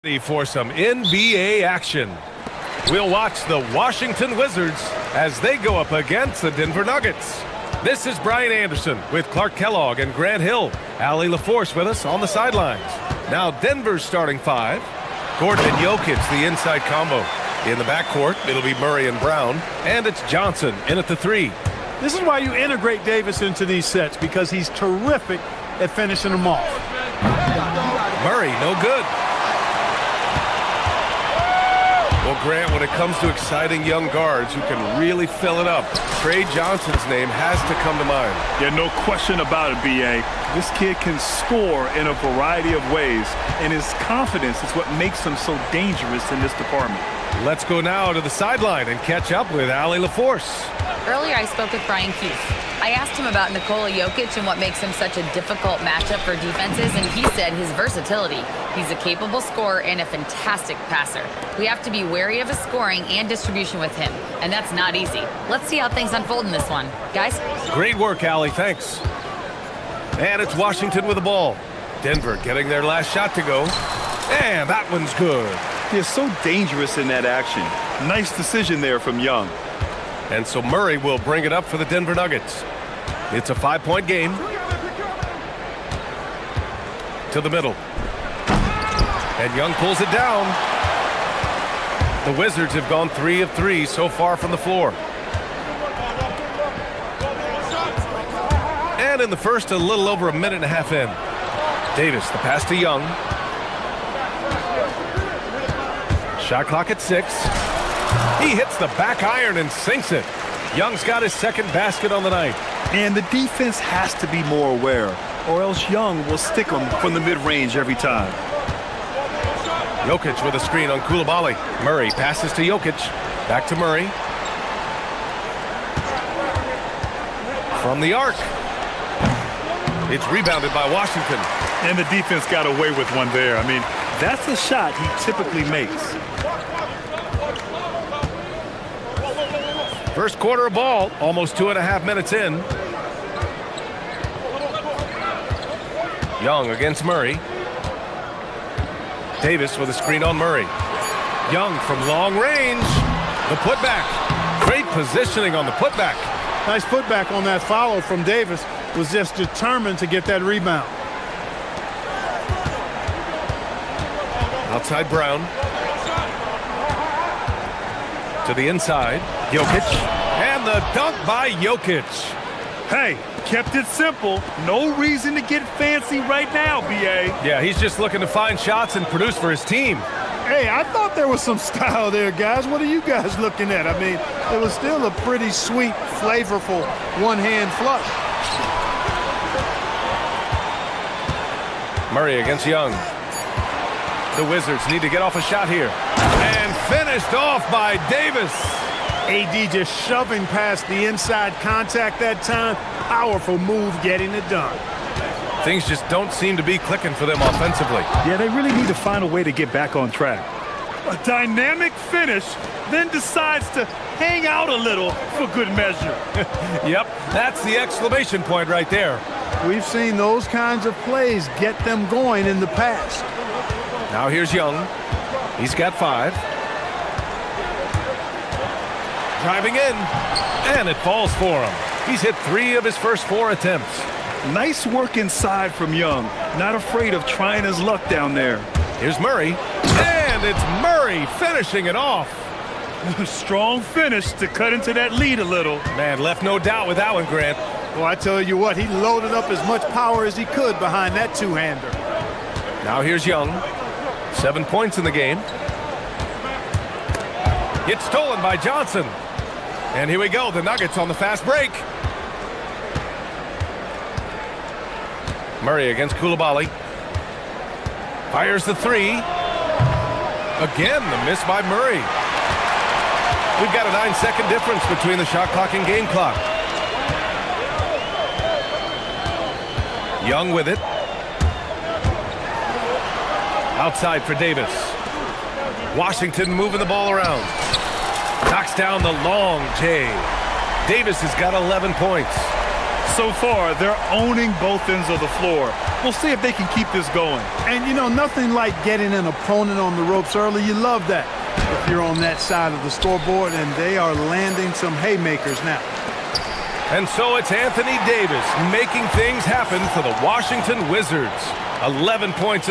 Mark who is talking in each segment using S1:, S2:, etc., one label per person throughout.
S1: For some NBA action. We'll watch the Washington Wizards as they go up against the Denver Nuggets. This is Brian Anderson with Clark Kellogg and Grant Hill. Allie LaForce with us on the sidelines. Now Denver's starting five. Gordon and Jokic, the inside combo. In the backcourt, it'll be Murray and Brown. And it's Johnson in at the three.
S2: This is why you integrate Davis into these sets, because he's terrific at finishing them off.
S1: Murray, no good. Well, Grant, when it comes to exciting young guards who can really fill it up, Trey Johnson's name has to come to mind.
S3: Yeah, no question about it, B.A. This kid can score in a variety of ways, and his confidence is what makes him so dangerous in this department.
S1: Let's go now to the sideline and catch up with Allie LaForce.
S4: Earlier, I spoke with Brian Keefe. I asked him about Nikola Jokic and what makes him such a difficult matchup for defenses, and he said his versatility. He's a capable scorer and a fantastic passer. We have to be wary of his scoring and distribution with him, and that's not easy. Let's see how things unfold in this one. Guys?
S1: Great work, Allie. Thanks. And it's Washington with the ball. Denver getting their last shot to go. And that one's good.
S3: He is so dangerous in that action. Nice decision there from Young.
S1: And so Murray will bring it up for the Denver Nuggets. It's a 5-point game. To the middle. And Young pulls it down. The Wizards have gone 3 of 3 so far from the floor. And in the first, a little over a minute and a half in. Davis, the pass to Young. Shot clock at 6. He hits the back iron and sinks it. Young's got his second basket on the night.
S3: And the defense has to be more aware, or else Young will stick them from the mid-range every time.
S1: Jokic with a screen on Koulibaly. Murray passes to Jokic. Back to Murray. From the arc. It's rebounded by Washington.
S3: And the defense got away with one there. I mean, that's a shot he typically makes.
S1: First quarter of ball, almost 2.5 minutes in. Young against Murray. Davis with a screen on Murray. Young from long range. The putback. Great positioning on the putback.
S2: Nice putback on that follow from Davis. Was just determined to get that rebound.
S1: Outside Brown. To the inside. Jokic. And the dunk by Jokic.
S3: Hey, kept it simple. No reason to get fancy right now, B.A.
S1: Yeah, he's just looking to find shots and produce for his team.
S2: Hey, I thought there was some style there, guys. What are you guys looking at? I mean, it was still a pretty sweet, flavorful one-hand flush.
S1: Murray against Young. The Wizards need to get off a shot here. And finished off by Davis.
S2: AD just shoving past the inside contact that time. Powerful move getting it done.
S1: Things just don't seem to be clicking for them offensively.
S3: Yeah, they really need to find a way to get back on track. A dynamic finish, then decides to hang out a little for good measure.
S1: Yep, that's the exclamation point right there.
S2: We've seen those kinds of plays get them going in the past.
S1: Now here's Young. He's got 5. Driving in, and it falls for him. He's hit 3 of his first 4 attempts.
S3: Nice work inside from Young. Not afraid of trying his luck down there.
S1: Here's Murray, and it's Murray finishing it off.
S3: Strong finish to cut into that lead a little.
S1: Man, left no doubt with that one, Grant.
S2: Well, I tell you what, he loaded up as much power as he could behind that two-hander.
S1: Now here's Young. 7 points in the game. It's stolen by Johnson. And here we go, the Nuggets on the fast break. Murray against Koulibaly. Fires the 3. Again, the miss by Murray. We've got a 9-second difference between the shot clock and game clock. Young with it. Outside for Davis. Washington moving the ball around. Knocks down the long J. Davis has got 11 points.
S3: So far, they're owning both ends of the floor. We'll see if they can keep this going.
S2: And, you know, nothing like getting an opponent on the ropes early. You love that if you're on that side of the scoreboard, and they are landing some haymakers now.
S1: And so it's Anthony Davis making things happen for the Washington Wizards. 11 points.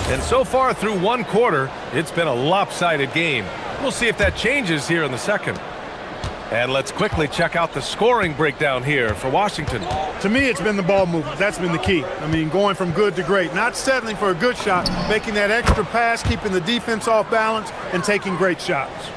S1: And so far through one quarter, it's been a lopsided game. We'll see if that changes here in the second. And let's quickly check out the scoring breakdown here for Washington.
S2: To me, it's been the ball movement. That's been the key. I mean, going from good to great. Not settling for a good shot, making that extra pass, keeping the defense off balance, and taking great shots.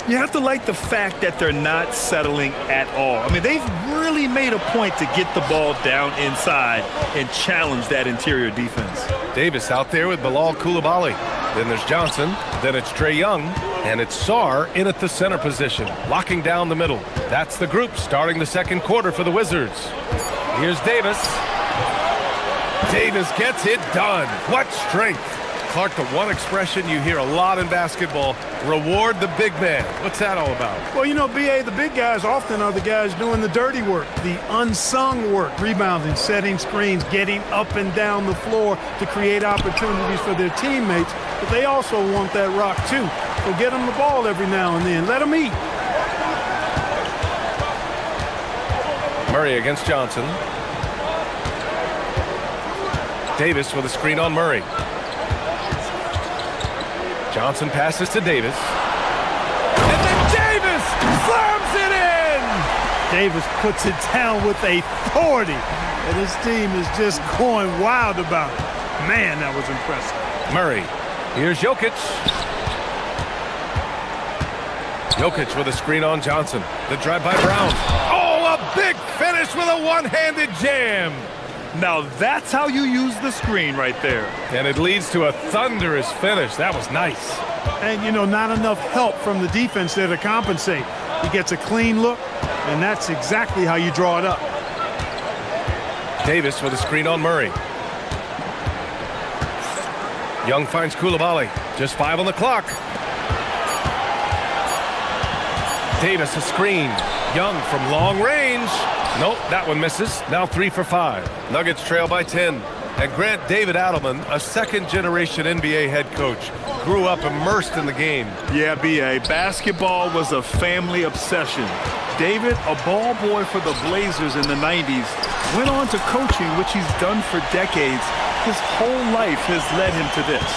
S3: You have to like the fact that they're not settling at all. I mean, they've really made a point to get the ball down inside and challenge that interior defense.
S1: Davis out there with Bilal Coulibaly. Then there's Johnson. Then it's Trae Young. And it's Sarr in at the center position, locking down the middle. That's the group starting the second quarter for the Wizards. Here's Davis. Davis gets it done. What strength. Clark, the one expression you hear a lot in basketball, reward the big man. What's that all about?
S2: Well, you know, B.A., the big guys often are the guys doing the dirty work, the unsung work, rebounding, setting screens, getting up and down the floor to create opportunities for their teammates. But they also want that rock, too. So get them the ball every now and then. Let them eat.
S1: Murray against Johnson. Davis with a screen on Murray. Johnson passes to Davis. And then Davis slams it in!
S2: Davis puts it down with authority. And his team is just going wild about it. Man, that was impressive.
S1: Murray. Here's Jokic. Jokic with a screen on Johnson. The drive by Brown. Oh, a big finish with a one-handed jam.
S3: Now that's how you use the screen right there.
S1: And it leads to a thunderous finish. That was nice.
S2: And, you know, not enough help from the defense there to compensate. He gets a clean look, and that's exactly how you draw it up.
S1: Davis with a screen on Murray. Young finds Coulibaly. Just 5 on the clock. Davis a screen. Young from long range. Nope, that one misses. Now 3 for 5. Nuggets trail by 10. And Grant David Adelman, a second-generation NBA head coach, grew up immersed in the game.
S3: Yeah, B.A., basketball was a family obsession. David, a ball boy for the Blazers in the 90s, went on to coaching, which he's done for decades. His whole life has led him to this.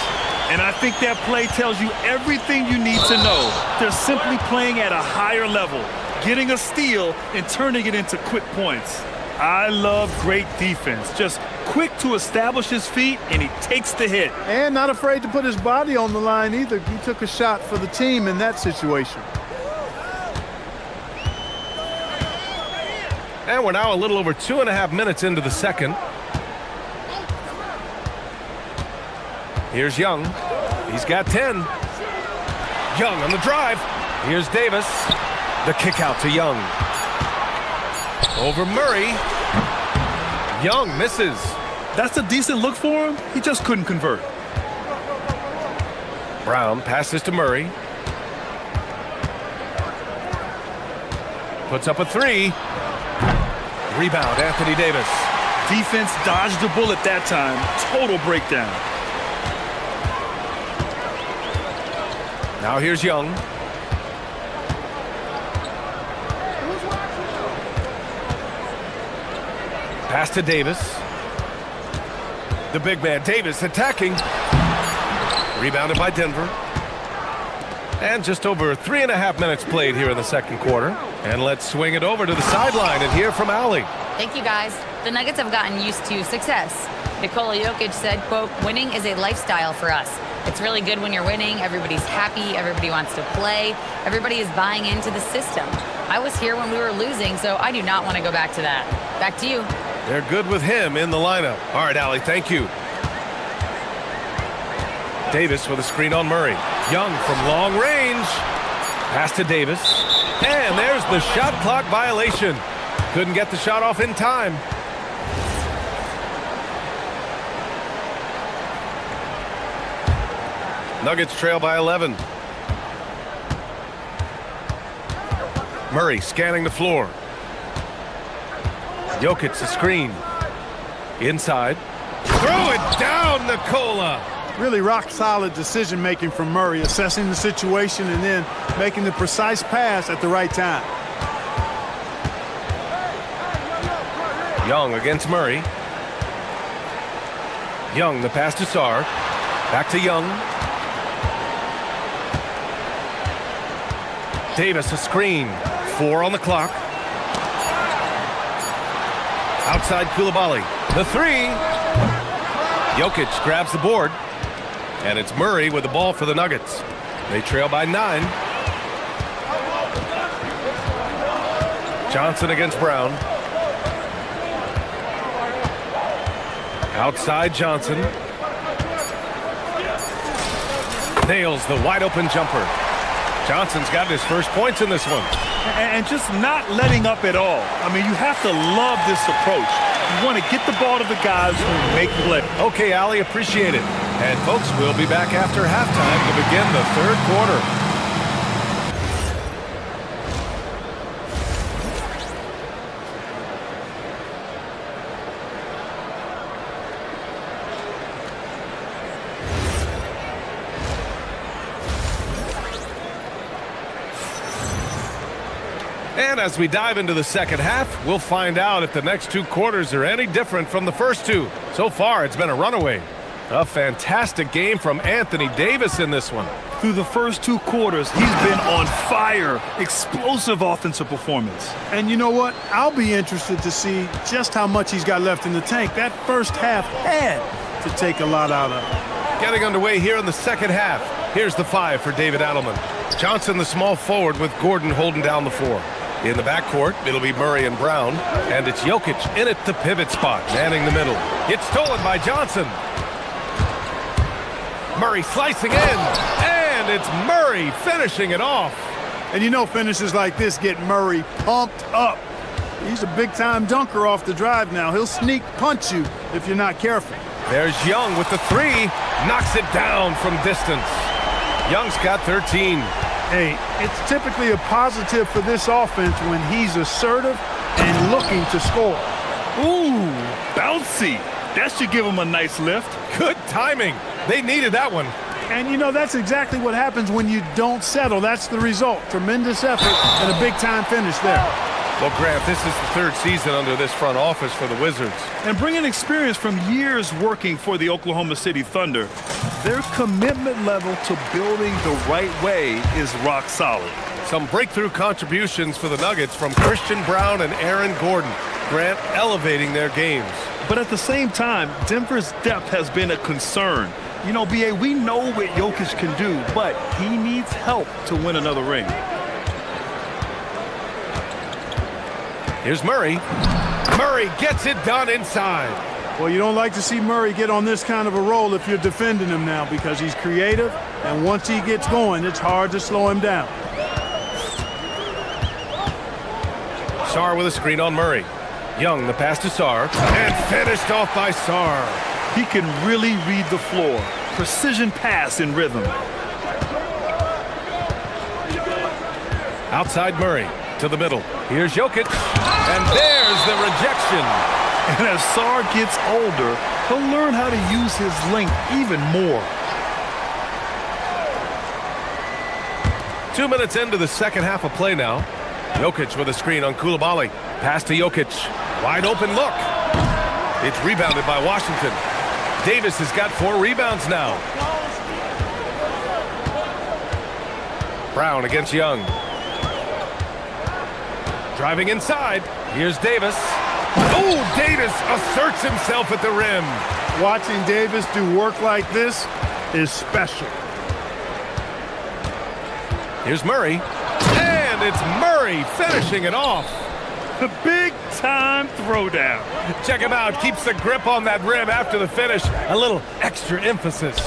S3: And I think that play tells you everything you need to know. They're simply playing at a higher level, getting a steal and turning it into quick points. I love great defense. Just quick to establish his feet, and he takes the hit.
S2: And not afraid to put his body on the line either. He took a shot for the team in that situation.
S1: And we're now a little over 2.5 minutes into the second. Here's Young. He's got 10. Young on the drive. Here's Davis. The kick out to Young. Over Murray. Young misses.
S3: That's a decent look for him. He just couldn't convert.
S1: Brown passes to Murray. Puts up a 3. Rebound, Anthony Davis.
S3: Defense dodged the bullet that time. Total breakdown.
S1: Now here's Young. Pass to Davis. The big man, Davis, attacking. Rebounded by Denver. And just over 3.5 minutes played here in the second quarter. And let's swing it over to the sideline and hear from Allie.
S4: Thank you, guys. The Nuggets have gotten used to success. Nikola Jokic said, quote, "Winning is a lifestyle for us. It's really good when you're winning. Everybody's happy. Everybody wants to play. Everybody is buying into the system. I was here when we were losing, so I do not want to go back to that." Back to you.
S1: They're good with him in the lineup. All right, Allie, thank you. Davis with a screen on Murray. Young from long range. Pass to Davis. And there's the shot clock violation. Couldn't get the shot off in time. Nuggets trail by 11. Murray scanning the floor. Jokic the screen. Inside. Throw it down, Nikola.
S2: Really rock-solid decision-making from Murray, assessing the situation and then making the precise pass at the right time.
S1: Young against Murray. Young, the pass to Sarr. Back to Young. Davis a screen. 4 on the clock. Outside Koulibaly. The three. Jokic grabs the board. And it's Murray with the ball for the Nuggets. They trail by 9. Johnson against Brown. Outside Johnson. Nails the wide open jumper. Johnson's got his first points in this one.
S3: And just not letting up at all. I mean, you have to love this approach. You want to get the ball to the guys who make plays.
S1: Okay, Ali, appreciate it. And folks, we'll be back after halftime to begin the third quarter. And as we dive into the second half, we'll find out if the next 2 quarters are any different from the first 2. So far, it's been a runaway. A fantastic game from Anthony Davis in this one.
S3: Through the first 2 quarters, he's been on fire. Explosive offensive performance.
S2: And you know what? I'll be interested to see just how much he's got left in the tank. That first half had to take a lot out of it.
S1: Getting underway here in the second half. Here's the 5 for David Adelman. Johnson, the small forward, with Gordon holding down the 4. In the backcourt, it'll be Murray and Brown. And it's Jokic in at the pivot spot, manning the middle. It's stolen by Johnson. Murray slicing in. And it's Murray finishing it off.
S2: And you know finishes like this get Murray pumped up. He's a big-time dunker off the drive now. He'll sneak punch you if you're not careful.
S1: There's Young with the 3. Knocks it down from distance. Young's got 13.
S2: Hey, it's typically a positive for this offense when he's assertive and looking to score.
S3: Ooh, bouncy. That should give him a nice lift.
S1: Good timing. They needed that one.
S2: And, you know, that's exactly what happens when you don't settle. That's the result. Tremendous effort and a big-time finish there.
S1: Well, Grant, this is the 3rd season under this front office for the Wizards.
S3: And bringing experience from years working for the Oklahoma City Thunder, their commitment level to building the right way is rock solid.
S1: Some breakthrough contributions for the Nuggets from Christian Brown and Aaron Gordon. Grant elevating their games.
S3: But at the same time, Denver's depth has been a concern. You know, B.A., we know what Jokic can do, but he needs help to win another ring.
S1: Here's Murray. Murray gets it done inside.
S2: Well, you don't like to see Murray get on this kind of a roll if you're defending him now because he's creative, and once he gets going, it's hard to slow him down.
S1: Sarr with a screen on Murray. Young, the pass to Sarr, and finished off by Sarr.
S3: He can really read the floor. Precision pass in rhythm.
S1: Outside Murray. To the middle. Here's Jokic. And there's the rejection.
S3: And as Sarr gets older, he'll learn how to use his length even more.
S1: 2 minutes into the second half of play now. Jokic with a screen on Koulibaly. Pass to Jokic. Wide open look. It's rebounded by Washington. Davis has got 4 rebounds now. Brown against Young. Driving inside. Here's Davis. Oh, Davis asserts himself at the rim.
S2: Watching Davis do work like this is special.
S1: Here's Murray. And it's Murray finishing it off.
S3: The big-time throwdown.
S1: Check him out. Keeps the grip on that rim after the finish. A little extra emphasis.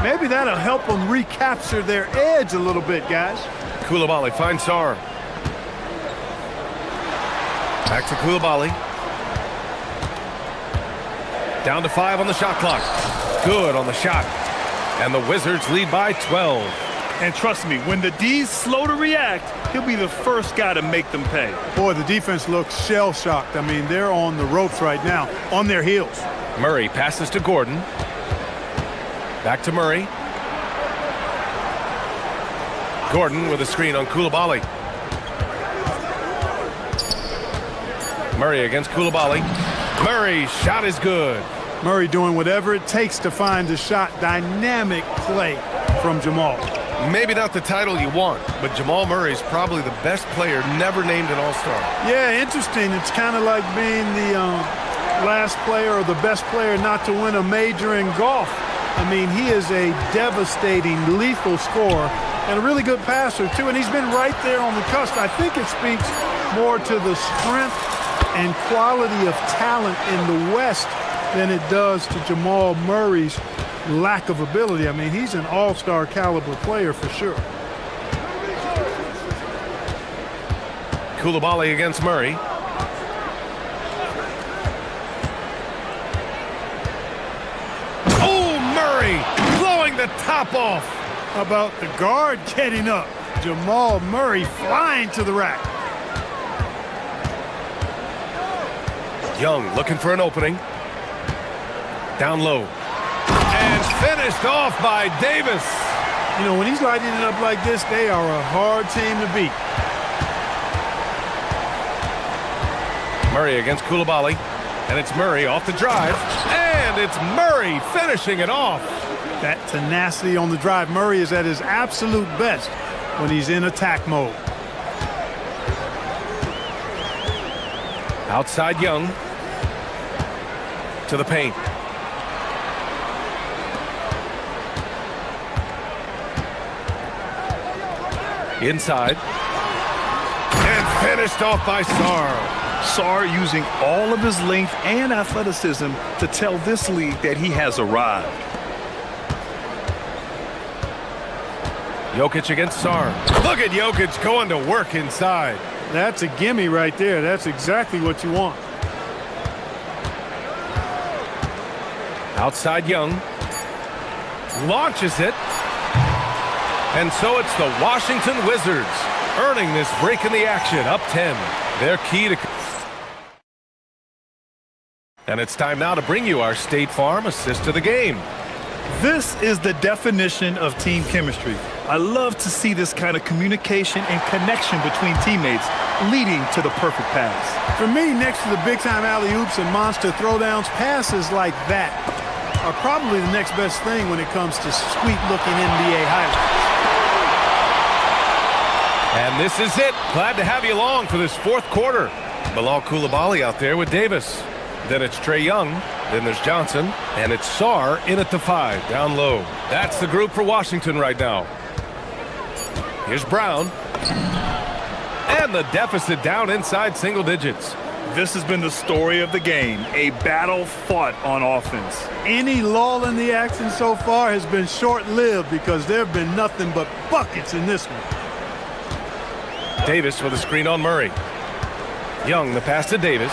S2: Maybe that'll help them recapture their edge a little bit, guys.
S1: Koulibaly finds Sarr. Back to Koulibaly. Down to 5 on the shot clock. Good on the shot. And the Wizards lead by 12.
S3: And trust me, when the D's slow to react, he'll be the first guy to make them pay.
S2: Boy, the defense looks shell-shocked. I mean, they're on the ropes right now, on their heels.
S1: Murray passes to Gordon. Back to Murray. Gordon with a screen on Koulibaly. Murray against Koulibaly. Murray's shot is good.
S2: Murray doing whatever it takes to find the shot. Dynamic play from Jamal.
S1: Maybe not the title you want, but Jamal Murray's probably the best player never named an All-Star.
S2: Yeah, interesting. It's kind of like being the last player or the best player not to win a major in golf. I mean, he is a devastating, lethal scorer and a really good passer, too. And he's been right there on the cusp. I think it speaks more to the strength and quality of talent in the West than it does to Jamal Murray's lack of ability. I mean, he's an all-star caliber player for sure.
S1: Koulibaly against Murray. Oh, Murray blowing the top off.
S2: How about the guard getting up? Jamal Murray flying to the rack.
S1: Young looking for an opening. Down low. And finished off by Davis.
S2: You know, when he's lighting it up like this, they are a hard team to beat.
S1: Murray against Koulibaly. And it's Murray off the drive. And it's Murray finishing it off.
S2: That tenacity on the drive. Murray is at his absolute best when he's in attack mode.
S1: Outside Young. To the paint. Inside. And finished off by Sarr.
S3: Sarr using all of his length and athleticism to tell this league that he has arrived.
S1: Jokic against Sarr. Look at Jokic going to work inside.
S2: That's a gimme right there. That's exactly what you want.
S1: Outside Young. Launches it. And so it's the Washington Wizards earning this break in the action, up 10. They're key to... And it's time now to bring you our State Farm assist to the game.
S3: This is the definition of team chemistry. I love to see this kind of communication and connection between teammates leading to the perfect pass.
S2: For me, next to the big-time alley-oops and monster throwdowns, passes like that are probably the next best thing when it comes to sweet-looking NBA highlights.
S1: And this is it. Glad to have you along for this fourth quarter. Bilal Koulibaly out there with Davis. Then it's Trae Young. Then there's Johnson. And it's Sarr in at the 5, down low. That's the group for Washington right now. Here's Brown. And the deficit down inside single digits.
S3: This has been the story of the game, a battle fought on offense.
S2: Any lull in the action so far has been short-lived because there have been nothing but buckets in this one.
S1: Davis with a screen on Murray. Young, the pass to Davis.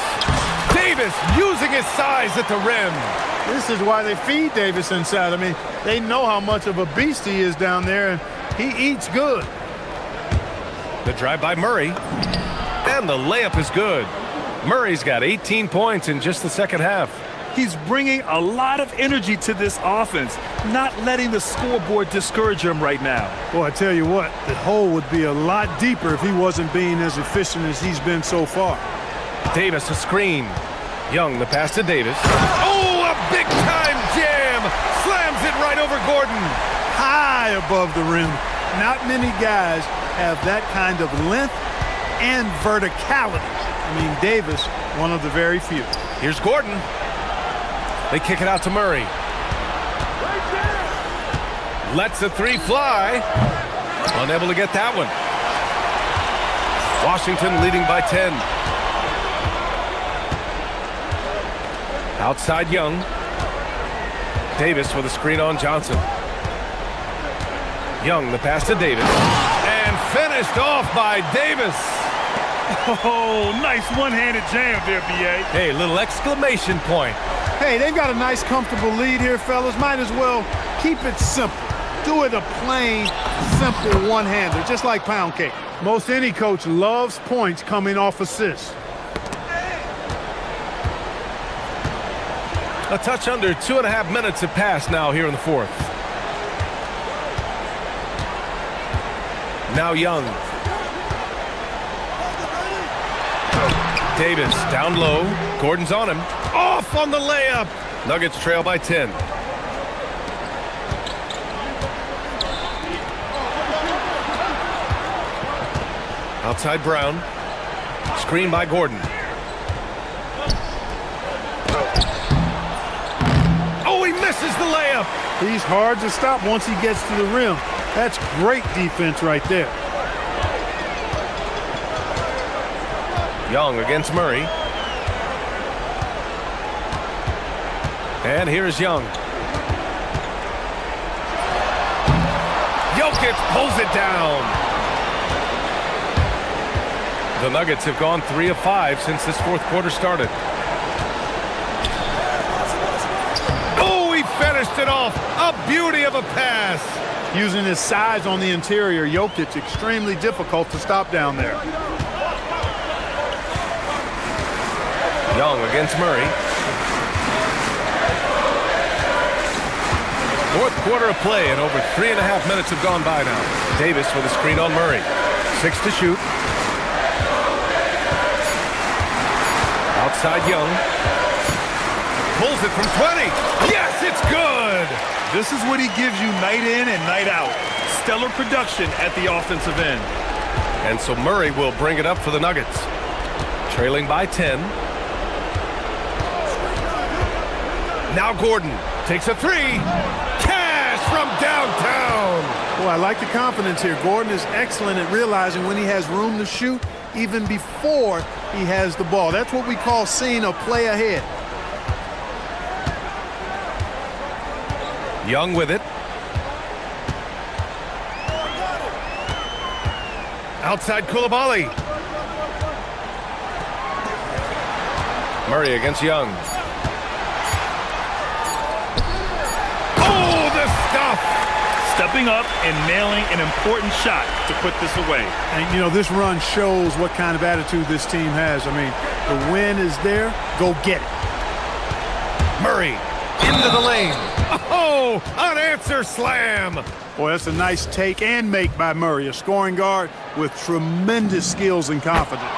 S1: Davis using his size at the rim.
S2: This is why they feed Davis inside. I mean, they know how much of a beast he is down there, and he eats good.
S1: The drive by Murray. And the layup is good. Murray's got 18 points in just the second half.
S3: He's bringing a lot of energy to this offense, not letting the scoreboard discourage him right now.
S2: Boy, I tell you what, the hole would be a lot deeper if he wasn't being as efficient as he's been so far.
S1: Davis a screen. Young, the pass to Davis. Oh, a big-time jam! Slams it right over Gordon.
S2: High above the rim. Not many guys have that kind of length and verticality. I mean, Davis, one of the very few.
S1: Here's Gordon. They kick it out to Murray. Lets the 3 fly. Unable to get that one. Washington leading by 10. Outside Young. Davis with a screen on Johnson. Young, the pass to Davis. And finished off by Davis.
S3: Oh, nice one-handed jam there, B.A.
S1: Hey, little exclamation point.
S2: Hey, they've got a nice, comfortable lead here, fellas. Might as well keep it simple. do it a plain, simple one-hander, just like pound cake. Most any coach loves points coming off assists.
S1: A touch under 2.5 minutes have passed now here in the fourth. Now Young. Davis down low. Gordon's on him. Off on the layup. Nuggets trail by 10. Outside Brown. Screen by Gordon. Oh, he misses the layup.
S2: He's hard to stop once he gets to the rim. That's great defense right there.
S1: Young against Murray. And here's Young. Jokic pulls it down. The Nuggets have gone 3 of 5 since this fourth quarter started. Oh, he finished it off. A beauty of a pass.
S2: Using his size on the interior, Jokic extremely difficult to stop down there.
S1: Young against Murray. Fourth quarter of play and over 3.5 minutes have gone by now. Davis with a screen on Murray. 6 to shoot. Outside Young. Pulls it from 20. Yes, it's good.
S3: This is what he gives you night in and night out. Stellar production at the offensive end.
S1: And so Murray will bring it up for the Nuggets. Trailing by 10. Now Gordon takes a three. Cash from downtown.
S2: Well, I like the confidence here. Gordon is excellent at realizing when he has room to shoot, even before he has the ball. That's what we call seeing a play ahead.
S1: Young with it. Outside Koulibaly. Murray against Young. Oh, the stuff!
S3: Stepping up and nailing an important shot to put this away.
S2: And, you know, this run shows what kind of attitude this team has. I mean, the win is there. Go get it.
S1: Murray into the lane. Oh, an answer slam.
S2: Boy, that's a nice take and make by Murray, a scoring guard with tremendous skills and confidence.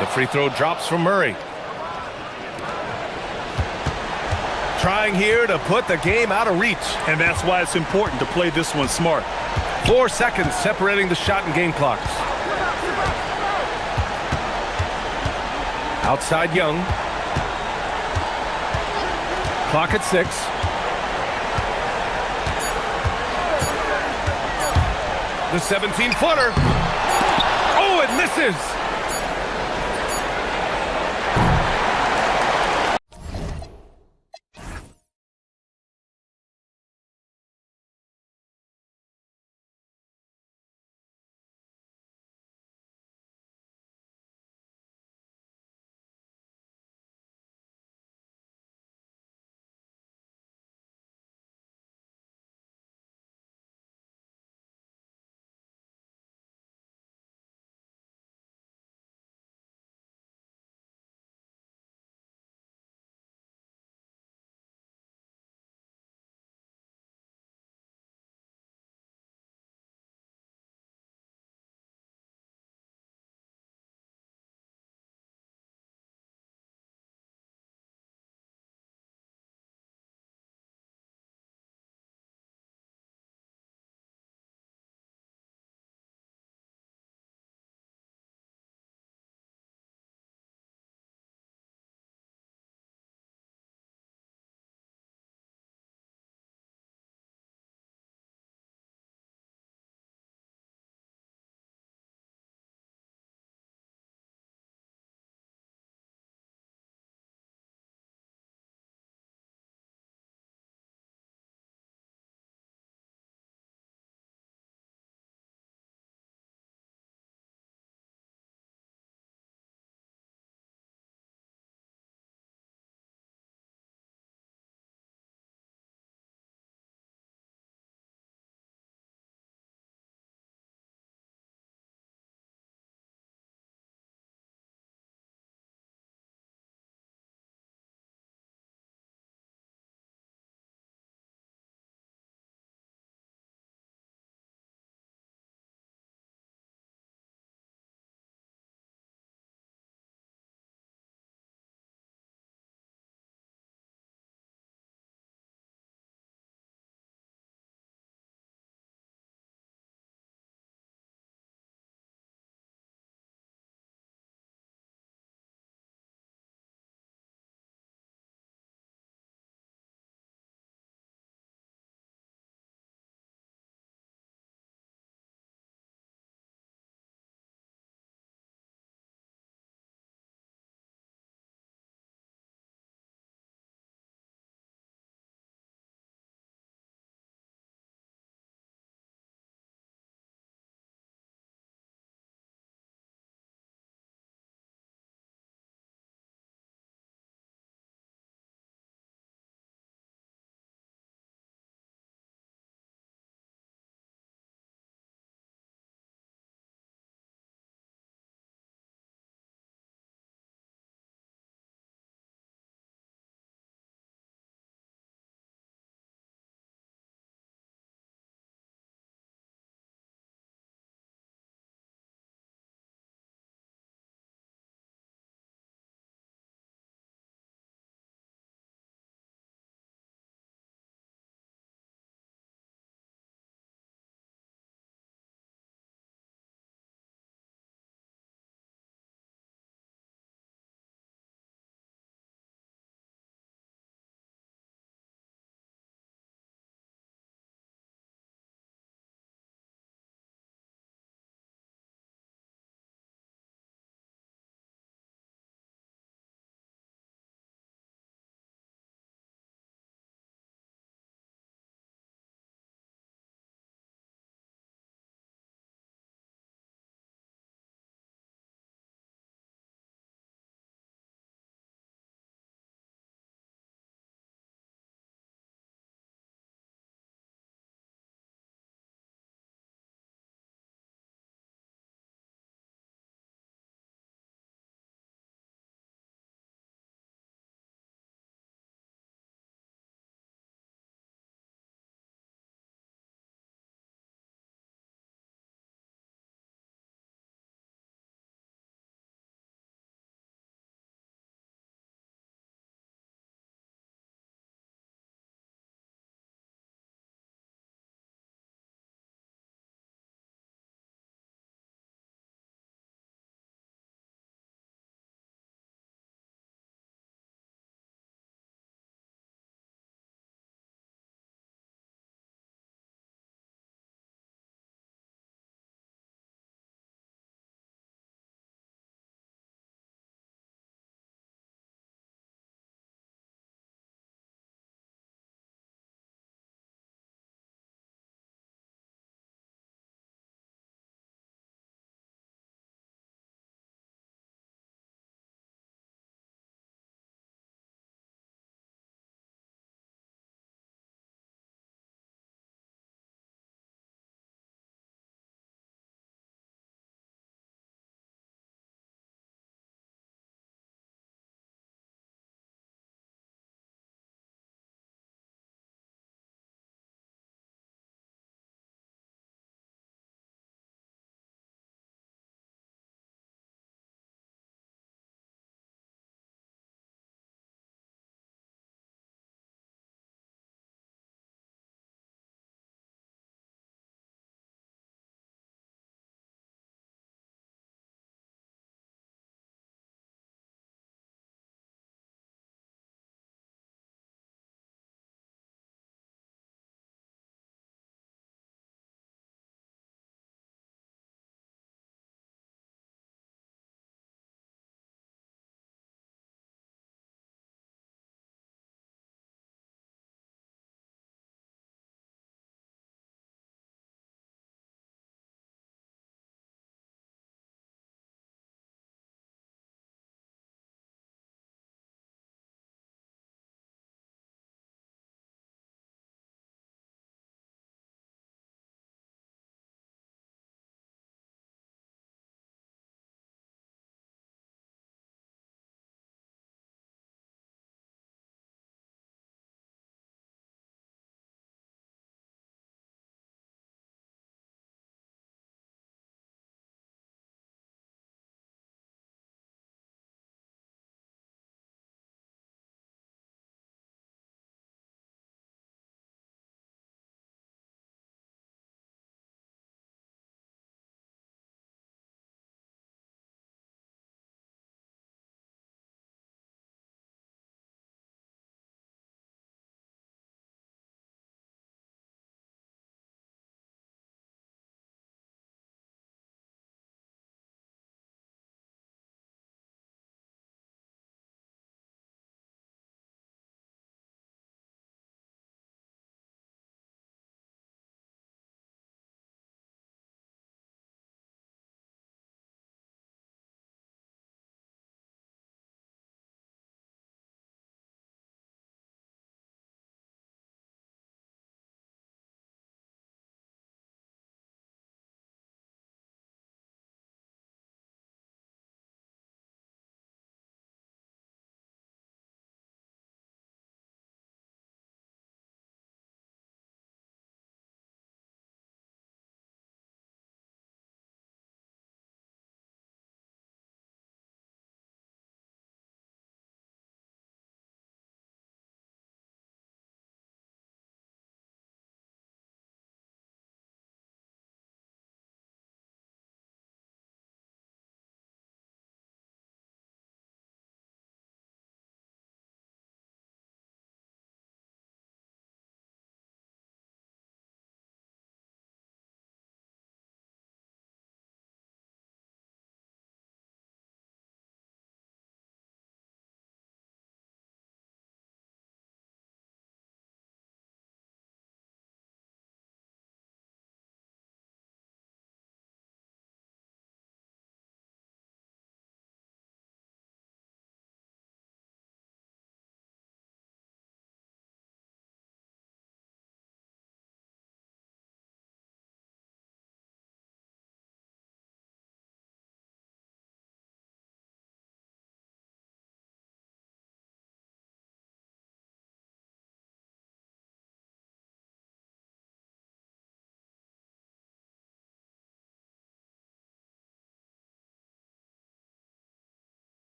S1: The free throw drops from Murray. Trying here to put the game out of reach.
S3: And that's why it's important to play this one smart.
S1: 4 seconds separating the shot and game clocks. Outside Young. Clock at 6. The 17-footer. Oh, it misses.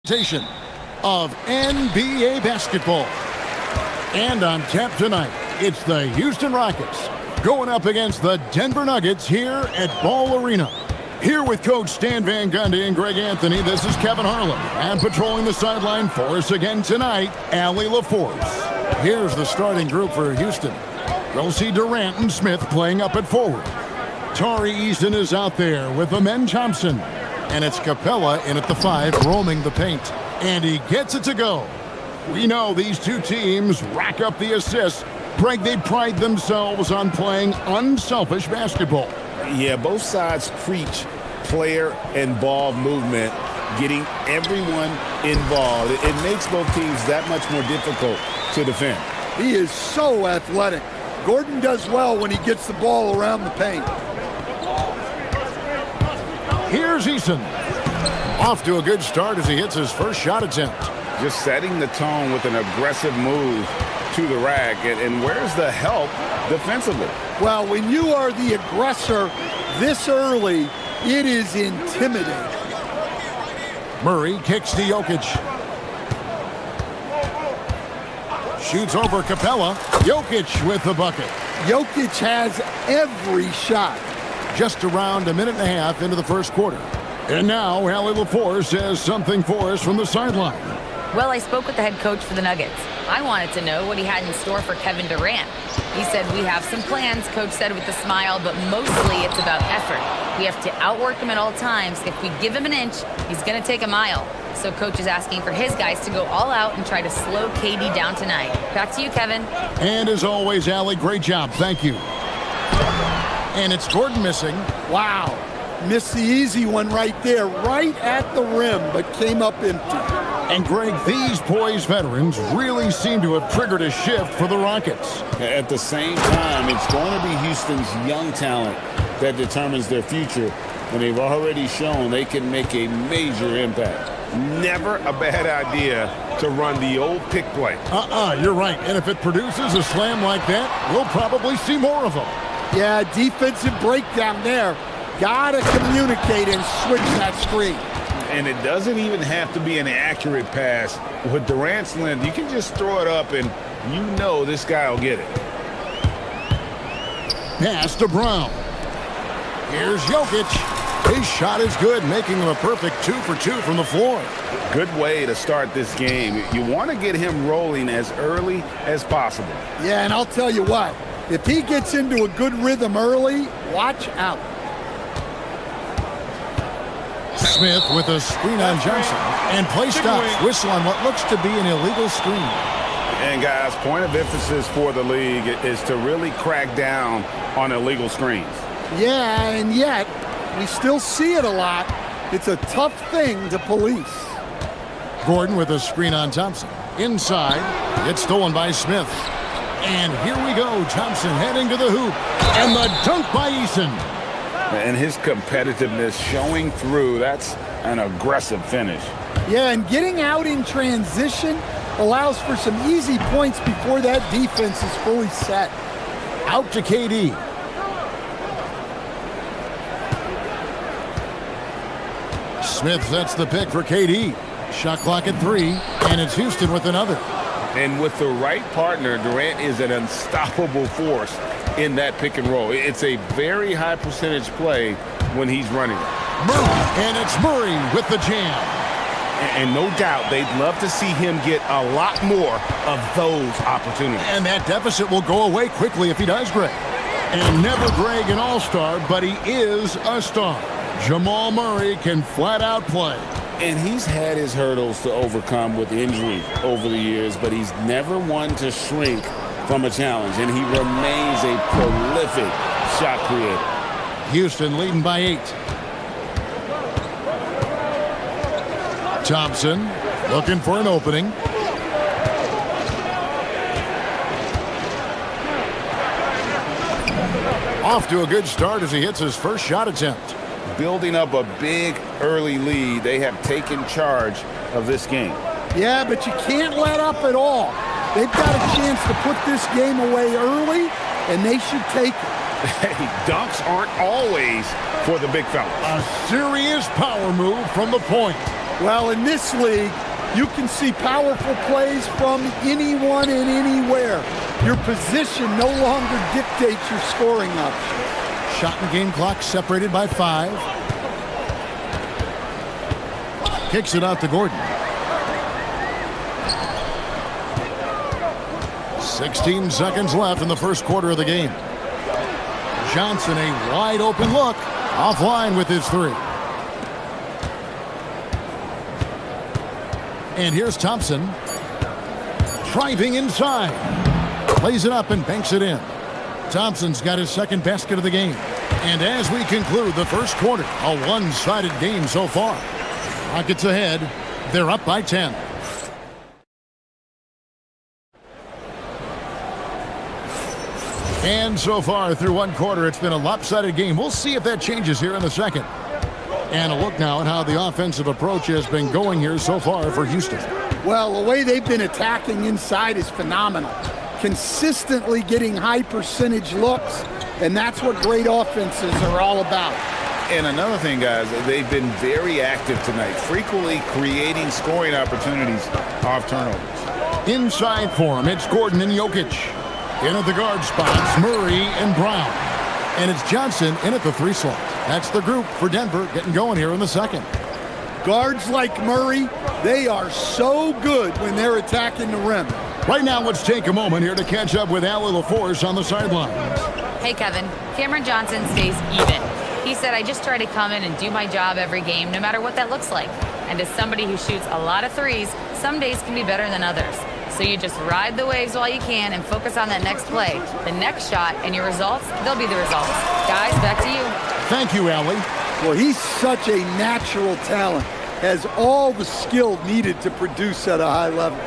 S5: Presentation of NBA basketball. And on tap tonight, it's the Houston Rockets going up against the Denver Nuggets here at Ball Arena. Here with Coach Stan Van Gundy and Greg Anthony, this is Kevin Harlan. And patrolling the sideline for us again tonight, Allie LaForce. Here's the starting group for Houston. We'll see Durant and Smith playing up at forward. Tari Eason is out there with Amen Thompson. And it's Capella in at the 5, roaming the paint. And he gets it to go. We know these two teams rack up the assists. Greg, they pride themselves on playing unselfish basketball.
S6: Yeah, both sides preach player and ball movement, getting everyone involved. It makes both teams that much more difficult to defend.
S7: He is so athletic. Gordon does well when he gets the ball around the paint.
S5: Here's Eason. Off to a good start as he hits his first shot attempt.
S6: Just setting the tone with an aggressive move to the rack. And where's the help defensively?
S7: Well, when you are the aggressor this early, it is intimidating.
S5: Murray kicks to Jokic. Shoots over Capella. Jokic with the bucket.
S7: Jokic has every shot.
S5: Just around a minute and a half into the first quarter. And now Allie LaForce has something for us from the sideline.
S4: Well, I spoke with the head coach for the Nuggets. I wanted to know what he had in store for Kevin Durant. He said, we have some plans, Coach said with a smile, but mostly it's about effort. We have to outwork him at all times. If we give him an inch, he's going to take a mile. So Coach is asking for his guys to go all out and try to slow KD down tonight. Back to you, Kevin.
S5: And as always, Allie, great job. Thank you. And it's Gordon missing.
S7: Wow. Missed the easy one right there, right at the rim, but came up empty.
S5: And Greg, these poised veterans really seem to have triggered a shift for the Rockets.
S6: At the same time, it's going to be Houston's young talent that determines their future. And they've already shown they can make a major impact.
S1: Never a bad idea to run the old pick play.
S5: You're right. And if it produces a slam like that, we'll probably see more of them.
S7: Yeah, defensive breakdown there. Gotta communicate and switch that screen.
S6: And it doesn't even have to be an accurate pass. With Durant's length, you can just throw it up and you know this guy will get it.
S5: Pass to Brown. Here's Jokic. His shot is good, making him a perfect 2 for 2 from the floor.
S6: Good way to start this game. You want to get him rolling as early as possible.
S7: Yeah, and I'll tell you what. If he gets into a good rhythm early, watch out.
S5: Smith with a screen on Johnson. And play stops. Whistle on what looks to be an illegal screen.
S6: And guys, point of emphasis for the league is to really crack down on illegal screens.
S7: Yeah, and yet, we still see it a lot. It's a tough thing to police.
S5: Gordon with a screen on Thompson. Inside. It's stolen by Smith. And here we go. Thompson heading to the hoop. And the dunk by Eason.
S6: And his competitiveness showing through. That's an aggressive finish.
S7: Yeah, and getting out in transition allows for some easy points before that defense is fully set.
S5: Out to KD. Smith sets the pick for KD. Shot clock at 3, and it's Houston with another.
S6: And with the right partner, Durant is an unstoppable force in that pick and roll. It's a very high percentage play when he's running it.
S5: Murray, and it's Murray with the jam.
S1: And no doubt they'd love to see him get a lot more of those opportunities.
S5: And that deficit will go away quickly if he does, Greg. And never Greg an all-star, but he is a star. Jamal Murray can flat out play.
S6: And he's had his hurdles to overcome with injury over the years, but he's never one to shrink from a challenge, and he remains a prolific shot creator.
S5: Houston leading by 8. Thompson looking for an opening. Off to a good start as he hits his first shot attempt.
S6: Building up a big early lead, they have taken charge of this game.
S7: Yeah, but you can't let up at all. They've got a chance to put this game away early, and they should take it.
S1: Hey, dunks aren't always for the big fella.
S5: A serious power move from the point.
S7: Well, in this league, you can see powerful plays from anyone and anywhere. Your position no longer dictates your scoring option.
S5: Shot and game clock separated by 5. Kicks it out to Gordon. 16 seconds left in the first quarter of the game. Johnson, a wide open look, offline with his 3. And here's Thompson, driving inside, plays it up and banks it in. Thompson's got his second basket of the game. And as we conclude the first quarter, a one-sided game so far. Rockets ahead, they're up by 10. And so far through one quarter, it's been a lopsided game. We'll see if that changes here in the second. And a look now at how the offensive approach has been going here so far for Houston.
S7: Well, the way they've been attacking inside is phenomenal. Consistently getting high percentage looks, and that's what great offenses are all about.
S6: And another thing, guys, they've been very active tonight, frequently creating scoring opportunities off turnovers.
S5: Inside for him, it's Gordon and Jokic. In at the guard spots, Murray and Brown. And it's Johnson in at the 3 slot. That's the group for Denver getting going here in the second.
S7: Guards like Murray, they are so good when they're attacking the rim.
S5: Right now, let's take a moment here to catch up with Allie LaForce on the sidelines.
S4: Hey, Kevin. Cameron Johnson stays even. He said, I just try to come in and do my job every game, no matter what that looks like. And as somebody who shoots a lot of threes, some days can be better than others. So you just ride the waves while you can and focus on that next play, the next shot, and your results, they'll be the results. Guys, back to you.
S5: Thank you, Allie.
S7: Well, he's such a natural talent, has all the skill needed to produce at a high level.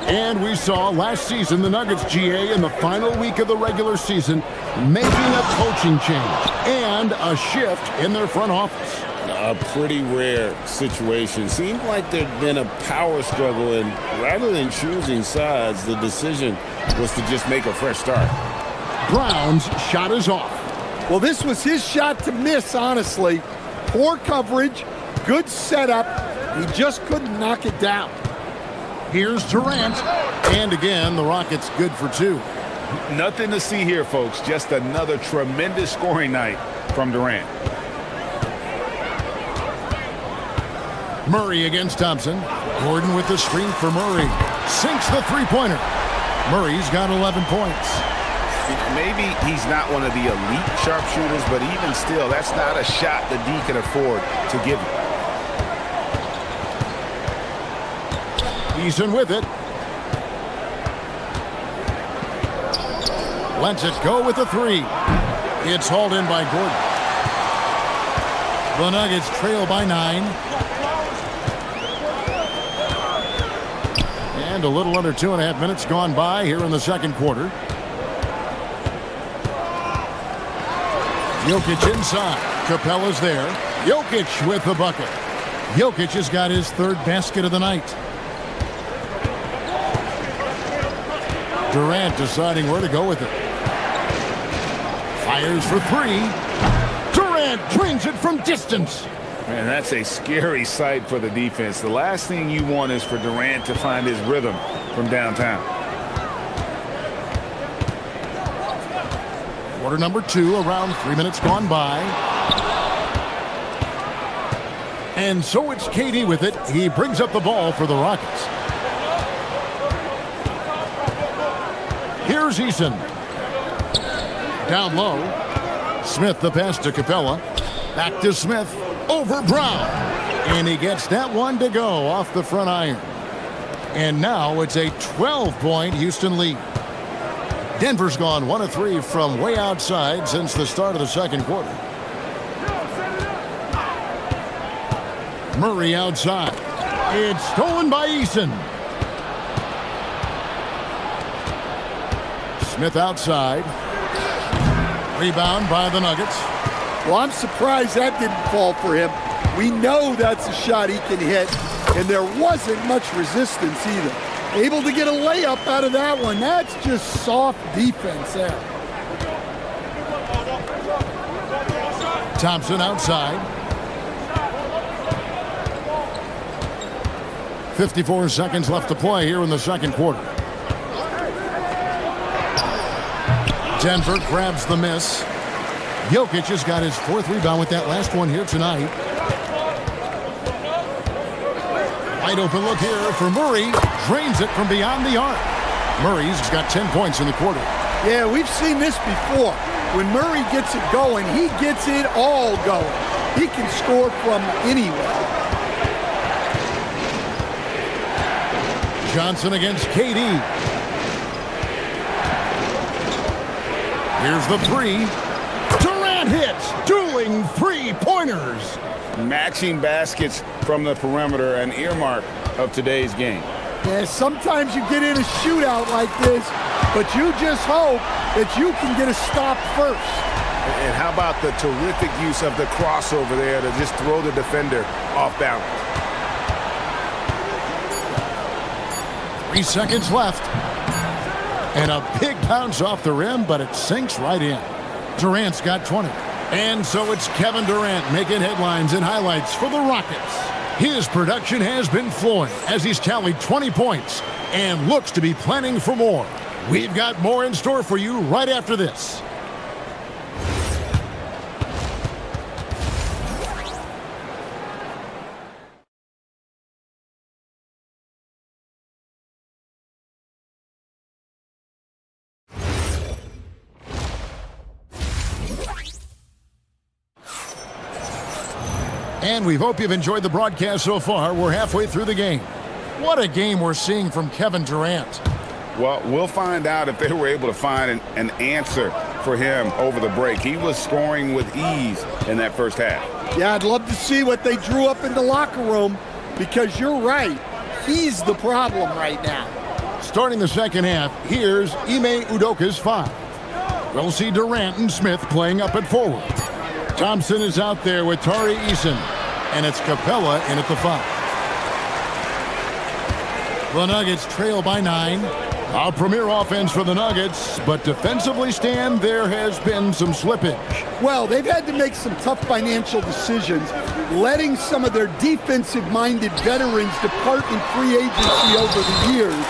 S5: And we saw last season the Nuggets, GA, in the final week of the regular season, making a coaching change and a shift in their front office.
S6: A pretty rare situation. Seemed like there'd been a power struggle, and rather than choosing sides, the decision was to just make a fresh start.
S5: Brown's shot is off.
S7: Well, this was his shot to miss, honestly. Poor coverage, good setup. He just couldn't knock it down.
S5: Here's Durant. And again, the Rockets good for 2.
S3: Nothing to see here, folks. Just another tremendous scoring night from Durant.
S5: Murray against Thompson. Gordon with the screen for Murray. Sinks the 3-pointer. Murray's got 11 points.
S6: Maybe he's not one of the elite sharpshooters, but even still, that's not a shot that D can afford to give him.
S5: Eason with it. Lets it go with the 3. It's hauled in by Gordon. The Nuggets trail by 9. And a little under 2.5 minutes gone by here in the second quarter. Jokic inside. Capella's there. Jokic with the bucket. Jokic has got his 3rd basket of the night. Durant deciding where to go with it. Fires for 3. Durant drains it from distance.
S3: Man, that's a scary sight for the defense. The last thing you want is for Durant to find his rhythm from downtown.
S5: Quarter number 2, around 3 minutes gone by. And so it's KD with it. He brings up the ball for the Rockets. Here's Eason. Down low. Smith the pass to Capella. Back to Smith. Over Brown. And he gets that one to go off the front iron. And now it's a 12-point Houston lead. Denver's gone 1 of 3 from way outside since the start of the second quarter. Murray outside. It's stolen by Eason. Smith outside. Rebound by the Nuggets.
S7: Well, I'm surprised that didn't fall for him. We know that's a shot he can hit, and there wasn't much resistance either. Able to get a layup out of that one. That's just soft defense there. Thompson outside.
S5: 54 seconds left to play here in the second quarter. Denver grabs the miss. Jokic has got his 4th rebound with that last one here tonight. Wide open look here for Murray. Drains it from beyond the arc. Murray's got 10 points in the quarter.
S7: Yeah, we've seen this before. When Murray gets it going, he gets it all going. He can score from anywhere.
S5: Johnson against KD. Here's the 3. Durant hits. Dueling 3-pointers.
S6: Matching baskets from the perimeter, an earmark of today's game.
S7: Yeah, sometimes you get in a shootout like this, but you just hope that you can get a stop first.
S6: And how about the terrific use of the crossover there to just throw the defender off balance?
S5: 3 seconds left. And a big bounce off the rim, but it sinks right in. Durant's got 20. And so it's Kevin Durant making headlines and highlights for the Rockets. His production has been flowing as he's tallied 20 points and looks to be planning for more. We've got more in store for you right after this. And we hope you've enjoyed the broadcast so far. We're halfway through the game. What a game we're seeing from Kevin Durant.
S6: Well, we'll find out if they were able to find an answer for him over the break. He was scoring with ease in that first half.
S7: Yeah, I'd love to see what they drew up in the locker room, because you're right. He's the problem right now.
S5: Starting the second half, here's Ime Udoka's 5. We'll see Durant and Smith playing up at forward. Thompson is out there with Tari Eason, and it's Capella in at the 5. The Nuggets trail by 9. A premier offense for the Nuggets, but defensively, Stan, there has been some slippage.
S7: Well, they've had to make some tough financial decisions, letting some of their defensive-minded veterans depart in free agency over the years.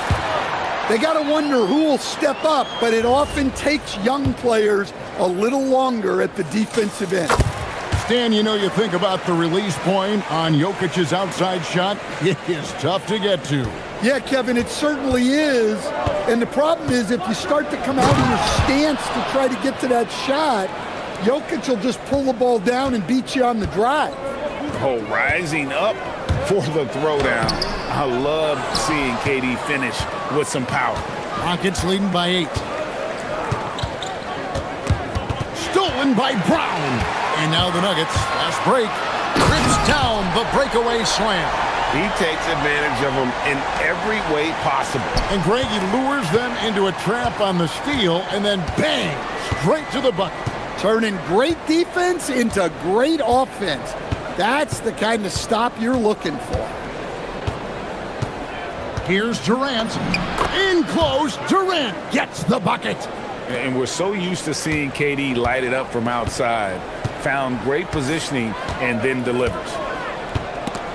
S7: They got to wonder who will step up, but it often takes young players a little longer at the defensive end.
S5: Stan, you know, you think about the release point on Jokic's outside shot. It is tough to get to.
S7: Yeah, Kevin, it certainly is. And the problem is, if you start to come out in your stance to try to get to that shot, Jokic will just pull the ball down and beat you on the drive.
S6: Oh, rising up for the throwdown. I love seeing KD finish with some power.
S5: Rockets leading by 8. Stolen by Brown. And now the Nuggets, fast break, rips down the breakaway slam.
S6: He takes advantage of them in every way possible.
S5: And Greg, he lures them into a trap on the steal, and then bang, straight to the bucket.
S7: Turning great defense into great offense. That's the kind of stop you're looking for.
S5: Here's Durant. In close, Durant gets the bucket.
S6: And we're so used to seeing KD light it up from outside. Found great positioning and then delivers.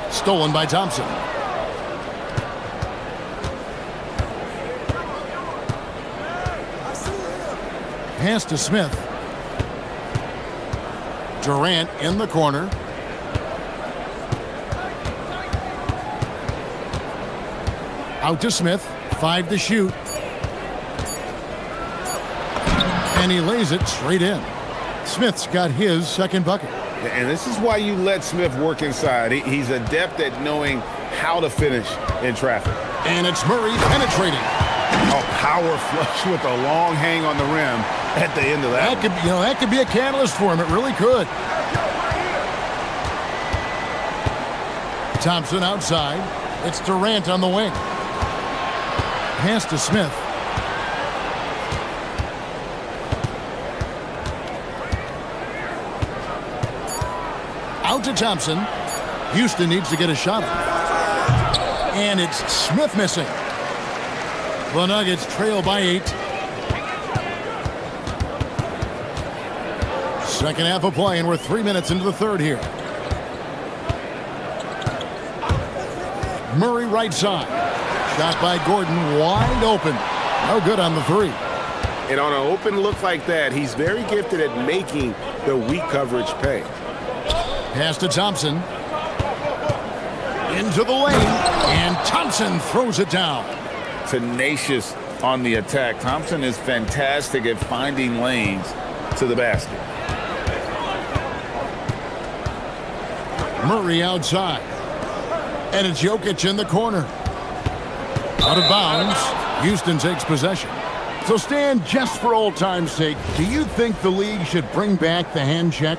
S5: Stolen by Thompson. Pass to Smith. Durant in the corner. Out to Smith. 5 to shoot. And he lays it straight in. Smith's got his second bucket.
S6: And this is why you let Smith work inside. He's adept at knowing how to finish in traffic.
S5: And it's Murray penetrating.
S6: A power flush with a long hang on the rim at the end of that.
S5: That could be a catalyst for him. It really could. Thompson outside. It's Durant on the wing. Pass to Smith. Out to Thompson. Houston needs to get a shot up. And it's Smith missing. The Nuggets trail by 8. Second half of play, and we're 3 minutes into the third here. Murray right side. Shot by Gordon, wide open. No good on the three.
S6: And on an open look like that, he's very gifted at making the weak coverage pay.
S5: Pass to Thompson. Into the lane, and Thompson throws it down.
S6: Tenacious on the attack. Thompson is fantastic at finding lanes to the basket.
S5: Murray outside. And it's Jokic in the corner. Out of bounds. Houston takes possession. So, Stan, just for old time's sake, do you think the league should bring back the hand check?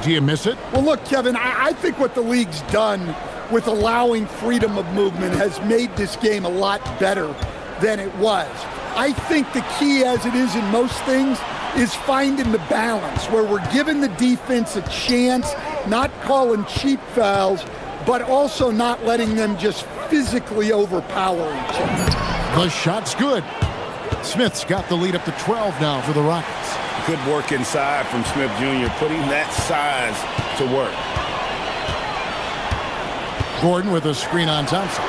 S5: Do you miss it?
S7: Well, look, Kevin, I think what the league's done with allowing freedom of movement has made this game a lot better than it was. I think the key, as it is in most things, is finding the balance where we're giving the defense a chance, not calling cheap fouls, but also not letting them just physically overpower each other.
S5: The shot's good. Smith's got the lead up to 12 now for the Rockets.
S6: Good work inside from Smith Jr., putting that size to work.
S5: Gordon with a screen on Thompson.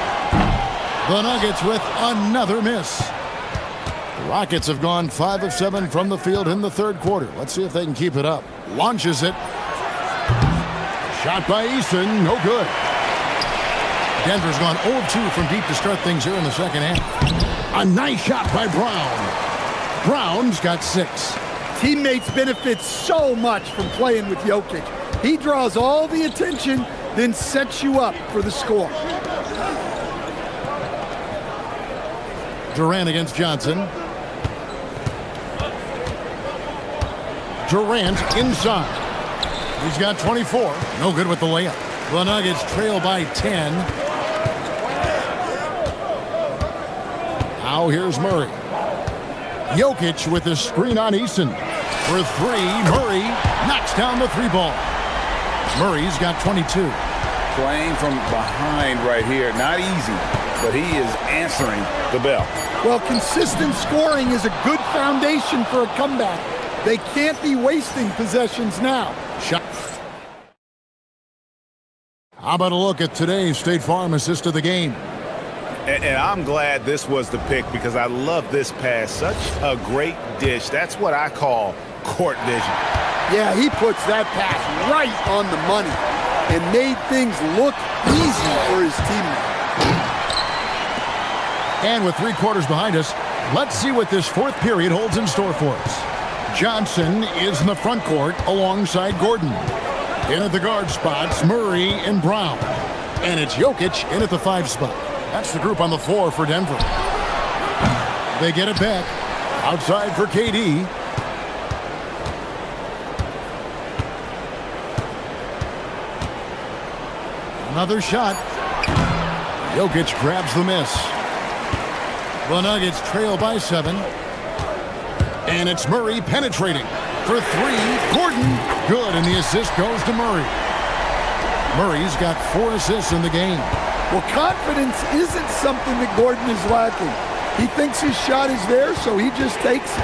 S5: The Nuggets with another miss. The Rockets have gone 5 of 7 from the field in the third quarter. Let's see if they can keep it up. Launches it. Shot by Easton, no good. Denver's gone 0 of 2 from deep to start things here in the second half. A nice shot by Brown. Brown's got 6.
S7: Teammates benefit so much from playing with Jokic. He draws all the attention, then sets you up for the score.
S5: Durant against Johnson. Durant inside. He's got 24. No good with the layup. The Nuggets trail by 10. Now here's Murray. Jokic with the screen on Easton. For 3, Murray knocks down the 3 ball. Murray's got 22.
S6: Playing from behind right here. Not easy, but he is answering the bell.
S7: Well, consistent scoring is a good foundation for a comeback. They can't be wasting possessions now.
S5: Shot. How about a look at today's State Farm assist of the game?
S6: And I'm glad this was the pick because I love this pass. Such a great dish. That's what I call court vision.
S7: Yeah, he puts that pass right on the money and made things look easy for his teammates.
S5: And with 3 quarters behind us, let's see what this fourth period holds in store for us. Johnson is in the front court alongside Gordon. In at the guard spots, Murray and Brown. And it's Jokic in at the 5 spot. That's the group on the floor for Denver. They get it back. Outside for KD. Another shot. Jokic grabs the miss. The Nuggets trail by 7. And it's Murray penetrating. For 3, Gordon. Good, and the assist goes to Murray. Murray's got 4 assists in the game.
S7: Well, confidence isn't something that Gordon is lacking. He thinks his shot is there, so he just takes it.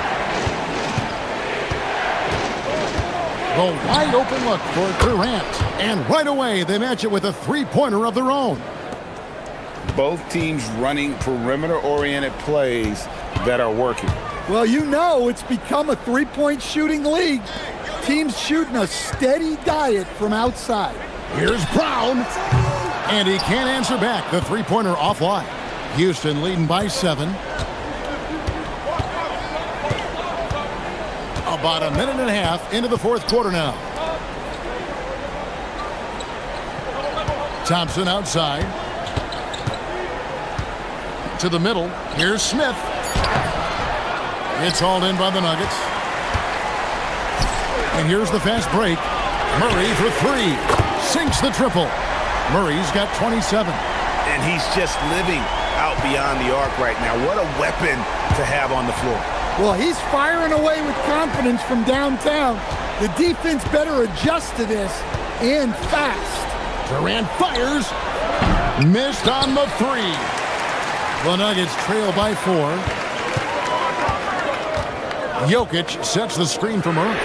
S5: The wide open look for Durant. And right away, they match it with a 3-pointer of their own.
S6: Both teams running perimeter-oriented plays that are working.
S7: Well, you know it's become a 3-point shooting league. Teams shooting a steady diet from outside.
S5: Here's Brown. And he can't answer back. The 3-pointer offline. Houston leading by 7. About a minute and a half into the fourth quarter now. Thompson outside. To the middle. Here's Smith. It's hauled in by the Nuggets. And here's the fast break. Murray for 3. Sinks the triple. Murray's got 27.
S6: And he's just living out beyond the arc right now. What a weapon to have on the floor.
S7: Well, he's firing away with confidence from downtown. The defense better adjust to this, and fast.
S5: Durant fires. Missed on the 3. The Nuggets trail by 4. Jokic sets the screen for Murray.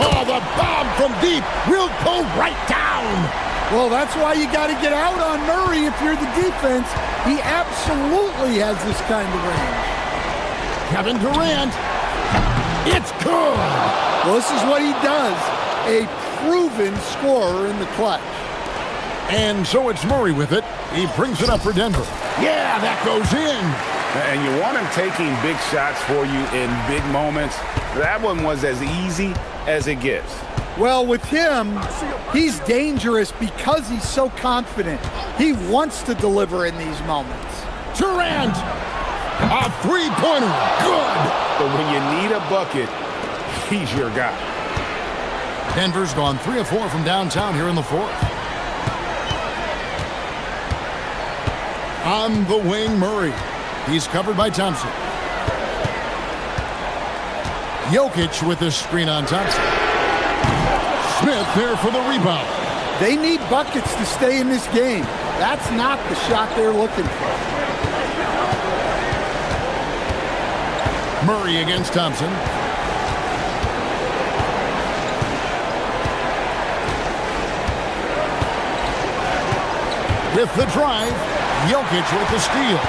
S5: Oh, the bomb from deep will go right down.
S7: Well, that's why you got to get out on Murray if you're the defense. He absolutely has this kind of range.
S5: Kevin Durant. It's good.
S7: Well, this is what he does. A proven scorer in the clutch.
S5: And so it's Murray with it. He brings it up for Denver. Yeah, that goes in.
S6: And you want him taking big shots for you in big moments. That one was as easy as it gets.
S7: Well, with him, he's dangerous because he's so confident. He wants to deliver in these moments.
S5: Durant, a three-pointer, good.
S6: But when you need a bucket, he's your guy.
S5: Denver's gone 3 of 4 from downtown here in the fourth. On the wing, Murray. He's covered by Thompson. Jokic with the screen on Thompson. Smith there for the rebound.
S7: They need buckets to stay in this game. That's not the shot they're looking for.
S5: Murray against Thompson. With the drive, Jokic with the steal.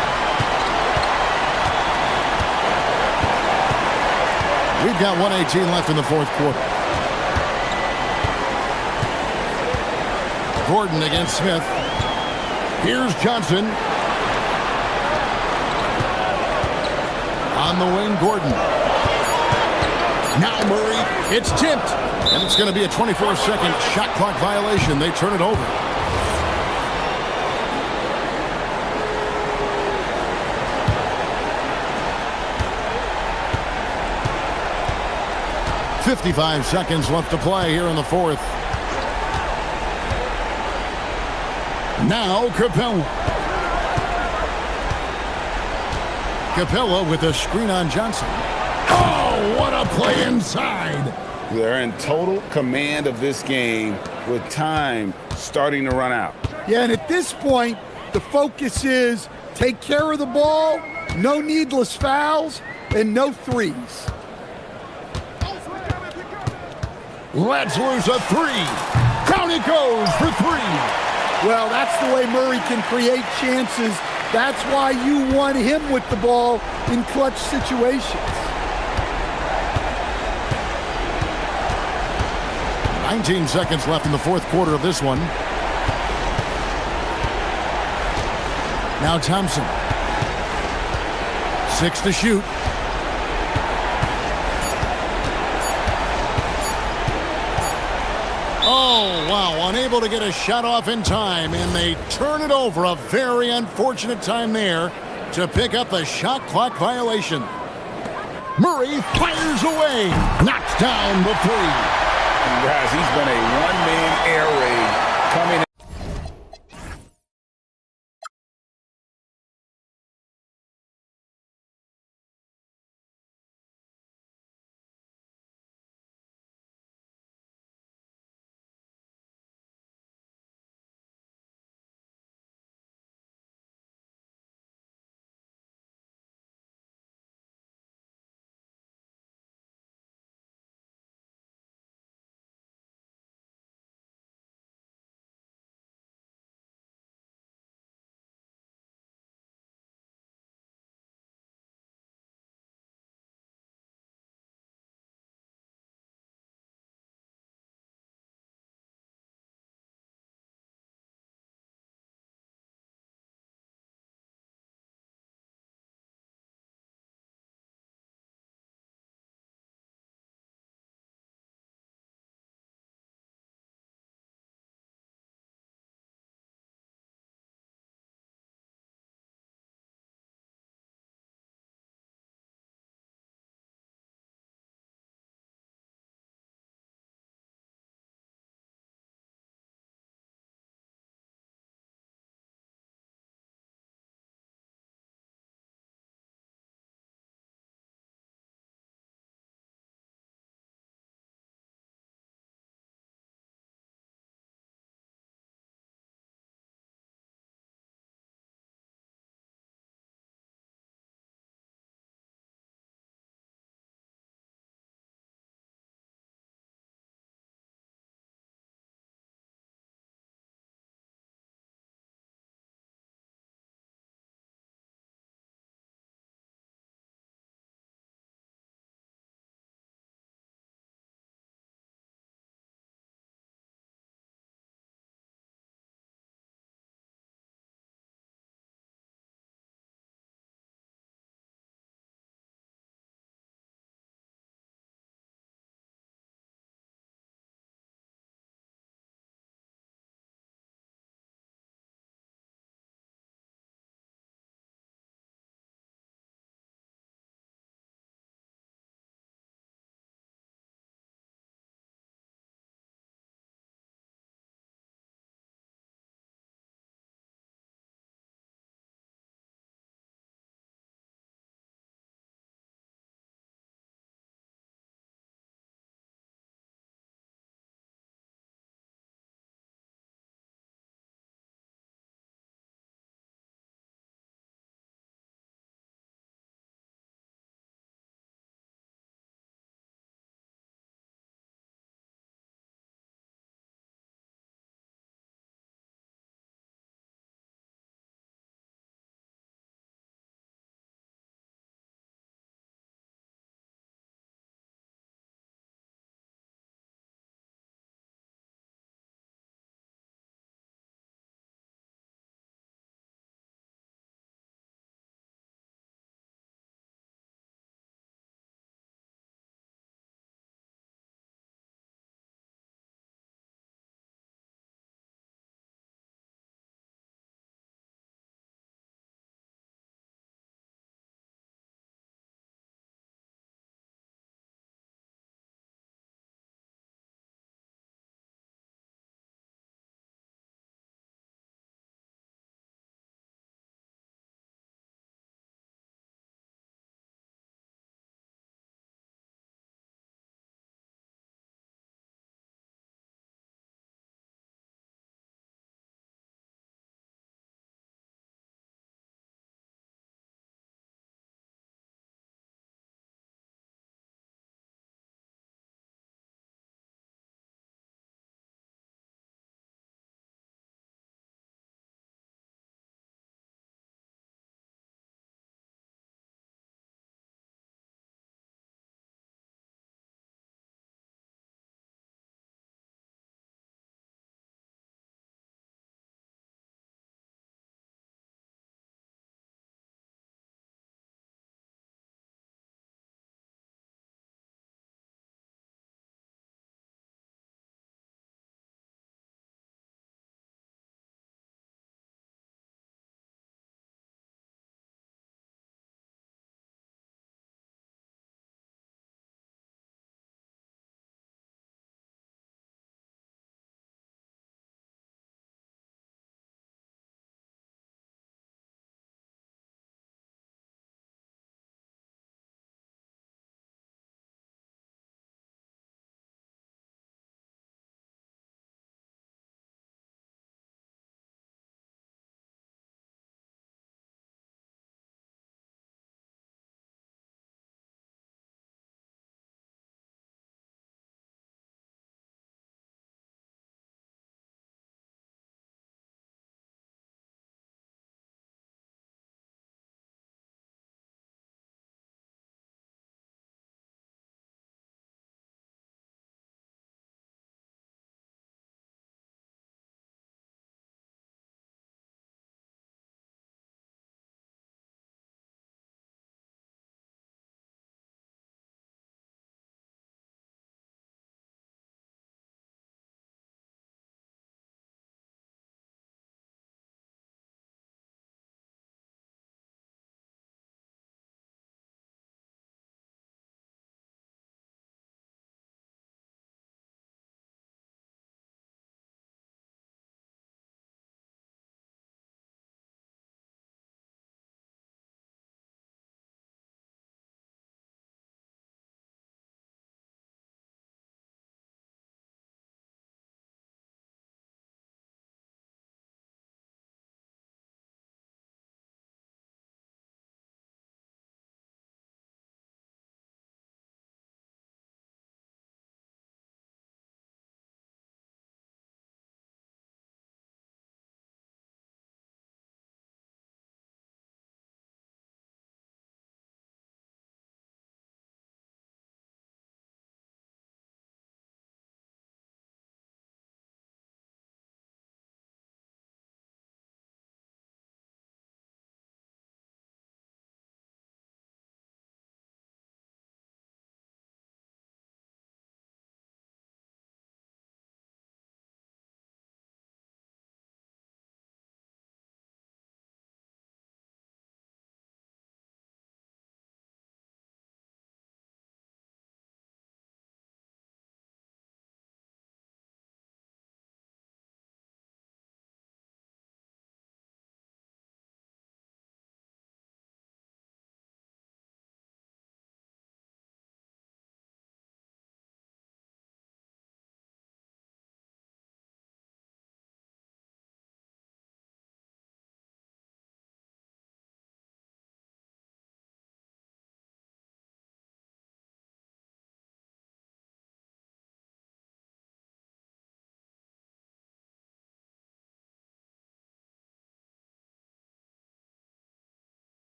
S5: We've got 1:18 left in the fourth quarter. Gordon against Smith. Here's Johnson. On the wing, Gordon. Now Murray. It's tipped. And it's going to be a 24-second shot clock violation. They turn it over. .55 seconds left to play here in the fourth. Now Capella. Capella with a screen on Johnson. Oh, what a play inside.
S6: They're in total command of this game with time starting to run out.
S7: Yeah, and at this point, the focus is take care of the ball, no needless fouls, and no threes.
S5: Let's lose a three. Down it goes for three.
S7: Well, that's the way Murray can create chances. That's why you want him with the ball in clutch situations.
S5: 19 seconds left in the fourth quarter of this one. Now Thompson. 6 to shoot. Oh, wow, unable to get a shot off in time, and they turn it over. A very unfortunate time there to pick up the shot clock violation. Murray fires away, knocks down the three.
S6: Guys, he's been a one-man air raid coming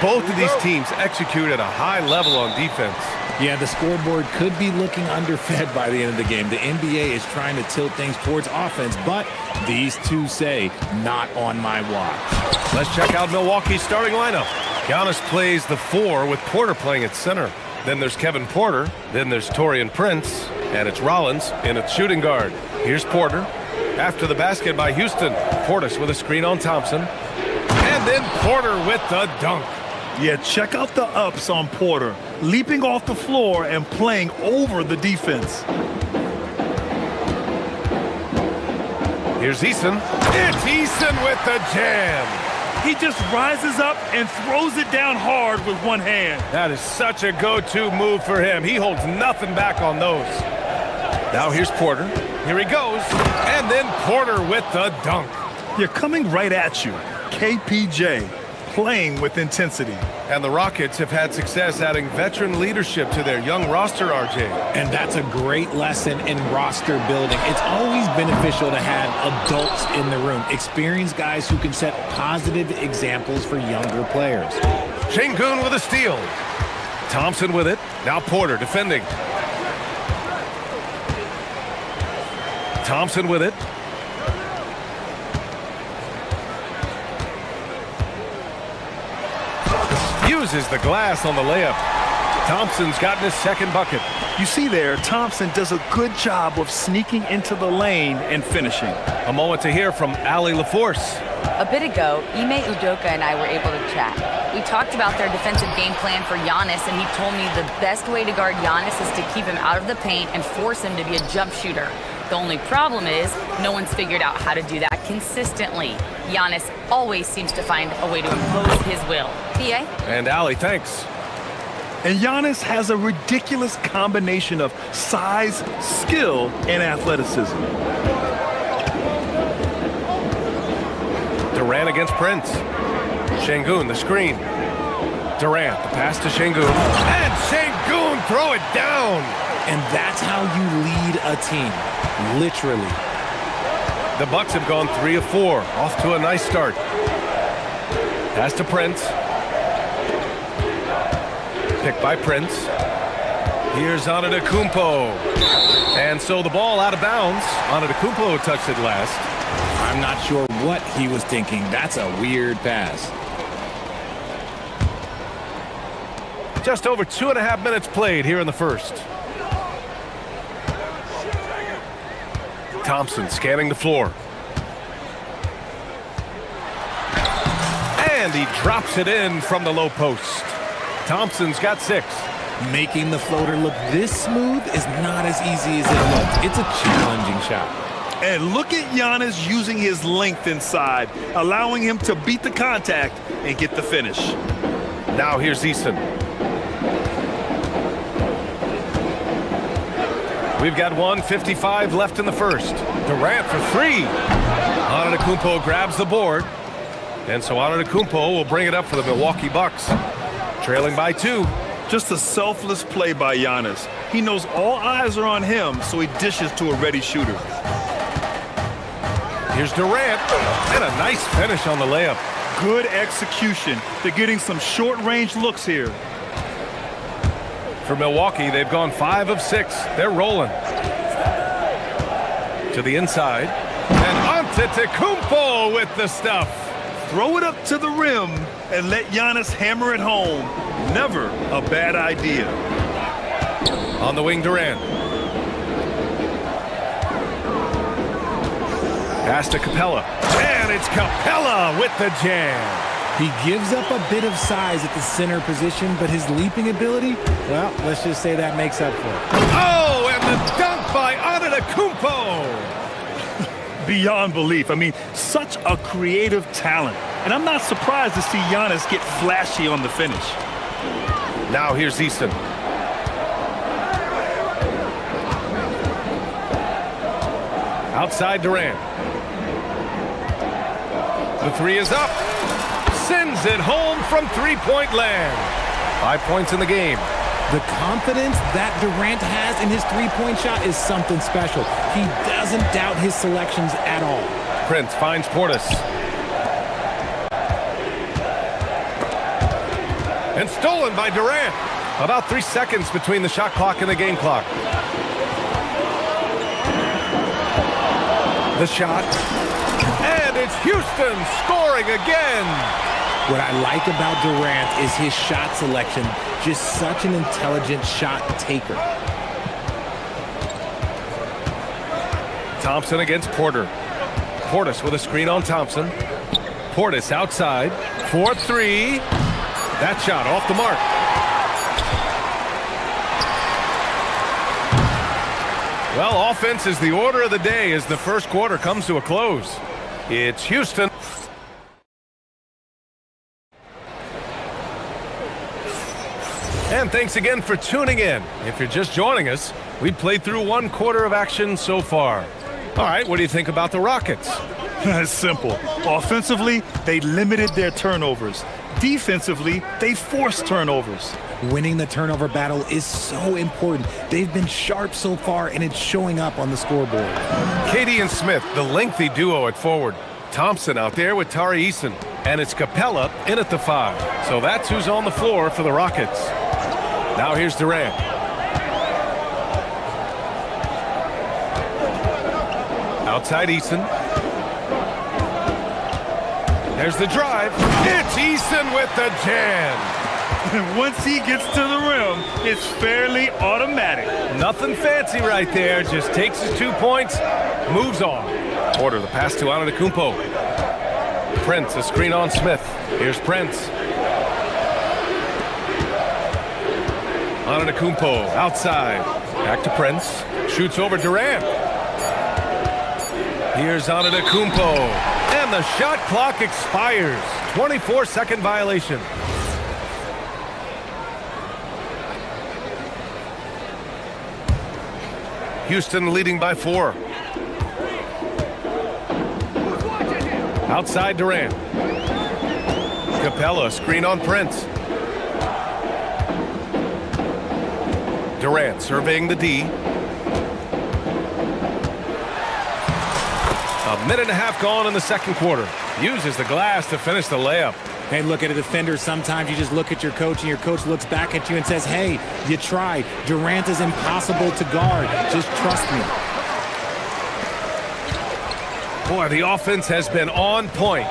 S1: Both of these teams execute at a high level on defense.
S8: Yeah, the scoreboard could be looking underfed by the end of the game. The NBA is trying to tilt things towards offense, but these two say, not on my watch.
S1: Let's check out Milwaukee's starting lineup. Giannis plays the 4 with Porter playing at center. Then there's Kevin Porter. Then there's Taurean Prince. And it's Rollins in at shooting guard. Here's Porter. After the basket by Houston, Portis with a screen on Thompson. And then Porter with the dunk.
S3: Yeah, check out the ups on Porter, leaping off the floor and playing over the defense.
S1: Here's Eason. It's Eason with the jam.
S3: He just rises up and throws it down hard with one hand.
S1: That is such a go-to move for him. He holds nothing back on those. Now here's Porter. Here he goes. And then Porter with the dunk.
S3: You're coming right at you. KPJ playing with intensity.
S1: And the Rockets have had success adding veteran leadership to their young roster, RJ.
S8: And that's a great lesson in roster building. It's always beneficial to have adults in the room, experienced guys who can set positive examples for younger players.
S1: Şengün with a steal. Thompson with it. Now Porter defending. Thompson with it. Uses the glass on the layup. Thompson's gotten his second bucket.
S3: You see there, Thompson does a good job of sneaking into the lane and finishing.
S1: A moment to hear from Allie LaForce.
S4: A bit ago, Ime Udoka and I were able to chat. We talked about their defensive game plan for Giannis, and he told me the best way to guard Giannis is to keep him out of the paint and force him to be a jump shooter. The only problem is no one's figured out how to do that consistently. Giannis always seems to find a way to impose his will. PA?
S1: And Allie, thanks.
S3: And Giannis has a ridiculous combination of size, skill, and athleticism.
S1: Durant against Prince. Şengün, the screen. Durant, the pass to Şengün. And Şengün, throw it down.
S8: And that's how you lead a team, literally.
S1: The Bucks have gone 3 of 4, off to a nice start. Pass to Prince. Picked by Prince. Here's Antetokounmpo. And so the ball out of bounds. Antetokounmpo touched it last.
S8: I'm not sure what he was thinking. That's a weird pass.
S1: Just over 2.5 minutes played here in the first. Thompson scanning the floor. And he drops it in from the low post. Thompson's got 6.
S8: Making the floater look this smooth is not as easy as it looks. It's a challenging shot.
S3: And look at Giannis using his length inside, allowing him to beat the contact and get the finish.
S1: Now here's Eason. We've got 1:55 left in the first. Durant for 3. Antetokounmpo grabs the board. And so Antetokounmpo will bring it up for the Milwaukee Bucks. Trailing by 2.
S3: Just a selfless play by Giannis. He knows all eyes are on him, so he dishes to a ready shooter.
S1: Here's Durant. And a nice finish on the layup.
S3: Good execution. They're getting some short-range looks here.
S1: For Milwaukee, they've gone 5 of 6. They're rolling. To the inside. And Antetokounmpo with the stuff.
S3: Throw it up to the rim and let Giannis hammer it home. Never a bad idea.
S1: On the wing, Durant. Pass to Capella. And it's Capella with the jam.
S8: He gives up a bit of size at the center position, but his leaping ability, well, let's just say that makes up for it.
S1: Oh, and the dunk by Antetokounmpo.
S3: Beyond belief. I mean, such a creative talent. And I'm not surprised to see Giannis get flashy on the finish.
S1: Now here's Easton. Outside Durant. The 3 is up. Sends it home from three-point land. 5 points in the game.
S8: The confidence that Durant has in his three-point shot is something special. He doesn't doubt his selections at all.
S1: Prince finds Portis. and stolen by Durant. About 3 seconds between the shot clock and the game clock. The shot. And it's Houston scoring again.
S8: What I like about Durant is his shot selection. Just such an intelligent shot taker.
S1: Thompson against Porter. Portis with a screen on Thompson. Portis outside. 4-3. That shot off the mark. Well, offense is the order of the day as the first quarter comes to a close. It's Houston. And thanks again for tuning in. If you're just joining us, we played through one quarter of action so far. All right, what do you think about the Rockets?
S3: It's simple. Offensively, they limited their turnovers. Defensively, they forced turnovers.
S8: Winning the turnover battle is so important. They've been sharp so far, and it's showing up on the scoreboard.
S1: Katie and Smith, the lengthy duo at forward. Thompson out there with Tari Eason. And it's Capella in at the 5. So that's who's on the floor for the Rockets. Now here's Durant. Outside Eason. There's the drive. It's Eason with the jam.
S3: And once he gets to the rim, it's fairly automatic.
S1: Nothing fancy right there. Just takes his 2 points, moves on. Porter, the pass to Antetokounmpo. Prince, a screen on Smith. Here's Prince. Antetokounmpo outside. Back to Prince. Shoots over Durant. Here's Antetokounmpo. And the shot clock expires. 24-second violation. Houston leading by 4. Outside Durant. Capella, screen on Prince. Durant surveying the D. A minute and a half gone in the second quarter. Uses the glass to finish the layup.
S8: Hey, look at a defender. Sometimes you just look at your coach, and your coach looks back at you and says, hey, you tried. Durant is impossible to guard. Just trust me.
S1: Boy, the offense has been on point.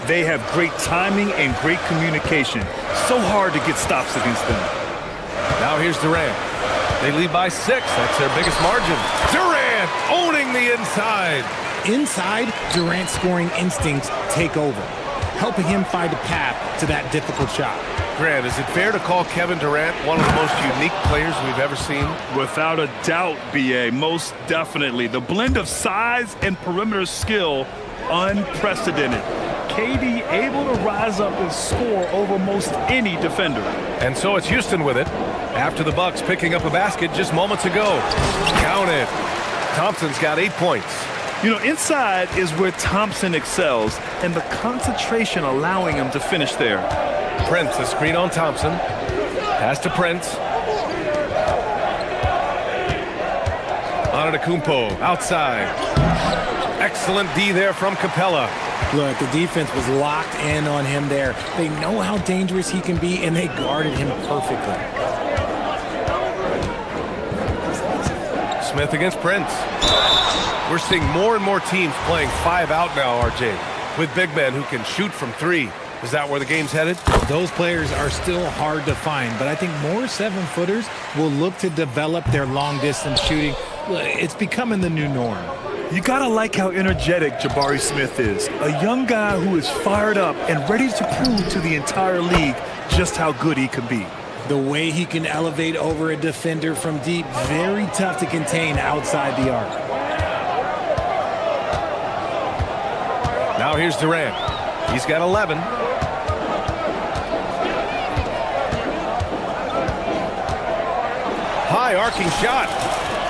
S3: They have great timing and great communication. So hard to get stops against them.
S1: Now here's Durant. They lead by 6. That's their biggest margin. Durant owning the inside.
S8: Inside, Durant's scoring instincts take over, helping him find a path to that difficult shot.
S1: Grant, is it fair to call Kevin Durant one of the most unique players we've ever seen?
S3: Without a doubt, B.A., most definitely. The blend of size and perimeter skill, unprecedented. KD able to rise up and score over most any defender.
S1: And so it's Houston with it. After the Bucks picking up a basket just moments ago. Count it. Thompson's got 8 points.
S3: You know, inside is where Thompson excels, and the concentration allowing him to finish there.
S1: Prince, a screen on Thompson. Pass to Prince. Antetokounmpo outside. Excellent D there from Capella.
S8: Look, the defense was locked in on him there. They know how dangerous he can be, and they guarded him perfectly.
S1: Smith against Prince. We're seeing more and more teams playing 5 out now, RJ, with big men who can shoot from 3. Is that where the game's headed?
S8: Those players are still hard to find, but I think more 7-footers will look to develop their long-distance shooting. It's becoming the new norm.
S3: You gotta like how energetic Jabari Smith is. A young guy who is fired up and ready to prove to the entire league just how good he can be.
S8: The way he can elevate over a defender from deep, very tough to contain outside the arc.
S1: Now here's Durant. He's got 11. High arcing shot.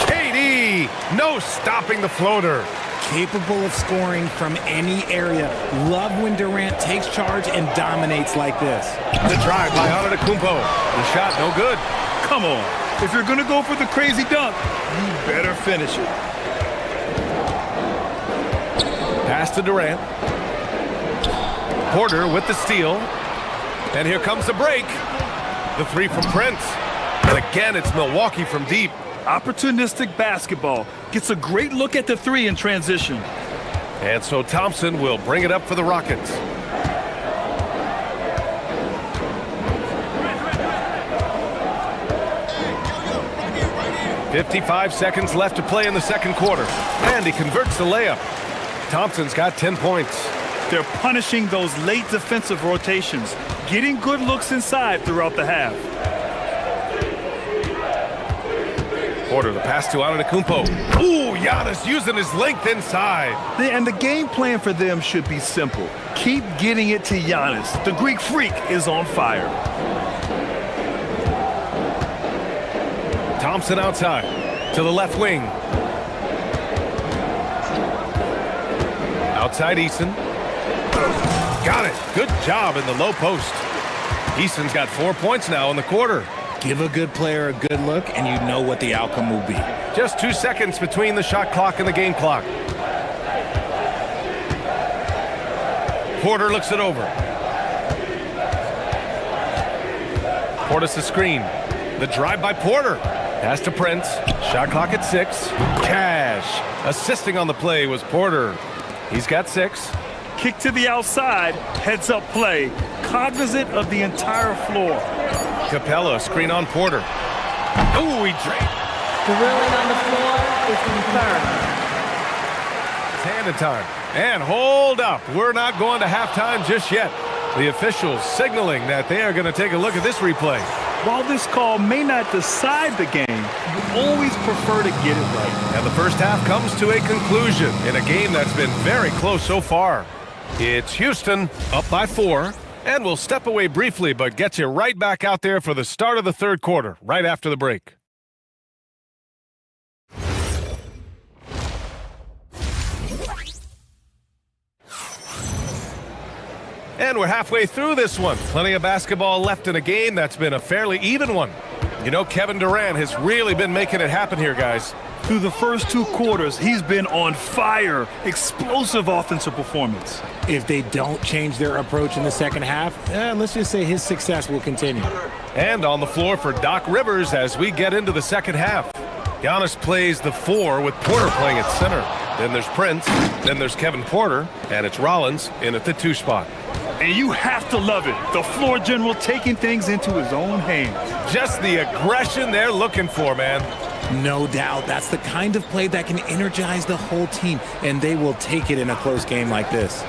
S1: KD, no stopping the floater.
S8: Capable of scoring from any area. Love when Durant takes charge and dominates like this.
S1: The drive by Antetokounmpo. The shot no good.
S3: Come on. If you're going to go for the crazy dunk, you better finish it.
S1: Pass to Durant. Porter with the steal. And here comes the break. The three from Prince. And again, it's Milwaukee from deep.
S3: Opportunistic basketball. Gets a great look at the three in transition.
S1: And so Thompson will bring it up for the Rockets. "55 seconds left to play in the second quarter. And he converts the layup. Thompson's got 10 points.
S3: They're punishing those late defensive rotations, getting good looks inside throughout the half.
S1: Porter, the pass to Antetokounmpo. Ooh, Giannis using his length inside.
S3: And the game plan for them should be simple. Keep getting it to Giannis. The Greek freak is on fire.
S1: Thompson outside to the left wing. Outside Eason. Got it. Good job in the low post. Eason's got 4 points now in the quarter.
S8: Give a good player a good look, and you know what the outcome will be.
S1: Just 2 seconds between the shot clock and the game clock. Porter looks it over. Portis the screen. The drive by Porter. Pass to Prince. Shot clock at 6. Cash. Assisting on the play was Porter. He's got 6.
S3: Kick to the outside, heads up play, cognizant of the entire floor.
S1: Capella, screen on Porter. Ooh, he drained.
S9: The ruling on the floor is confirmed.
S1: It's hand in time. And hold up. We're not going to halftime just yet. The officials signaling that they are going to take a look at this replay.
S3: While this call may not decide the game, you always prefer to get it right.
S1: And the first half comes to a conclusion in a game that's been very close so far. It's Houston up by 4. And we'll step away briefly, but get you right back out there for the start of the third quarter, right after the break. And we're halfway through this one. Plenty of basketball left in a game that's been a fairly even one. You know, Kevin Durant has really been making it happen here, guys.
S3: Through the first 2 quarters, he's been on fire. Explosive offensive performance.
S8: If they don't change their approach in the second half, let's just say his success will continue.
S1: And on the floor for Doc Rivers as we get into the second half. Giannis plays the 4 with Porter playing at center. Then there's Prince, then there's Kevin Porter, and it's Rollins in at the 2 spot.
S3: And you have to love it. The floor general taking things into his own hands.
S1: Just the aggression they're looking for, man.
S8: No doubt. That's the kind of play that can energize the whole team, and they will take it in a close game like this.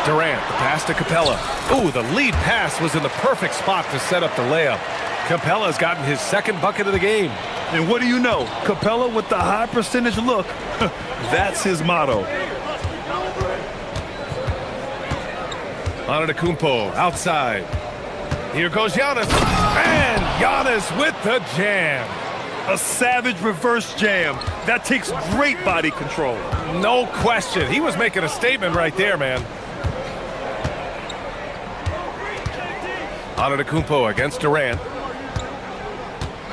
S1: Durant, the pass to Capella. Ooh, the lead pass was in the perfect spot to set up the layup. Capella's gotten his second bucket of the game.
S3: And what do you know? Capella with the high percentage look. That's his motto.
S1: Antetokounmpo outside. Here goes Giannis. And Giannis with the jam.
S3: A savage reverse jam. That takes great body control.
S1: No question. He was making a statement right there, man. Antetokounmpo against Durant.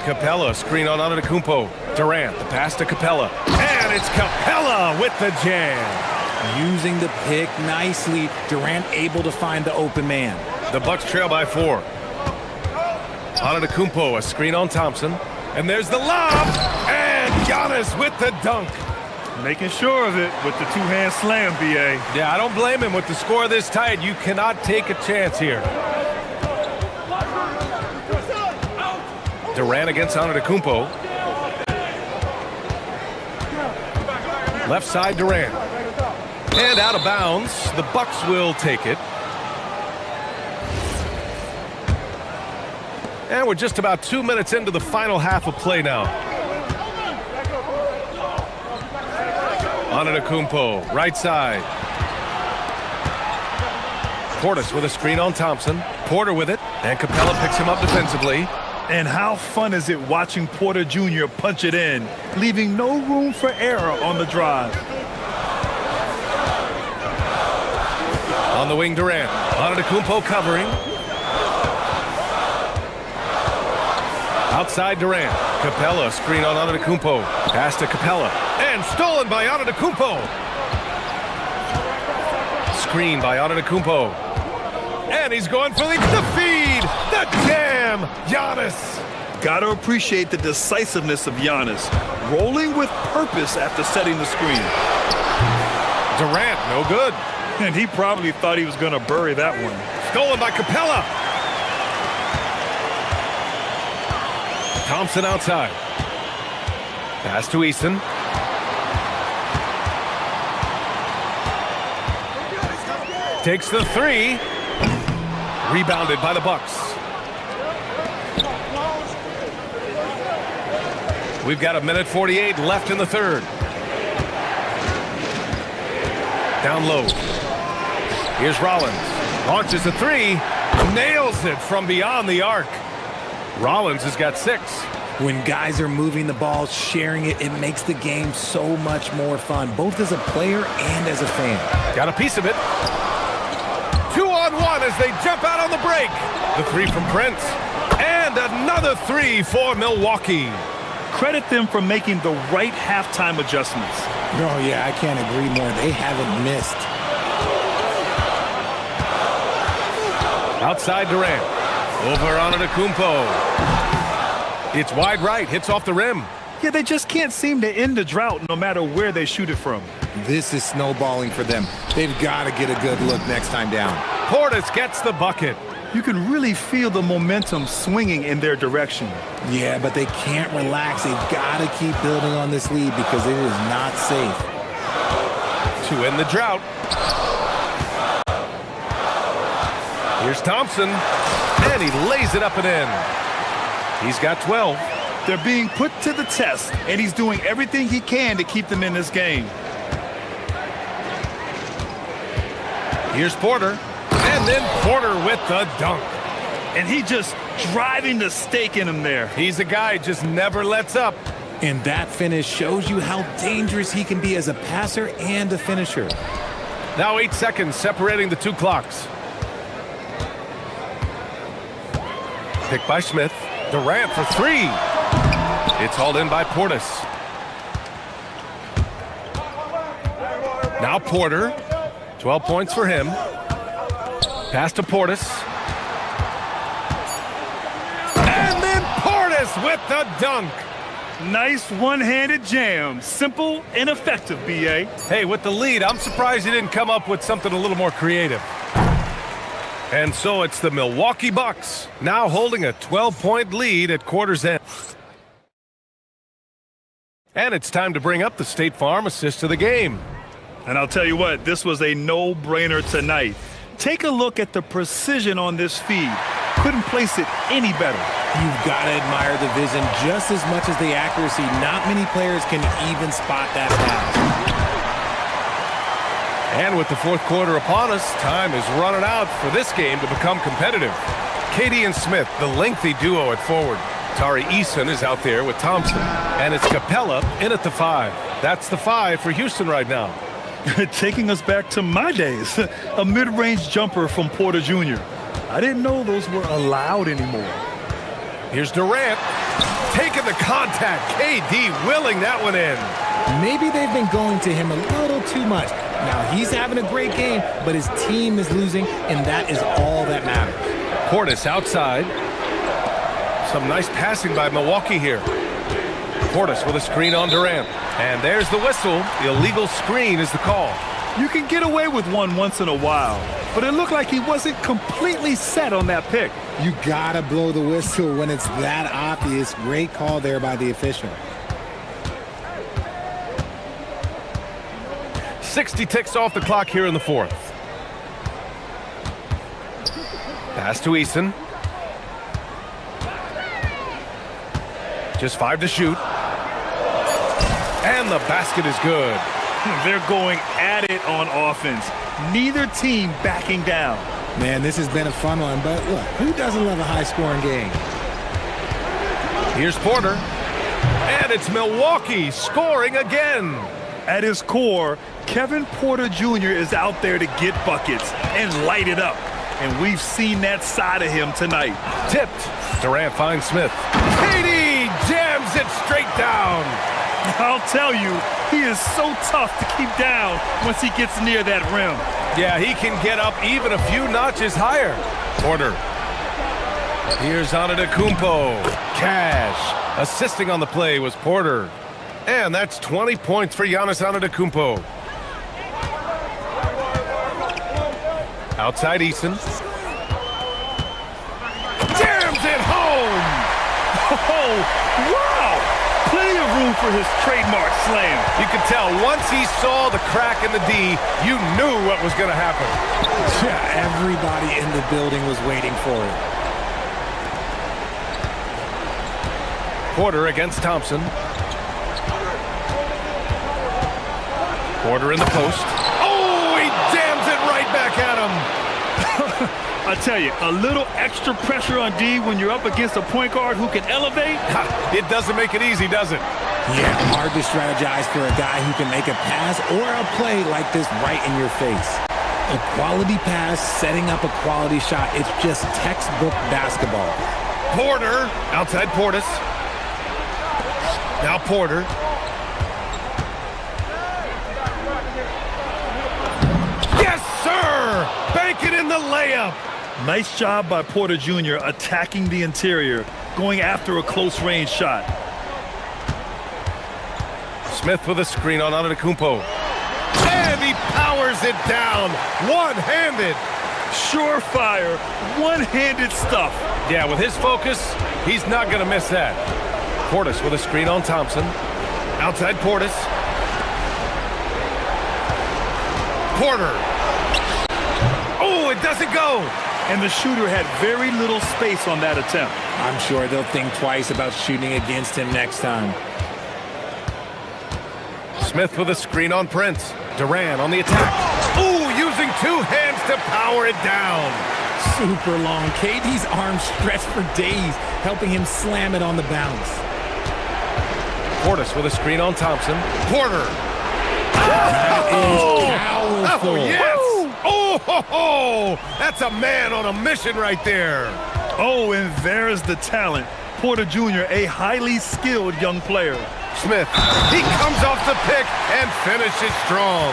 S1: Capella, screen on Antetokounmpo. Durant, the pass to Capella. And it's Capella with the jam.
S8: Using the pick nicely. Durant able to find the open man.
S1: The Bucks trail by 4. Antetokounmpo, a screen on Thompson. And there's the lob. And Giannis with the dunk.
S3: Making sure of it with the 2-hand slam, B.A.
S1: Yeah, I don't blame him with the score this tight. You cannot take a chance here. Durant against Antetokounmpo. Left side, Durant. And out of bounds. The Bucks will take it. And we're just about 2 minutes into the final half of play now. Antetokounmpo, right side. Portis with a screen on Thompson. Porter with it, and Capella picks him up defensively.
S3: And how fun is it watching Porter Jr. punch it in, leaving no room for error on the drive.
S1: On the wing, Durant. Antetokounmpo covering. Outside Durant. Capella, screen on Antetokounmpo. Pass to Capella. And stolen by Antetokounmpo. Screen by Antetokounmpo. And he's going for the feed. The jam. Giannis.
S3: Got to appreciate the decisiveness of Giannis, rolling with purpose after setting the screen.
S1: Durant, no good.
S3: And he probably thought he was going to bury that one.
S1: Stolen by Capella. Thompson outside. Pass to Eason. Takes the three. Rebounded by the Bucks. We've got 1:48 left in the third. Down low. Here's Rollins. Launches a three. Nails it from beyond the arc. Rollins has got 6.
S8: When guys are moving the ball, sharing it, it makes the game so much more fun, both as a player and as a fan.
S1: Got a piece of it. 2-on-1 as they jump out on the break. The three from Prince. And another three for Milwaukee.
S3: Credit them for making the right halftime adjustments.
S8: Oh, yeah, I can't agree more. They haven't missed.
S1: Outside Durant. Over on Antetokounmpo. It's wide right. Hits off the rim.
S3: Yeah, they just can't seem to end the drought no matter where they shoot it from.
S8: This is snowballing for them. They've got to get a good look next time down.
S1: Portis gets the bucket.
S3: You can really feel the momentum swinging in their direction.
S8: Yeah, but they can't relax. They've got to keep building on this lead because it is not safe.
S1: To end the drought. Here's Thompson. And he lays it up and in. He's got 12.
S3: They're being put to the test, and he's doing everything he can to keep them in this game.
S1: Here's Porter. And then Porter with the dunk.
S3: And he just driving the stake in him there.
S1: He's a guy who just never lets up.
S8: And that finish shows you how dangerous he can be as a passer and a finisher.
S1: Now 8 seconds separating the two clocks. Pick by Smith. Durant for three. It's hauled in by Portis. Now Porter. 12 points for him. Pass to Portis. And then Portis with the dunk.
S3: Nice one-handed jam. Simple and effective, B.A.
S1: Hey, with the lead, I'm surprised he didn't come up with something a little more creative. And so it's the Milwaukee Bucks now holding a 12-point lead at quarter's end. And it's time to bring up the State Farm assist of the game.
S3: And I'll tell you what, this was a no-brainer tonight. Take a look at the precision on this feed. Couldn't place it any better.
S8: You've got to admire the vision just as much as the accuracy. Not many players can even spot that pass.
S1: And with the fourth quarter upon us, time is running out for this game to become competitive. Katie and Smith, the lengthy duo at forward. Tari Eason is out there with Thompson. And it's Capella in at the 5. That's the 5 for Houston right now.
S3: Taking us back to my days. A mid-range jumper from Porter Jr. I didn't know those were allowed anymore.
S1: Here's Durant. Taking the contact. KD willing that one in.
S8: Maybe they've been going to him a little too much. Now, he's having a great game, but his team is losing, and that is all that matters.
S1: Portis outside. Some nice passing by Milwaukee here. Portis with a screen on Durant. And there's the whistle. The illegal screen is the call.
S3: You can get away with one once in a while, but it looked like he wasn't completely set on that pick.
S8: You gotta blow the whistle when it's that obvious. Great call there by the official.
S1: 60 ticks off the clock here in the fourth. Pass to Eason. Just 5 to shoot. And the basket is good.
S3: They're going at it on offense. Neither team backing down.
S8: Man, this has been a fun one, but look, who doesn't love a high-scoring game?
S1: Here's Porter. And it's Milwaukee scoring again.
S3: At his core, Kevin Porter Jr. is out there to get buckets and light it up. And we've seen that side of him tonight.
S1: Tipped. Durant finds Smith. KD jams it straight down.
S3: I'll tell you, he is so tough to keep down once he gets near that rim.
S1: Yeah, he can get up even a few notches higher. Porter. Here's Antetokounmpo. Cash. Assisting on the play was Porter. And that's 20 points for Giannis Antetokounmpo. Outside Eason. Jams it home!
S3: Oh, wow! Plenty of room for his trademark slam.
S1: You could tell once he saw the crack in the D, you knew what was going to happen.
S8: Yeah, everybody in the building was waiting for it.
S1: Porter against Thompson. Porter in the post. Oh, he jams it right back at him.
S3: I tell you, a little extra pressure on D when you're up against a point guard who can elevate.
S1: It doesn't make it easy, does it?
S8: Yeah, hard to strategize for a guy who can make a pass or a play like this right in your face. A quality pass, setting up a quality shot. It's just textbook basketball.
S1: Porter, outside Portis. Now Porter. Yes, sir! Bank it in the layup.
S3: Nice job by Porter Jr. attacking the interior, going after a close-range shot.
S1: Smith with a screen on Antetokounmpo. And he powers it down, one-handed.
S3: Surefire, one-handed stuff.
S1: Yeah, with his focus, he's not going to miss that. Portis with a screen on Thompson. Outside Portis. Porter. Oh, it doesn't go.
S3: And the shooter had very little space on that attempt.
S8: I'm sure they'll think twice about shooting against him next time.
S1: Smith with a screen on Prince. Durant on the attack. Ooh, using two hands to power it down.
S8: Super long. KD's arms stretched for days, helping him slam it on the bounce.
S1: Portis with a screen on Thompson. Porter.
S8: That is powerful.
S1: Oh, yes. Oh, ho, ho. That's a man on a mission right there.
S3: Oh, and there's the talent. Porter Jr., a highly skilled young player.
S1: Smith, he comes off the pick and finishes strong.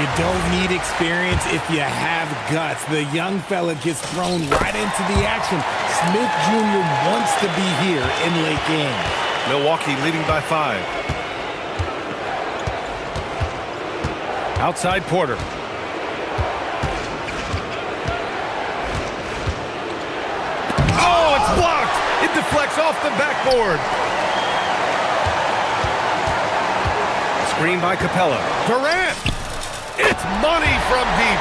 S8: You don't need experience if you have guts. The young fella gets thrown right into the action. Smith Jr. wants to be here in late game.
S1: Milwaukee leading by 5. Outside Porter. Oh, it's blocked. It deflects off the backboard. Screen by Capella. Durant. It's money from deep.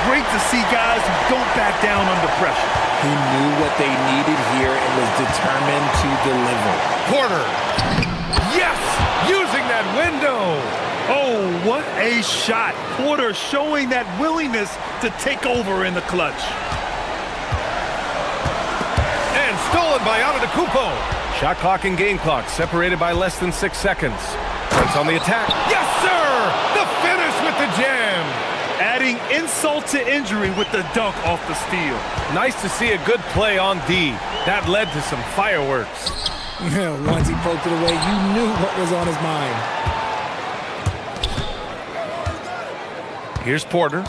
S3: Great to see guys who don't back down under pressure.
S8: He knew what they needed here and was determined to deliver.
S1: Porter. Yes! Using that window.
S3: Oh, what a shot. Porter showing that willingness to take over in the clutch.
S1: And stolen by Antetokounmpo. Shot clock and game clock separated by less than 6 seconds. Prince on the attack. Yes, sir! The finish with the jam.
S3: Adding insult to injury with the dunk off the steal.
S1: Nice to see a good play on D. That led to some fireworks.
S8: Once he poked it away, you knew what was on his mind.
S1: Here's Porter.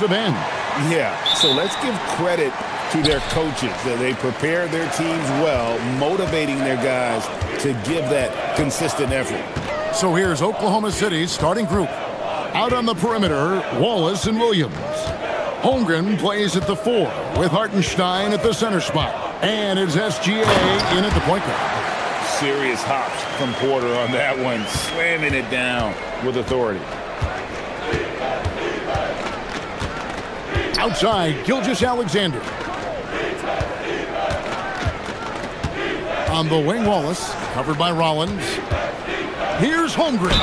S5: end.
S6: Yeah, so let's give credit to their coaches. That they prepare their teams well, motivating their guys to give that consistent effort.
S5: So here's Oklahoma City's starting group. Out on the perimeter, Wallace and Williams. Holmgren plays at the 4 with Hartenstein at the center spot. And it's SGA in at the point guard.
S6: Serious hops from Porter on that one, slamming it down with authority.
S5: Outside, Gilgeous-Alexander. On the wing, Wallace, covered by Rollins. Here's Holmgren.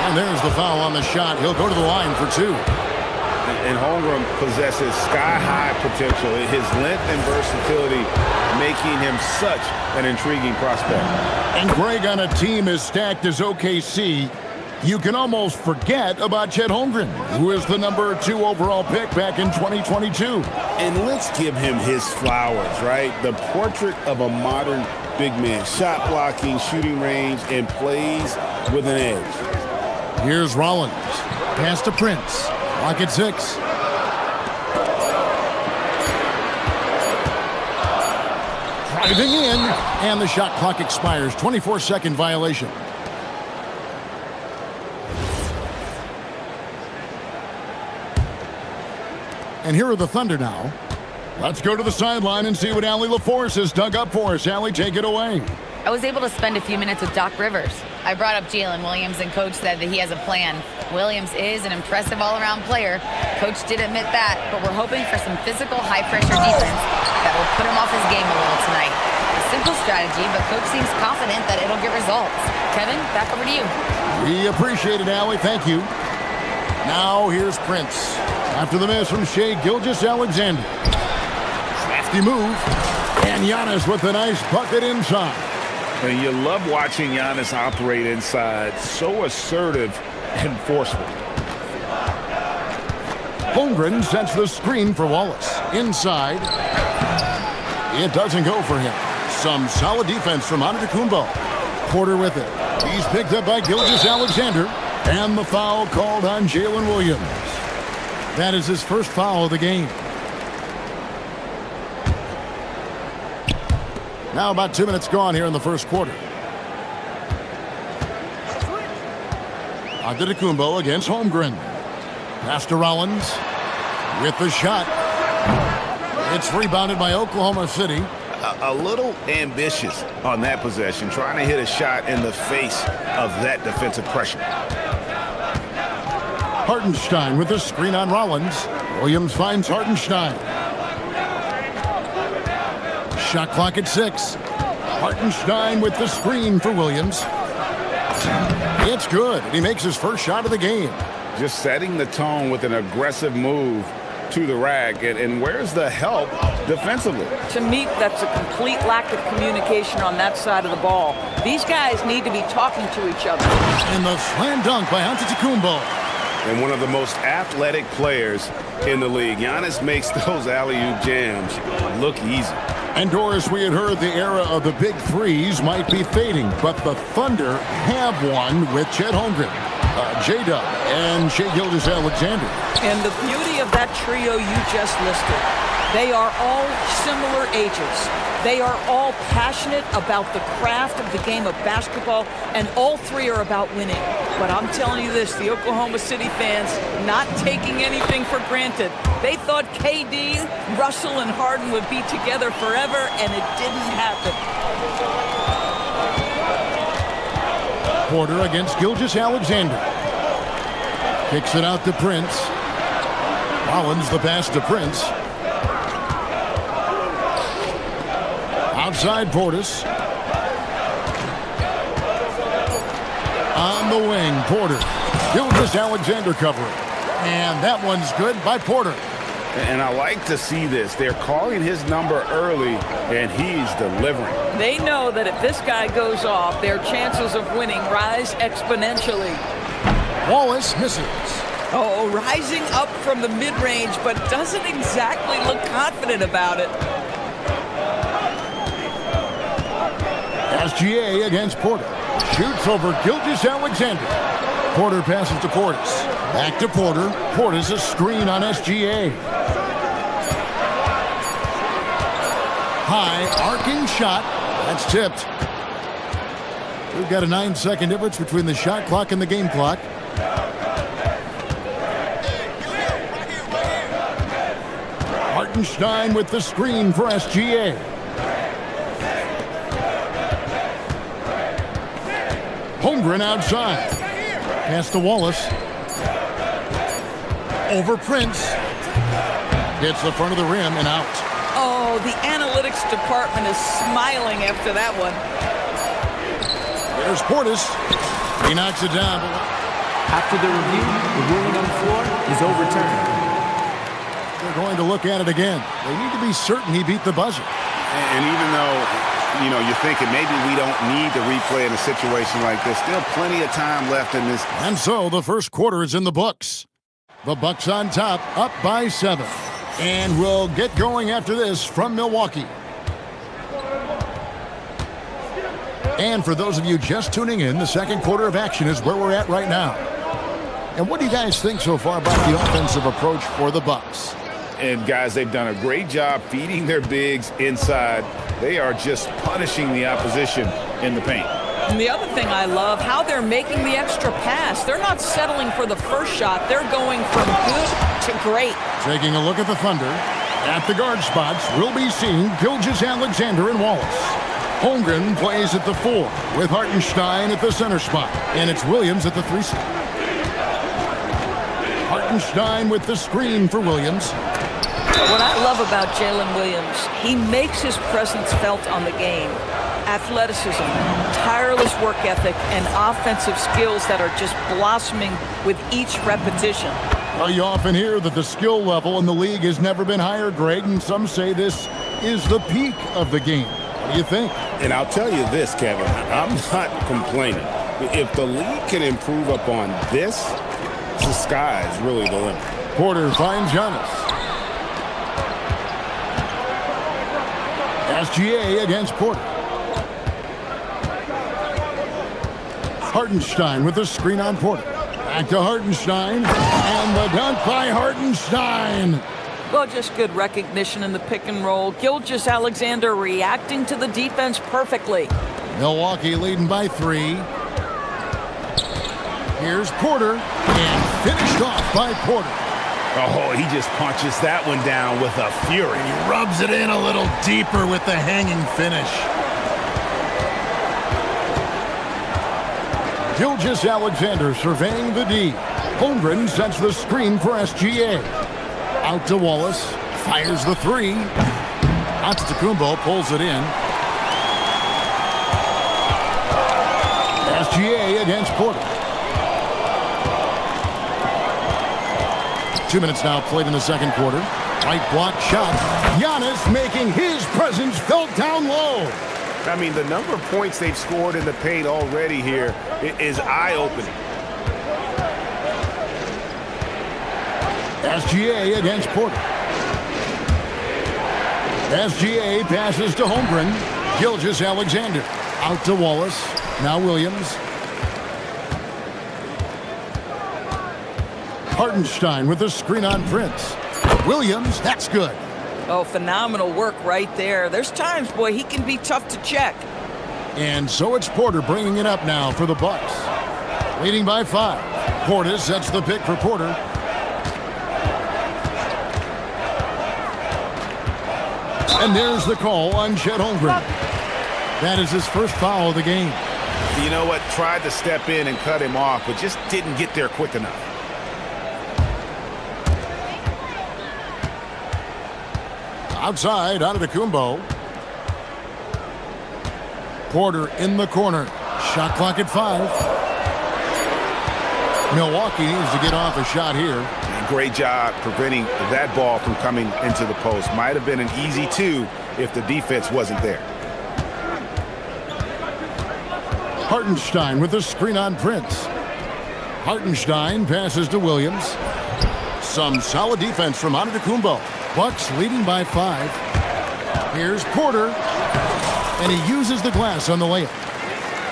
S5: And there's the foul on the shot. He'll go to the line for 2.
S6: And Holmgren possesses sky-high potential. His length and versatility making him such an intriguing prospect.
S5: And Greg, on a team as stacked as OKC, you can almost forget about Chet Holmgren, who is the number 2 overall pick back in 2022.
S6: And let's give him his flowers, right? The portrait of a modern big man. Shot blocking, shooting range, and plays with an edge.
S5: Here's Rollins. Pass to Prince. Clock at 6. Driving in, and the shot clock expires. 24-second violation. And here are the Thunder now. Let's go to the sideline and see what Allie LaForce has dug up for us. Allie, take it away.
S4: I was able to spend a few minutes with Doc Rivers. I brought up Jalen Williams, and Coach said that he has a plan. Williams is an impressive all-around player. Coach did admit that, but we're hoping for some physical, high-pressure defense that will put him off his game a little tonight. A simple strategy, but Coach seems confident that it'll get results. Kevin, back over to you.
S5: We appreciate it, Allie. Thank you. Now here's Prince. After the miss from Shai Gilgeous-Alexander. Crafty move. And Giannis with a nice bucket inside.
S6: And you love watching Giannis operate inside. So assertive and forceful.
S5: Holmgren sets the screen for Wallace. Inside. It doesn't go for him. Some solid defense from Antetokounmpo. Porter with it. He's picked up by Gilgeous-Alexander. And the foul called on Jalen Williams. That is his first foul of the game. Now about 2 minutes gone here in the first quarter. Antetokounmpo against Holmgren. Pass to Rollins with the shot. It's rebounded by Oklahoma City.
S6: A little ambitious on that possession, trying to hit a shot in the face of that defensive pressure.
S5: Hartenstein with the screen on Rollins. Williams finds Hartenstein. Shot clock at 6. Hartenstein with the screen for Williams. It's good. He makes his first shot of the game.
S6: Just setting the tone with an aggressive move to the rack. And where's the help defensively?
S9: To me, that's a complete lack of communication on that side of the ball. These guys need to be talking to each other.
S5: And the slam dunk by Antetokounmpo.
S6: And one of the most athletic players in the league. Giannis makes those alley-oop jams look easy.
S5: And Doris, we had heard the era of the big threes might be fading, but the Thunder have one with Chet Holmgren, J-Dub, and Shai Gilgeous-Alexander.
S9: And the beauty of that trio you just listed, they are all similar ages. They are all passionate about the craft of the game of basketball, and all three are about winning. But I'm telling you this, the Oklahoma City fans not taking anything for granted. They thought KD, Russell, and Harden would be together forever, and it didn't happen.
S5: Porter against Gilgeous-Alexander. Kicks it out to Prince. Rollins the pass to Prince. Outside Portis. On the wing, Porter. Gilgeous-Alexander covering. And that one's good by Porter.
S6: And I like to see this. They're calling his number early, and he's delivering.
S9: They know that if this guy goes off, their chances of winning rise exponentially.
S5: Wallace misses.
S9: Oh, rising up from the mid-range, but doesn't exactly look confident about it.
S5: SGA against Porter. Shoots over Gilgeous-Alexander. Porter passes to Portis. Back to Porter. Portis a screen on SGA. High arcing shot. That's tipped. We've got a 9-second difference between the shot clock and the game clock. Hartenstein with the screen for SGA. Holmgren outside. Pass to Wallace. Over Prince. Hits the front of the rim and out.
S9: Oh, the analytics department is smiling after that one.
S5: There's Portis. He knocks it down.
S10: After the review, the ruling on the floor is overturned.
S5: They're going to look at it again. They need to be certain he beat the buzzer.
S6: And even though, you're thinking maybe we don't need to replay in a situation like this, still plenty of time left in this.
S5: And so the first quarter is in the books. The Bucks on top, up by 7. And we'll get going after this from Milwaukee. And for those of you just tuning in, the second quarter of action is where we're at right now. And what do you guys think so far about the offensive approach for the Bucks?
S6: And guys, they've done a great job feeding their bigs inside. They are just punishing the opposition in the paint.
S9: And the other thing I love, how they're making the extra pass. They're not settling for the first shot. They're going from good to great.
S5: Taking a look at the Thunder. At the guard spots, we'll be seeing Gilgeous-Alexander and Wallace. Holmgren plays at the 4 with Hartenstein at the center spot. And it's Williams at the 3 spot. Hartenstein with the screen for Williams.
S9: What I love about Jalen Williams, he makes his presence felt on the game. Athleticism, tireless work ethic, and offensive skills that are just blossoming with each repetition.
S5: Well, you often hear that the skill level in the league has never been higher, Greg, and some say this is the peak of the game. What do you think?
S6: And I'll tell you this, Kevin, I'm not complaining. If the league can improve upon this, the sky is really the limit.
S5: Porter finds Giannis. SGA against Porter. Hartenstein with the screen on Porter. Back to Hartenstein. And the dunk by Hartenstein.
S9: Well, just good recognition in the pick and roll. Gilgeous-Alexander reacting to the defense perfectly.
S5: Milwaukee leading by 3. Here's Porter. And finished off by Porter.
S6: Oh, he just punches that one down with a fury.
S5: He rubs it in a little deeper with the hanging finish. Gilgeous-Alexander surveying the D. Holmgren sets the screen for SGA. Out to Wallace. Fires the 3. Antetokounmpo pulls it in. SGA against Porter. 2 minutes now played in the second quarter. Right block shot. Giannis making his presence felt down low.
S6: I mean, the number of points they've scored in the paint already here is eye-opening.
S5: SGA against Porter. SGA passes to Holmgren. Gilgeous-Alexander. Out to Wallace. Now Williams. Hartenstein with the screen on Prince. Williams, that's good.
S9: Oh, phenomenal work right there. There's times, boy, he can be tough to check.
S5: And so it's Porter bringing it up now for the Bucks. Leading by 5. Portis sets the pick for Porter. And there's the call on Chet Holmgren. That is his first foul of the game.
S6: You know what? Tried to step in and cut him off, but just didn't get there quick enough.
S5: Outside, Antetokounmpo. Porter in the corner. Shot clock at 5. Milwaukee needs to get off a shot here.
S6: And great job preventing that ball from coming into the post. Might have been an easy 2 if the defense wasn't there.
S5: Hartenstein with the screen on Prince. Hartenstein passes to Williams. Some solid defense from Antetokounmpo. Bucks leading by 5. Here's Porter. And he uses the glass on the layup.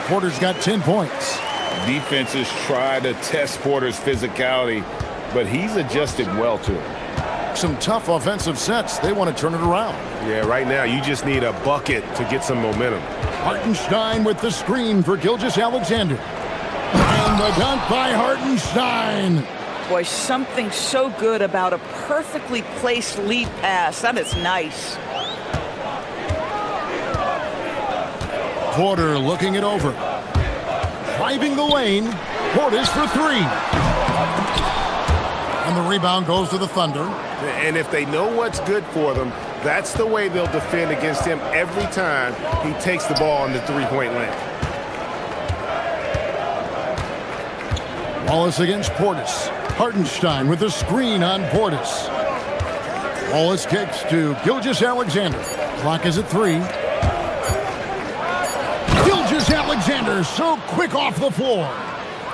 S5: Porter's got 10 points.
S6: Defenses try to test Porter's physicality, but he's adjusted well to it.
S5: Some tough offensive sets. They want to turn it around.
S1: Yeah, right now you just need a bucket to get some momentum.
S5: Hartenstein with the screen for Gilgeous-Alexander. And the dunk by Hartenstein.
S9: Boy, something so good about a perfectly placed lead pass. That is nice.
S5: Porter looking it over. Driving the lane. Portis for three. And the rebound goes to the Thunder.
S1: And if they know what's good for them, that's the way they'll defend against him every time he takes the ball in the three-point lane.
S5: Wallace against Portis. Hartenstein with the screen on Portis. Wallace kicks to Gilgeous-Alexander. Clock is at 3. Gilgeous-Alexander so quick off the floor.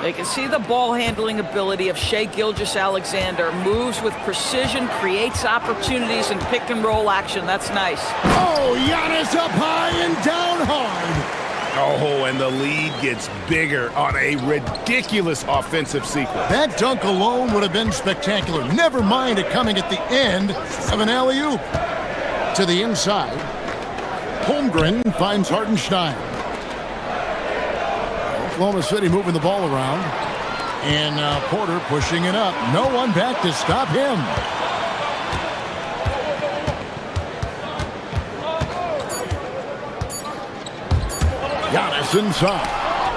S9: They can see the ball handling ability of Shai Gilgeous-Alexander. Moves with precision, creates opportunities in pick and roll action. That's nice.
S5: Oh, Giannis up high and down hard.
S1: Oh, and the lead gets bigger on a ridiculous offensive sequence.
S5: That dunk alone would have been spectacular. Never mind it coming at the end of an alley-oop. To the inside. Holmgren finds Hartenstein. Oklahoma City moving the ball around. And Porter pushing it up. No one back to stop him. Giannis inside.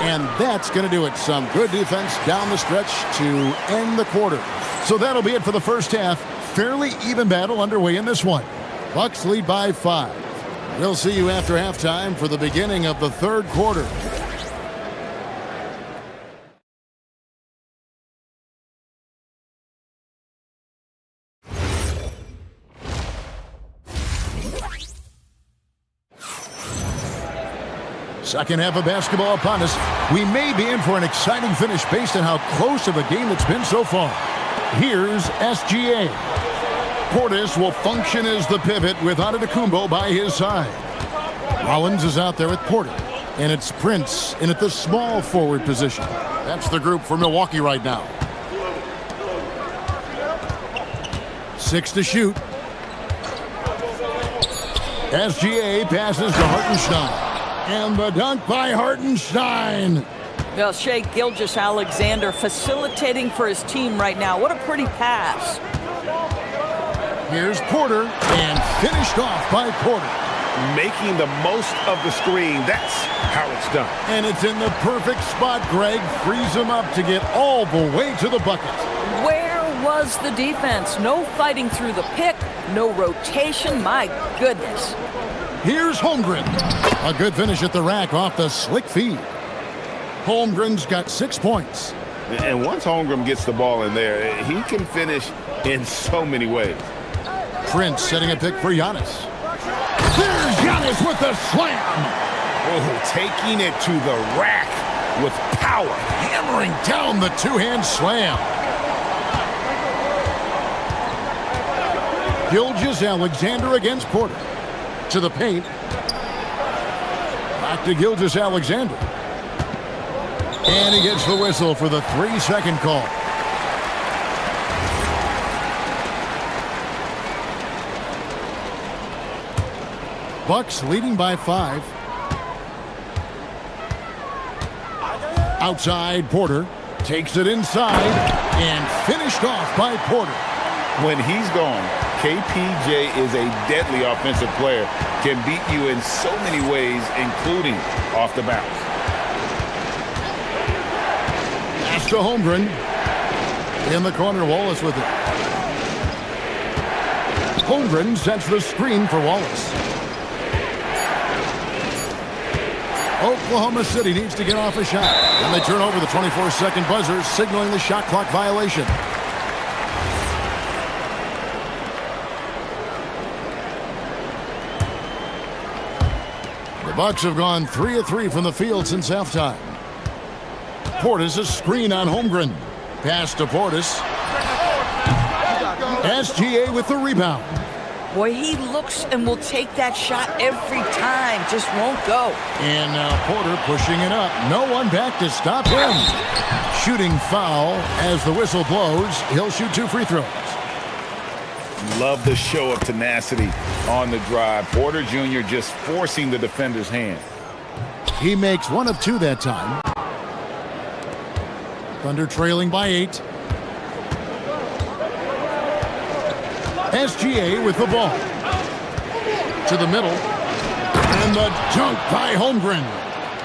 S5: And that's going to do it. Some good defense down the stretch to end the quarter. So that'll be it for the first half. Fairly even battle underway in this one. Bucks lead by 5. We'll see you after halftime for the beginning of the third quarter. Second half of basketball upon us. We may be in for an exciting finish based on how close of a game it's been so far. Here's SGA. Portis will function as the pivot with Antetokounmpo by his side. Rollins is out there with Porter. And it's Prince in at the small forward position. That's the group for Milwaukee right now. 6 to shoot. SGA passes to Hartenstein. And the dunk by Hartenstein.
S9: Well, Shai Gilgeous-Alexander facilitating for his team right now. What a pretty pass.
S5: Here's Porter, and finished off by Porter.
S1: Making the most of the screen. That's how it's done.
S5: And it's in the perfect spot. Greg frees him up to get all the way to the bucket.
S9: Where was the defense? No fighting through the pick, no rotation. My goodness.
S5: Here's Holmgren. A good finish at the rack off the slick feed. Holmgren's got 6 points.
S6: And once Holmgren gets the ball in there, he can finish in so many ways.
S5: Prince setting a pick for Giannis. There's Giannis with the slam.
S1: Oh, taking it to the rack with power.
S5: Hammering down the two-hand slam. Gilgeous-Alexander against Porter. To the paint. Back to Gilgeous-Alexander. And he gets the whistle for the 3-second call. Bucks leading by 5. Outside, Porter takes it inside and finished off by Porter.
S6: When he's gone, KPJ is a deadly offensive player. Can beat you in so many ways, including off the bounce.
S5: Pass to Holmgren. In the corner, Wallace with it. Holmgren sets the screen for Wallace. Oklahoma City needs to get off a shot. And they turn over the 24-second buzzer, signaling the shot clock violation. The Bucks have gone 3 of 3 from the field since halftime. Portis a screen on Holmgren. Pass to Portis. SGA with the rebound.
S9: Boy, he looks and will take that shot every time. Just won't go.
S5: And now Porter pushing it up. No one back to stop him. Shooting foul as the whistle blows. He'll shoot 2 free throws.
S3: Love the show of tenacity on the drive. Porter Jr. just forcing the defender's hand.
S5: He makes 1 of 2 that time. Thunder trailing by 8. SGA with the ball. To the middle. And the dunk by Holmgren.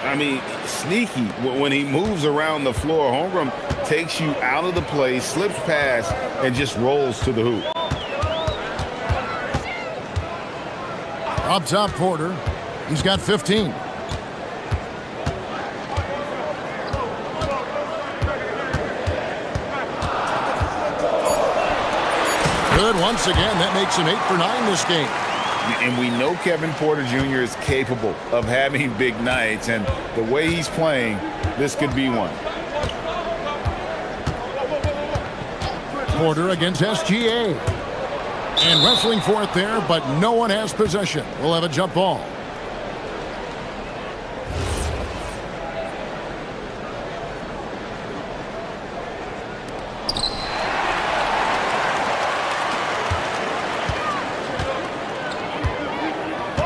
S3: I mean, sneaky. When he moves around the floor, Holmgren takes you out of the play, slips past, and just rolls to the hoop.
S5: Up top, Porter. He's got 15. Good once again. That makes him 8 for 9 this game.
S3: And we know Kevin Porter Jr. is capable of having big nights, and the way he's playing, this could be one.
S5: Porter against SGA. And wrestling for it there, but no one has possession. We'll have a jump ball.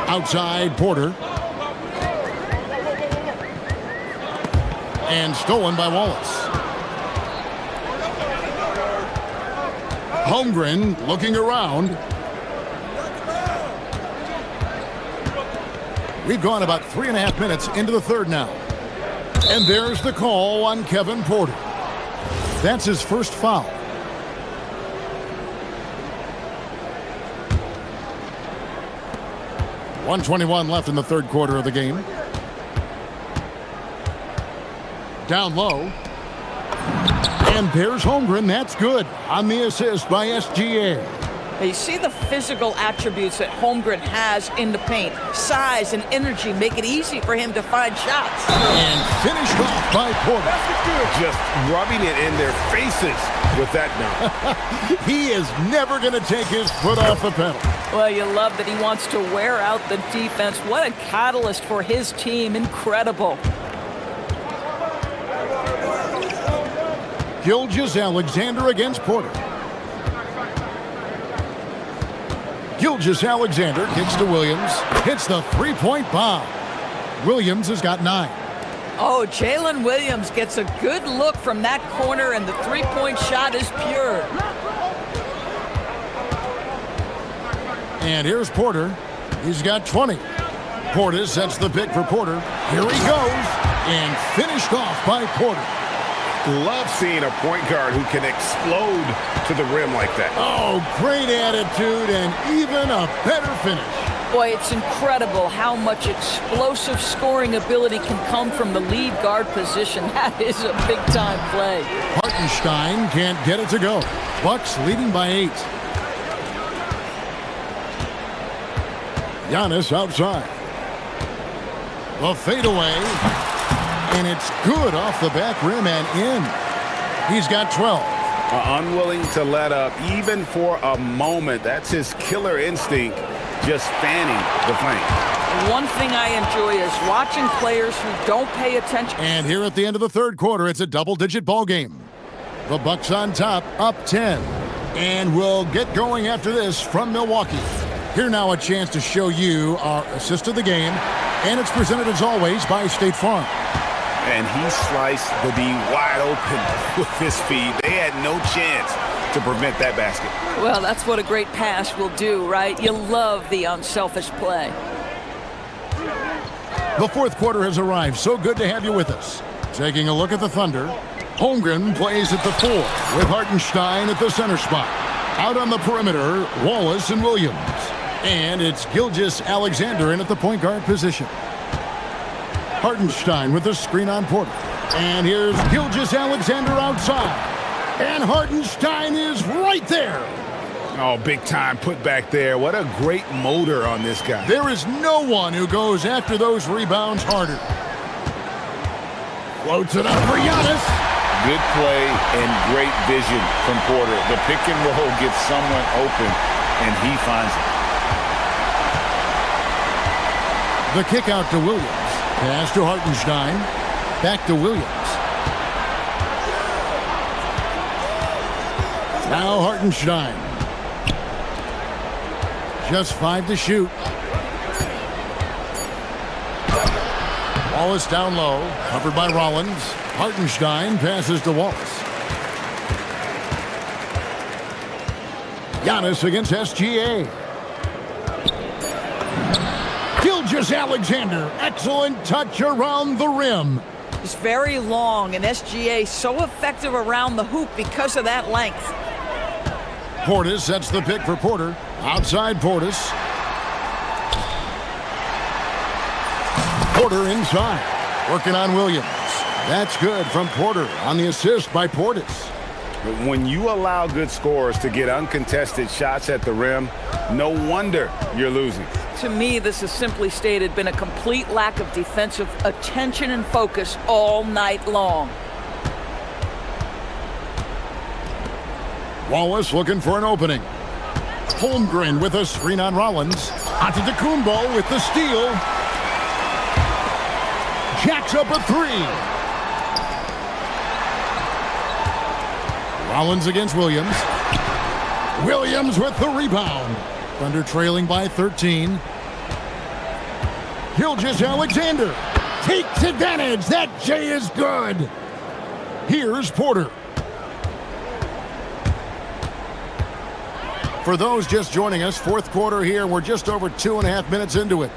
S5: Outside, Porter. And stolen by Wallace. Holmgren looking around. We've gone about 3.5 minutes into the third now. And there's the call on Kevin Porter. That's his first foul. .121 left in the third quarter of the game. Down low. And there's Holmgren. That's good on the assist by SGA.
S9: You see the physical attributes that Holmgren has in the paint. Size and energy make it easy for him to find shots.
S5: And finished off by Porter.
S3: Just rubbing it in their faces with that dunk.
S5: He is never going to take his foot off the pedal.
S9: Well, you love that he wants to wear out the defense. What a catalyst for his team. Incredible.
S5: Gilgeous-Alexander against Porter. Gilgeous-Alexander kicks to Williams. Hits the three-point bomb. Williams has got 9.
S9: Oh, Jalen Williams gets a good look from that corner, and the three-point shot is pure.
S5: And here's Porter. He's got 20. Porter sets the pick for Porter. Here he goes. And finished off by Porter.
S3: Love seeing a point guard who can explode to the rim like that.
S5: Oh, great attitude and even a better finish.
S9: Boy, it's incredible how much explosive scoring ability can come from the lead guard position. That is a big-time play.
S5: Hartenstein can't get it to go. Bucks leading by 8. Giannis outside. The fadeaway. And it's good off the back rim and in. He's got 12.
S3: Unwilling to let up even for a moment. That's his killer instinct, just fanning the flame.
S9: One thing I enjoy is watching players who don't pay attention.
S5: And here at the end of the third quarter, it's a double-digit ball game. The Bucks on top, up 10. And we'll get going after this from Milwaukee. Here now a chance to show you our assist of the game. And it's presented as always by State Farm.
S3: And he sliced the D wide open with his feed. They had no chance to prevent that basket.
S9: Well, that's what a great pass will do, right? You love the unselfish play.
S5: The fourth quarter has arrived. So good to have you with us. Taking a look at the Thunder. Holmgren plays at the 4 with Hartenstein at the center spot. Out on the perimeter, Wallace and Williams. And it's Gilgeous-Alexander in at the point guard position. Hartenstein with the screen on Porter. And here's Gilgeous-Alexander outside. And Hartenstein is right there.
S3: Oh, big time put back there. What a great motor on this guy.
S5: There is no one who goes after those rebounds harder. Floats it up for Giannis.
S3: Good play and great vision from Porter. The pick and roll gets someone open, and he finds it.
S5: The kick out to Williams. Pass to Hartenstein. Back to Williams. Now Hartenstein. Just 5 to shoot. Wallace down low. Covered by Rollins. Hartenstein passes to Wallace. Giannis against SGA. Gilgeous-Alexander. Excellent touch around the rim.
S9: It's very long, and SGA so effective around the hoop because of that length.
S5: Portis sets the pick for Porter. Outside Portis. Porter inside. Working on Williams. That's good from Porter on the assist by Portis.
S6: But when you allow good scorers to get uncontested shots at the rim, no wonder you're losing.
S9: To me, this has simply stated been a complete lack of defensive attention and focus all night long.
S5: Wallace looking for an opening. Holmgren with a screen on Rollins. Antetokounmpo with the steal. Jacks up a 3. Rollins against Williams. Williams with the rebound. Thunder trailing by 13. Gilgeous-Alexander takes advantage. That J is good. Here's Porter. For those just joining us, fourth quarter here. We're just over 2.5 minutes into it.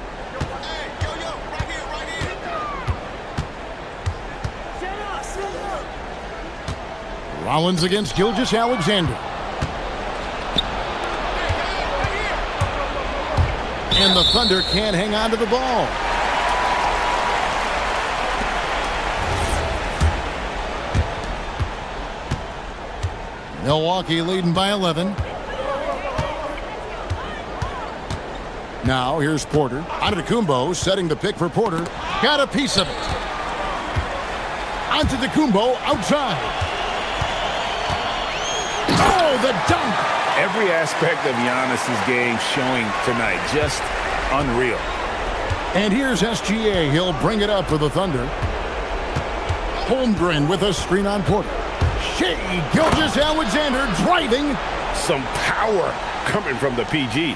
S5: Rollins against Gilgeous-Alexander. And the Thunder can't hang on to the ball. Milwaukee leading by 11. Now here's Porter. Antetokounmpo setting the pick for Porter. Got a piece of it. Antetokounmpo outside. Oh, the dunk!
S6: Every aspect of Giannis's game showing tonight. Just unreal.
S5: And here's SGA. He'll bring it up for the Thunder. Holmgren with a screen on Porter. Shea Gilgeous-Alexander driving.
S6: Some power coming from the PG.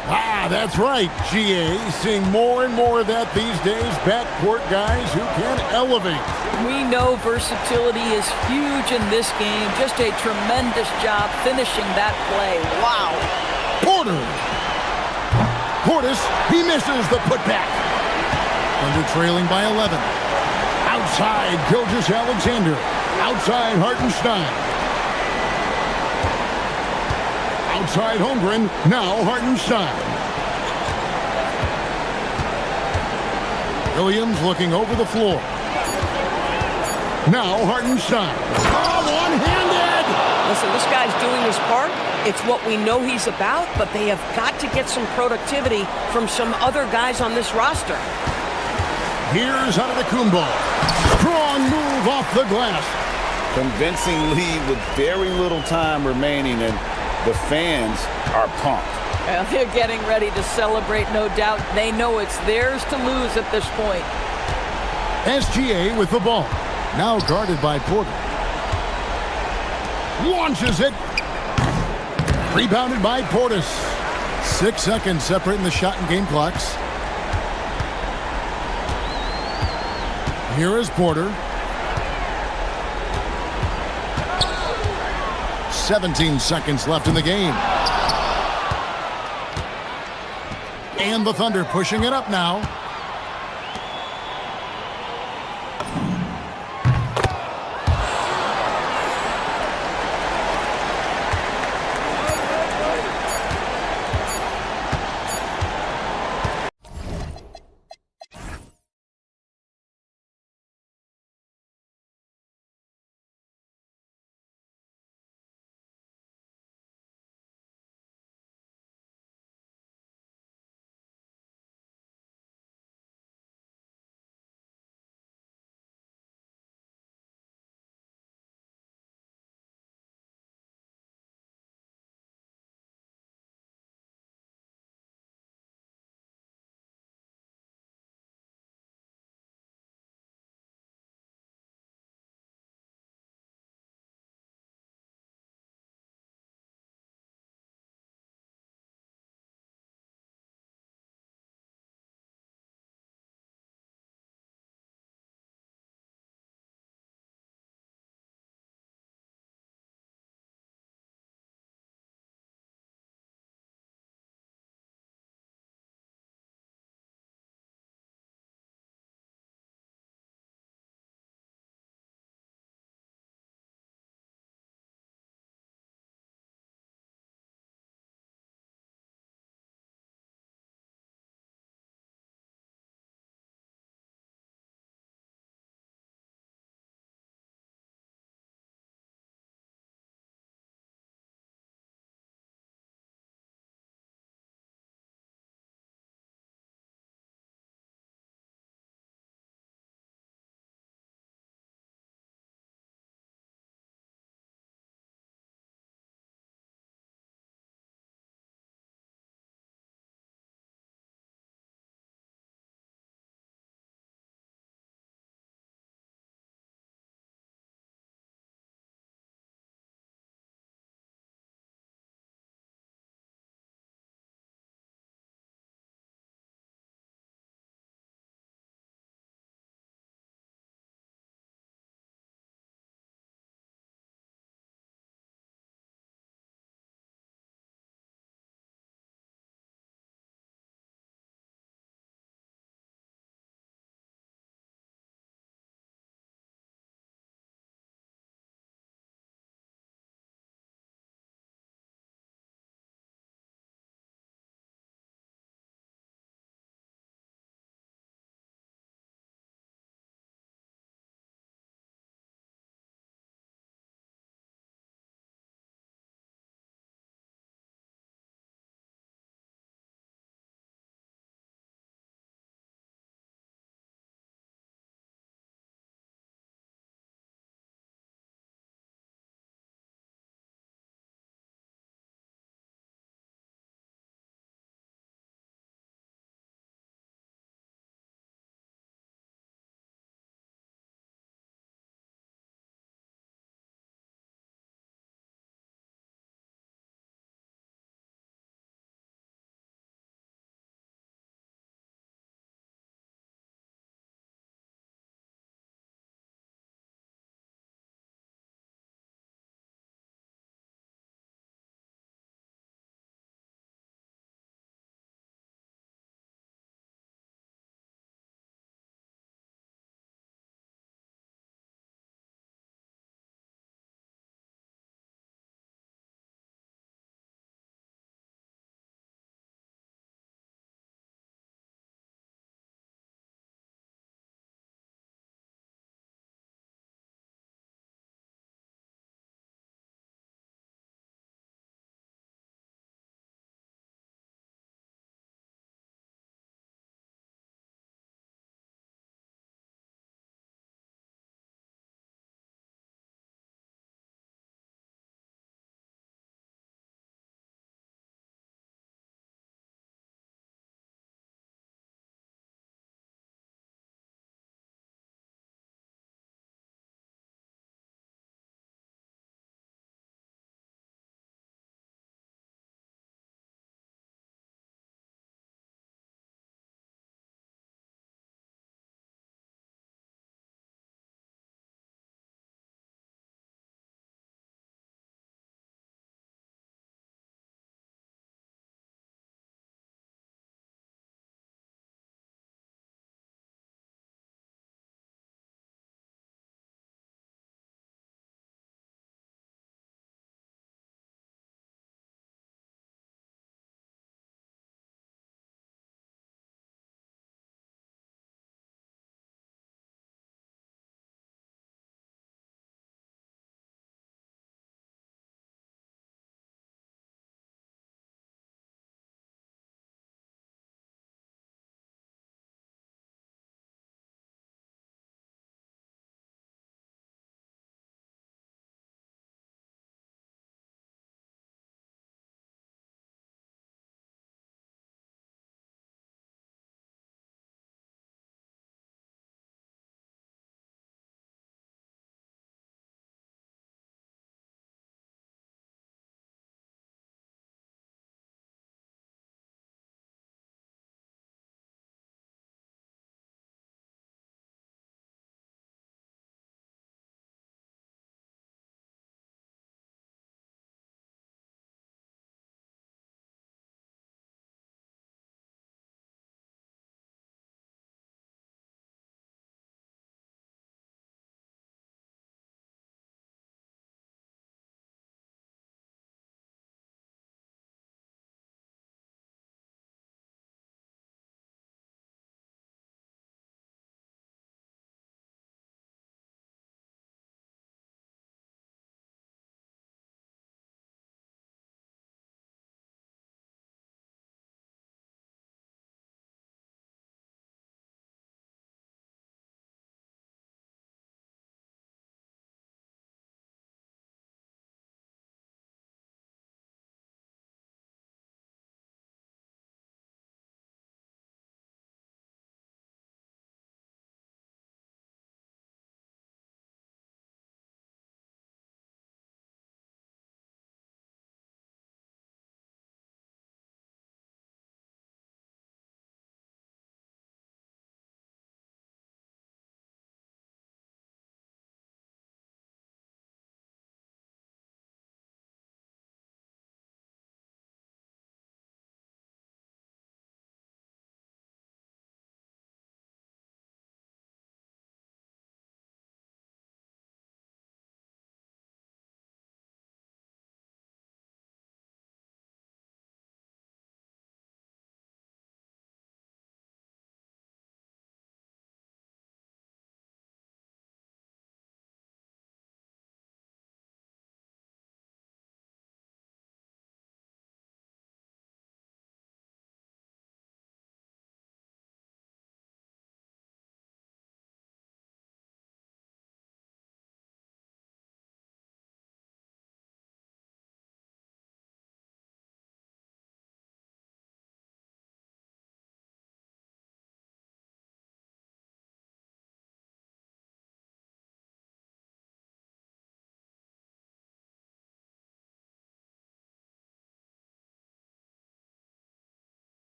S5: That's right, GA. Seeing more and more of that these days. Backcourt guys who can elevate.
S9: We know versatility is huge in this game. Just a tremendous job finishing that play. Wow.
S5: Porter. Portis, he misses the putback. Under trailing by 11. Outside, Gilgeous-Alexander. Outside, Hartenstein. Outside, Holmgren. Now, Hartenstein. Williams looking over the floor. Now Hartenstein. Oh, one-handed!
S9: Listen, this guy's doing his part. It's what we know he's about, but they have got to get some productivity from some other guys on this roster.
S5: Here's Antetokounmpo. Strong move off the glass.
S6: Convincing lead with very little time remaining, and the fans are pumped.
S9: Well, they're getting ready to celebrate, no doubt. They know it's theirs to lose at this point.
S5: SGA with the ball. Now guarded by Porter. Launches it. Rebounded by Portis. 6 seconds separating the shot and game clocks. Here is Porter. 17 seconds left in the game. And the Thunder pushing it up now.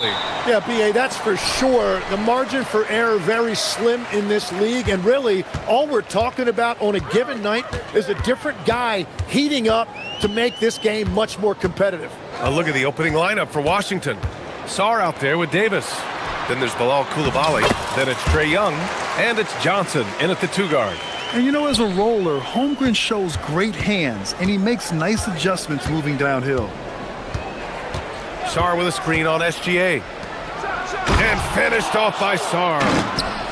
S7: Yeah, B.A., that's for sure. The margin for error very slim in this league, and really all we're talking about on a given night is a different guy heating up to make this game much more competitive.
S1: A look at the opening lineup for Washington. Sarr out there with Davis. Then there's Bilal Coulibaly. Then it's Trae Young. And it's Johnson in at the 2 guard.
S3: And you know, as a roller, Holmgren shows great hands, and he makes nice adjustments moving downhill.
S1: Sarr with a screen on SGA. And finished off by Sarr.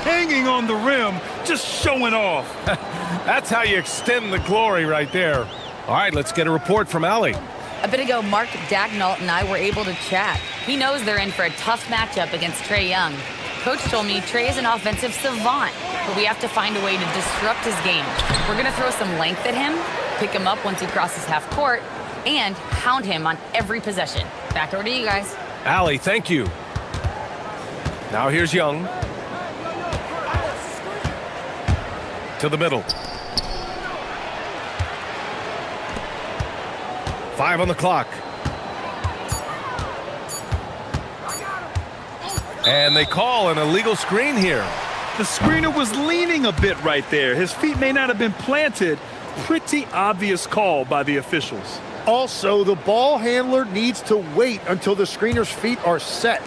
S3: Hanging on the rim, just showing off.
S1: That's how you extend the glory right there. All right, let's get a report from Allie.
S4: A bit ago, Mark Dagnall and I were able to chat. He knows they're in for a tough matchup against Trae Young. Coach told me Trae is an offensive savant, but we have to find a way to disrupt his game. We're going to throw some length at him, pick him up once he crosses half court, and hound him on every possession. Back over to you guys.
S1: Allie, thank you. Now here's Young. To the middle. 5 on the clock. And they call an illegal screen here.
S3: The screener was leaning a bit right there. His feet may not have been planted. Pretty obvious call by the officials.
S7: Also, the ball handler needs to wait until the screener's feet are set.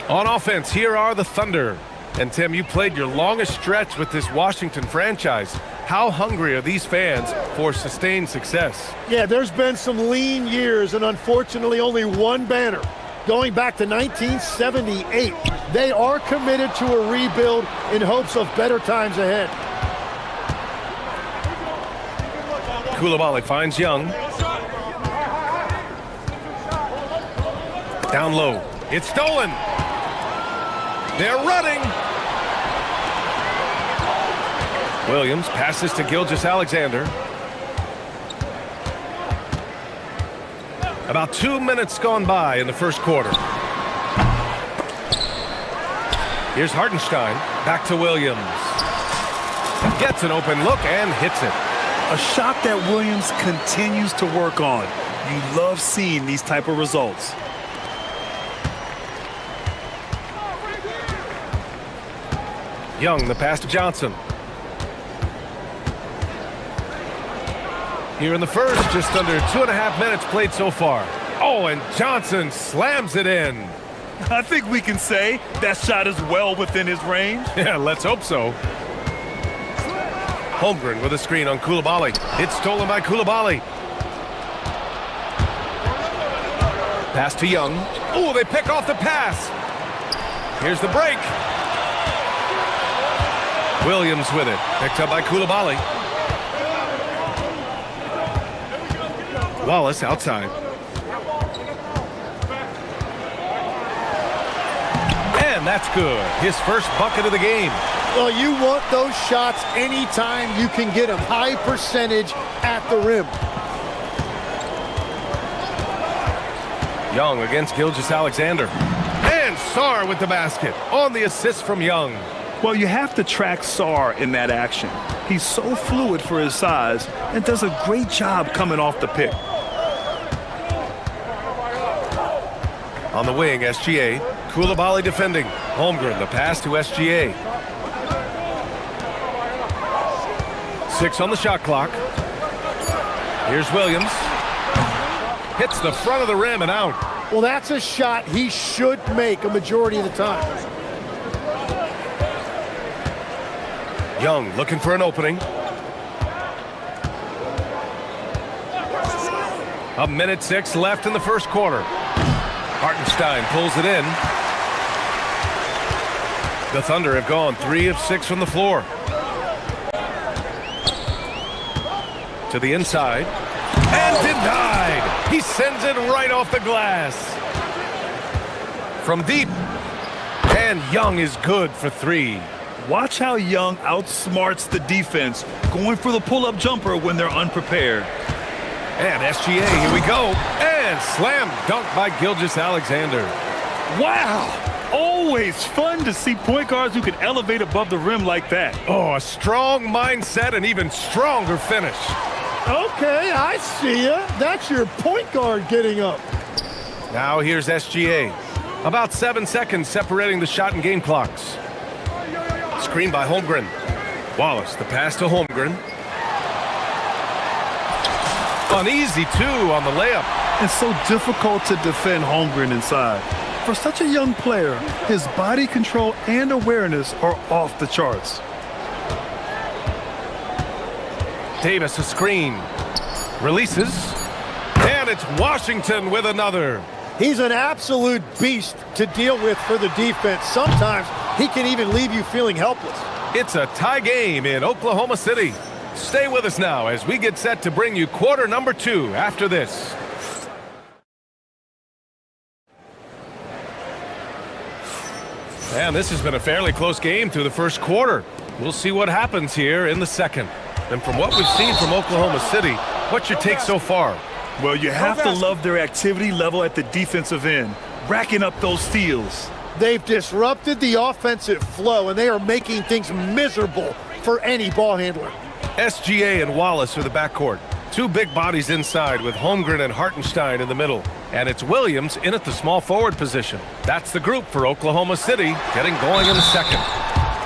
S1: On offense, here are the Thunder. And Tim, you played your longest stretch with this Washington franchise. How hungry are these fans for sustained success?
S7: Yeah, there's been some lean years and unfortunately only one banner. Going back to 1978, they are committed to a rebuild in hopes of better times ahead.
S1: Coulibaly finds Young. Down low. It's stolen. They're running. Williams passes to Gilgeous-Alexander. About 2 minutes gone by in the first quarter. Here's Hartenstein. Back to Williams. Gets an open look and hits it.
S3: A shot that Williams continues to work on. You love seeing these type of results.
S1: Young, the pass to Johnson. Here in the first, just under 2.5 minutes played so far. Oh, and Johnson slams it in.
S3: I think we can say that shot is well within his range.
S1: Yeah, let's hope so. Holmgren with a screen on Coulibaly. It's stolen by Coulibaly. Pass to Young. Oh, they pick off the pass. Here's the break. Williams with it. Picked up by Coulibaly. Wallace outside. And that's good. His first bucket of the game.
S7: Well, you want those shots anytime you can get them. High percentage at the rim.
S1: Young against Gilgeous-Alexander. And Sarr with the basket on the assist from Young.
S3: Well, you have to track Sarr in that action. He's so fluid for his size and does a great job coming off the pick.
S1: On the wing, SGA. Coulibaly defending. Holmgren, the pass to SGA. 6 on the shot clock. Here's Williams. Hits the front of the rim and out.
S7: Well, that's a shot he should make a majority of the time.
S1: Young looking for an opening. A minute 6 left in the first quarter. Hartenstein pulls it in. The Thunder have gone 3 of 6 from the floor. To the inside. And denied. He sends it right off the glass. From deep. And Young is good for 3.
S3: Watch how Young outsmarts the defense, going for the pull-up jumper when they're unprepared.
S1: And SGA, here we go. And slam dunk by Gilgeous-Alexander.
S3: Wow! Always fun to see point guards who can elevate above the rim like that.
S1: Oh, a strong mindset and even stronger finish.
S7: Okay, I see ya. That's your point guard getting up.
S1: Now here's SGA. About 7 seconds separating the shot and game clocks. Screen by Holmgren. Wallace, the pass to Holmgren. An easy two on the layup.
S3: It's so difficult to defend Holmgren inside. For such a young player, his body control and awareness are off the charts.
S1: Davis, a screen. Releases. And it's Washington with another.
S11: He's an absolute beast to deal with for the defense. Sometimes he can even leave you feeling helpless.
S1: It's a tie game in Oklahoma City. Stay with us now as we get set to bring you quarter number 2 after this. And this has been a fairly close game through the first quarter. We'll see what happens here in the second. And from what we've seen from Oklahoma City, what's your take so far?
S3: Well, you have to love their activity level at the defensive end, racking up those steals.
S11: They've disrupted the offensive flow, and they are making things miserable for any ball handler.
S1: SGA and Wallace are the backcourt. Two big bodies inside with Holmgren and Hartenstein in the middle. And it's Williams in at the small forward position. That's the group for Oklahoma City, getting going in the second.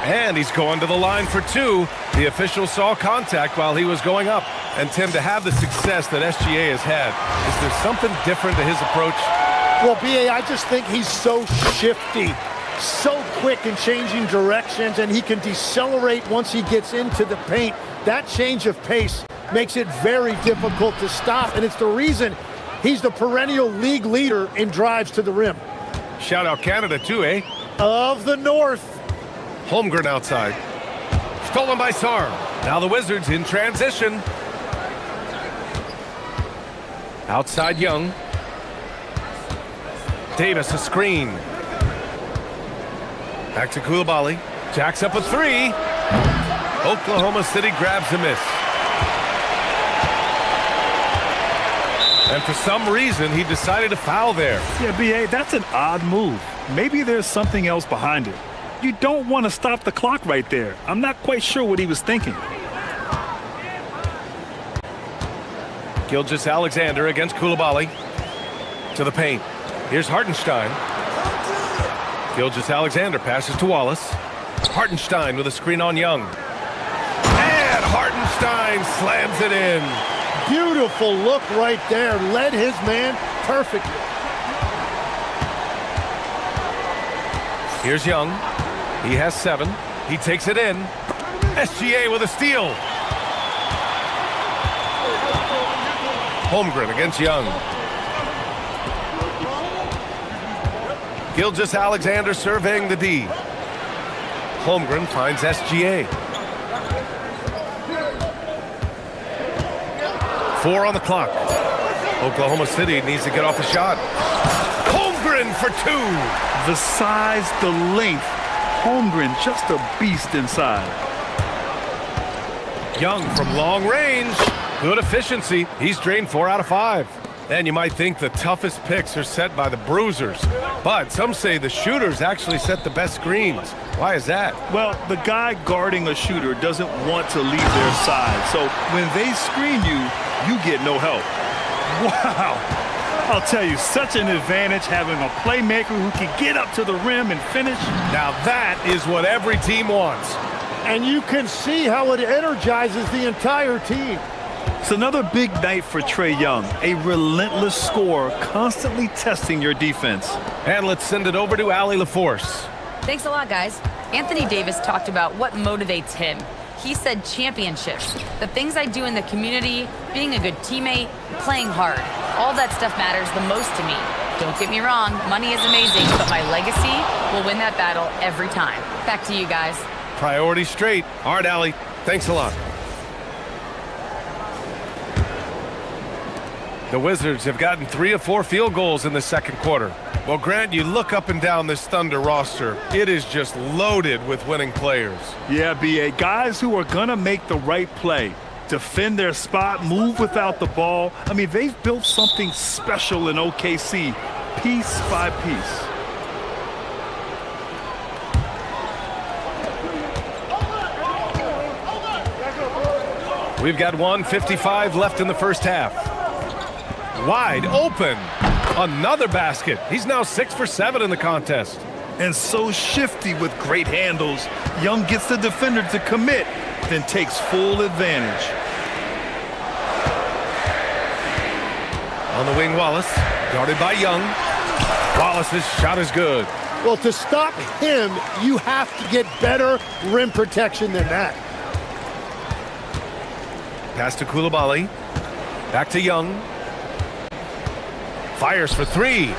S1: And he's going to the line for 2. The official saw contact while he was going up. And Tim, to have the success that SGA has had, is there something different to his approach?
S11: Well, B.A., I just think he's so shifty, so quick in changing directions, and he can decelerate once he gets into the paint. That change of pace makes it very difficult to stop, and it's the reason he's the perennial league leader in drives to the rim.
S1: Shout out Canada too, eh?
S11: Of the North.
S1: Holmgren outside. Stolen by Sarr. Now the Wizards in transition. Outside Young. Davis a screen. Back to Koulibaly. Jacks up a 3. Oklahoma City grabs a miss. And for some reason, he decided to foul there.
S3: Yeah, B.A., that's an odd move. Maybe there's something else behind it. You don't want to stop the clock right there. I'm not quite sure what he was thinking.
S1: Gilgeous-Alexander against Koulibaly. To the paint. Here's Hartenstein. Gilgeous-Alexander passes to Wallace. Hartenstein with a screen on Young. And Hartenstein slams it in.
S11: Beautiful look right there. Led his man perfectly.
S1: Here's Young. He has 7. He takes it in. SGA with a steal. Holmgren against Young. Gilgeous-Alexander surveying the D. Holmgren finds SGA. 4 on the clock. Oklahoma City needs to get off a shot. Holmgren for 2.
S3: The size, the length. Holmgren just a beast inside.
S1: Young from long range. Good efficiency. He's drained 4 out of 5. And you might think the toughest picks are set by the bruisers. But some say the shooters actually set the best screens. Why is that?
S3: Well, the guy guarding a shooter doesn't want to leave their side. So when they screen you, you get no help. Wow. I'll tell you, such an advantage having a playmaker who can get up to the rim and finish.
S1: Now that is what every team wants.
S11: And you can see how it energizes the entire team.
S3: It's another big night for Trae Young, a relentless scorer constantly testing your defense.
S1: And let's send it over to Allie LaForce.
S4: Thanks a lot, guys. Anthony Davis talked about what motivates him. He said championships, the things I do in the community, being a good teammate, playing hard. All that stuff matters the most to me. Don't get me wrong, money is amazing, but my legacy will win that battle every time. Back to you guys.
S1: Priority straight. All right, Allie. Thanks a lot. The Wizards have gotten 3 of 4 field goals in the second quarter. Well, Grant, you look up and down this Thunder roster. It is just loaded with winning players.
S3: Yeah, B.A., guys who are going to make the right play, defend their spot, move without the ball. I mean, they've built something special in OKC, piece by piece.
S1: We've got 1:55 left in the first half. Wide open. Another basket. He's now 6 for 7 in the contest.
S3: And so shifty with great handles. Young gets the defender to commit, then takes full advantage.
S1: On the wing, Wallace, guarded by Young. Wallace's shot is good.
S11: Well, to stop him, you have to get better rim protection than that.
S1: Pass to Koulibaly. Back to Young. Fires for 3.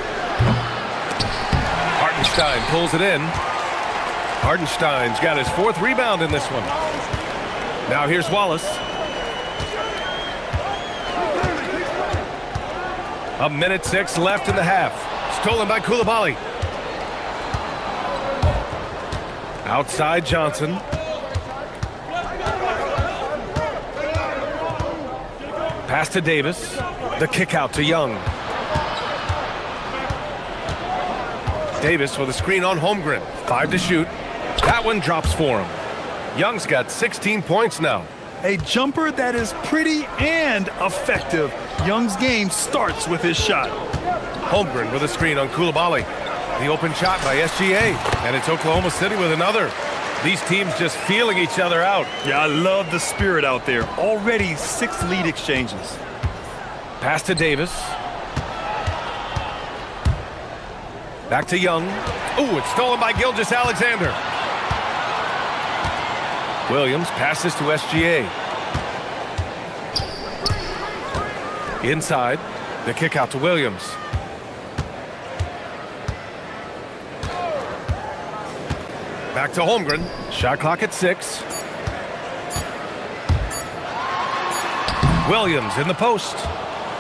S1: Hartenstein pulls it in. Hartenstein's got his 4th rebound in this one. Now here's Wallace. A minute 6 left in the half. Stolen by Koulibaly. Outside Johnson. Pass to Davis. The kick out to Young. Davis with a screen on Holmgren. 5 to shoot. That one drops for him. Young's got 16 points now.
S3: A jumper that is pretty and effective. Young's game starts with his shot.
S1: Holmgren with a screen on Koulibaly. The open shot by SGA. And it's Oklahoma City with another. These teams just feeling each other out.
S3: Yeah, I love the spirit out there. Already 6 lead exchanges.
S1: Pass to Davis. Back to Young. Ooh, it's stolen by Gilgeous-Alexander. Williams passes to SGA. Inside, the kick out to Williams. Back to Holmgren. Shot clock at 6. Williams in the post.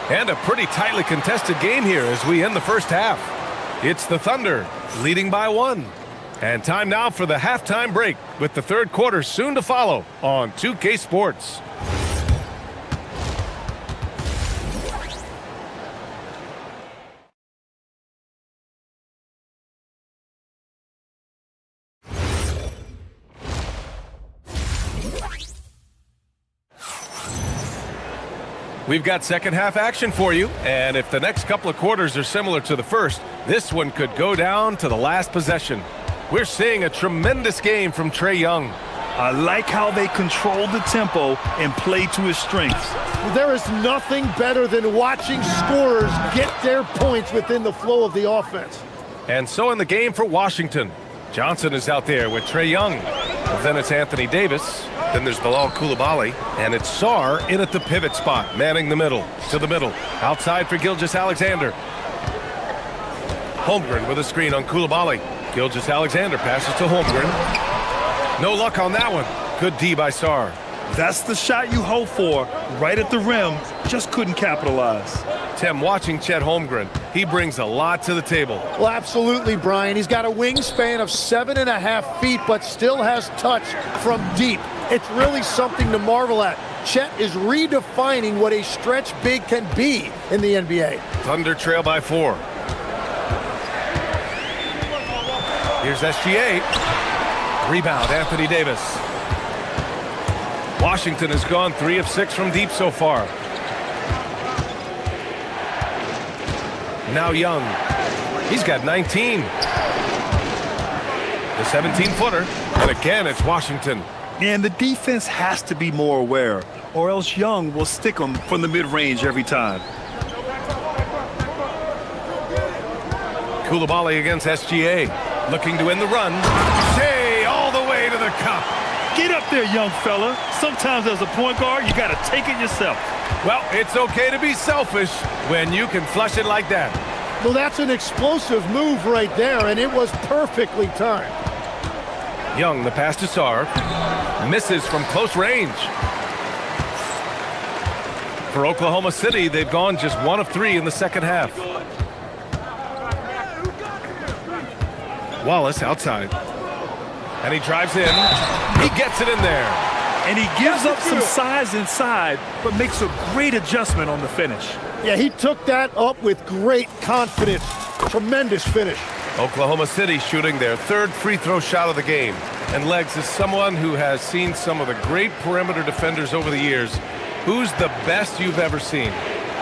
S1: And a pretty tightly contested game here as we end the first half. It's the Thunder leading by 1. And time now for the halftime break with the third quarter soon to follow on 2K Sports. We've got second half action for you, and if the next couple of quarters are similar to the first, this one could go down to the last possession. We're seeing a tremendous game from Trae Young.
S3: I like how they control the tempo and play to his strengths.
S11: There is nothing better than watching scorers get their points within the flow of the offense.
S1: And so in the game for Washington, Johnson is out there with Trae Young. Then it's Anthony Davis. Then there's Bilal Koulibaly, and it's Sarr in at the pivot spot, manning the middle, to the middle. Outside for Gilgeous-Alexander. Holmgren with a screen on Koulibaly. Gilgeous-Alexander passes to Holmgren. No luck on that one. Good D by Sarr.
S3: That's the shot you hope for, right at the rim, just couldn't capitalize.
S1: Tim, watching Chet Holmgren, he brings a lot to the table.
S11: Well, absolutely, Brian. He's got a wingspan of 7.5 feet, but still has touch from deep. It's really something to marvel at. Chet is redefining what a stretch big can be in the NBA.
S1: Thunder trail by 4. Here's SGA. Rebound, Anthony Davis. Washington has gone 3 of 6 from deep so far. Now Young. He's got 19. The 17-footer. And again, it's Washington.
S3: And the defense has to be more aware, or else Young will stick them from the mid-range every time.
S1: Koulibaly against SGA. Looking to end the run. Shea all the way to the cup.
S3: Get up there, young fella. Sometimes as a point guard, you got to take it yourself.
S1: Well, it's okay to be selfish when you can flush it like that.
S11: Well, that's an explosive move right there, and it was perfectly timed.
S1: Young, the pass to Sarr. Misses from close range. For Oklahoma City, they've gone just 1 of 3 in the second half. Wallace outside. And he drives in. He gets it in there.
S3: And he gives up some size inside, but makes a great adjustment on the finish.
S11: Yeah, he took that up with great confidence. Tremendous finish.
S1: Oklahoma City shooting their 3rd free throw shot of the game. And Legs is someone who has seen some of the great perimeter defenders over the years. Who's the best you've ever seen?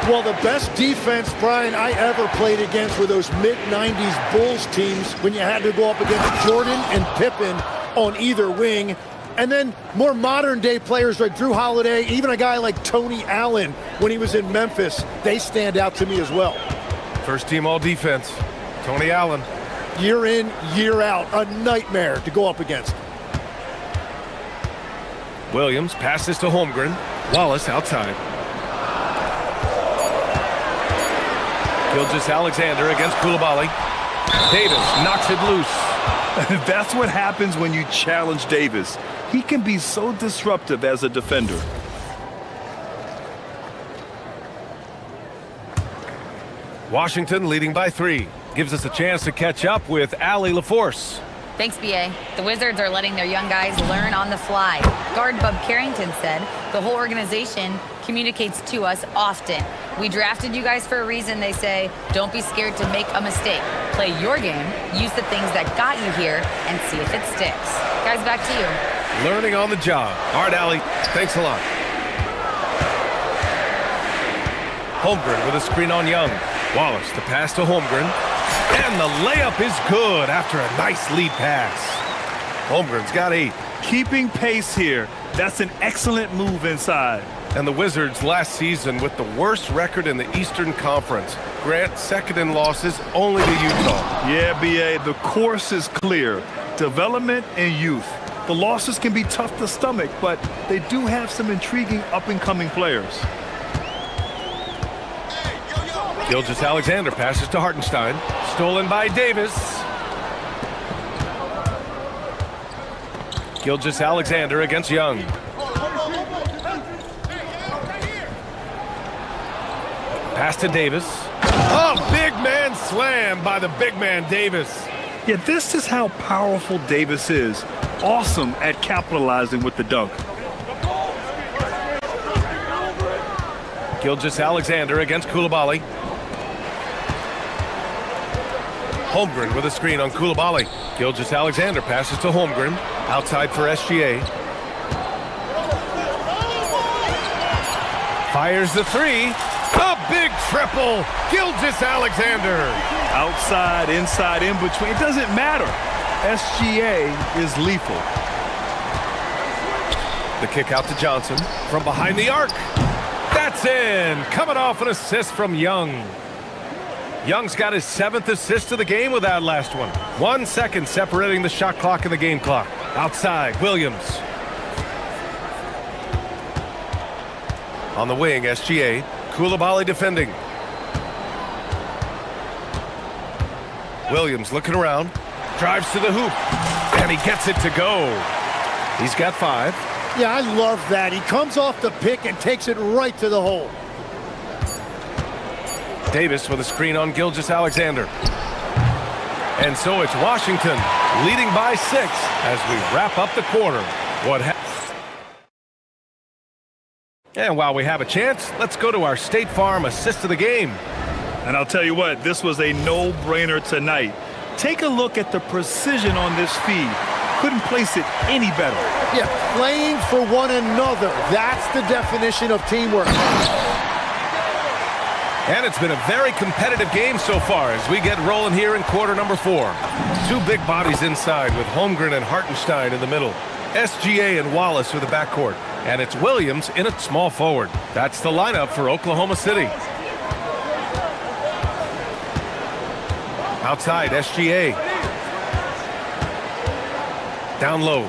S11: Well, the best defense, Brian, I ever played against were those mid-90s Bulls teams when you had to go up against Jordan and Pippen on either wing. And then more modern-day players like Drew Holiday, even a guy like Tony Allen when he was in Memphis, they stand out to me as well.
S1: First team all defense, Tony Allen.
S11: Year in, year out, a nightmare to go up against.
S1: Williams passes to Holmgren. Wallace outside. Gilgeous Alexander against Koulibaly. Davis knocks it loose.
S3: That's what happens when you challenge Davis. He can be so disruptive as a defender.
S1: Washington leading by 3. Gives us a chance to catch up with Allie LaForce.
S4: Thanks, BA. The Wizards are letting their young guys learn on the fly. Guard Bub Carrington said, the whole organization communicates to us often. We drafted you guys for a reason, they say. Don't be scared to make a mistake. Play your game, use the things that got you here, and see if it sticks. Guys, back to you.
S1: Learning on the job. All right, Allie. Thanks a lot. Holmgren with a screen on Young. Wallace the pass to Holmgren. And the layup is good after a nice lead pass. Holmgren's got 8.
S3: Keeping pace here. That's an excellent move inside.
S1: And the Wizards last season with the worst record in the Eastern Conference. Grant second in losses only to Utah.
S3: Yeah, BA, the course is clear. Development and youth. The losses can be tough to stomach, but they do have some intriguing up-and-coming players.
S1: Gilgeous Alexander passes to Hartenstein. Stolen by Davis. Gilgeous Alexander against Young. Pass to Davis. Oh, big man slam by the big man Davis.
S3: Yeah, this is how powerful Davis is. Awesome at capitalizing with the dunk.
S1: Gilgeous Alexander against Koulibaly. Holmgren with a screen on Koulibaly. Gilgeous Alexander passes to Holmgren. Outside for SGA. Fires the 3. A big triple. Gilgeous Alexander.
S3: Outside, inside, in between. It doesn't matter. SGA is lethal.
S1: The kick out to Johnson from behind the arc. That's in. Coming off an assist from Young. Young's got his 7th assist of the game with that last one. 1 second separating the shot clock and the game clock. Outside, Williams. On the wing, SGA. Koulibaly defending. Williams looking around. Drives to the hoop. And he gets it to go. He's got 5.
S11: Yeah, I love that. He comes off the pick and takes it right to the hole.
S1: Davis with a screen on Gilgeous Alexander. And so it's Washington leading by 6 as we wrap up the quarter. And while we have a chance, let's go to our State Farm assist of the game.
S3: And I'll tell you what, this was a no-brainer tonight. Take a look at the precision on this feed. Couldn't place it any better.
S11: Yeah, playing for one another. That's the definition of teamwork.
S1: And it's been a very competitive game so far as we get rolling here in quarter number 4. 2 big bodies inside with Holmgren and Hartenstein in the middle. SGA and Wallace with the backcourt. And it's Williams in at small forward. That's the lineup for Oklahoma City. Outside, SGA. Down low.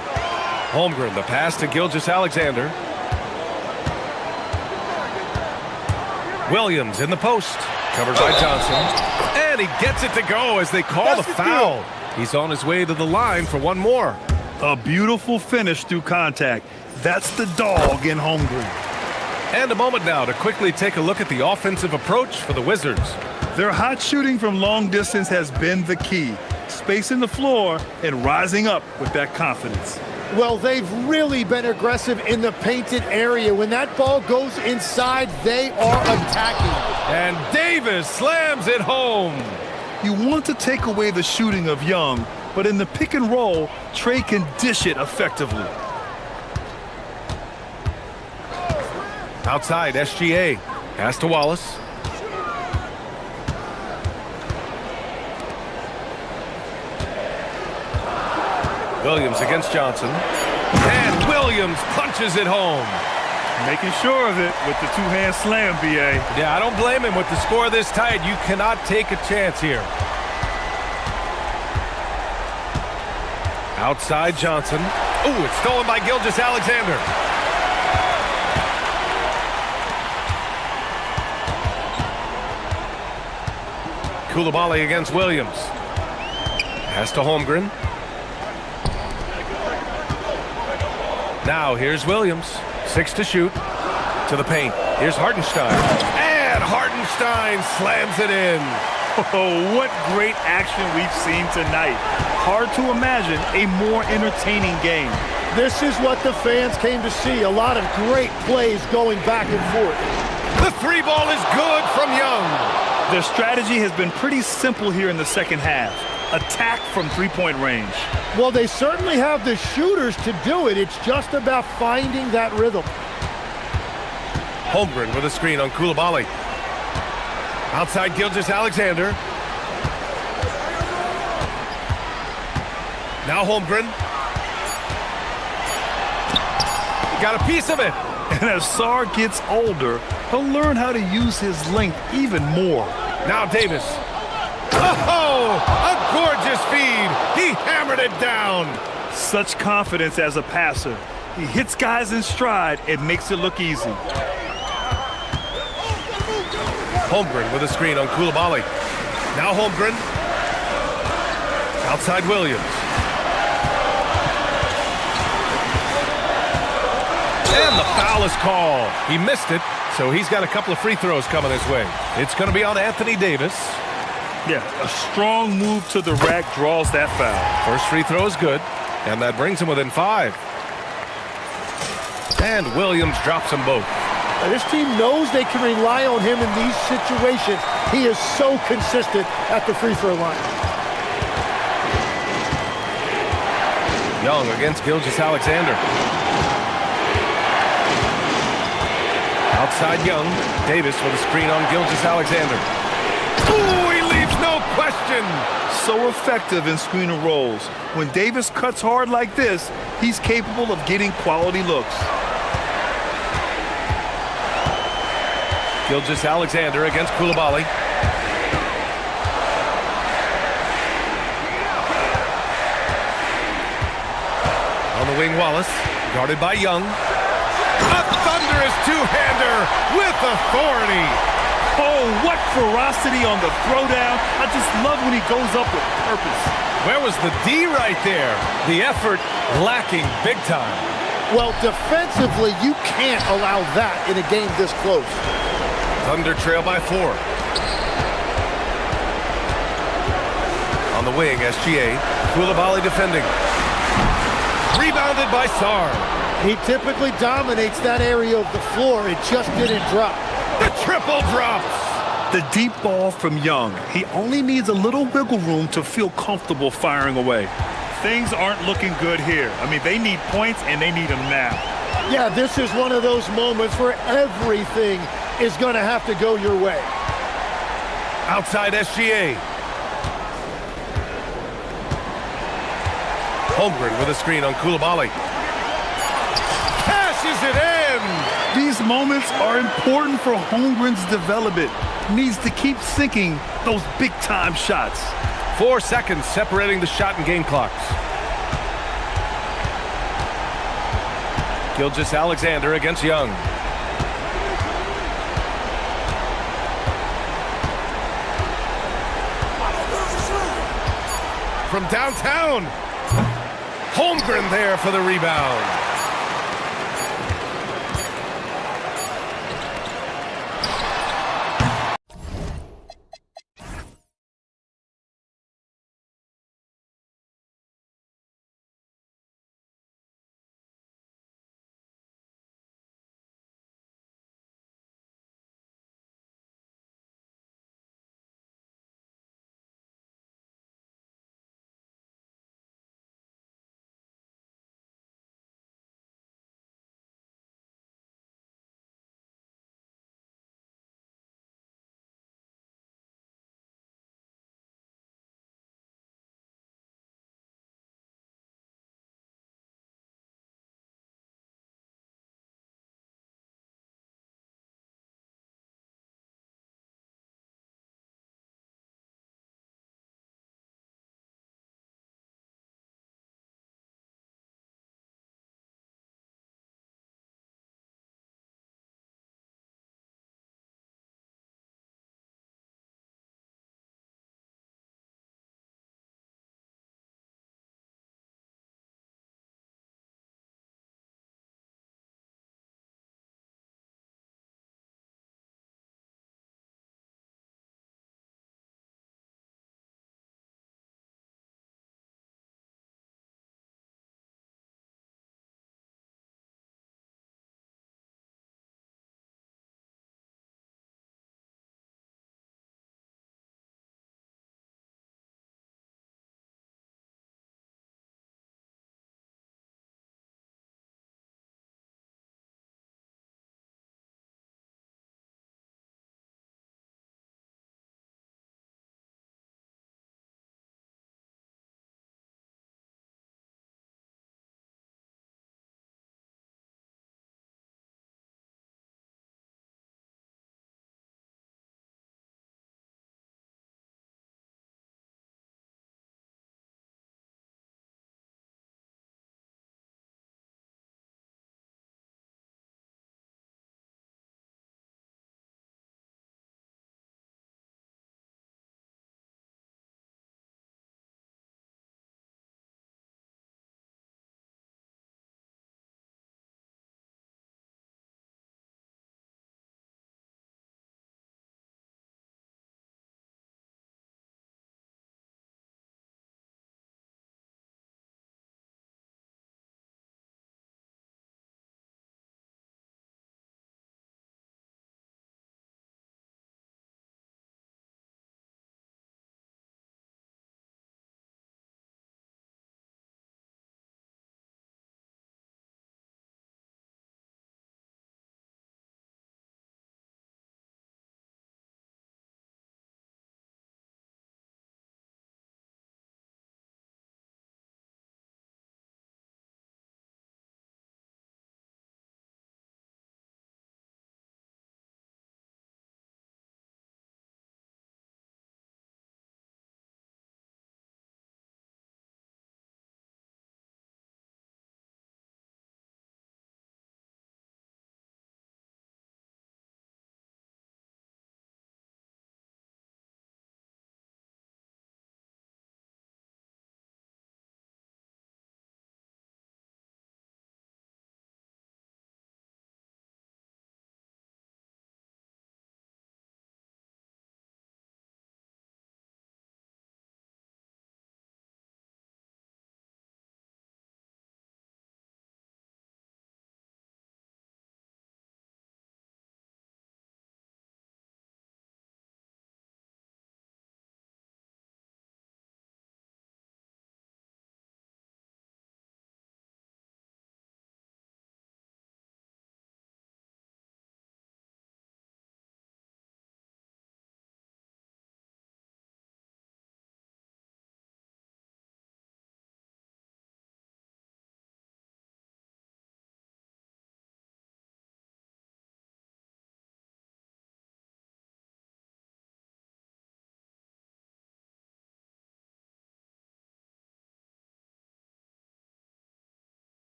S1: Holmgren, the pass to Gilgeous Alexander. Williams in the post. Covered by Johnson. And he gets it to go as they call the foul. He's on his way to the line for one more.
S3: A beautiful finish through contact. That's the dog in Holmgren.
S1: And a moment now to quickly take a look at the offensive approach for the Wizards.
S3: Their hot shooting from long distance has been the key. Spacing the floor and rising up with that confidence.
S11: Well, they've really been aggressive in the painted area. When that ball goes inside, they are attacking.
S1: And Davis slams it home.
S3: You want to take away the shooting of Young, but in the pick and roll, Trey can dish it effectively.
S1: Outside, SGA. Pass to Wallace. Williams against Johnson. And Williams punches it home.
S3: Making sure of it with the two-hand slam, B.A.
S1: Yeah, I don't blame him. With the score this tight, you cannot take a chance here. Outside Johnson. Ooh, it's stolen by Gilgeous-Alexander. Koulibaly against Williams. Pass to Holmgren. Now here's Williams. 6 to shoot. To the paint. Here's Hartenstein. And Hartenstein slams it in.
S3: Oh, what great action we've seen tonight. Hard to imagine a more entertaining game.
S11: This is what the fans came to see. A lot of great plays going back and forth.
S1: The three ball is good from Young.
S3: Their strategy has been pretty simple here in the second half. Attack from three-point range.
S11: Well, they certainly have the shooters to do it. It's just about finding that rhythm.
S1: Holmgren with a screen on Koulibaly. Outside Gilgeous-Alexander. Now Holmgren. Got a piece of it.
S3: And as Sarr gets older, he'll learn how to use his length even more.
S1: Now Davis. Oh, a gorgeous feed. He hammered it down.
S3: Such confidence as a passer. He hits guys in stride and makes it look easy.
S1: Holmgren with a screen on Koulibaly. Now Holmgren. Outside Williams. And the foul is called. He missed it, so he's got a couple of free throws coming his way. It's going to be on Anthony Davis.
S3: Yeah, a strong move to the rack draws that foul.
S1: First free throw is good, and that brings him within 5. And Williams drops them both.
S11: This team knows they can rely on him in these situations. He is so consistent at the free throw line.
S1: Young against Gilgeous-Alexander. Outside Young. Davis with a screen on Gilgeous-Alexander. Ooh, he leaves no question.
S3: So effective in screen and rolls. When Davis cuts hard like this, he's capable of getting quality looks.
S1: Gilgeous-Alexander against Koulibaly. On the wing, Wallace. Guarded by Young. A thunderous two-hander with authority.
S3: Oh, what ferocity on the throwdown. I just love when he goes up with purpose.
S1: Where was the D right there? The effort lacking big time.
S11: Well, defensively, you can't allow that in a game this close.
S1: Thunder trail by 4. On the wing, SGA. Koulibaly defending. Rebounded by Sarr.
S11: He typically dominates that area of the floor. It just didn't drop.
S1: The triple drops.
S3: The deep ball from Young. He only needs a little wiggle room to feel comfortable firing away. Things aren't looking good here. I mean, they need points, and they need them now.
S11: Yeah, this is one of those moments where everything is going to have to go your way.
S1: Outside SGA. Holmgren with a screen on Koulibaly. Passes it in.
S3: These moments are important for Holmgren's development. Needs to keep sinking those big-time shots.
S1: 4 seconds separating the shot and game clocks. Gilgeous-Alexander against Young. From downtown. Holmgren there for the rebound.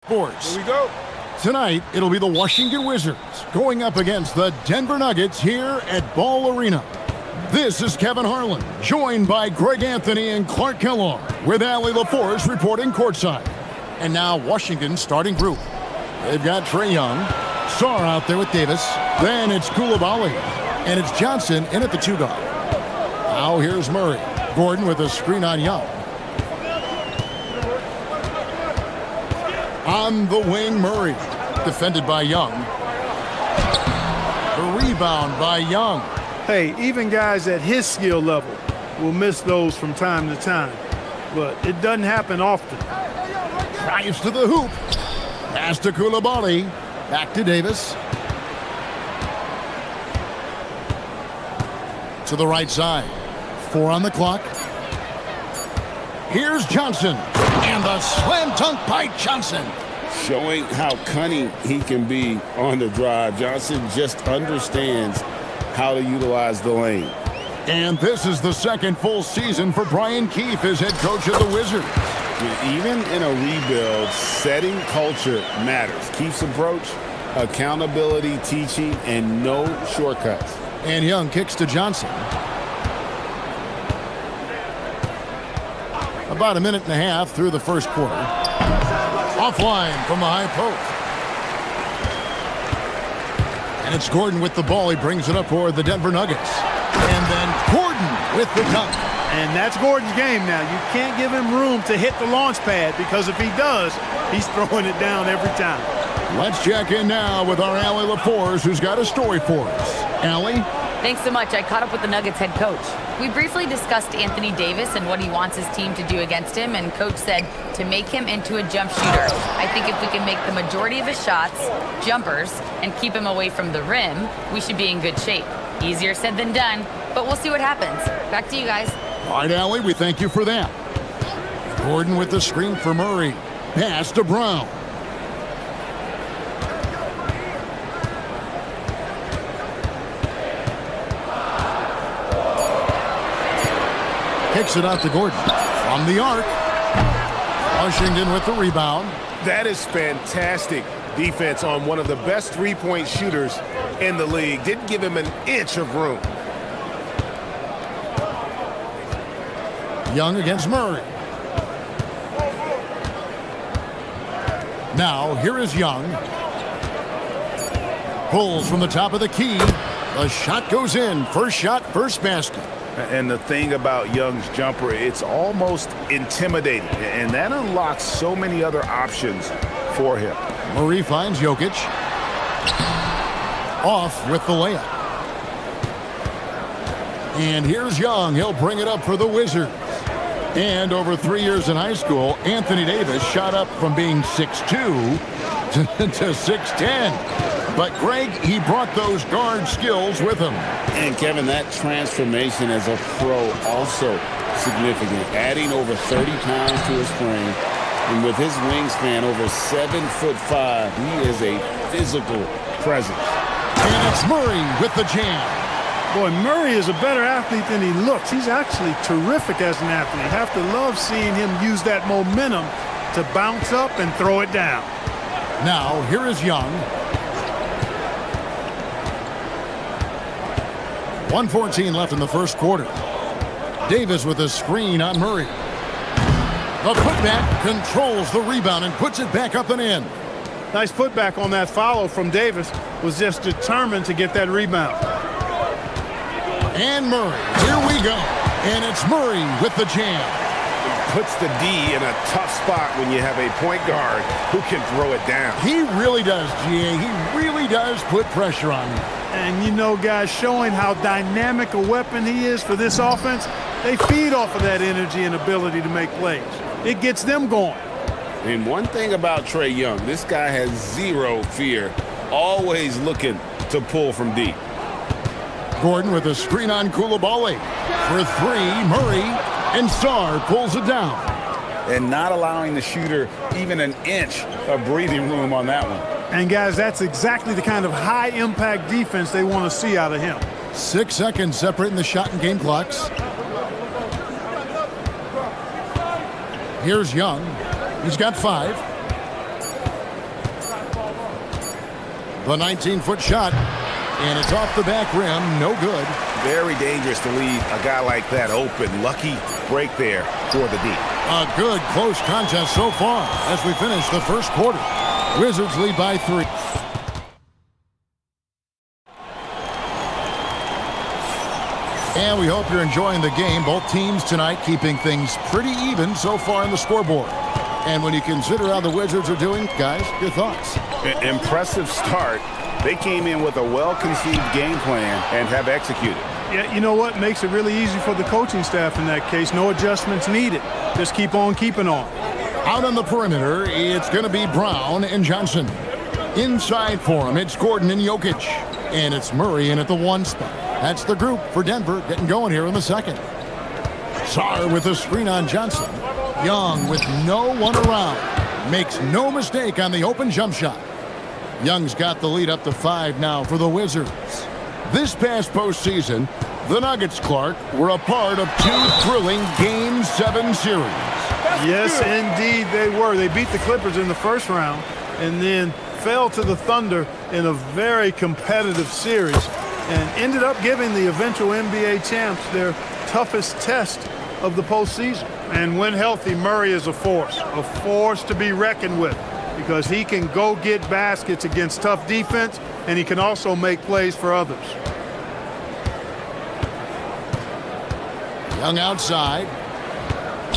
S5: Sports.
S6: Here we go.
S5: Tonight, it'll be the Washington Wizards going up against the Denver Nuggets here at Ball Arena. This is Kevin Harlan, joined by Greg Anthony and Clark Kellogg, with Allie LaForce reporting courtside. And now Washington's starting group. They've got Trae Young, Sarr out there with Davis. Then it's Koulibaly, and it's Johnson in at the 2-guard. Now here's Murray. Gordon with a screen on Young. On the wing, Murray. Defended by Young. The rebound by Young.
S2: Hey, even guys at his skill level will miss those from time to time, but it doesn't happen often.
S5: Drives to the hoop. Pass to Koulibaly. Back to Davis. To the right side. 4 on the clock. Here's Johnson. And the slam dunk by Johnson.
S6: Showing how cunning he can be on the drive. Johnson just understands how to utilize the lane.
S5: And this is the second full season for Brian Keefe as head coach of the Wizards.
S6: Even in a rebuild, setting culture matters. Keefe's approach, accountability, teaching, and no shortcuts.
S5: And Young kicks to Johnson. About a minute and a half through the first quarter. Offline from the high post. And it's Gordon with the ball. He brings it up for the Denver Nuggets. And then Gordon with the dunk.
S2: And that's Gordon's game now. You can't give him room to hit the launch pad, because if he does, he's throwing it down every time.
S5: Let's check in now with our Allie LaForce, who's got a story for us. Allie?
S4: Thanks so much. I caught up with the Nuggets head coach. We briefly discussed Anthony Davis and what he wants his team to do against him, and coach said to make him into a jump shooter. I think if we can make the majority of his shots jumpers and keep him away from the rim, we should be in good shape. Easier said than done, but we'll see what happens. Back to you guys.
S5: All right, Allie, we thank you for that. Gordon with the screen for Murray. Pass to Brown. Kicks it out to Gordon. From the arc. Washington with the rebound.
S1: That is fantastic defense on one of the best three-point shooters in the league. Didn't give him an inch of room.
S5: Young against Murray. Now, here is Young. Pulls from the top of the key. The shot goes in. First shot, first basket.
S3: And the thing about Young's jumper, it's almost intimidating. And that unlocks so many other options for him.
S5: Murray finds Jokic. Off with the layup. And here's Young. He'll bring it up for the Wizards. And over 3 years in high school, Anthony Davis shot up from being 6'2" to 6'10". But Greg, he brought those guard skills with him.
S6: And Kevin, that transformation as a pro also significant. Adding over 30 pounds to his frame. And with his wingspan over 7'5", he is a physical presence.
S5: And it's Murray with the jam.
S2: Boy, Murray is a better athlete than he looks. He's actually terrific as an athlete. You have to love seeing him use that momentum to bounce up and throw it down.
S5: Now, here is Young. 1:14 left in the first quarter. Davis with a screen on Murray. The putback controls the rebound and puts it back up and in.
S2: Nice putback on that follow from Davis. Was just determined to get that rebound.
S5: And Murray, here we go. And it's Murray with the jam.
S1: Puts the D in a tough spot when you have a point guard who can throw it down.
S5: He really does, GA. He really does put pressure on you.
S2: And you know, guys, showing how dynamic a weapon he is for this offense, they feed off of that energy and ability to make plays. It gets them going.
S6: And one thing about Trae Young, this guy has zero fear, always looking to pull from deep.
S5: Gordon with a screen on Koulibaly. For three, Murray, and Sarr pulls it down.
S3: And not allowing the shooter even an inch of breathing room on that one.
S2: And guys, that's exactly the kind of high-impact defense they want to see out of him.
S5: 6 seconds separating the shot and game clocks. Here's Young. He's got 5. The 19-foot shot, and it's off the back rim. No good.
S6: Very dangerous to leave a guy like that open. Lucky break there for the D.
S5: A good close contest so far as we finish the first quarter. Wizards lead by 3. And we hope you're enjoying the game. Both teams tonight keeping things pretty even so far in the scoreboard. And when you consider how the Wizards are doing, guys, your thoughts?
S6: Impressive start. They came in with a well-conceived game plan and have executed.
S2: Yeah, you know what? Makes it really easy for the coaching staff in that case. No adjustments needed. Just keep on keeping on.
S5: Out on the perimeter, it's going to be Brown and Johnson. Inside for him, it's Gordon and Jokic. And it's Murray in at the 1 spot. That's the group for Denver getting going here in the second. Sarr with a screen on Johnson. Young with no one around. Makes no mistake on the open jump shot. Young's got the lead up to 5 now for the Wizards. This past postseason, the Nuggets, Clark, were a part of 2 thrilling Game 7 series.
S2: Yes, indeed they were. They beat the Clippers in the first round and then fell to the Thunder in a very competitive series and ended up giving the eventual NBA champs their toughest test of the postseason. And when healthy, Murray is a force to be reckoned with, because he can go get baskets against tough defense, and he can also make plays for others.
S5: Young outside.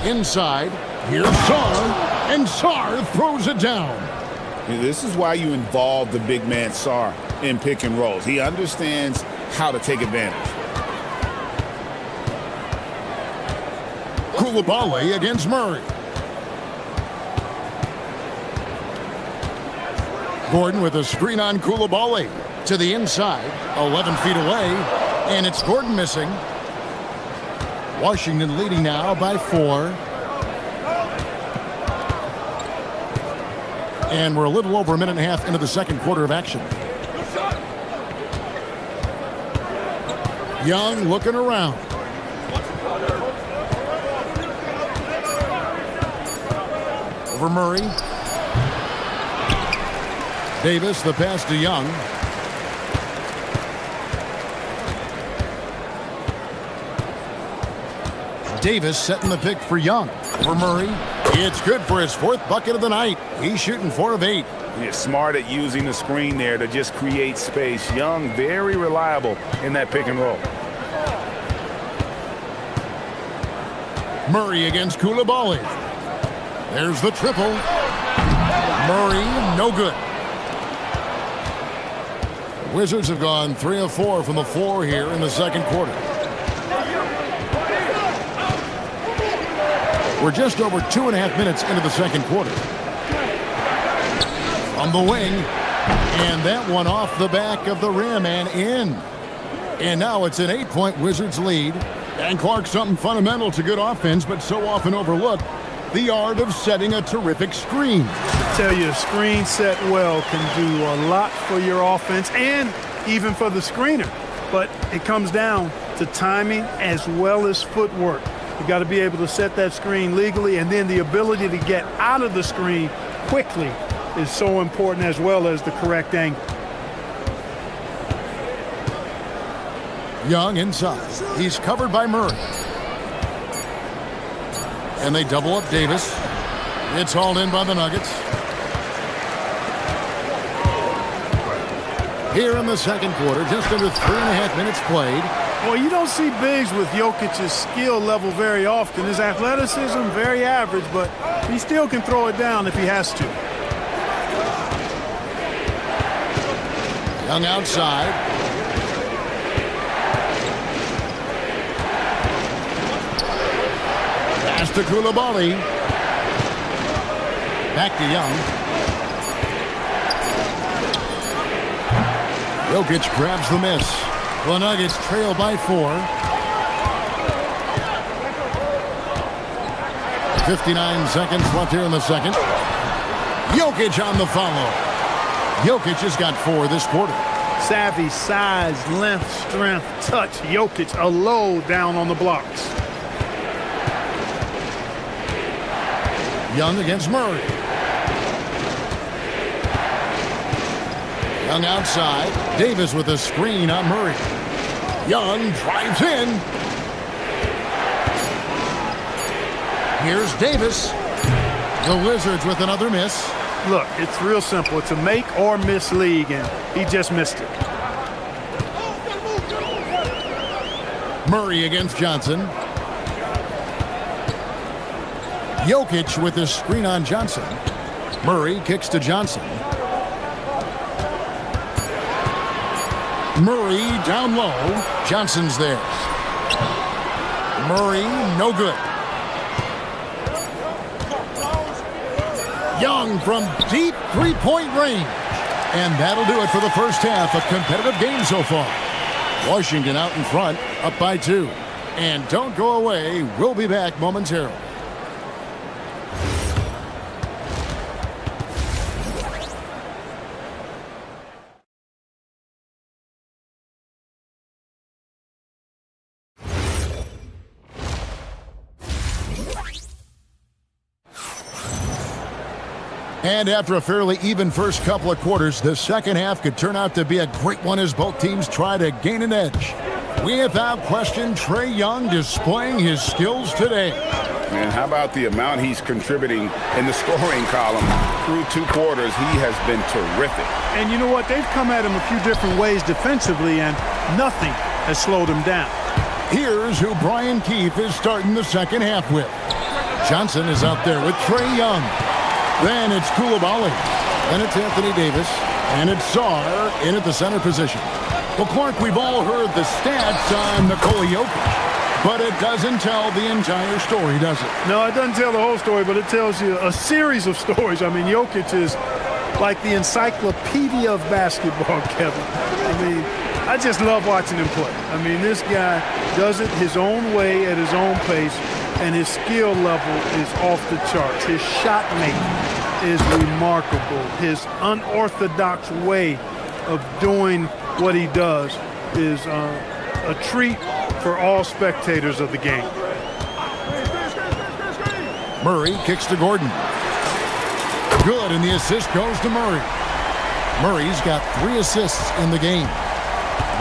S5: Inside. Here's Sarr, and Sarr throws it down.
S6: This is why you involve the big man Sarr in pick and rolls. He understands how to take advantage.
S5: Coulibaly against Murray. Gordon with a screen on Coulibaly to the inside, 11 feet away, and it's Gordon missing. Washington leading now by 4. And we're a little over a minute and a half into the second quarter of action. Young looking around. Over Murray. Davis, the pass to Young. Davis setting the pick for Young. Over Murray. It's good for his 4th bucket of the night. He's shooting 4 of 8.
S6: He's smart at using the screen there to just create space. Young, very reliable in that pick and roll.
S5: Murray against Coulibaly. There's the triple. Murray, no good. The Wizards have gone 3 of 4 from the floor here in the second quarter. We're just over 2.5 minutes into the second quarter. On the wing, and that one off the back of the rim and in. And now it's an 8-point Wizards lead. And Clark, something fundamental to good offense, but so often overlooked, the art of setting a terrific screen.
S2: I tell you, a screen set well can do a lot for your offense and even for the screener. But it comes down to timing as well as footwork. You got to be able to set that screen legally, and then the ability to get out of the screen quickly is so important, as well as the correct angle.
S5: Young inside. He's covered by Murray. And they double up Davis. It's hauled in by the Nuggets. Here in the second quarter, just under 3.5 minutes played.
S2: Well, you don't see bigs with Jokic's skill level very often. His athleticism, very average, but he still can throw it down if he has to.
S5: Young outside. Pass to Coulibaly. Back to Young. Jokic grabs the miss. The Nuggets trail by 4. 59 seconds left here in the second. Jokic on the follow. Jokic has got 4 this quarter.
S2: Savvy, size, length, strength, touch. Jokic, a load down on the blocks. Young against Murray.
S5: Young outside. Davis with a screen on Murray. Young drives in. Here's Davis. The Wizards with another miss.
S2: Look, it's real simple. It's a make or miss league, and he just missed it.
S5: Murray against Johnson. Jokic with a screen on Johnson. Murray kicks to Johnson. Murray down low. Johnson's there. Murray, no good. Young from deep three-point range. And that'll do it for the first half. A competitive game so far. Washington out in front, up by 2. And don't go away. We'll be back momentarily. And after a fairly even first couple of quarters, the second half could turn out to be a great one as both teams try to gain an edge. Without question, Trae Young displaying his skills today.
S6: Man, how about the amount he's contributing in the scoring column? Through 2 quarters, he has been terrific.
S2: And you know what? They've come at him a few different ways defensively, and nothing has slowed him down.
S5: Here's who Brian Keefe is starting the second half with. Johnson is out there with Trae Young. Then it's Koulibaly. Then it's Anthony Davis. And it's Sarr in at the center position. Well, Clark, we've all heard the stats on Nikola Jokic, but it doesn't tell the entire story, does it?
S2: No, it doesn't tell the whole story, but it tells you a series of stories. I mean, Jokic is like the encyclopedia of basketball, Kevin. I mean, I just love watching him play. I mean, this guy does it his own way at his own pace, and his skill level is off the charts. His shot making is remarkable. His unorthodox way of doing what he does is a treat for all spectators of the game.
S5: Murray kicks to Gordon. Good, and the assist goes to Murray. Murray's got 3 assists in the game.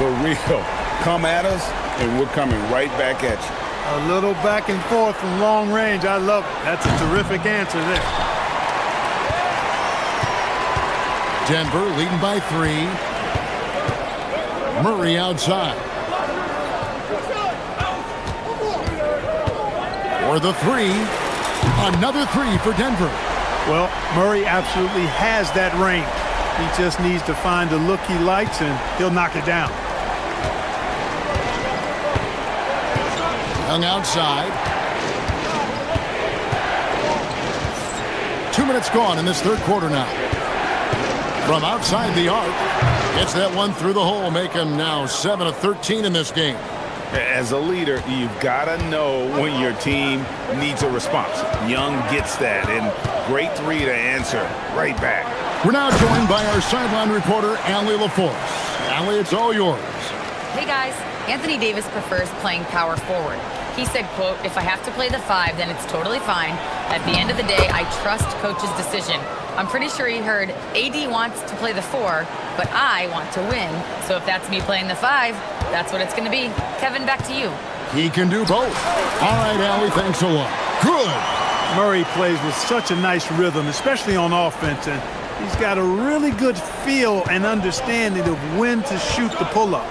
S6: The real come at us, and we're coming right back at you.
S2: A little back and forth from long range. I love it. That's a terrific answer there.
S5: Denver leading by 3. Murray outside. For the 3. Another 3 for Denver.
S2: Well, Murray absolutely has that range. He just needs to find the look he likes, and he'll knock it down.
S5: Young outside. 2 minutes gone in this third quarter now. From outside the arc, gets that one through the hole, make him now 7 of 13 in this game.
S6: As a leader, you've got to know when your team needs a response. Young gets that, and great 3 to answer right back.
S5: We're now joined by our sideline reporter, Allie LaForce. Allie, it's all yours.
S4: Hey guys, Anthony Davis prefers playing power forward. He said, quote, "If I have to play the 5, then it's totally fine. At the end of the day, I trust coach's decision." I'm pretty sure he heard AD wants to play the 4, but I want to win. So if that's me playing the 5, that's what it's going to be. Kevin, back to you.
S5: He can do both. All right, Allie, thanks a lot. Good.
S2: Murray plays with such a nice rhythm, especially on offense, and he's got a really good feel and understanding of when to shoot the pull-up.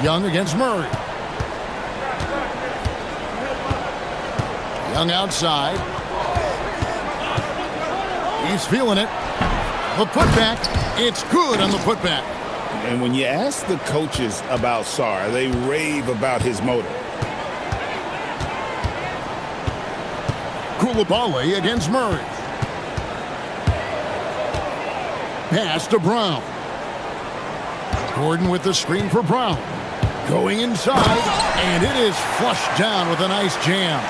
S5: Young against Murray. Young outside. He's feeling it. The putback. It's good on the putback.
S6: And when you ask the coaches about Sarr, they rave about his motor.
S5: Koulibaly against Murray. Pass to Brown. Gordon with the screen for Brown. Going inside, and it is flushed down with a nice jam.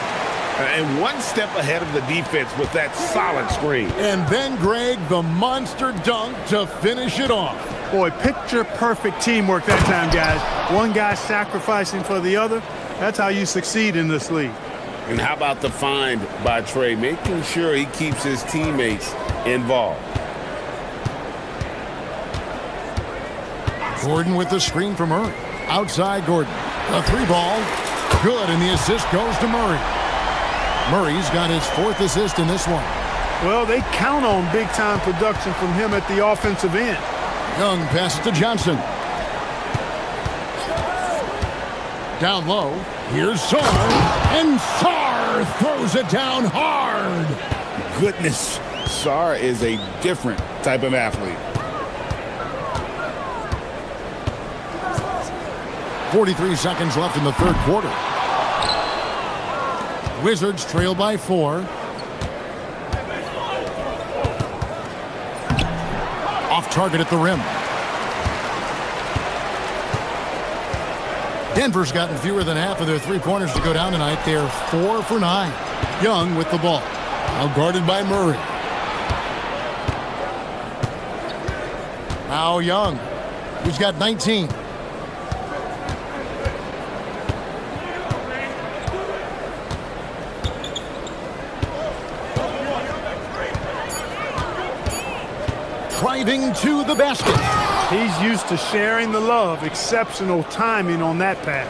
S6: And one step ahead of the defense with that solid screen.
S5: And then, Greg, the monster dunk to finish it off.
S2: Boy, picture-perfect teamwork that time, guys. One guy sacrificing for the other. That's how you succeed in this league.
S6: And how about the find by Trae, making sure he keeps his teammates involved.
S5: Gordon with the screen from Murray. Outside Gordon. The three ball. Good, and the assist goes to Murray. Murray's got his 4th assist in this one.
S2: Well, they count on big-time production from him at the offensive end.
S5: Young passes to Johnson. Down low. Here's Sarr. And Sarr throws it down hard.
S6: Goodness, Sarr is a different type of athlete.
S5: 43 seconds left in the 3rd quarter. Wizards trail by 4. Off target at the rim. Denver's gotten fewer than half of their three-pointers to go down tonight. They're 4 for 9. Young with the ball. Now guarded by Murray. Now Young. He's got 19. Driving to the basket.
S2: He's used to sharing the love. Exceptional timing on that pass.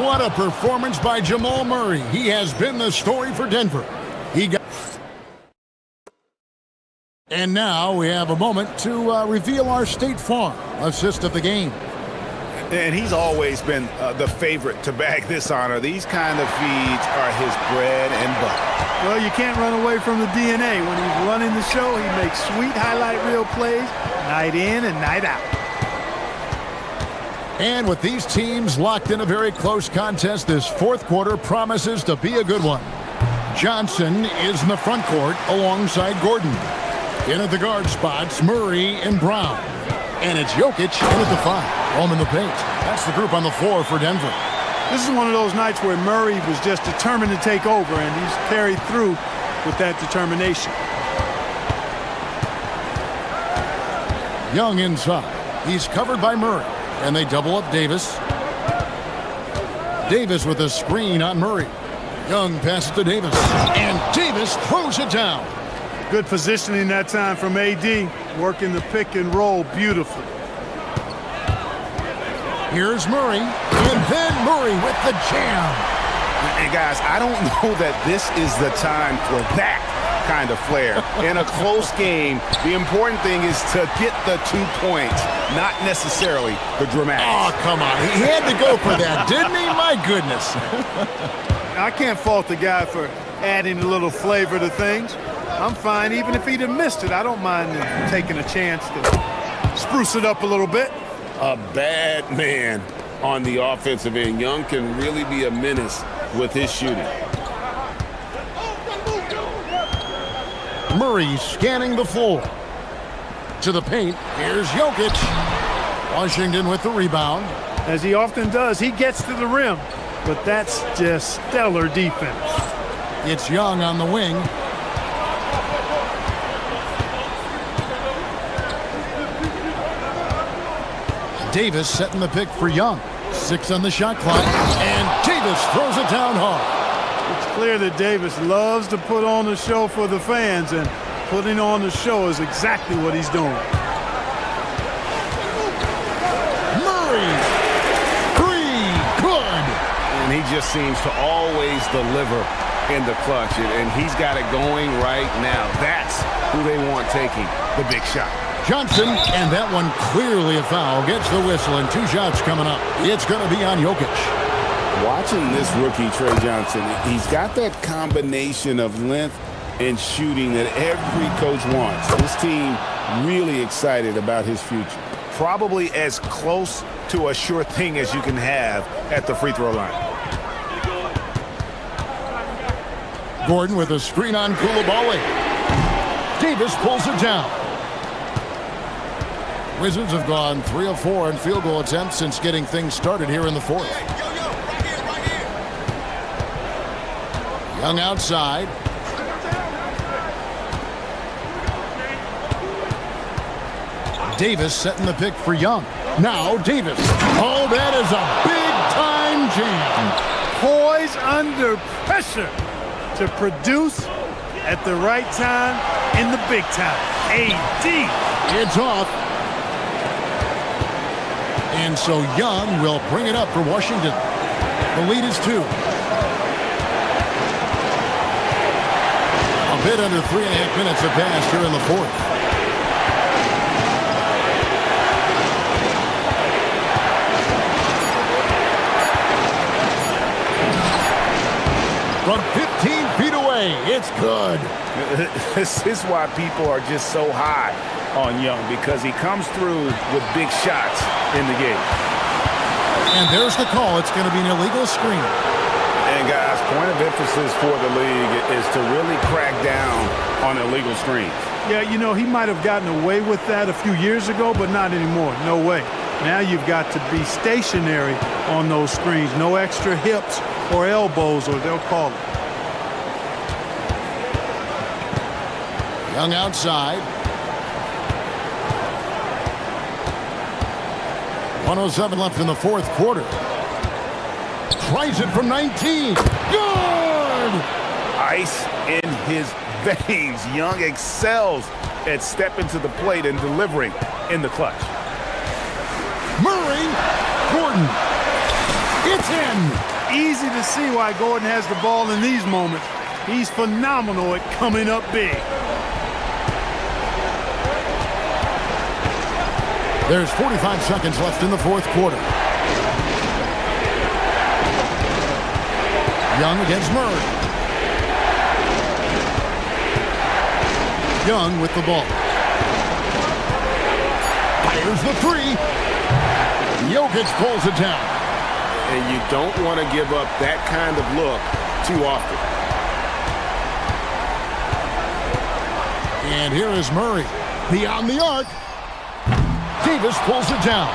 S5: What a performance by Jamal Murray. He has been the story for Denver. And now we have a moment to reveal our State Farm assist of the game.
S3: And he's always been the favorite to bag this honor. These kind of feeds are his bread and butter.
S2: Well, you can't run away from the DNA. When he's running the show, he makes sweet highlight reel plays night in and night out.
S5: And with these teams locked in a very close contest, this 4th quarter promises to be a good one. Johnson is in the front court alongside Gordon. In at the guard spots, Murray and Brown. And it's Jokic in at the 5. Home in the paint. That's the group on the floor for Denver.
S2: This is one of those nights where Murray was just determined to take over, and he's carried through with that determination.
S5: Young inside. He's covered by Murray. And they double up Davis. Davis with a screen on Murray. Young passes to Davis. And Davis throws it down.
S2: Good positioning that time from AD. Working the pick and roll beautifully.
S5: Here's Murray. And then Murray with the jam.
S3: And guys, I don't know that this is the time for that kind of flair. In a close game, the important thing is to get the 2 points, not necessarily the dramatics.
S5: Oh, come on. He had to go for that, didn't he? My goodness.
S2: I can't fault the guy for adding a little flavor to things. I'm fine. Even if he'd have missed it, I don't mind taking a chance to spruce it up a little bit.
S6: A bad man on the offensive end. Young can really be a menace with his shooting.
S5: Murray scanning the floor. To the paint. Here's Jokic. Washington with the rebound.
S2: As he often does, he gets to the rim. But that's just stellar defense.
S5: It's Young on the wing. Davis setting the pick for Young. 6 on the shot clock. And Davis throws it down hard.
S2: It's clear that Davis loves to put on the show for the fans, and putting on the show is exactly what he's doing.
S5: Murray. 3. Good.
S3: And he just seems to always deliver in the clutch, and he's got it going right now. That's who they want taking the big shot.
S5: Johnson, and that one clearly a foul, gets the whistle, and 2 shots coming up. It's going to be on Jokic.
S6: Watching this rookie, Trey Johnson, he's got that combination of length and shooting that every coach wants. This team really excited about his future.
S3: Probably as close to a sure thing as you can have at the free throw line.
S5: Gordon with a screen on Koulibaly. Davis pulls it down. Wizards have gone 3 of 4 on field goal attempts since getting things started here in the 4th. Young outside. Davis setting the pick for Young. Now Davis. Oh, that is a big-time jam.
S2: Poise under pressure. to produce at the right time in the big time. AD.
S5: It's off. And so Young will bring it up for Washington. The lead is 2. A bit under 3.5 minutes have passed here in the 4th. From 15 feet away, it's good.
S6: This is why people are just so high on Young, because he comes through with big shots in the game.
S5: And there's the call. It's going to be an illegal screen.
S6: And guys, point of emphasis for the league is to really crack down on illegal screens.
S2: Yeah, you know, he might have gotten away with that a few years ago, but not anymore. No way. Now you've got to be stationary on those screens. No extra hips or elbows, or they'll call it.
S5: Young outside. 1:07 left in the 4th quarter. Tries it from 19. Good!
S6: Ice in his veins. Young excels at stepping to the plate and delivering in the clutch.
S5: Murray. Gordon. It's in.
S2: Easy to see why Gordon has the ball in these moments. He's phenomenal at coming up big.
S5: There's 45 seconds left in the 4th quarter. Young against Murray. Young with the ball. Fires the 3. Jokic pulls it down.
S6: And you don't want to give up that kind of look too often.
S5: And here is Murray. Beyond the arc. Davis pulls it down.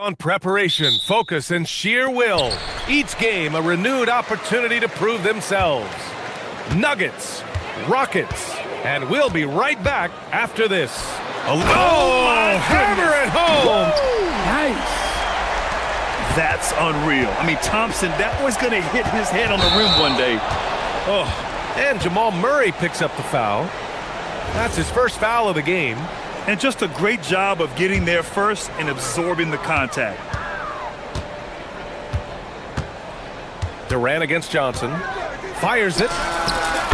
S1: On preparation, focus, and sheer will. Each game a renewed opportunity to prove themselves. Nuggets, Rockets, and we'll be right back after this. Oh, hammer it home!
S3: Nice. That's unreal. I mean, Thompson, that was going to hit his head on the rim one day.
S1: Oh, and Jamal Murray picks up the foul. That's his first foul of the game.
S3: And just a great job of getting there first and absorbing the contact.
S1: Durant against Johnson. Fires it.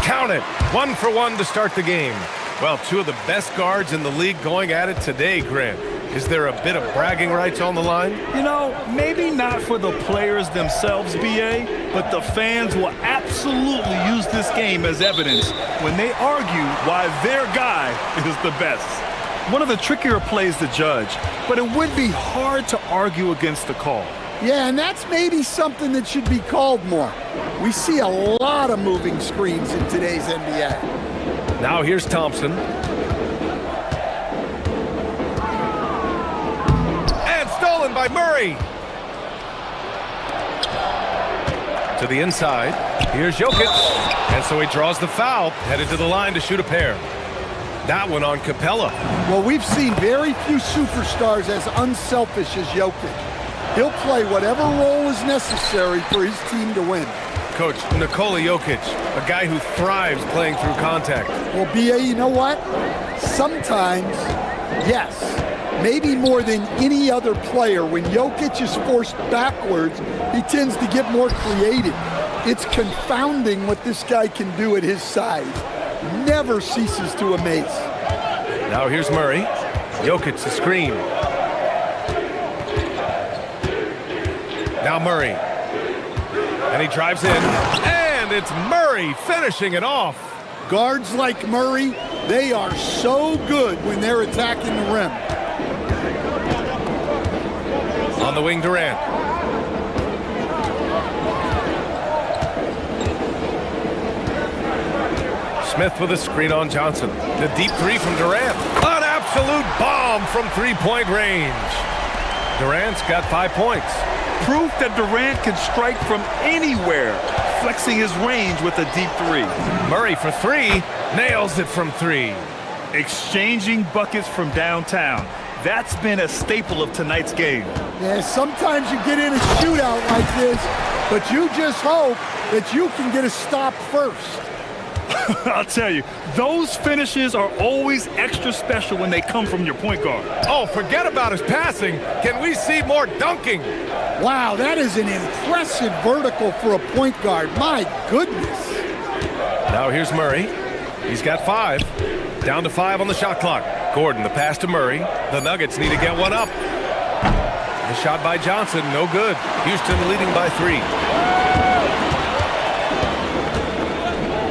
S1: Count it. 1 for 1 to start the game. Well, two of the best guards in the league going at it today, Grant. Is there a bit of bragging rights on the line?
S3: You know, maybe not for the players themselves, BA, but the fans will absolutely use this game as evidence when they argue why their guy is the best. One of the trickier plays to judge, but it would be hard to argue against the call.
S7: Yeah, and that's maybe something that should be called more. We see a lot of moving screens in today's NBA.
S1: Now here's Thompson. And stolen by Murray. To the inside. Here's Jokic. And so he draws the foul, headed to the line to shoot a pair. That one on Capella.
S7: Well, we've seen very few superstars as unselfish as Jokic. He'll play whatever role is necessary for his team to win.
S1: Coach, Nikola Jokic, a guy who thrives playing through contact.
S7: Well, BA, you know what? Sometimes, yes, maybe more than any other player, when Jokic is forced backwards, he tends to get more creative. It's confounding what this guy can do at his size. Never ceases to amaze.
S1: Now here's Murray. Jokic the screen. Now Murray. And he drives in. And it's Murray finishing it off.
S7: Guards like Murray, they are so good when they're attacking the rim.
S1: On the wing, Durant. Smith with a screen on Johnson. The deep three from Durant. An absolute bomb from three-point range. Durant's got 5 points.
S3: Proof that Durant can strike from anywhere, flexing his range with a deep three.
S1: Murray for three. Nails it from three.
S3: Exchanging buckets from downtown. That's been a staple of tonight's game.
S7: Yeah, sometimes you get in a shootout like this, but you just hope that you can get a stop first.
S3: I'll tell you, those finishes are always extra special when they come from your point guard.
S1: Oh, forget about his passing. Can we see more dunking?
S7: Wow, that is an impressive vertical for a point guard. My goodness.
S1: Now here's Murray. He's got 5. Down to 5 on the shot clock. Gordon, the pass to Murray. The Nuggets need to get one up. The shot by Johnson, no good. Houston leading by 3.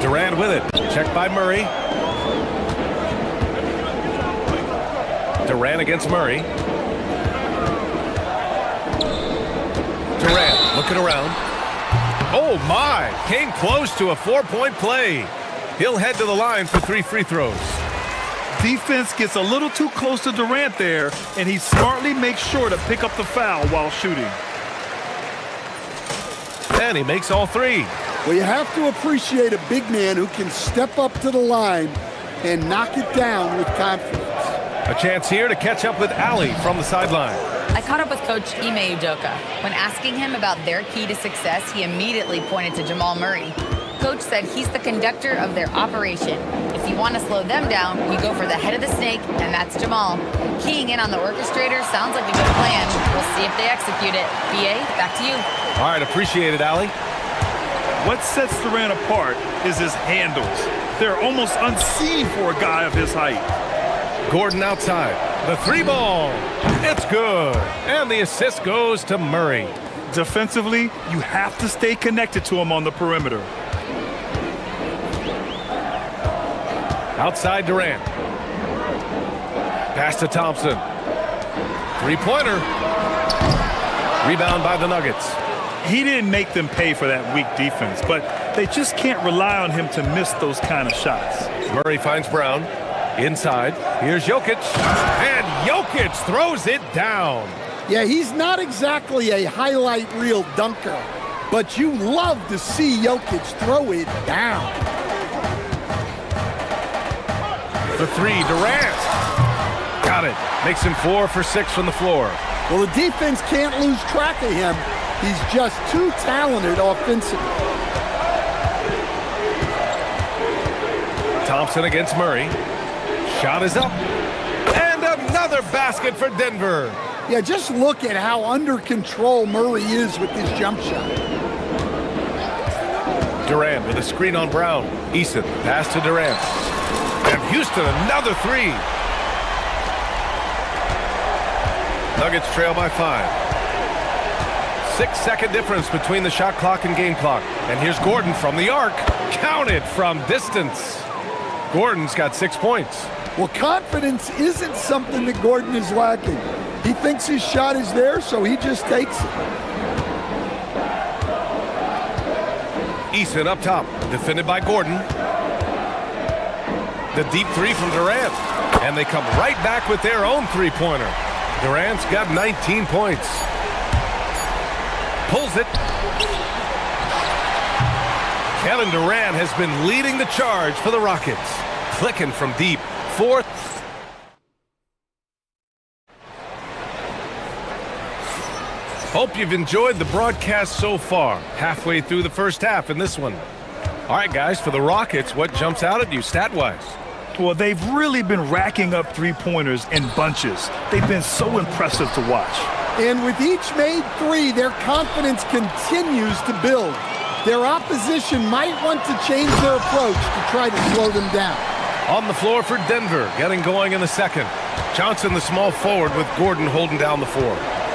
S1: Durant with it. Checked by Murray. Durant against Murray. Durant looking around. Oh my! Came close to a 4-point play. He'll head to the line for 3 free throws.
S3: Defense gets a little too close to Durant there, and he smartly makes sure to pick up the foul while shooting.
S1: And he makes all 3.
S7: Well, you have to appreciate a big man who can step up to the line and knock it down with confidence.
S1: A chance here to catch up with Ali from the sideline.
S4: I caught up with Coach Ime Udoka. When asking him about their key to success, he immediately pointed to Jamal Murray. Coach said he's the conductor of their operation. If you want to slow them down, you go for the head of the snake, and that's Jamal. Keying in on the orchestrator sounds like a good plan. We'll see if they execute it. BA, back to you.
S1: All right, appreciate it, Ali.
S3: What sets Durant apart is his handles. They're almost unseen for a guy of his height.
S1: Gordon outside. The 3 ball. It's good. And the assist goes to Murray.
S3: Defensively, you have to stay connected to him on the perimeter.
S1: Outside Durant. Pass to Thompson. 3-pointer. Rebound by the Nuggets.
S3: He didn't make them pay for that weak defense, but they just can't rely on him to miss those kind of shots.
S1: Murray finds Brown. Inside. Here's Jokic. And Jokic throws it down.
S7: Yeah, he's not exactly a highlight reel dunker, but you love to see Jokic throw it down.
S1: The three, Durant. Got it. Makes him 4 for 6 from the floor.
S7: Well, the defense can't lose track of him. He's just too talented offensively.
S1: Thompson against Murray. Shot is up. And another basket for Denver.
S7: Yeah, just look at how under control Murray is with his jump shot.
S1: Durant with a screen on Brown. Eason, pass to Durant. And Houston, another three. Nuggets trail by 5. 6-second difference between the shot clock and game clock. And here's Gordon from the arc. Counted from distance. Gordon's got 6 points.
S7: Well, confidence isn't something that Gordon is lacking. He thinks his shot is there, so he just takes it.
S1: Eason up top, defended by Gordon. The deep three from Durant. And they come right back with their own three-pointer. Durant's got 19 points. Pulls it. Kevin Durant has been leading the charge for the Rockets. Clicking from deep. Fourth. Hope you've enjoyed the broadcast so far. Halfway through the first half in this one. All right, guys, for the Rockets, what jumps out at you stat-wise?
S3: Well, they've really been racking up three-pointers in bunches. They've been so impressive to watch.
S7: And with each made three, their confidence continues to build. Their opposition might want to change their approach to try to slow them down.
S1: On the floor for Denver, getting going in the second. Johnson, the small forward, with Gordon holding down the 4.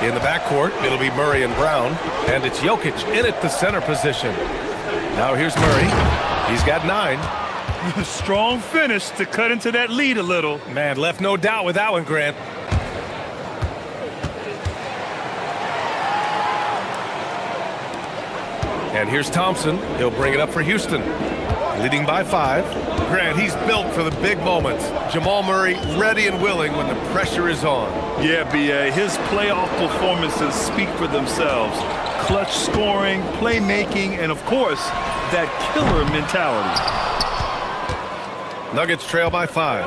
S1: In the backcourt, it'll be Murray and Brown, and it's Jokic in at the center position. Now here's Murray. He's got 9.
S3: Strong finish to cut into that lead a little.
S1: Man, left no doubt with that one, Grant. And here's Thompson. He'll bring it up for Houston. Leading by 5. Grant, he's built for the big moments. Jamal Murray ready and willing when the pressure is on.
S3: Yeah, B.A. His playoff performances speak for themselves. Clutch scoring, playmaking, and, of course, that killer mentality.
S1: Nuggets trail by 5.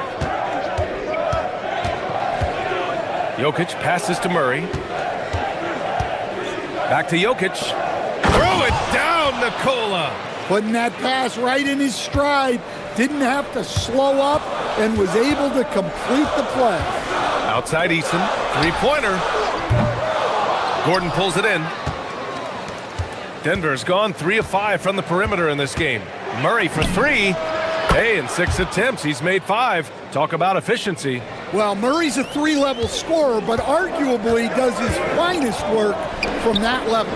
S1: Jokic passes to Murray. Back to Jokic. Throw it down, Nikola.
S7: Putting that pass right in his stride. Didn't have to slow up and was able to complete the play.
S1: Outside Eason. Three-pointer. Gordon pulls it in. Denver's gone 3 of 5 from the perimeter in this game. Murray for 3. Hey, in 6 attempts, he's made 5. Talk about efficiency.
S7: Well, Murray's a 3-level scorer, but arguably does his finest work from that level.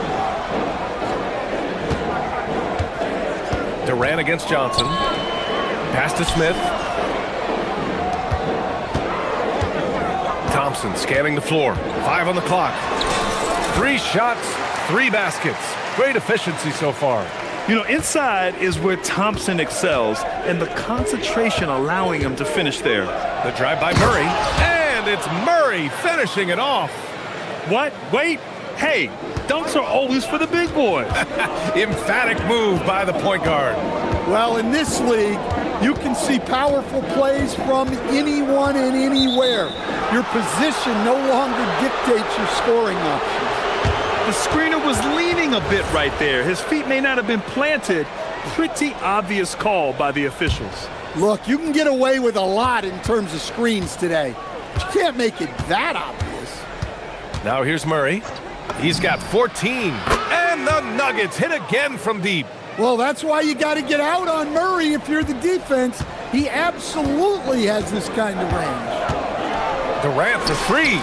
S1: Durant against Johnson. Pass to Smith. Thompson scanning the floor. 5 on the clock. 3 shots, 3 baskets. Great efficiency so far.
S3: You know, inside is where Thompson excels, and the concentration allowing him to finish there.
S1: The drive by Murray, and it's Murray finishing it off.
S3: What? Wait. Hey, dunks are always for the big boys.
S1: Emphatic move by the point guard.
S7: Well, in this league, you can see powerful plays from anyone and anywhere. Your position no longer dictates your scoring options.
S3: The screener was leaning a bit right there. His feet may not have been planted. Pretty obvious call by the officials.
S7: Look, you can get away with a lot in terms of screens today. But you can't make it that obvious.
S1: Now here's Murray. He's got 14. And the Nuggets hit again from deep.
S7: Well, that's why you got to get out on Murray if you're the defense. He absolutely has this kind of range.
S1: Durant for 3.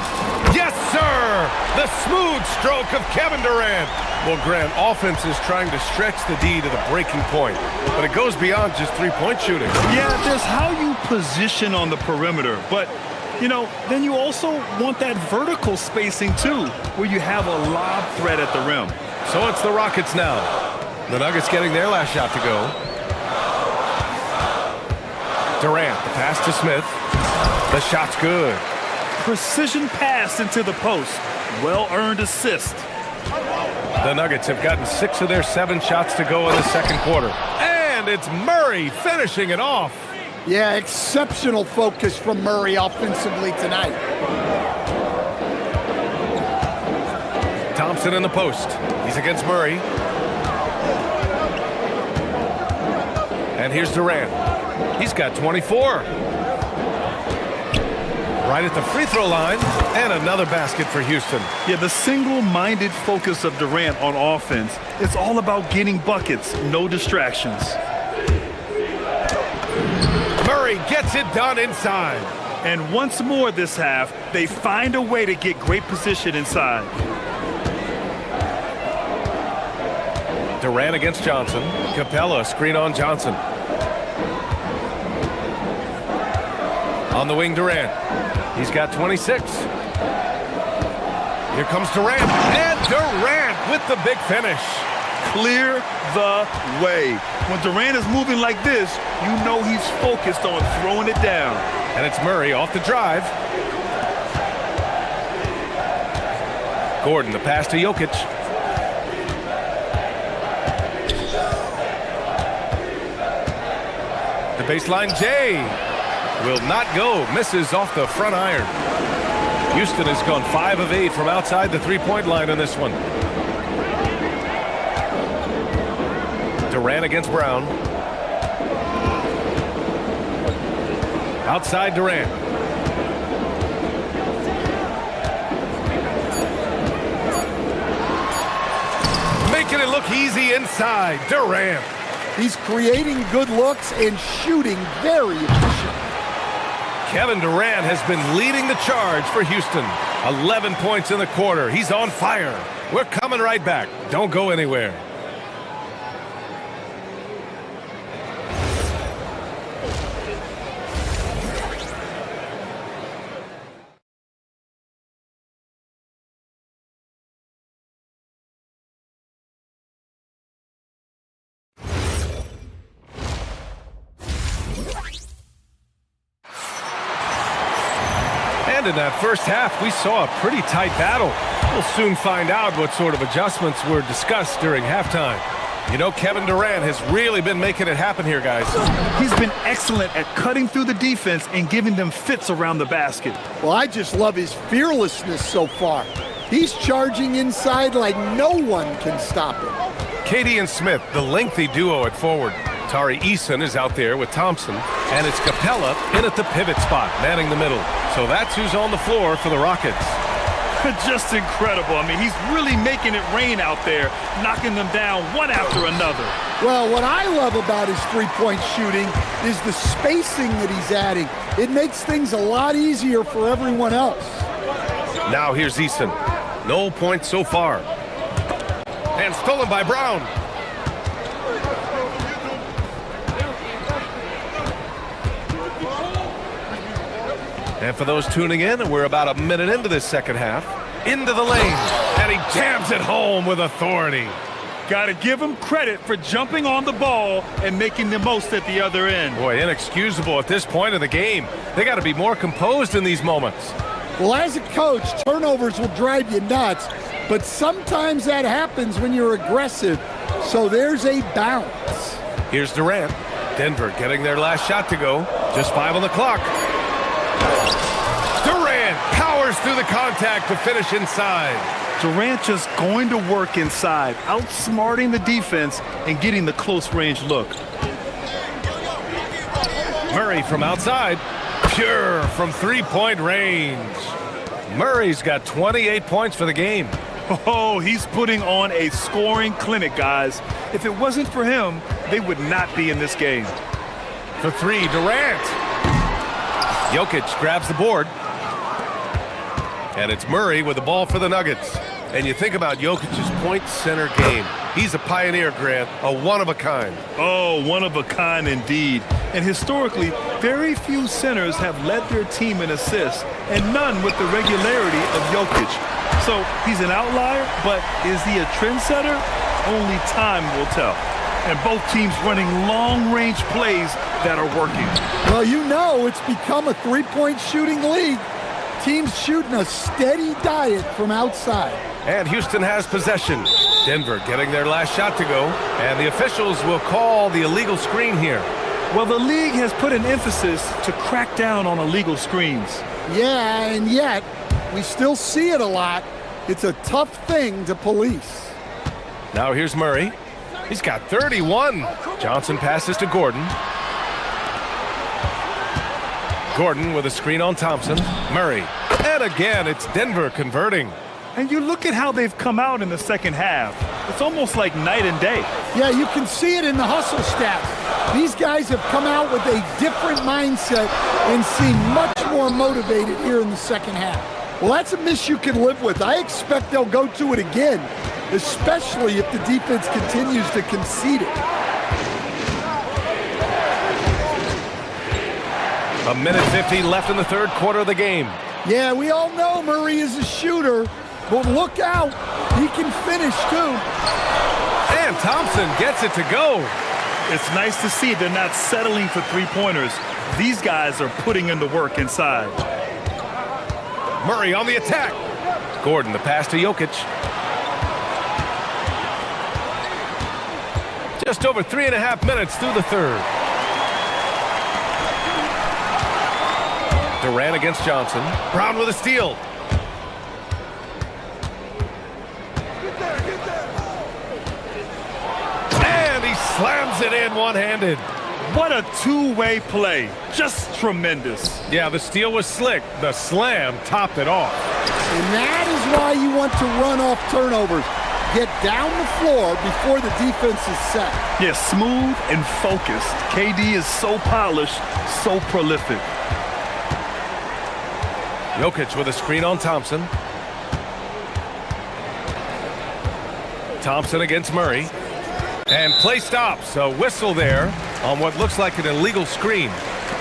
S1: Yes, sir! The smooth stroke of Kevin Durant. Well, Grant, offense is trying to stretch the D to the breaking point, but it goes beyond just three-point shooting.
S3: Yeah, there's how you position on the perimeter, but, you know, then you also want that vertical spacing, too, where you have a lob threat at the rim.
S1: So it's the Rockets now. The Nuggets getting their last shot to go. Durant, the pass to Smith. The shot's good.
S3: Precision pass into the post. Well-earned assist.
S1: The Nuggets have gotten 6 of their 7 shots to go in the second quarter. And it's Murray finishing it off.
S7: Yeah, exceptional focus from Murray offensively tonight.
S1: Thompson in the post. He's against Murray. And here's Durant. He's got 24. Right at the free throw line, and another basket for Houston.
S3: Yeah, the single-minded focus of Durant on offense, it's all about getting buckets, no distractions.
S1: Murray gets it done inside.
S3: And once more this half, they find a way to get great position inside.
S1: Durant against Johnson. Capella screen on Johnson. On the wing, Durant. He's got 26. Here comes Durant. And Durant with the big finish.
S3: Clear the way. When Durant is moving like this, you know he's focused on throwing it down.
S1: And it's Murray off the drive. Gordon, the pass to Jokic. The baseline, Jay. Will not go. Misses off the front iron. Houston has gone 5 of 8 from outside the three-point line in this one. Durant against Brown. Outside Durant. Making it look easy inside. Durant.
S7: He's creating good looks and shooting very efficient.
S1: Kevin Durant has been leading the charge for Houston. 11 points in the quarter. He's on fire. We're coming right back. Don't go anywhere. In that first half, we saw a pretty tight battle. We'll soon find out what sort of adjustments were discussed during halftime. You know, Kevin Durant has really been making it happen here, guys.
S3: He's been excellent at cutting through the defense and giving them fits around the basket.
S7: Well, I just love his fearlessness so far. He's charging inside like no one can stop him.
S1: Katie and Smith, the lengthy duo at forward. Tari Eason is out there with Thompson, and it's Capella in at the pivot spot, manning the middle. So that's who's on the floor for the Rockets.
S3: Just incredible. I mean, he's really making it rain out there, knocking them down one after another.
S7: Well, what I love about his three-point shooting is the spacing that he's adding. It makes things a lot easier for everyone else.
S1: Now here's Eason. No points so far. And stolen by Brown. And for those tuning in, we're about a minute into this second half. Into the lane, and he jams it home with authority.
S3: Got to give him credit for jumping on the ball and making the most at the other end.
S1: Boy, inexcusable at this point of the game. They got to be more composed in these moments.
S7: Well, as a coach, turnovers will drive you nuts, but sometimes that happens when you're aggressive. So there's a balance.
S1: Here's Durant. Denver getting their last shot to go. Just 5 on the clock. Durant powers through the contact to finish inside.
S3: Durant just going to work inside, outsmarting the defense and getting the close-range look.
S1: Murray from outside. Pure from three-point range. Murray's got 28 points for the game.
S3: Oh, he's putting on a scoring clinic, guys. If it wasn't for him, they would not be in this game.
S1: For 3, Durant. Jokic grabs the board. And it's Murray with the ball for the Nuggets. And you think about Jokic's point center game. He's a pioneer, Grant, a one-of-a-kind.
S3: Oh, one-of-a-kind indeed. And historically, very few centers have led their team in assists, and none with the regularity of Jokic. So he's an outlier, but is he a trendsetter? Only time will tell. And both teams running long-range plays that are working.
S7: Well, you know it's become a three-point shooting league. team's shooting a steady diet from outside.
S1: And Houston has possession. Denver getting their last shot to go, and the officials will call the illegal screen here.
S3: Well, the league has put an emphasis to crack down on illegal screens.
S7: Yeah, and yet we still see it a lot. It's a tough thing to police.
S1: Now here's Murray. He's got 31. Johnson passes to Gordon. Gordon with a screen on Thompson. Murray. And again, it's Denver converting.
S3: And you look at how they've come out in the second half. It's almost like night and day.
S7: Yeah, you can see it in the hustle stats. These guys have come out with a different mindset and seem much more motivated here in the second half. Well, that's a miss you can live with. I expect they'll go to it again, especially if the defense continues to concede it.
S1: A minute 50 left in the third quarter of the game.
S7: Yeah, we all know Murray is a shooter, but look out. He can finish, too.
S1: And Thompson gets it to go.
S3: It's nice to see they're not settling for three-pointers. These guys are putting in the work inside.
S1: Murray on the attack. Gordon, the pass to Jokic. Just over 3.5 minutes through the third. Durant against Johnson. Brown with a steal. And he slams it in one-handed.
S3: What a two-way play. Just tremendous.
S1: Yeah, the steal was slick. The slam topped it off.
S7: And that is why you want to run off turnovers. Get down the floor before the defense is set.
S3: Yeah, smooth and focused. KD is so polished, so prolific.
S1: Jokic with a screen on Thompson. Thompson against Murray. And play stops. A whistle there on what looks like an illegal screen.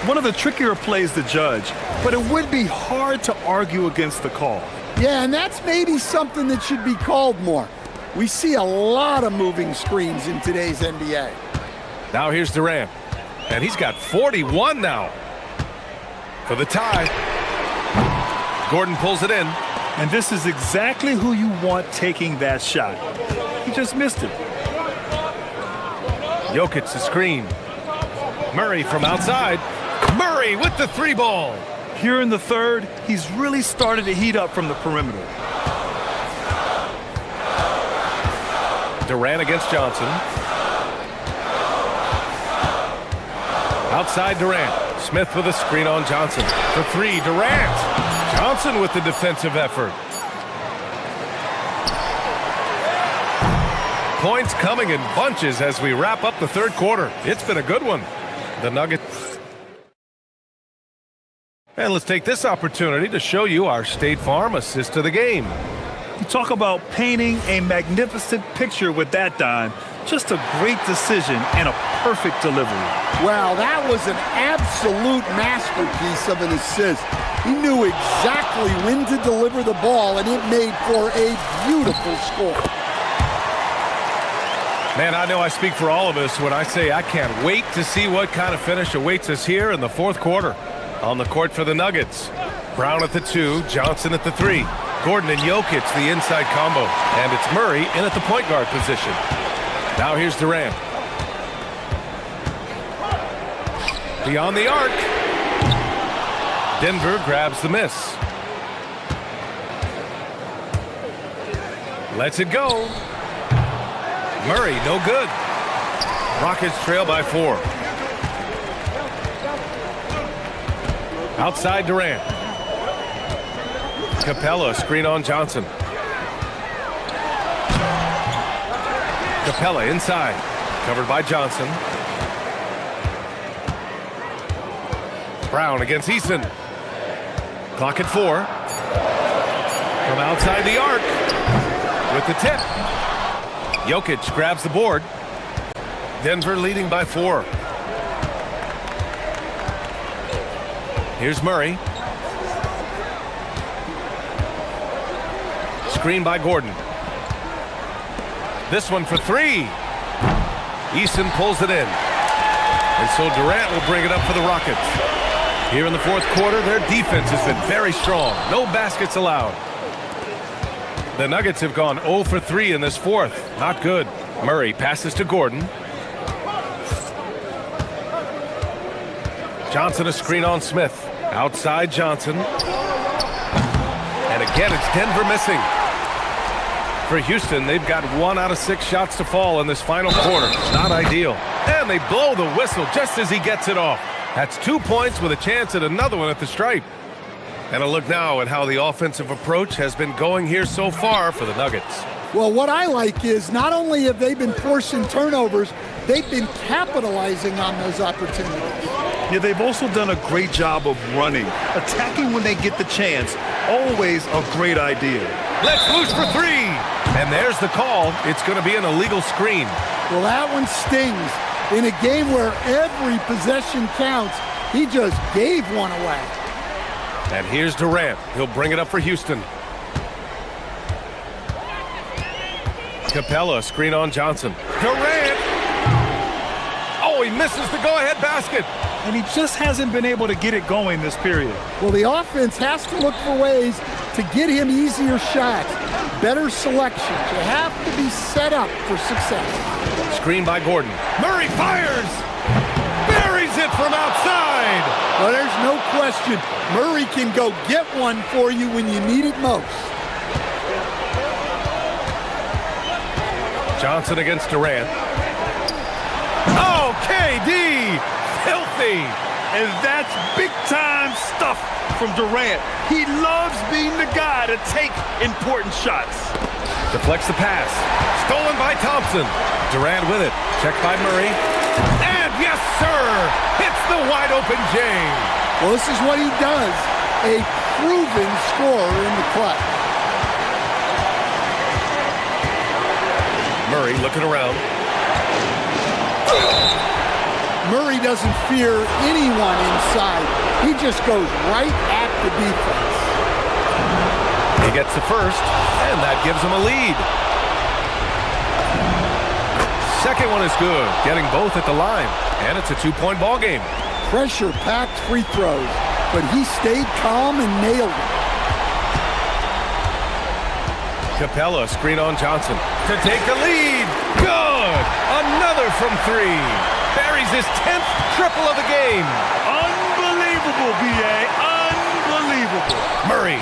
S3: One of the trickier plays to judge, but it would be hard to argue against the call.
S7: Yeah, and that's maybe something that should be called more. We see a lot of moving screens in today's NBA.
S1: Now here's Durant. And he's got 41 now for the tie. Gordon pulls it in.
S3: And this is exactly who you want taking that shot. He just missed it.
S1: Jokic the screen. Murray from outside. Murray with the three ball.
S3: Here in the third, he's really started to heat up from the perimeter.
S1: Durant against Johnson. Outside Durant. Smith with a screen on Johnson. For three, Durant. Johnson with the defensive effort. Points coming in bunches as we wrap up the third quarter. It's been a good one. The Nuggets. And let's take this opportunity to show you our State Farm assist to the game.
S3: You talk about painting a magnificent picture with that dime. Just a great decision and a perfect delivery.
S7: Wow, that was an absolute masterpiece of an assist. He knew exactly when to deliver the ball, and it made for a beautiful score.
S1: Man, I know I speak for all of us when I say I can't wait to see what kind of finish awaits us here in the fourth quarter. On the court for the Nuggets. Brown at the 2, Johnson at the 3. Gordon and Jokic, the inside combo. And it's Murray in at the point guard position. Now here's Durant. Beyond the arc. Denver grabs the miss. Lets it go. Murray, no good. Rockets trail by 4. Outside Durant. Capella, screen on Johnson. Capella inside. Covered by Johnson. Brown against Eason. Clock at 4. From outside the arc. With the tip. Jokic grabs the board. Denver leading by 4. Here's Murray. Screen by Gordon. This one for 3. Eason pulls it in. And so Durant will bring it up for the Rockets. Here in the fourth quarter, their defense has been very strong. No baskets allowed. The Nuggets have gone 0 for 3 in this fourth. Not good. Murray passes to Gordon. Johnson a screen on Smith. Outside Johnson. And again, it's Denver missing. For Houston, they've got 1 out of 6 shots to fall in this final quarter. Not ideal. And they blow the whistle just as he gets it off. That's 2 points with a chance at another one at the stripe. And a look now at how the offensive approach has been going here so far for the Nuggets.
S7: Well, what I like is not only have they been forcing turnovers, they've been capitalizing on those opportunities.
S3: Yeah, they've also done a great job of running. Attacking when they get the chance, always a great idea.
S1: Let's loose for 3. And there's the call. It's going to be an illegal screen.
S7: Well, that one stings. In a game where every possession counts, he just gave one away.
S1: And here's Durant. He'll bring it up for Houston. Capella, screen on Johnson. Durant! Oh, he misses the go-ahead basket.
S3: And he just hasn't been able to get it going this period.
S7: Well, the offense has to look for ways to get him easier shots, better selections. You have to be set up for success.
S1: Screen by Gordon. Murray fires! Buries it from outside!
S7: Well, there's no question. Murray can go get one for you when you need it most.
S1: Johnson against Durant. Oh, KD! Filthy!
S3: And that's big-time stuff from Durant. He loves being the guy to take important shots.
S1: Deflects the pass. Stolen by Thompson. Durant with it. Checked by Murray. And yes, sir! Hits the wide-open James.
S7: Well, this is what he does. A proven scorer in the clutch.
S1: Murray looking around.
S7: Murray doesn't fear anyone inside. He just goes right at the defense.
S1: He gets the first, and that gives him a lead. Second one is good, getting both at the line, and it's a 2-point ball game.
S7: Pressure-packed free throws, but he stayed calm and nailed it.
S1: Capella, screen on Johnson. To take the lead. Good! Another from 3. Buries his 10th triple of the game.
S3: Unbelievable, B.A. Unbelievable.
S1: Murray.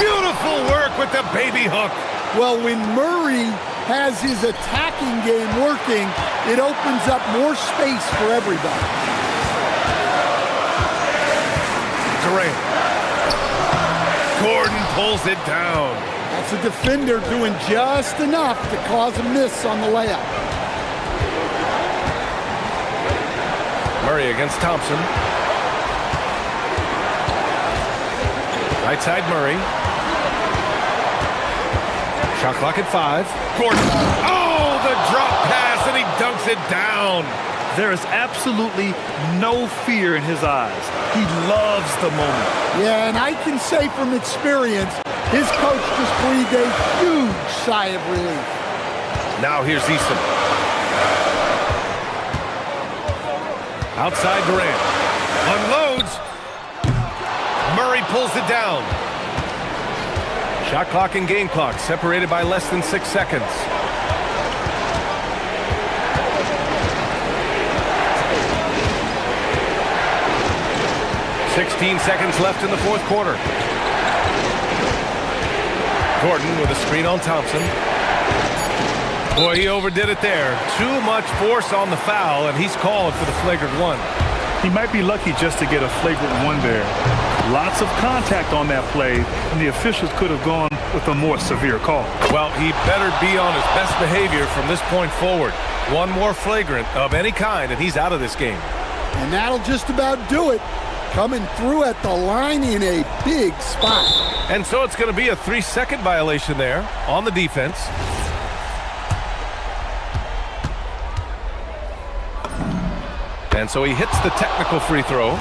S1: Beautiful work with the baby hook.
S7: Well, when Murray has his attacking game working, it opens up more space for everybody.
S1: Durant. Gordon pulls it down.
S7: That's a defender doing just enough to cause a miss on the layup.
S1: Murray against Thompson. Right side Murray. Shot clock at 5. Gordon. Oh, the drop pass, and he dunks it down.
S3: There is absolutely no fear in his eyes. He loves the moment.
S7: Yeah, and I can say from experience, his coach just breathed a huge sigh of relief.
S1: Now here's Easton. Outside Durant. Unloads. Murray pulls it down. Shot clock and game clock separated by less than 6 seconds. "16 seconds left in the fourth quarter. Gordon with a screen on Thompson. Boy, he overdid it there. Too much force on the foul, and he's called for the flagrant 1.
S3: He might be lucky just to get a flagrant 1 there. Lots of contact on that play, and the officials could have gone with a more severe call.
S1: Well, he better be on his best behavior from this point forward. One more flagrant of any kind, and he's out of this game.
S7: And that'll just about do it. Coming through at the line in a big spot.
S1: And so it's going to be a 3-second violation there on the defense. And so he hits the technical free throw.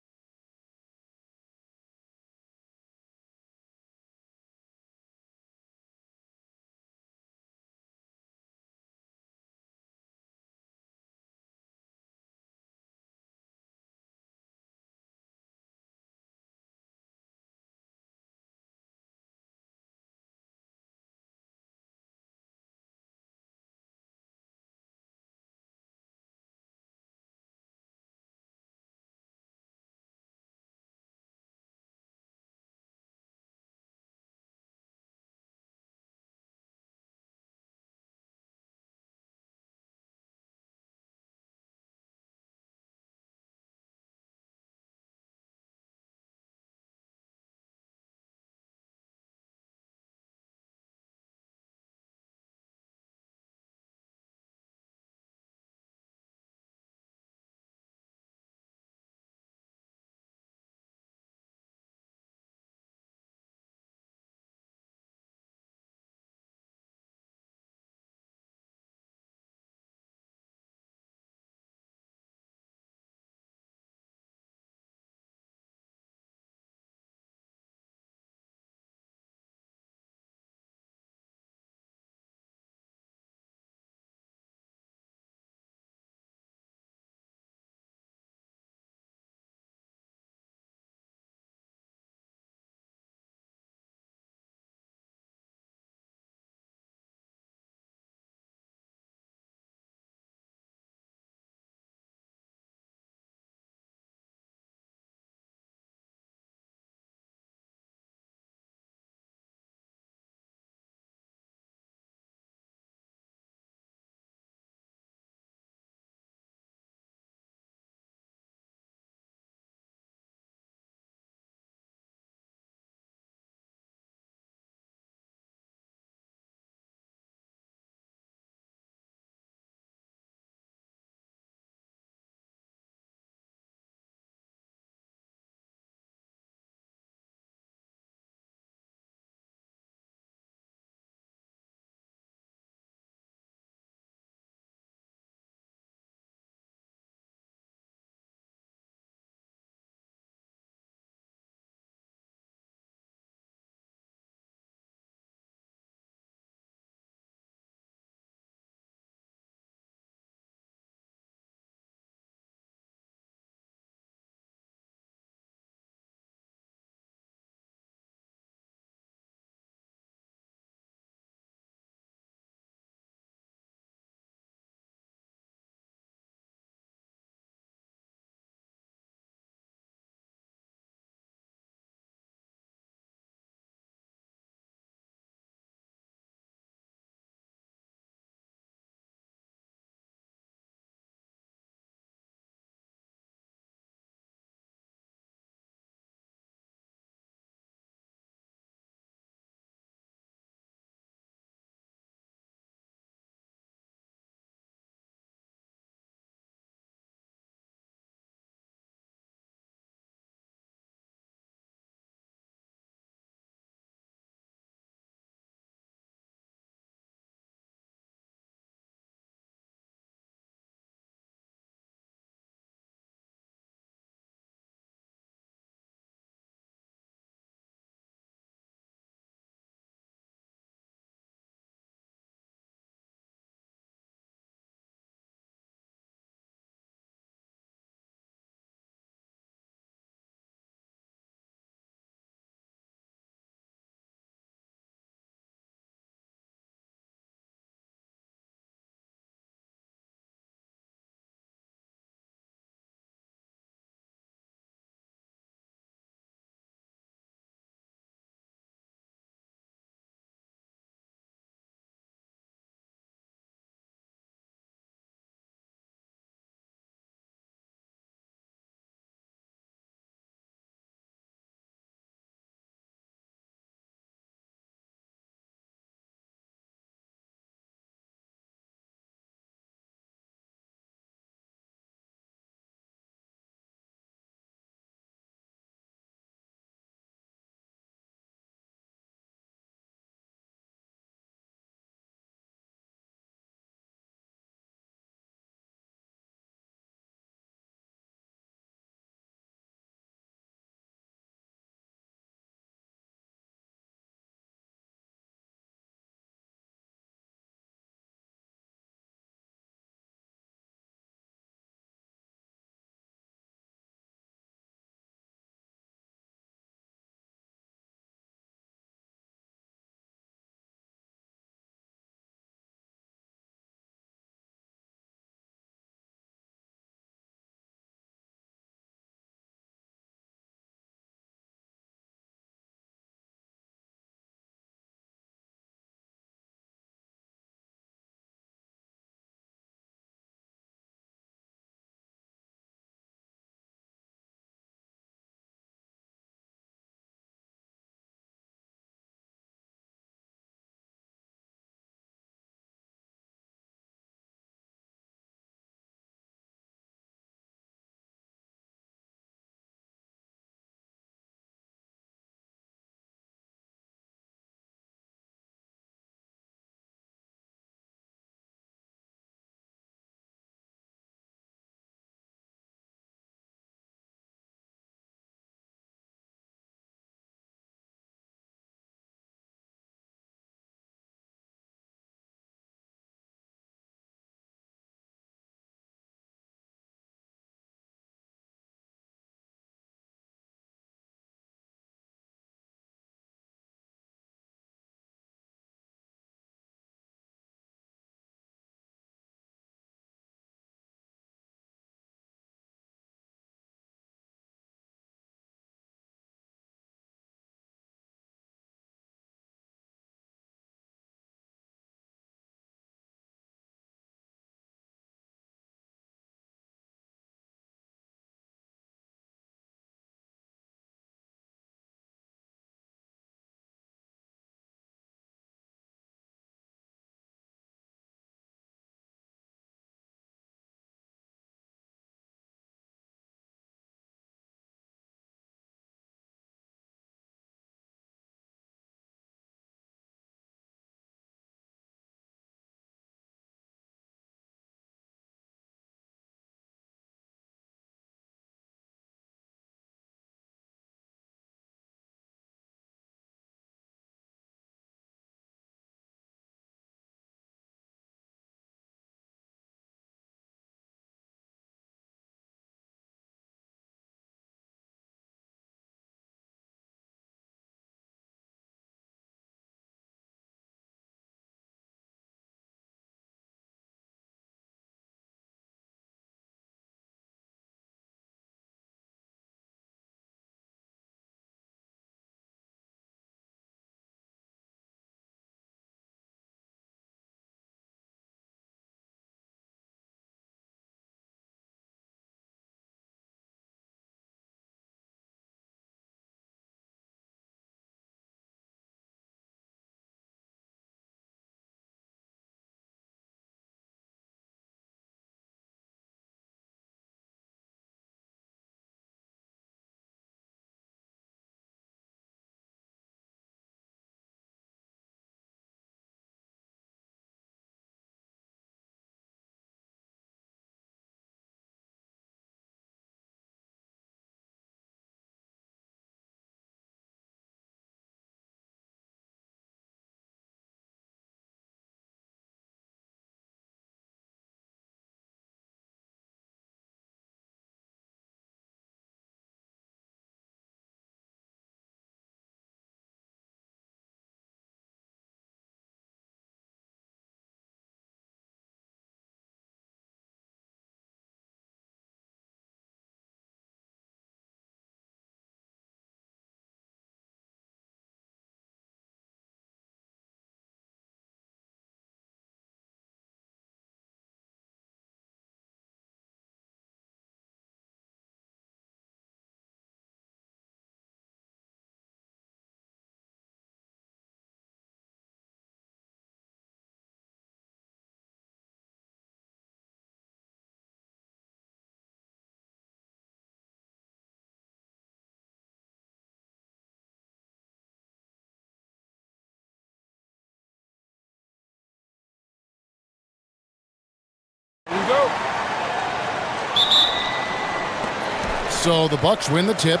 S5: So the Bucks win the tip.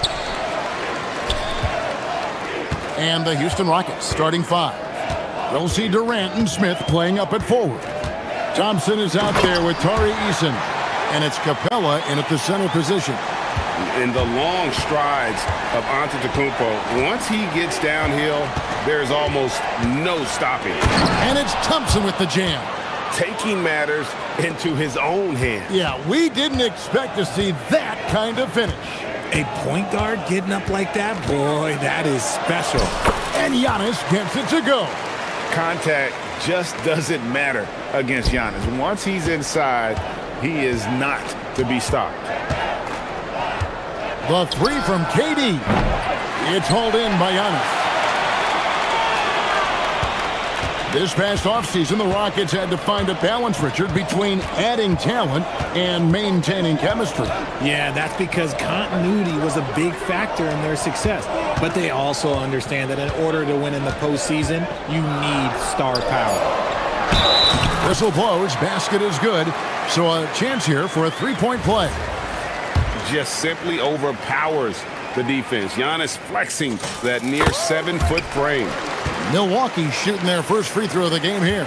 S5: And the Houston Rockets starting 5. We'll see Durant and Smith playing up at forward. Thompson is out there with Tari Eason. And it's Capella in at the center position.
S6: In the long strides of Antetokounmpo, once he gets downhill, there's almost no stopping.
S5: And it's Thompson with the jam.
S6: Taking matters into his own hands.
S5: Yeah, we didn't expect to see that kind of finish.
S8: A point guard getting up like that? Boy, that is special.
S5: And Giannis gets it to go.
S3: Contact just doesn't matter against Giannis. Once he's inside, he is not to be stopped.
S5: The 3 from KD. It's hauled in by Giannis. This past offseason, the Rockets had to find a balance, Richard, between adding talent and maintaining chemistry.
S8: Yeah, that's because continuity was a big factor in their success. But they also understand that in order to win in the postseason, you need star power.
S5: Whistle blows, basket is good, so a chance here for a three-point play.
S6: Just simply overpowers the defense. Giannis flexing that near 7-foot frame.
S5: Milwaukee shooting their first free throw of the game here.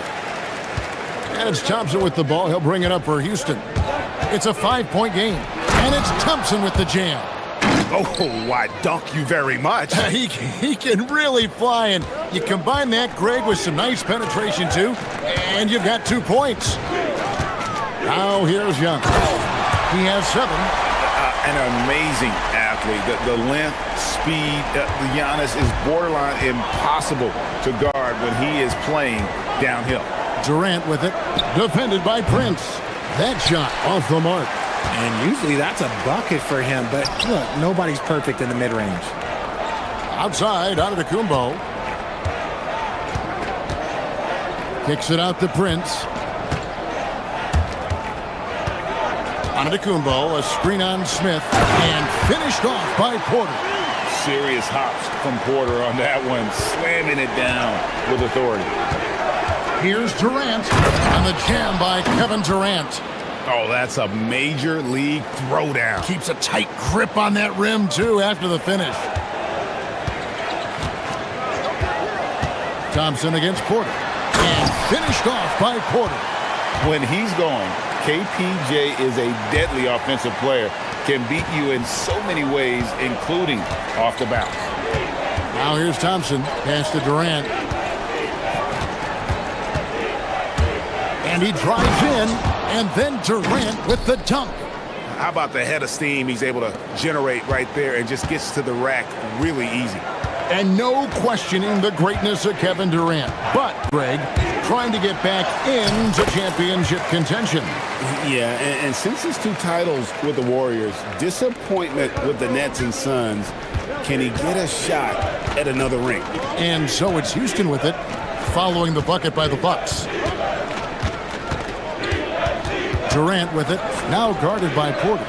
S5: And it's Thompson with the ball. He'll bring it up for Houston. It's a 5-point game. And it's Thompson with the jam.
S3: Oh, why, dunk you very much.
S5: He can really fly, and you combine that, Greg, with some nice penetration, too, and you've got 2 points. Now here's Young. He has 7.
S3: An amazing athlete. The length, speed, Giannis is borderline impossible to guard when he is playing downhill.
S5: Durant with it, defended by Prince. That shot off the mark.
S8: And usually that's a bucket for him, but look, nobody's perfect in the mid-range.
S5: Outside, Antetokounmpo. Kicks it out to Prince. Antetokounmpo, a screen on Smith, and finished off by Porter.
S3: Serious hops from Porter on that one, slamming it down with authority.
S5: Here's Durant, and the jam by Kevin Durant.
S3: Oh, that's a major league throwdown.
S5: Keeps a tight grip on that rim, too, after the finish. Thompson against Porter, and finished off by Porter.
S3: When he's going, KPJ is a deadly offensive player. Can beat you in so many ways, including off the bounce.
S5: Now here's Thompson. Pass to Durant. And he drives in, and then Durant with the dunk.
S3: How about the head of steam he's able to generate right there and just gets to the rack really easy.
S5: And no questioning the greatness of Kevin Durant. But, Greg, trying to get back into championship contention.
S6: Yeah, and since his 2 titles with the Warriors, disappointment with the Nets and Suns, can he get a shot at another ring?
S5: And so it's Houston with it, following the bucket by the Bucks. Durant with it, now guarded by Porter.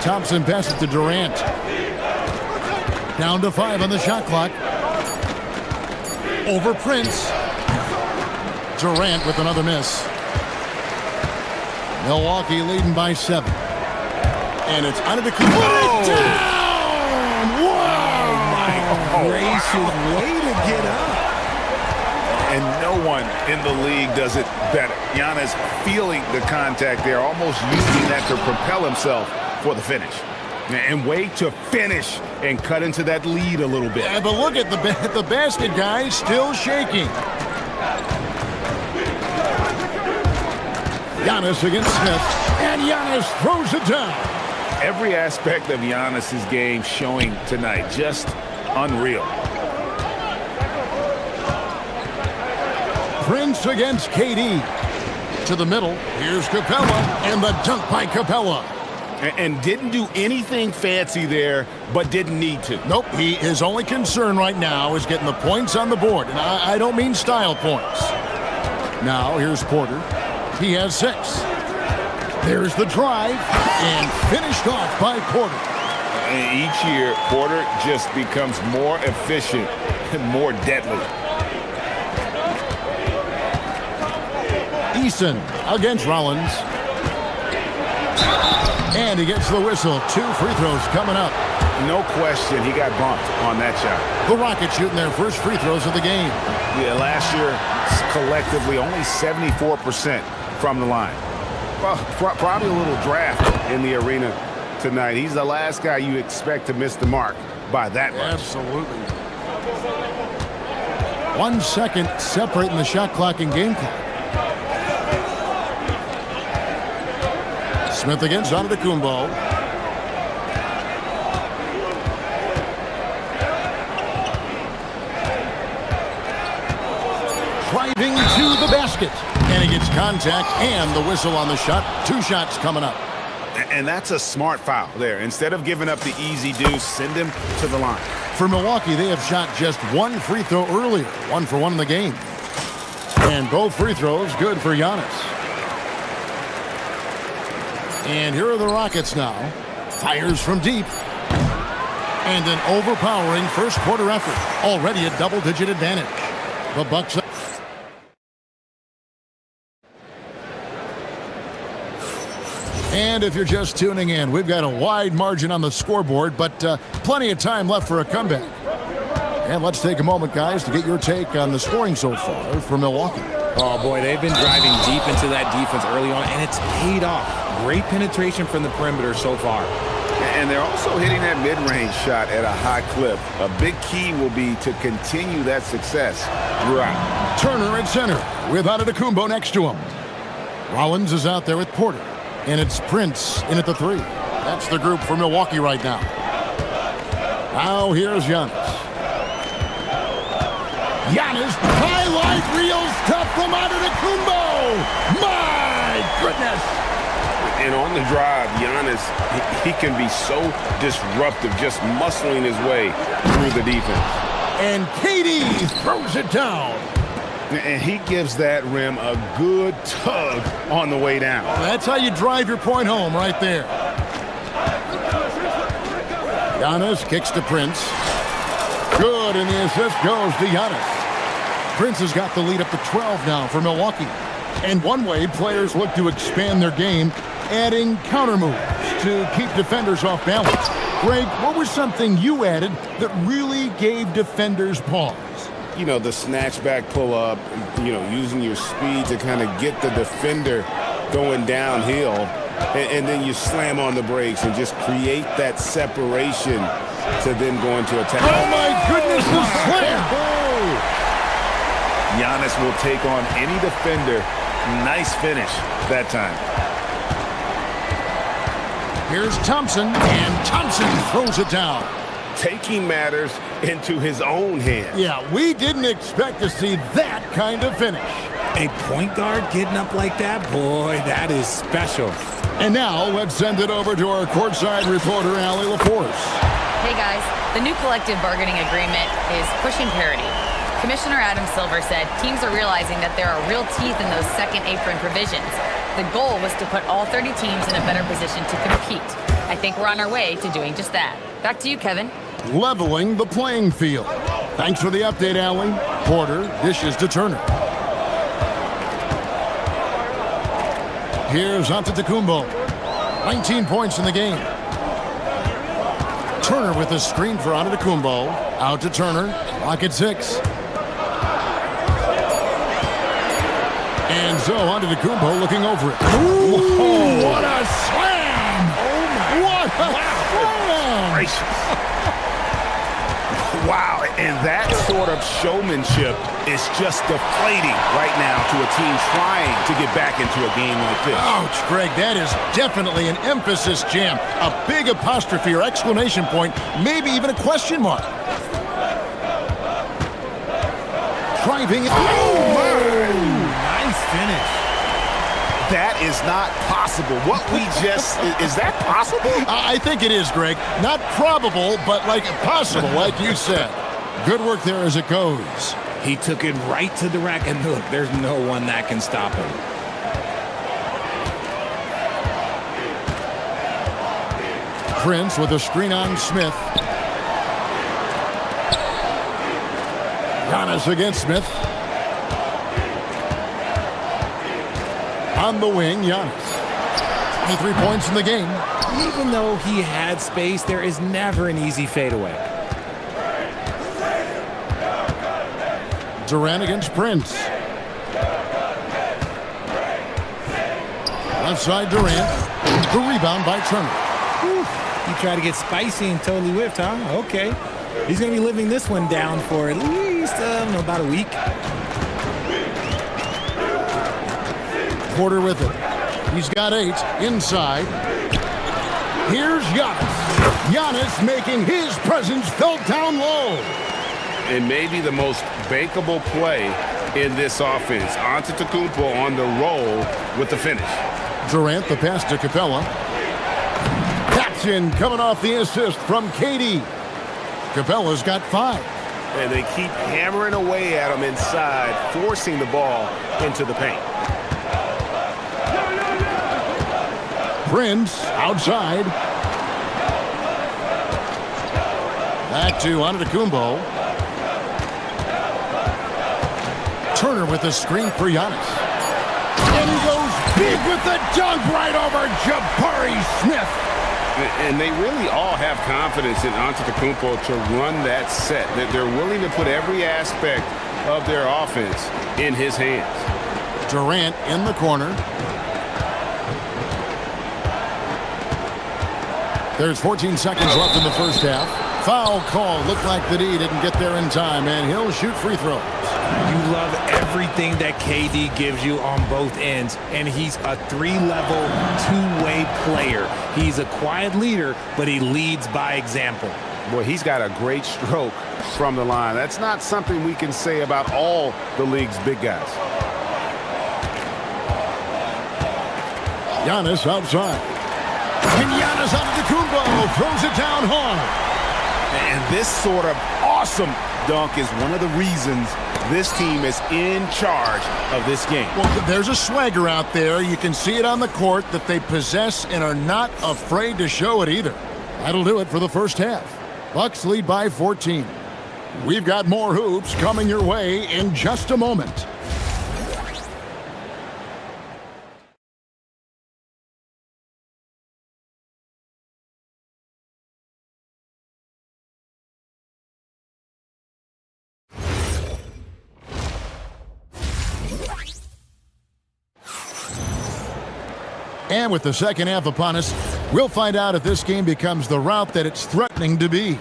S5: Thompson passes to Durant. Down to 5 on the shot clock. Over Prince. Durant with another miss. Milwaukee leading by 7. And it's Antetokounmpo. Put it down! Wow!
S8: Oh, my gracious, way to get up.
S3: And no one in the league does it better. Giannis feeling the contact there, almost using that to propel himself for the finish. And way to finish and cut into that lead a little bit.
S5: Yeah, but look at the basket, guys, still shaking. Giannis against Smith, and Giannis throws it down.
S3: Every aspect of Giannis's game showing tonight, just unreal.
S5: Prince against KD. To the middle, here's Capella, and the dunk by Capella.
S6: And didn't do anything fancy there, but didn't need to.
S5: Nope, his only concern right now is getting the points on the board, and I don't mean style points. Now, here's Porter. He has 6. There's the drive, and finished off by Porter.
S6: And each year, Porter just becomes more efficient and more deadly.
S5: Eason against Rollins. And he gets the whistle. 2 free throws coming up.
S6: No question, he got bumped on that shot.
S5: The Rockets shooting their first free throws of the game.
S6: Yeah, last year, collectively, only 74% from the line. Well, probably a little draft in the arena tonight. He's the last guy you expect to miss the mark by that much.
S5: Absolutely. 1 second separating the shot clock and game clock. Smith against Antetokounmpo. Driving to the basket. And he gets contact and the whistle on the shot. 2 shots coming up.
S6: And that's a smart foul there. Instead of giving up the easy deuce, send him to the line.
S5: For Milwaukee, they have shot just 1 free throw earlier. 1 for 1 in the game. And both free throws good for Giannis. And here are the Rockets now. Fires from deep. And an overpowering first quarter effort. Already a double-digit advantage. The Bucks. And if you're just tuning in, we've got a wide margin on the scoreboard, but plenty of time left for a comeback. And let's take a moment, guys, to get your take on the scoring so far for Milwaukee.
S8: Oh, boy, they've been driving deep into that defense early on, and it's paid off. Great penetration from the perimeter so far.
S6: And they're also hitting that mid-range shot at a high clip. A big key will be to continue that success throughout.
S5: Turner at center with Antetokounmpo next to him. Rollins is out there with Porter. And it's Prince in at the 3. That's the group for Milwaukee right now. Now here's Giannis. Giannis, highlight reel stuff from Antetokounmpo. My goodness.
S6: And on the drive, Giannis, he can be so disruptive, just muscling his way through the defense.
S5: And KD throws it down.
S6: And he gives that rim a good tug on the way down.
S5: That's how you drive your point home right there. Giannis kicks to Prince. Good, and the assist goes to Giannis. Prince has got the lead up to 12 now for Milwaukee. And one way players look to expand their game, adding counter moves to keep defenders off balance. Greg, what was something you added that really gave defenders pause?
S6: You know, the snatchback pull-up, you know, using your speed to kind of get the defender going downhill, and then you slam on the brakes and just create that separation to then go into attack.
S5: Oh, my goodness, the slam!
S6: Giannis will take on any defender. Nice finish that time.
S5: Here's Thompson, and Thompson throws it down.
S6: Taking matters into his own hands.
S5: Yeah, we didn't expect to see that kind of finish.
S8: A point guard getting up like that? Boy, that is special.
S5: And now, let's send it over to our courtside reporter, Allie LaForce.
S4: Hey guys, the new collective bargaining agreement is pushing parity. Commissioner Adam Silver said teams are realizing that there are real teeth in those second apron provisions. The goal was to put all 30 teams in a better position to compete. I think we're on our way to doing just that. Back to you, Kevin.
S5: Leveling the playing field. Thanks for the update, Allie. Porter dishes to Turner. Here's Antetokounmpo. 19 points in the game. Turner with the screen for Antetokounmpo. Out to Turner. Lock at 6. And so Antetokounmpo looking over it. Ooh, what a slam! Oh my! What a slam!
S6: Gracious. Wow, and that sort of showmanship is just deflating right now to a team trying to get back into a game like this.
S5: Ouch, Greg, that is definitely an emphasis jam. A big apostrophe or exclamation point, maybe even a question mark. Driving.
S6: Oh, my!
S8: Nice finish.
S6: That is not possible. What we just, is that possible?
S5: I think it is, Greg. Not probable, but like possible, like you said. Good work there as it goes.
S8: He took it right to the rack, and look, there's no one that can stop him.
S5: Prince with a screen on Smith. Giannis against Smith. On the wing, Giannis. 23 points in the game.
S8: Even though he had space, there is never an easy fadeaway.
S5: Durant against Prince. Left side Durant. The rebound by Turner.
S8: Whew. He tried to get spicy and totally whiffed, huh? Okay. He's going to be living this one down for at least about a week.
S5: Porter with it. He's got 8 inside. Here's Giannis. Giannis making his presence felt down low.
S6: And maybe the most bakeable play in this offense. Antetokounmpo on the roll with the finish.
S5: Durant, the pass to Capella. That's in, coming off the assist from KD. Capella's got 5.
S1: And they keep hammering away at him inside, forcing the ball into the paint.
S5: Prince outside. Back to Antetokounmpo. Turner with the screen for Giannis. And he goes big with the dunk right over Jabari Smith.
S6: And they really all have confidence in Antetokounmpo to run that set. That they're willing to put every aspect of their offense in his hands.
S5: Durant in the corner. There's 14 seconds left in the first half. Foul call. Looked like the D didn't get there in time, and he'll shoot free throws.
S8: You love everything that KD gives you on both ends, and he's a 3-level, 2-way player. He's a quiet leader, but he leads by example.
S1: Boy, he's got a great stroke from the line. That's not something we can say about all the league's big guys.
S5: Giannis outside. And Giannis Antetokounmpo throws it down hard.
S1: And this sort of awesome dunk is one of the reasons this team is in charge of this game.
S5: Well, there's a swagger out there. You can see it on the court that they possess and are not afraid to show it either. That'll do it for the first half. Bucks lead by 14. We've got more hoops coming your way in just a moment. And with the second half upon us, we'll find out if this game becomes the route that it's threatening to be.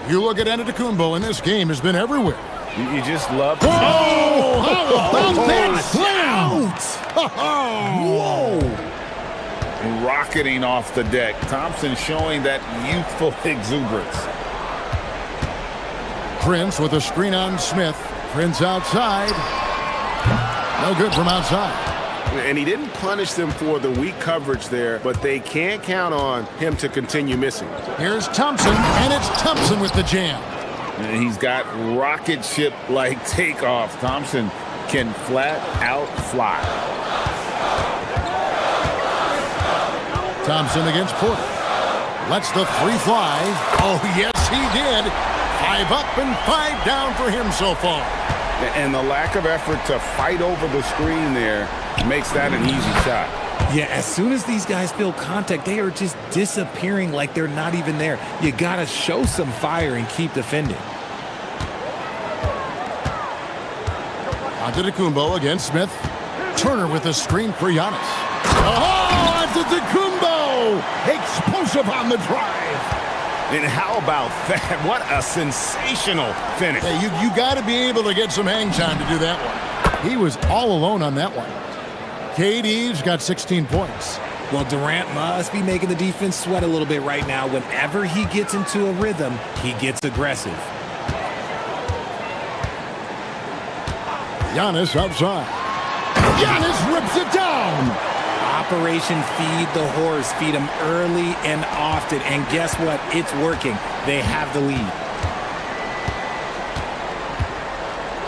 S5: You look at Antetokounmpo, and this game has been everywhere.
S1: You just love to...
S5: Oh! How about that slam? Whoa!
S6: Rocketing off the deck. Thompson showing that youthful exuberance.
S5: Prince with a screen on Smith. Prince outside. No good from outside.
S1: And he didn't punish them for the weak coverage there, but they can't count on him to continue missing.
S5: Here's Thompson, and it's Thompson with the jam.
S6: And he's got rocket ship-like takeoff. Thompson can flat out fly.
S5: Thompson against Porter. Lets the free fly. Oh, yes, he did. 5 up and 5 down for him so far.
S6: And the lack of effort to fight over the screen there makes that an easy shot.
S8: Yeah, as soon as these guys feel contact, they are just disappearing like they're not even there. You got to show some fire and keep defending.
S5: Antetokounmpo against Smith. Turner with a screen for Giannis. Oh, Antetokounmpo! Explosive on the drive.
S1: And how about that? What a sensational finish.
S5: Hey, you got to be able to get some hang time to do that one. He was all alone on that one. KD's got 16 points.
S8: Well, Durant must be making the defense sweat a little bit right now. Whenever he gets into a rhythm, he gets aggressive.
S5: Giannis outside. Giannis rips it down.
S8: Operation Feed the Horse. Feed him early and often. And guess what? It's working. They have the lead.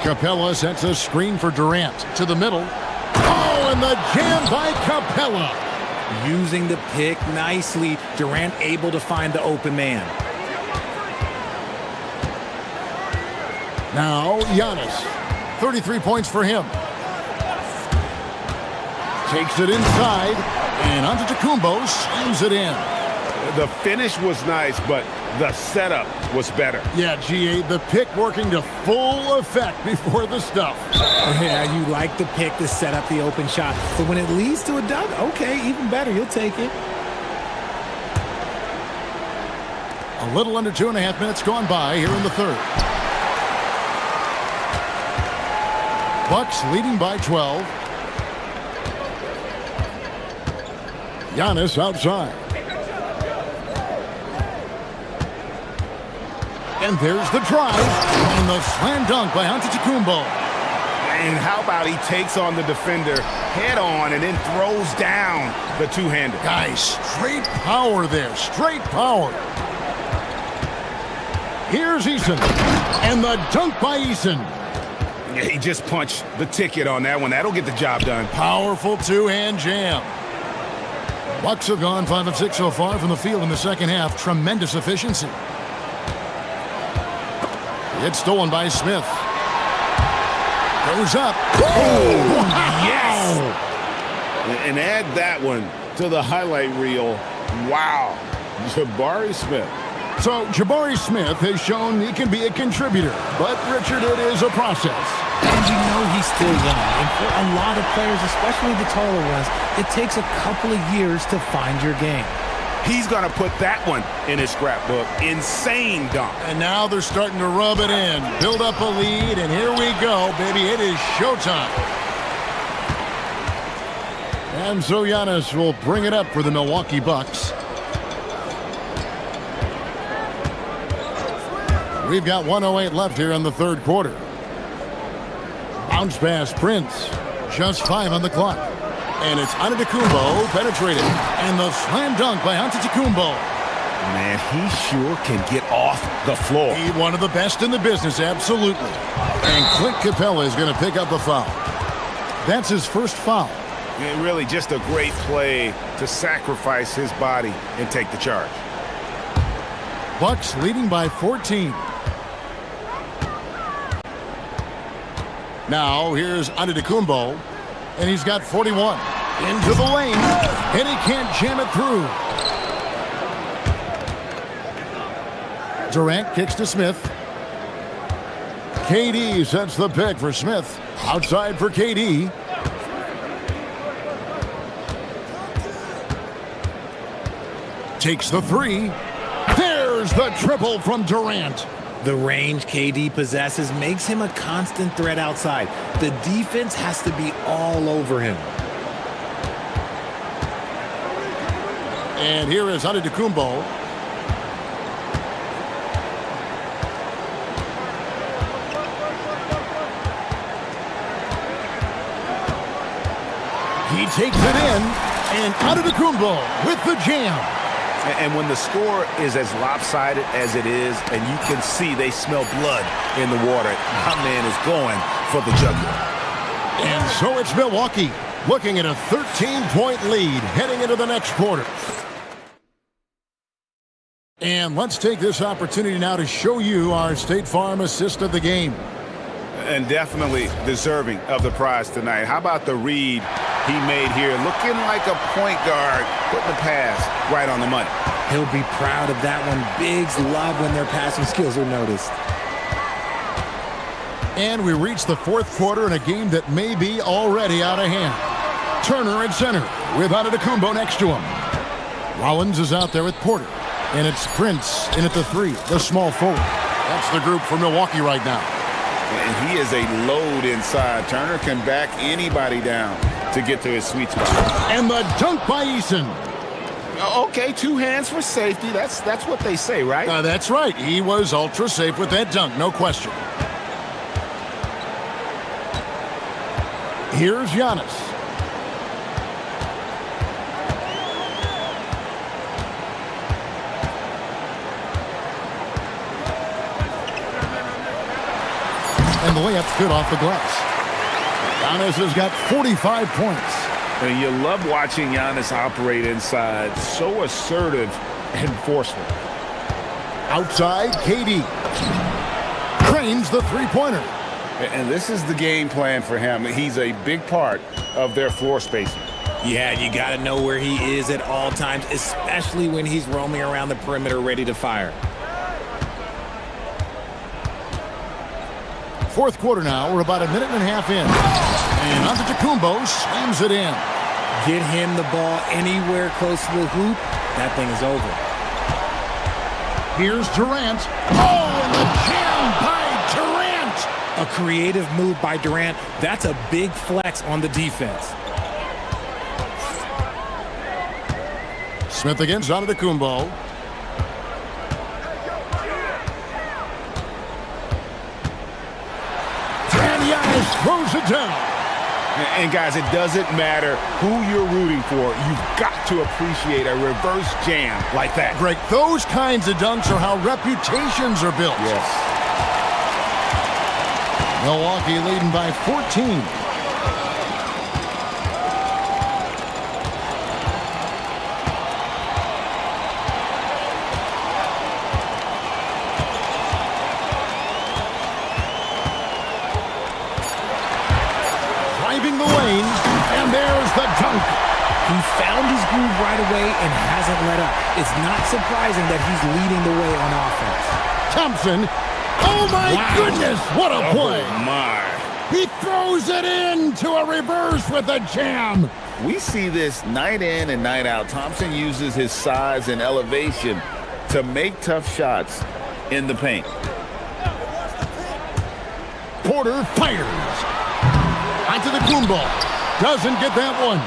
S5: Capella sets a screen for Durant to the middle. Oh, and the jam by Capella.
S8: Using the pick nicely. Durant able to find the open man.
S5: Now, Giannis. 33 points for him. Takes it inside. And Antetokounmpo slams it in.
S6: The finish was nice, but the setup was better.
S5: Yeah, GA, the pick working to full effect before the stuff.
S8: Yeah, you like the pick to set up the open shot. But when it leads to a dunk, okay, even better. You'll take it.
S5: A little under 2.5 minutes gone by here in the third. Bucks leading by 12. Giannis outside. And there's the drive. And the slam dunk by Antetokounmpo.
S6: And how about he takes on the defender head on and then throws down the two-hander.
S5: Guys, straight power there. Straight power. Here's Eason. And the dunk by Eason.
S6: Yeah, he just punched the ticket on that one. That'll get the job done.
S5: Powerful two-hand jam. Bucks have gone 5 of 6 so far from the field in the second half. Tremendous efficiency. It's stolen by Smith. Goes up.
S6: Oh, yes! And add that one to the highlight reel. Wow. Jabari Smith.
S5: So Jabari Smith has shown he can be a contributor, but Richard, it is a process.
S8: And you know he's still young. And for a lot of players, especially the taller ones, it takes a couple of years to find your game.
S6: He's going to put that one in his scrapbook. Insane dunk.
S5: And now they're starting to rub it in. Build up a lead, and here we go, baby. It is showtime. And so Giannis will bring it up for the Milwaukee Bucks. We've got 1:08 left here in the third quarter. Bounce pass, Prince. Just 5 on the clock. And it's Antetokounmpo penetrating. And the slam dunk by Antetokounmpo.
S6: Man, he sure can get off the floor.
S5: He's one of the best in the business, absolutely. And Clint Capella is going to pick up a foul. That's his first foul.
S6: Yeah, really just a great play to sacrifice his body and take the charge.
S5: Bucks leading by 14. Now here's Antetokounmpo, and he's got 41. Into the lane, and he can't jam it through. Durant kicks to Smith. KD sets the pick for Smith. Outside for KD. Takes the three. There's the triple from Durant.
S8: The range KD possesses makes him a constant threat outside. The defense has to be all over him.
S5: And here is Antetokounmpo. He takes it in, and Antetokounmpo with the jam.
S6: And when the score is as lopsided as it is, and you can see they smell blood in the water, my man is going for the jugular.
S5: And so it's Milwaukee looking at a 13-point lead heading into the next quarter. And let's take this opportunity now to show you our State Farm assist of the game.
S6: And definitely deserving of the prize tonight. How about the read he made here? Looking like a point guard, putting the pass right on the money.
S8: He'll be proud of that one. Bigs love when their passing skills are noticed.
S5: And we reach the fourth quarter in a game that may be already out of hand. Turner at center with Antetokounmpo next to him. Rollins is out there with Porter. And it's Prince in at the three, the small forward. That's the group for Milwaukee right now.
S6: And he is a load inside. Turner can back anybody down to get to his sweet spot.
S5: And the dunk by Eason.
S6: Okay, 2 hands for safety. That's what they say, right?
S5: That's right. He was ultra safe with that dunk, no question. Here's Giannis. And the layup's good off the glass. Giannis has got 45 points.
S6: And you love watching Giannis operate inside. So assertive and forceful.
S5: Outside, KD. Trains the three-pointer.
S6: And this is the game plan for him. He's a big part of their floor spacing.
S8: Yeah, you got to know where he is at all times, especially when he's roaming around the perimeter ready to fire.
S5: Fourth quarter now. We're about a minute and a half in. And Antetokounmpo slams it in.
S8: Get him the ball anywhere close to the hoop, that thing is over.
S5: Here's Durant. Oh, and the jam by Durant!
S8: A creative move by Durant. That's a big flex on the defense.
S5: Smith against Antetokounmpo. And Giannis throws it down.
S6: And guys, it doesn't matter who you're rooting for. You've got to appreciate a reverse jam like that.
S5: Greg, those kinds of dunks are how reputations are built.
S6: Yes.
S5: Milwaukee leading by 14. Driving the lane, and there's the dunk.
S8: He found his groove right away and hasn't let up. It's not surprising that he's leading the way on offense.
S5: Thompson. Oh, my goodness, what a play.
S6: Oh, my.
S5: He throws it into a reverse with a jam.
S6: We see this night in and night out. Thompson uses his size and elevation to make tough shots in the paint.
S5: Porter fires. Onto the Antetokounmpo. Doesn't get that one.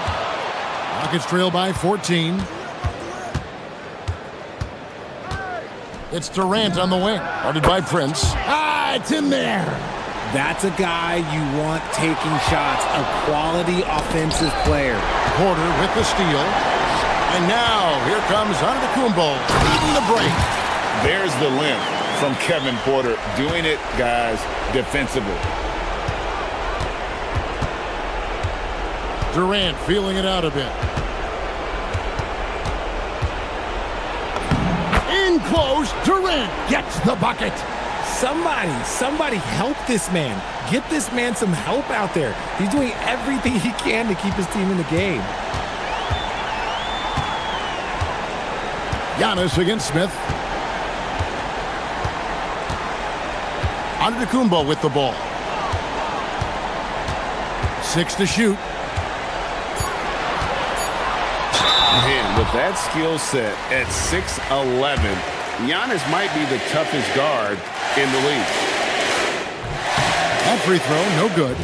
S5: Rockets trail by 14. It's Durant on the wing. Guarded by Prince. Ah, it's in there.
S8: That's a guy you want taking shots, a quality offensive player.
S5: Porter with the steal. And now, here comes Antetokounmpo leading the break.
S6: There's the length from Kevin Porter. Doing it, guys, defensively.
S5: Durant feeling it out a bit. In close, Durant gets the bucket.
S8: Somebody help this man. Get this man some help out there. He's doing everything he can to keep his team in the game.
S5: Giannis against Smith. Antetokounmpo with the ball. 6 to shoot.
S6: Man, with that skill set at 6'11", Giannis might be the toughest guard in the league.
S5: That free throw, no good.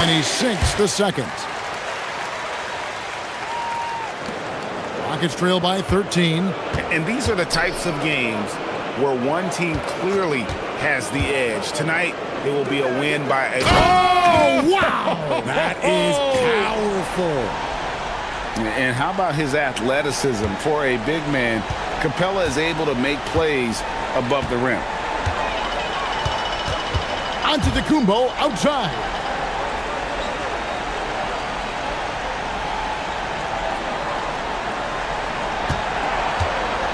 S5: And he sinks the second. Rockets trail by 13.
S6: And these are the types of games where one team clearly has the edge. Tonight, it will be a win by a...
S5: Oh, wow!
S8: That is powerful.
S6: And how about his athleticism? For a big man, Capella is able to make plays above the rim.
S5: Antetokounmpo outside.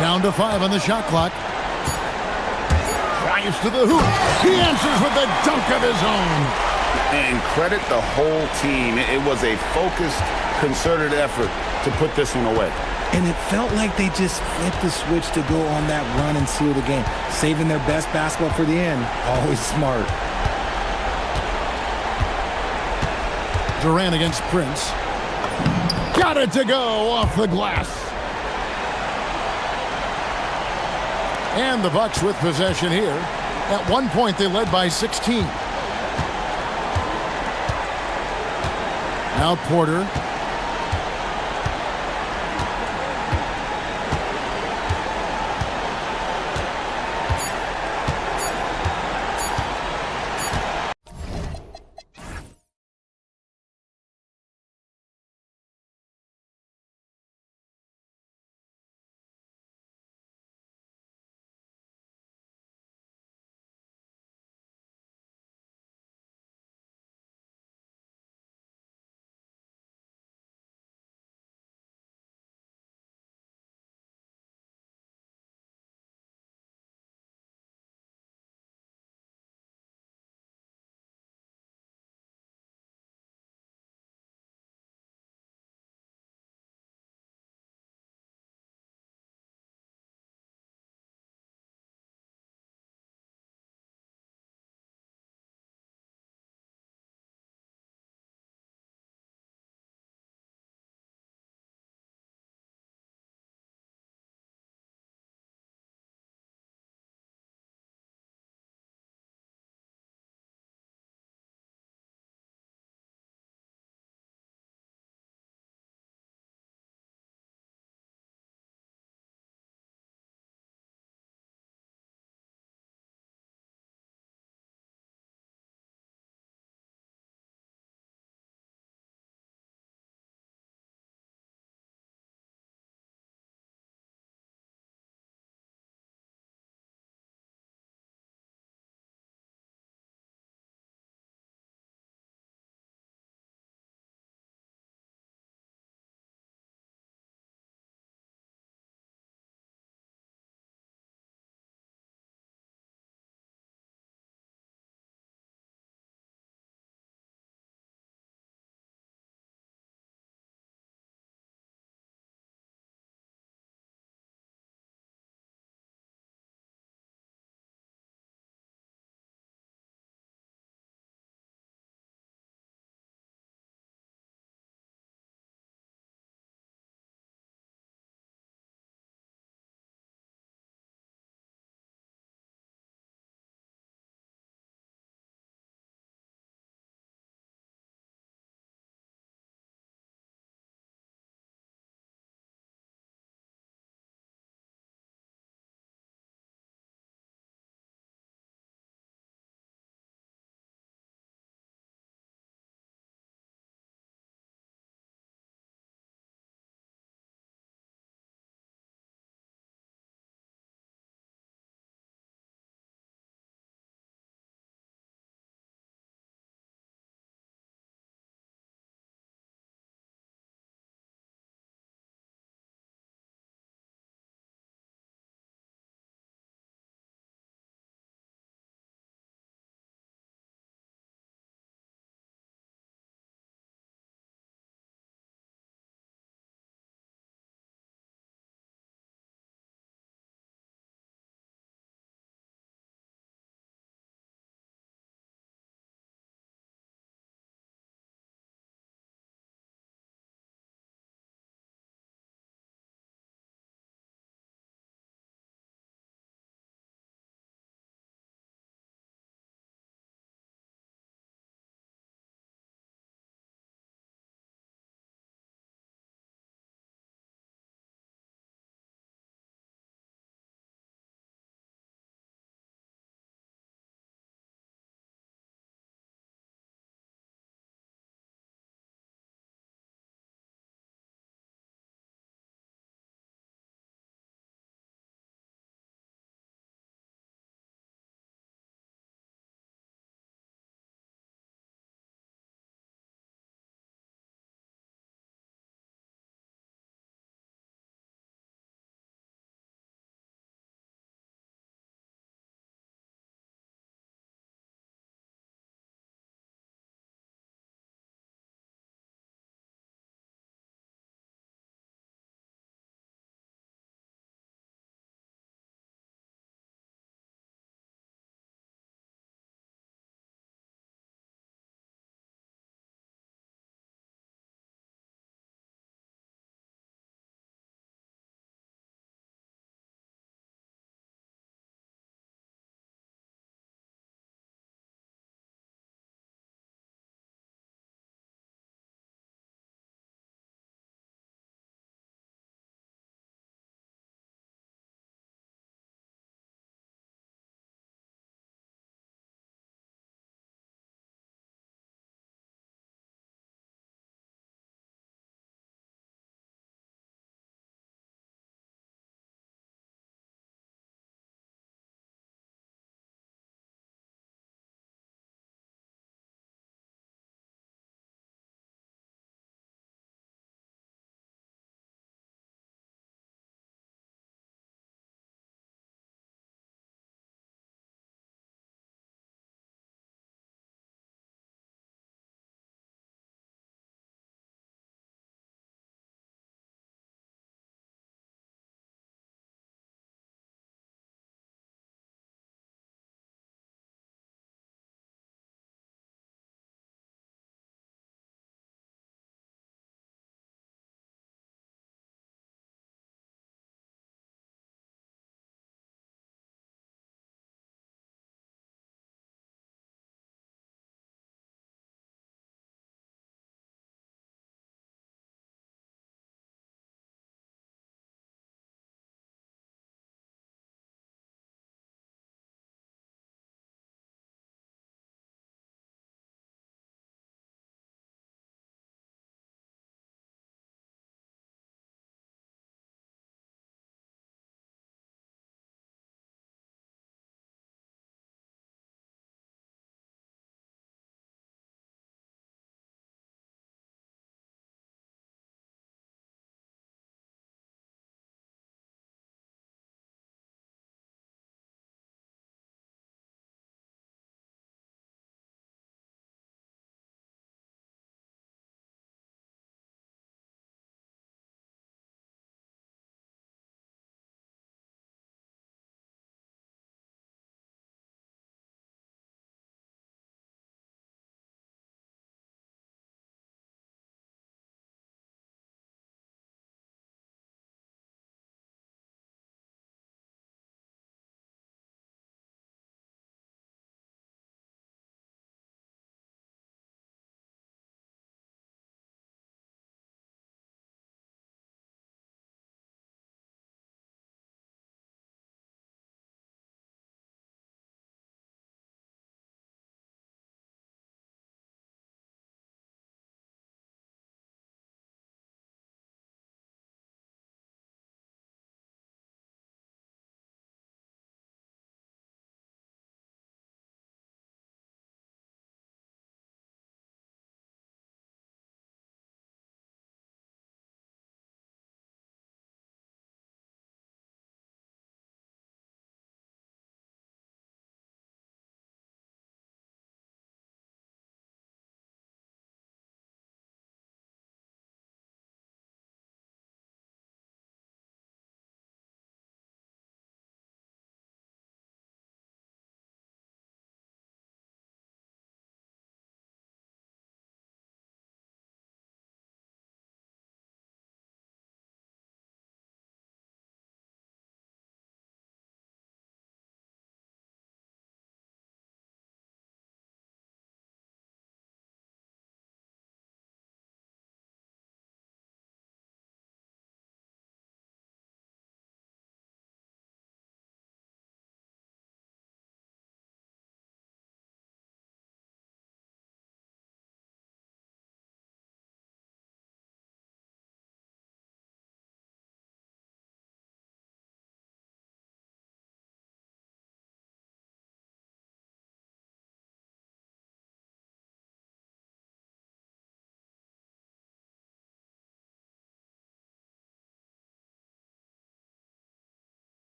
S5: Down to 5 on the shot clock. Drives to the hoop. He answers with a dunk of his own.
S6: And credit the whole team. It was a focused, concerted effort to put this one away.
S8: And it felt like they just flipped the switch to go on that run and seal the game. Saving their best basketball for the end. Always smart.
S5: Durant against Prince. Got it to go off the glass. And the Bucks with possession here. At one point, they led by 16. Now Porter.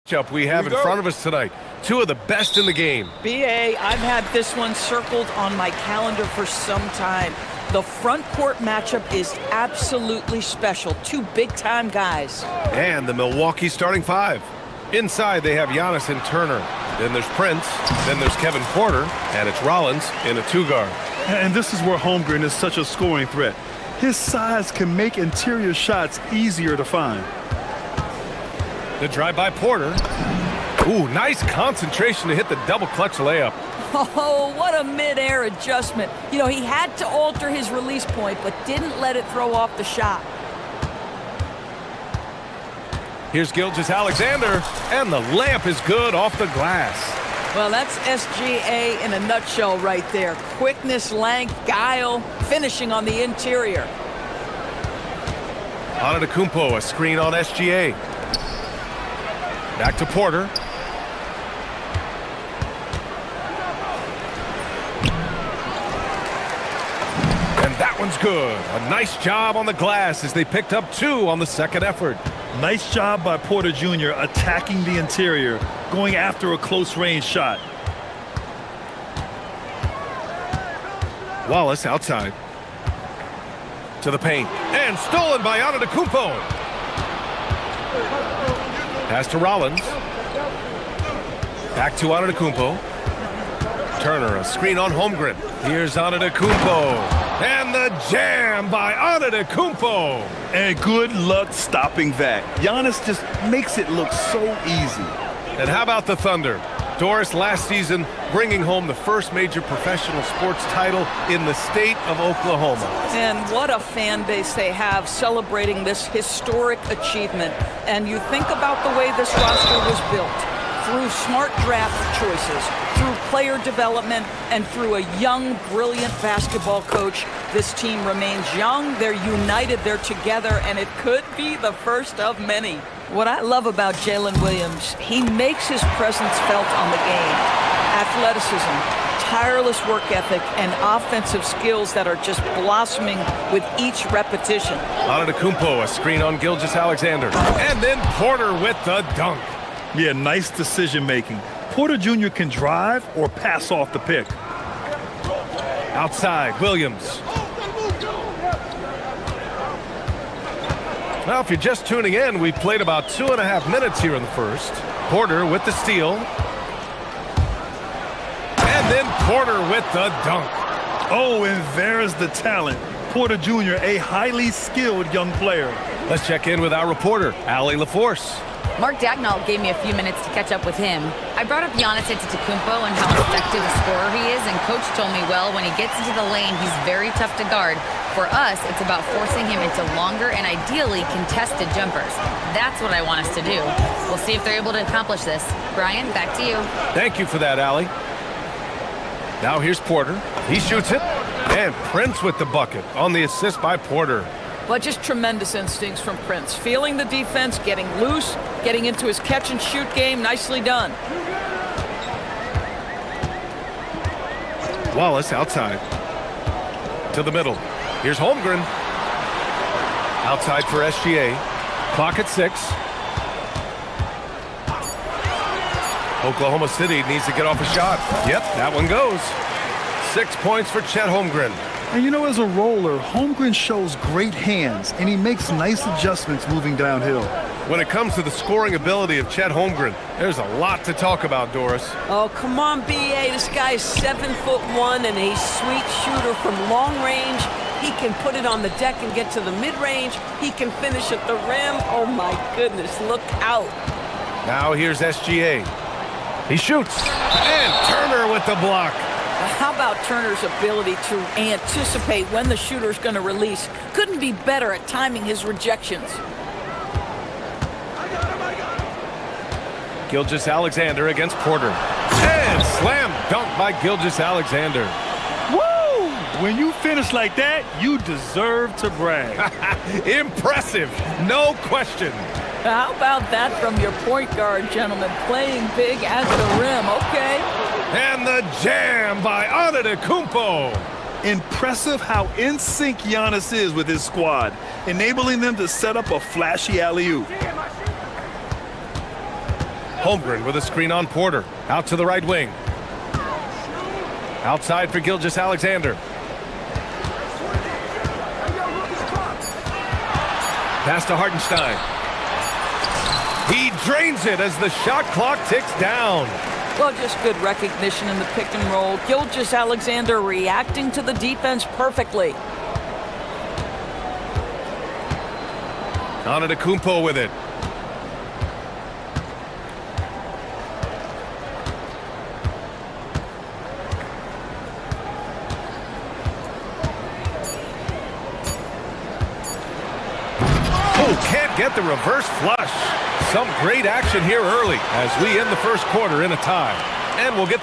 S1: Matchup we have in front of us tonight. Two of the best in the game.
S9: BA, I've had this one circled on my calendar for some time. The front court matchup is absolutely special. Two big-time guys.
S1: And the Milwaukee starting five. Inside, they have Giannis and Turner. Then there's Prince. Then there's Kevin Porter. And it's Rollins in a two-guard.
S3: And this is where Holmgren is such a scoring threat. His size can make interior shots easier to find.
S1: The drive by Porter. Ooh, nice concentration to hit the double clutch layup.
S9: Oh, what a mid-air adjustment. You know, he had to alter his release point, but didn't let it throw off the shot.
S1: Here's Gilgeous-Alexander, and the layup is good off the glass.
S9: Well, that's SGA in a nutshell right there. Quickness, length, guile, finishing on the interior.
S1: Antetokounmpo, a screen on SGA. Back to Porter. And that one's good. A nice job on the glass as they picked up two on the second effort.
S3: Nice job by Porter Jr. attacking the interior, going after a close-range shot.
S1: Wallace outside. To the paint. And stolen by Antetokounmpo. Pass to Rollins. Back to Antetokounmpo. Turner, a screen on Holmgren. Here's Antetokounmpo. And the jam by Antetokounmpo.
S3: And good luck stopping that. Giannis just makes it look so easy.
S1: And how about the Thunder? Doris, last season, bringing home the first major professional sports title in the state of Oklahoma.
S9: And what a fan base they have celebrating this historic achievement. And you think about the way this roster was built, through smart draft choices, through player development, and through a young, brilliant basketball coach. This team remains young, they're united, they're together, and it could be the first of many. What I love about Jalen Williams, he makes his presence felt on the game. Athleticism, tireless work ethic, and offensive skills that are just blossoming with each repetition.
S1: Antetokounmpo, a screen on Gilgeous-Alexander. And then Porter with the dunk.
S3: Yeah, nice decision-making. Porter Jr. can drive or pass off the pick.
S1: Outside, Williams. Well, if you're just tuning in, we've played about 2.5 minutes here in the first. Porter with the steal. And then Porter with the dunk.
S3: Oh, and there's the talent. Porter Jr., a highly skilled young player.
S1: Let's check in with our reporter, Allie LaForce.
S4: Mark Dagnall gave me a few minutes to catch up with him. I brought up Giannis Antetokounmpo and how effective a scorer he is, and Coach told me, well, when he gets into the lane, he's very tough to guard. For us, it's about forcing him into longer and ideally contested jumpers. That's what I want us to do. We'll see if they're able to accomplish this. Brian, back to you.
S1: Thank you for that, Allie. Now here's Porter. He shoots it, and Prince with the bucket on the assist by Porter.
S9: But just tremendous instincts from Prince. Feeling the defense, getting loose, getting into his catch-and-shoot game. Nicely done.
S1: Wallace outside. To the middle. Here's Holmgren. Outside for SGA. Clock at 6. Oklahoma City needs to get off a shot. Yep, that one goes. 6 points for Chet Holmgren.
S3: And you know, as a roller, Holmgren shows great hands, and he makes nice adjustments moving downhill.
S1: When it comes to the scoring ability of Chet Holmgren, there's a lot to talk about, Doris.
S12: Oh, come on, BA. This guy's 7'1" and a sweet shooter from long range. He can put it on the deck and get to the mid-range. He can finish at the rim. Oh, my goodness, look out.
S1: Now here's SGA. He shoots. And Turner with the block.
S9: How about Turner's ability to anticipate when the shooter's going to release? Couldn't be better at timing his rejections.
S1: Gilgeous-Alexander against Porter. And slam dunk by Gilgeous-Alexander.
S3: Woo! When you finish like that, you deserve to brag.
S1: Impressive, no question.
S9: How about that from your point guard, gentlemen? Playing big at the rim, okay.
S1: And the jam by Antetokounmpo.
S3: Impressive how in sync Giannis is with his squad, enabling them to set up a flashy alley-oop.
S1: Holmgren with a screen on Porter. Out to the right wing. Outside for Gilgeous-Alexander. Pass to Hartenstein. He drains it as the shot clock ticks down.
S9: Well, just good recognition in the pick and roll. Gilgeous-Alexander reacting to the defense perfectly.
S1: Antetokounmpo with it. Oh, can't get the reverse flush. Some great action here early as we end the first quarter in a tie. And we'll get...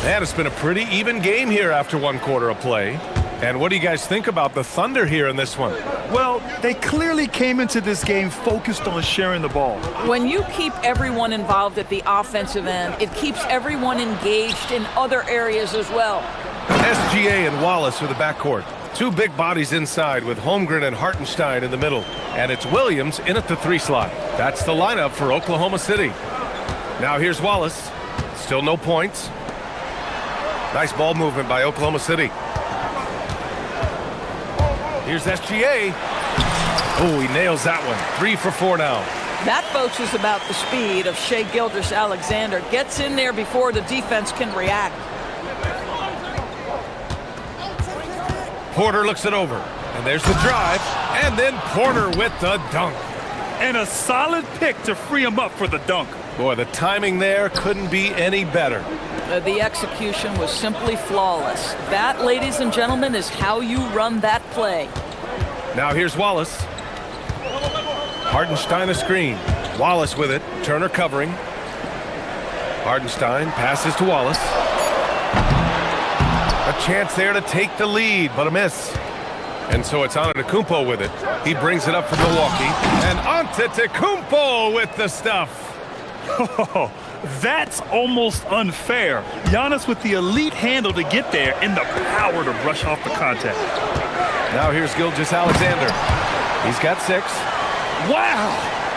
S1: And it's been a pretty even game here after one quarter of play. And what do you guys think about the Thunder here in this one?
S3: Well, they clearly came into this game focused on sharing the ball.
S9: When you keep everyone involved at the offensive end, it keeps everyone engaged in other areas as well.
S1: SGA and Wallace for the backcourt. Two big bodies inside with Holmgren and Hartenstein in the middle. And it's Williams in at the 3 slot. That's the lineup for Oklahoma City. Now here's Wallace. Still no points. Nice ball movement by Oklahoma City. Here's SGA. Oh, he nails that one. 3 for 4 now.
S9: That, folks, is about the speed of Shai Gilgeous-Alexander. Gets in there before the defense can react.
S1: Porter looks it over. And there's the drive. And then Porter with the dunk.
S3: And a solid pick to free him up for the dunk.
S1: Boy, the timing there couldn't be any better.
S9: The execution was simply flawless. That, ladies and gentlemen, is how you run that play.
S1: Now here's Wallace. Hartenstein a screen. Wallace with it. Turner covering. Hartenstein passes to Wallace. A chance there to take the lead, but a miss. And so it's Antetokounmpo with it. He brings it up for Milwaukee. And Antetokounmpo with the stuff.
S3: Oh, that's almost unfair. Giannis with the elite handle to get there and the power to brush off the contact.
S1: Now here's Gilgeous-Alexander. He's got 6.
S3: Wow!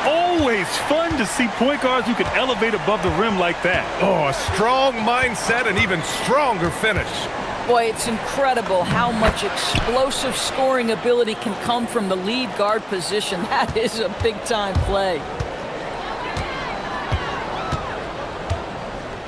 S3: Always fun to see point guards who can elevate above the rim like that.
S1: Oh, a strong mindset and even stronger finish.
S9: Boy, it's incredible how much explosive scoring ability can come from the lead guard position. That is a big-time play.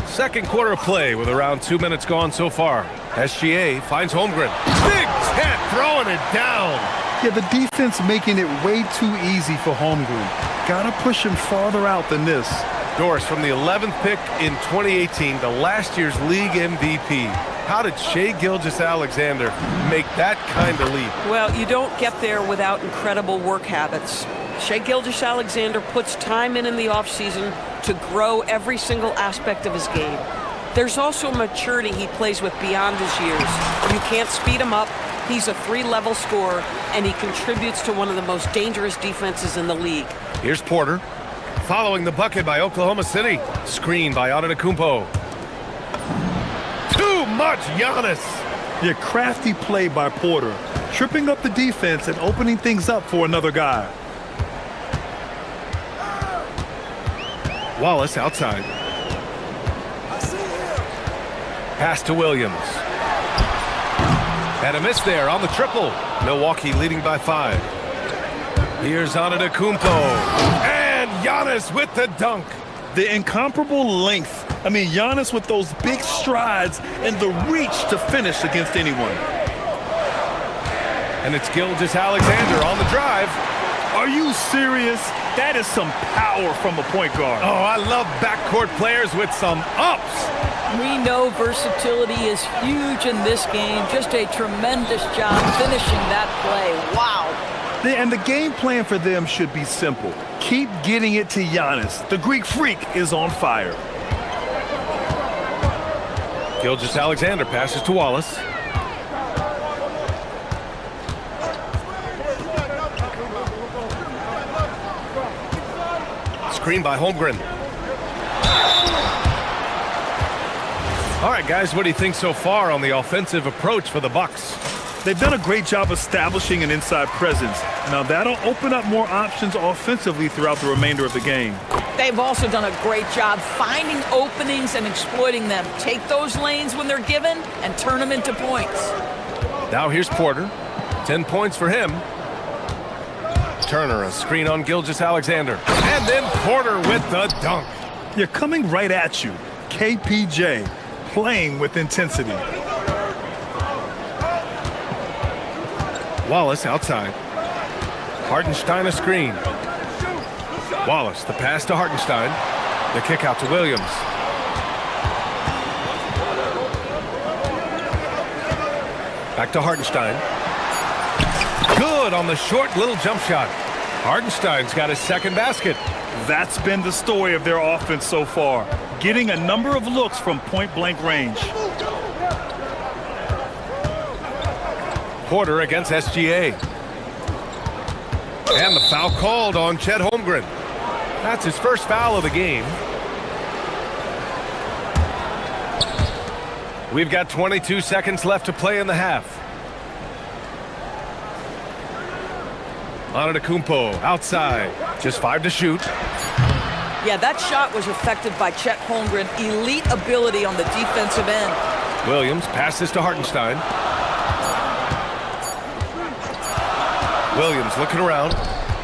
S1: Second quarter of play with around 2 minutes gone so far. SGA finds Holmgren. Big Ted throwing it down.
S3: Yeah, the defense making it way too easy for Holmgren. Gotta push him farther out than this.
S1: Doris, from the 11th pick in 2018 to last year's league MVP, how did Shai Gilgeous-Alexander make that kind of leap?
S12: Well, you don't get there without incredible work habits. Shai Gilgeous-Alexander puts time in the offseason to grow every single aspect of his game. There's also maturity he plays with beyond his years. You can't speed him up. He's a 3-level scorer, and he contributes to one of the most dangerous defenses in the league.
S1: Here's Porter. Following the bucket by Oklahoma City. Screen by Antetokounmpo. Too much Giannis.
S3: Yeah, crafty play by Porter. Tripping up the defense and opening things up for another guy.
S1: Wallace outside. Pass to Williams. And a miss there on the triple. Milwaukee leading by 5. Here's Antetokounmpo. And Giannis with the dunk.
S3: The incomparable length. I mean, Giannis with those big strides and the reach to finish against anyone.
S1: And it's Gilgeous-Alexander on the drive.
S3: Are you serious? That is some power from a point guard.
S1: Oh, I love backcourt players with some ups.
S9: We know versatility is huge in this game. Just a tremendous job finishing that play. Wow.
S3: And the game plan for them should be simple. Keep getting it to Giannis. The Greek freak is on fire.
S1: Gilgeous-Alexander passes to Wallace. Screen by Holmgren. All right, guys, what do you think so far on the offensive approach for the Bucks?
S3: They've done a great job establishing an inside presence. Now that'll open up more options offensively throughout the remainder of the game.
S9: They've also done a great job finding openings and exploiting them. Take those lanes when they're given and turn them into points.
S1: Now here's Porter. 10 points for him. Turner, a screen on Gilgeous-Alexander. And then Porter with the dunk.
S3: You're coming right at you. KPJ playing with intensity.
S1: Wallace outside. Hartenstein a screen. Wallace, the pass to Hartenstein. The kick out to Williams. Back to Hartenstein. Good on the short little jump shot. Hartenstein's got his second basket.
S3: That's been the story of their offense so far, getting a number of looks from point-blank range.
S1: Porter against SGA. And the foul called on Chet Holmgren. That's his first foul of the game. We've got 22 seconds left to play in the half. Antetokounmpo outside. Just 5 to shoot.
S9: Yeah, that shot was affected by Chet Holmgren. Elite ability on the defensive end.
S1: Williams passes to Hartenstein. Williams looking around.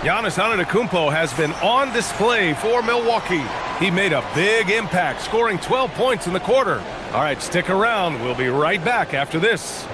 S1: Giannis Antetokounmpo has been on display for Milwaukee. He made a big impact, scoring 12 points in the quarter. All right, stick around. We'll be right back after this.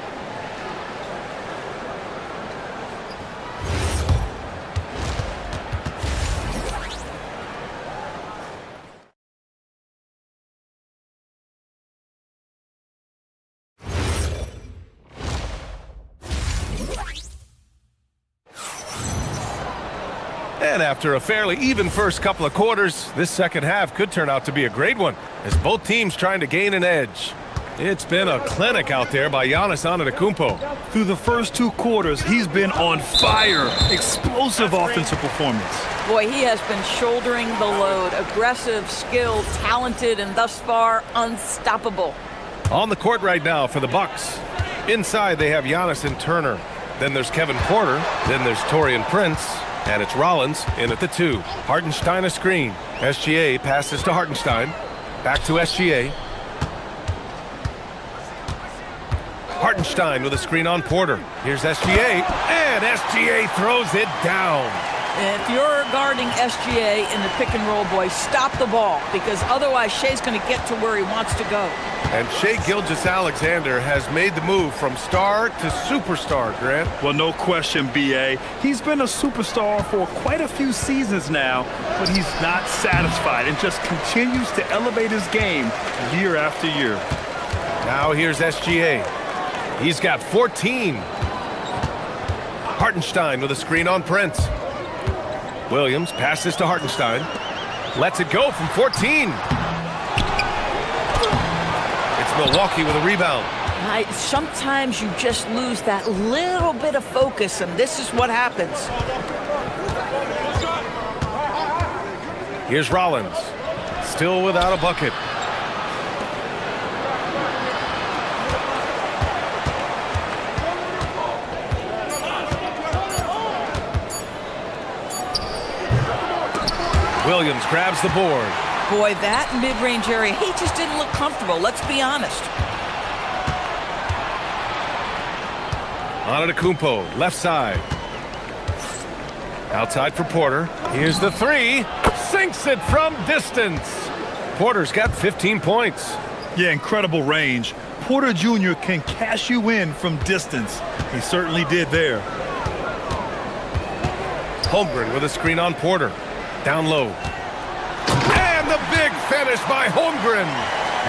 S1: And after a fairly even first couple of quarters, this second half could turn out to be a great one, as both teams trying to gain an edge. It's been a clinic out there by Giannis Antetokounmpo.
S3: Through the first 2 quarters, he's been on fire. Explosive offensive performance.
S9: Boy, he has been shouldering the load. Aggressive, skilled, talented, and thus far, unstoppable.
S1: On the court right now for the Bucks. Inside, they have Giannis and Turner. Then there's Kevin Porter. Then there's Taurean Prince. And it's Rollins in at the 2. Hartenstein a screen. SGA passes to Hartenstein. Back to SGA. Hartenstein with a screen on Porter. Here's SGA. And SGA throws it down.
S9: If you're guarding SGA in the pick and roll, boy, stop the ball, because otherwise Shea's going to get to where he wants to go.
S1: And Shai Gilgeous-Alexander has made the move from star to superstar, Grant.
S3: Well, no question, B.A. He's been a superstar for quite a few seasons now, but he's not satisfied and just continues to elevate his game year after year.
S1: Now here's SGA. He's got 14. Hartenstein with a screen on Prince. Williams passes to Hartenstein. Lets it go from 14. It's Milwaukee with a rebound.
S9: Sometimes you just lose that little bit of focus, and this is what happens.
S1: Here's Rollins. Still without a bucket. Williams grabs the board.
S9: Boy, that mid-range area, he just didn't look comfortable, let's be honest.
S1: Antetokounmpo, left side. Outside for Porter. Here's the 3. Sinks it from distance. Porter's got 15 points.
S3: Yeah, incredible range. Porter Jr. can cash you in from distance. He certainly did there.
S1: Holmgren with a screen on Porter. Down low. And the big finish by Holmgren.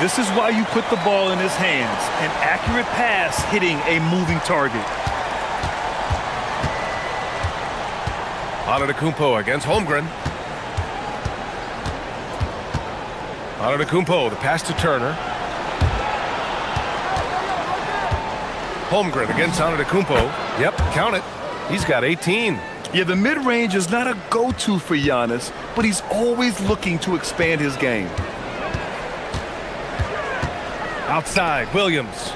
S3: This is why you put the ball in his hands. An accurate pass hitting a moving target.
S1: Antetokounmpo against Holmgren. Antetokounmpo, the pass to Turner. Holmgren against Antetokounmpo. Yep, count it. He's got 18.
S3: Yeah, the mid-range is not a go-to for Giannis, but he's always looking to expand his game.
S1: Outside, Williams.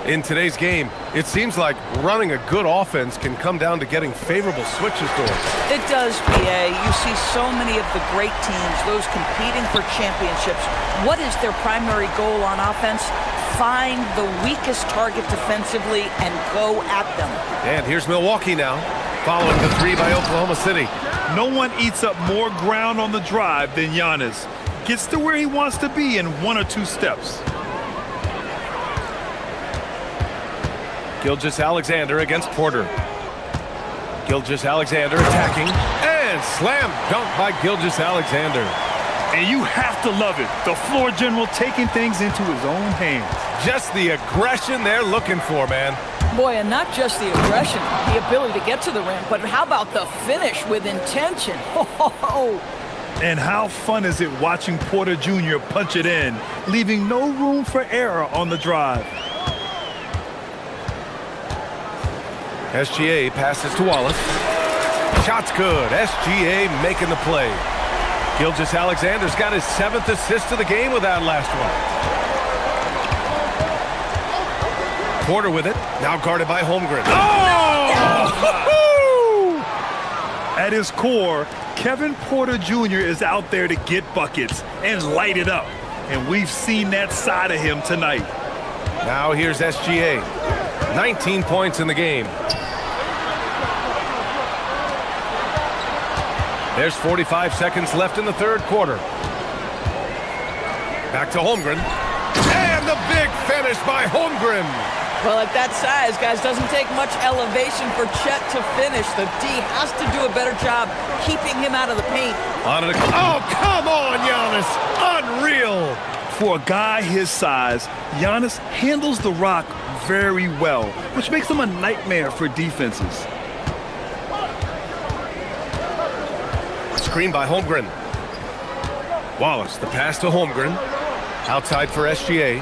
S1: In today's game, it seems like running a good offense can come down to getting favorable switches going.
S9: It does, PA. You see so many of the great teams, those competing for championships. What is their primary goal on offense? Find the weakest target defensively and go at them.
S1: And here's Milwaukee now, following the three by Oklahoma City.
S3: No one eats up more ground on the drive than Giannis. Gets to where he wants to be in 1 or 2 steps.
S1: Gilgeous-Alexander against Porter. Gilgeous-Alexander attacking, and slam dunk by Gilgeous-Alexander.
S3: And you have to love it. The floor general taking things into his own hands.
S1: Just the aggression they're looking for, man.
S9: Boy, and not just the aggression, the ability to get to the rim, but how about the finish with intention? Oh.
S3: And how fun is it watching Porter Jr. punch it in, leaving no room for error on the drive.
S1: SGA passes to Wallace. Shot's good. SGA making the play. Gilgeous-Alexander's got his 7th assist of the game with that last one. Porter with it. Now guarded by Holmgren.
S3: Oh! At his core, Kevin Porter Jr. is out there to get buckets and light it up. And we've seen that side of him tonight.
S1: Now here's SGA. 19 points in the game. There's 45 seconds left in the third quarter. Back to Holmgren. And the big finish by Holmgren.
S9: Well, at that size, guys, doesn't take much elevation for Chet to finish. The D has to do a better job keeping him out of the paint.
S1: Oh, come on, Giannis. Unreal.
S3: For a guy his size, Giannis handles the rock very well, which makes him a nightmare for defenses.
S1: Screen by Holmgren. Wallace, the pass to Holmgren. Outside for SGA.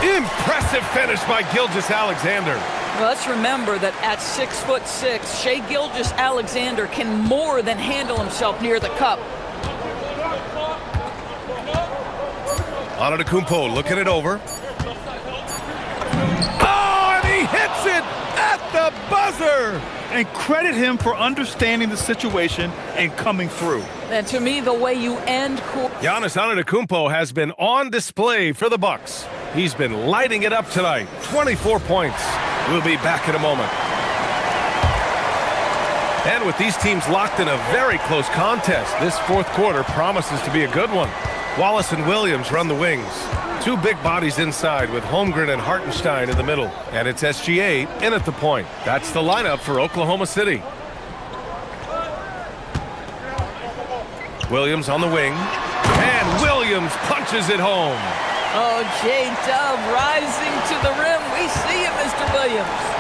S1: Impressive finish by Gilgeous-Alexander.
S9: Well, let's remember that at 6'6", Shai Gilgeous-Alexander can more than handle himself near the cup.
S1: Antetokounmpo looking it over. Oh, and he hits it at the buzzer.
S3: And credit him for understanding the situation and coming through.
S9: And to me, the way you end...
S1: Giannis Antetokounmpo has been on display for the Bucks. He's been lighting it up tonight. 24 points. We'll be back in a moment. And with these teams locked in a very close contest, this fourth quarter promises to be a good one. Wallace and Williams run the wings. Two big bodies inside with Holmgren and Hartenstein in the middle. And it's SGA in at the point. That's the lineup for Oklahoma City. Williams on the wing. And Williams punches it home.
S9: Oh, J-Dub rising to the rim. We see it, Mr. Williams.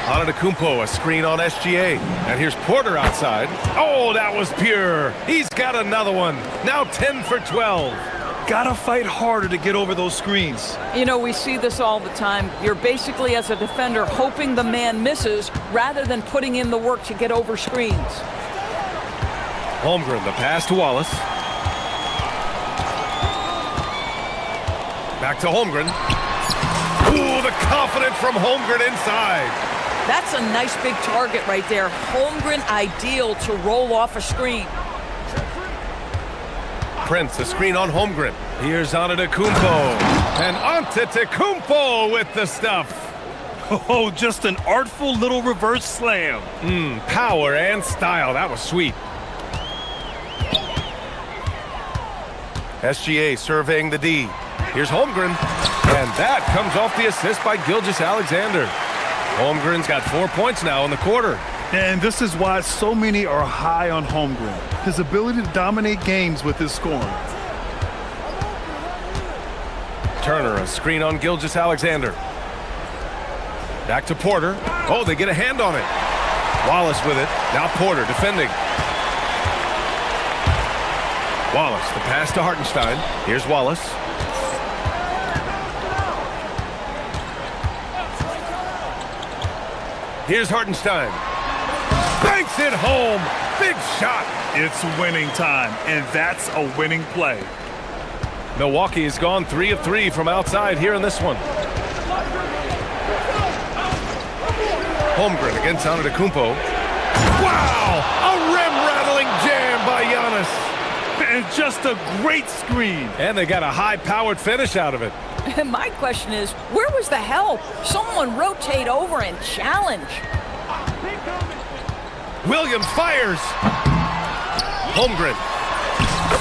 S1: Antetokounmpo, a screen on SGA. And here's Porter outside. Oh, that was pure. He's got another one. Now 10 for 12.
S3: Gotta fight harder to get over those screens.
S9: You know, we see this all the time. You're basically, as a defender, hoping the man misses rather than putting in the work to get over screens.
S1: Holmgren, the pass to Wallace. Back to Holmgren. Ooh, the confidence from Holmgren inside.
S9: That's a nice big target right there. Holmgren ideal to roll off a screen.
S1: Prince, a screen on Holmgren. Here's Antetokounmpo. And Antetokounmpo with the stuff.
S3: Oh, just an artful little reverse slam.
S1: Power and style. That was sweet. SGA surveying the D. Here's Holmgren. And that comes off the assist by Gilgeous-Alexander. Holmgren's got 4 points now in the quarter.
S3: And this is why so many are high on Holmgren. His ability to dominate games with his scoring.
S1: Turner, a screen on Gilgeous-Alexander. Back to Porter. Oh, they get a hand on it. Wallace with it. Now Porter defending. Wallace, the pass to Hartenstein. Here's Wallace. Here's Hartenstein. Banks it home. Big shot.
S3: It's winning time, and that's a winning play.
S1: Milwaukee has gone 3 of 3 from outside here in this one. Holmgren against Antetokounmpo. Wow! A rim-rattling jam by Giannis.
S3: And just a great screen.
S1: And they got a high-powered finish out of it.
S9: My question is, where was the help? Someone rotate over and challenge.
S1: Williams fires. Holmgren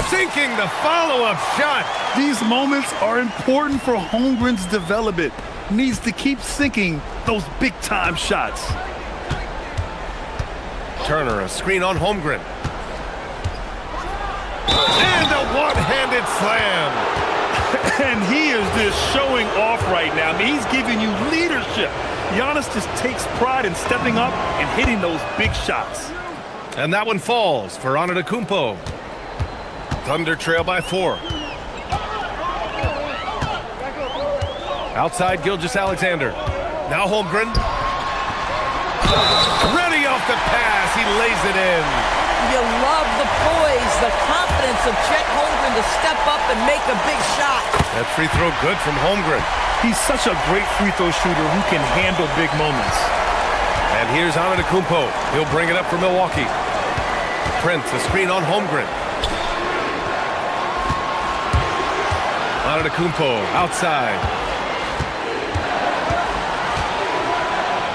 S1: sinking the follow-up shot.
S3: These moments are important for Holmgren's development. Needs to keep sinking those big-time shots.
S1: Turner, a screen on Holmgren. And a one-handed slam.
S3: And he is just showing off right now. I mean, he's giving you leadership. Giannis just takes pride in stepping up and hitting those big shots.
S1: And that one falls for Antetokounmpo. Thunder trail by 4. Outside Gilgeous-Alexander. Now Holmgren. Ready off the pass. He lays it in.
S9: You love the poise, the confidence of Chet Holmgren to step up and make a big shot.
S1: That free throw good from Holmgren.
S3: He's such a great free throw shooter who can handle big moments.
S1: And here's Antetokounmpo. He'll bring it up for Milwaukee. Prince, a screen on Holmgren. Antetokounmpo outside.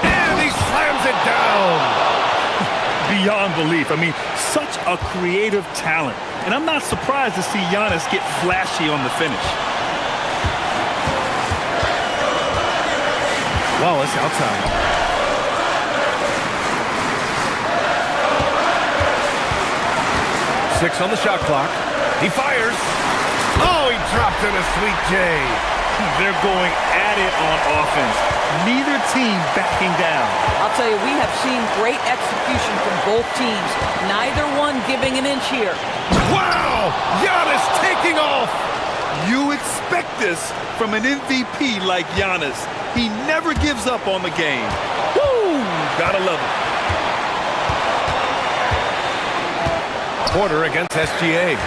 S1: And he slams it down.
S3: Beyond belief. I mean, such a creative talent. And I'm not surprised to see Giannis get flashy on the finish.
S1: Wallace outside. Six on the shot clock. He fires. Oh, he dropped in a sweet J.
S3: They're going at it on offense. Neither team backing down.
S9: I'll tell you, we have seen great execution from both teams. Neither one giving an inch here.
S1: Wow! Giannis taking off!
S3: You expect this from an MVP like Giannis. He never gives up on the game. Woo! Gotta love it.
S1: Porter against SGA.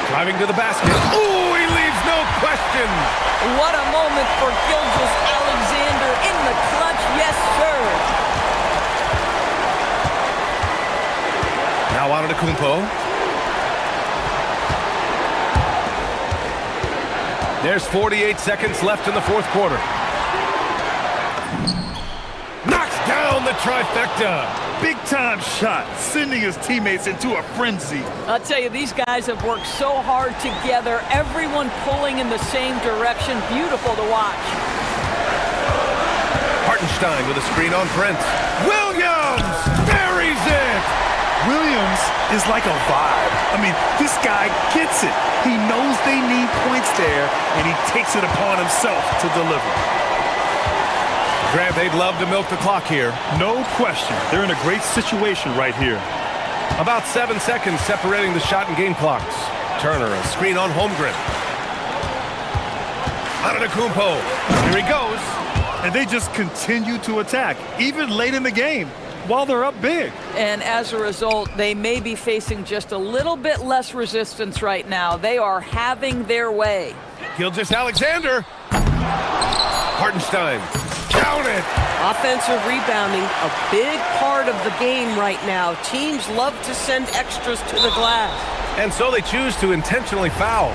S1: Driving to the basket. Ooh, he leaves no question.
S9: What a moment for Gilgeous-Alexander in the clutch. Yes, sir.
S1: Now Antetokounmpo. There's 48 seconds left in the fourth quarter. Knocks down the trifecta.
S3: Big-time shot, sending his teammates into a frenzy.
S9: I'll tell you, these guys have worked so hard together. Everyone pulling in the same direction. Beautiful to watch.
S1: Hartenstein with a screen on Prince. Williams buries it.
S3: Williams is like a vibe. I mean, this guy gets it. He knows they need points there, and he takes it upon himself to deliver.
S1: Grant, they'd love to milk the clock here.
S3: No question. They're in a great situation right here.
S1: About 7 seconds separating the shot and game clocks. Turner, a screen on Holmgren. Antetokounmpo. Here he goes.
S3: And they just continue to attack, even late in the game, while they're up big.
S9: And as a result, they may be facing just a little bit less resistance right now. They are having their way.
S1: Gilgeous-Alexander. Hartenstein. Count it.
S12: Offensive rebounding, a big part of the game right now. Teams love to send extras to the glass.
S1: And so they choose to intentionally foul.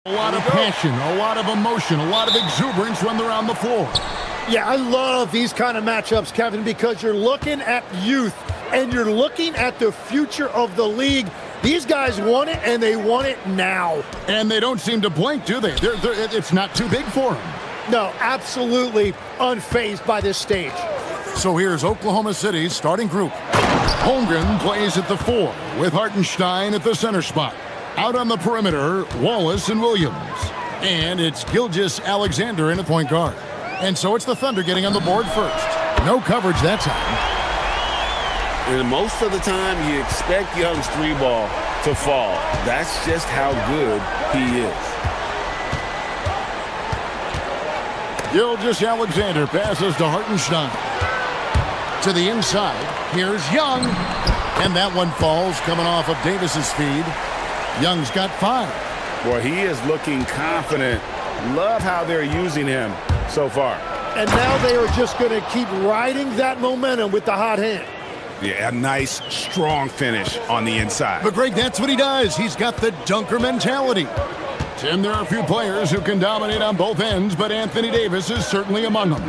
S5: A lot of passion, a lot of emotion, a lot of exuberance when they're on the floor.
S11: Yeah, I love these kind of matchups, Kevin, because you're looking at youth and you're looking at the future of the league. These guys want it, and they want it now.
S5: And they don't seem to blink, do they? It's not too big for them.
S11: No, absolutely unfazed by this stage.
S5: So here's Oklahoma City's starting group. Holmgren plays at the 4, with Hartenstein at the center spot. Out on the perimeter, Wallace and Williams. And it's Gilgeous-Alexander in the point guard. And so it's the Thunder getting on the board first. No coverage that time.
S6: And most of the time, you expect Young's three ball to fall. That's just how good he is.
S5: Gilgeous-Alexander passes to Hartenstein. To the inside, here's Young. And that one falls coming off of Davis's feed. Young's got 5.
S6: Boy, he is looking confident. Love how they're using him so far.
S11: And now they are just going to keep riding that momentum with the hot hand.
S13: Yeah, a nice, strong finish on the inside.
S5: But Greg, that's what he does. He's got the dunker mentality. Tim, there are a few players who can dominate on both ends, but Anthony Davis is certainly among them.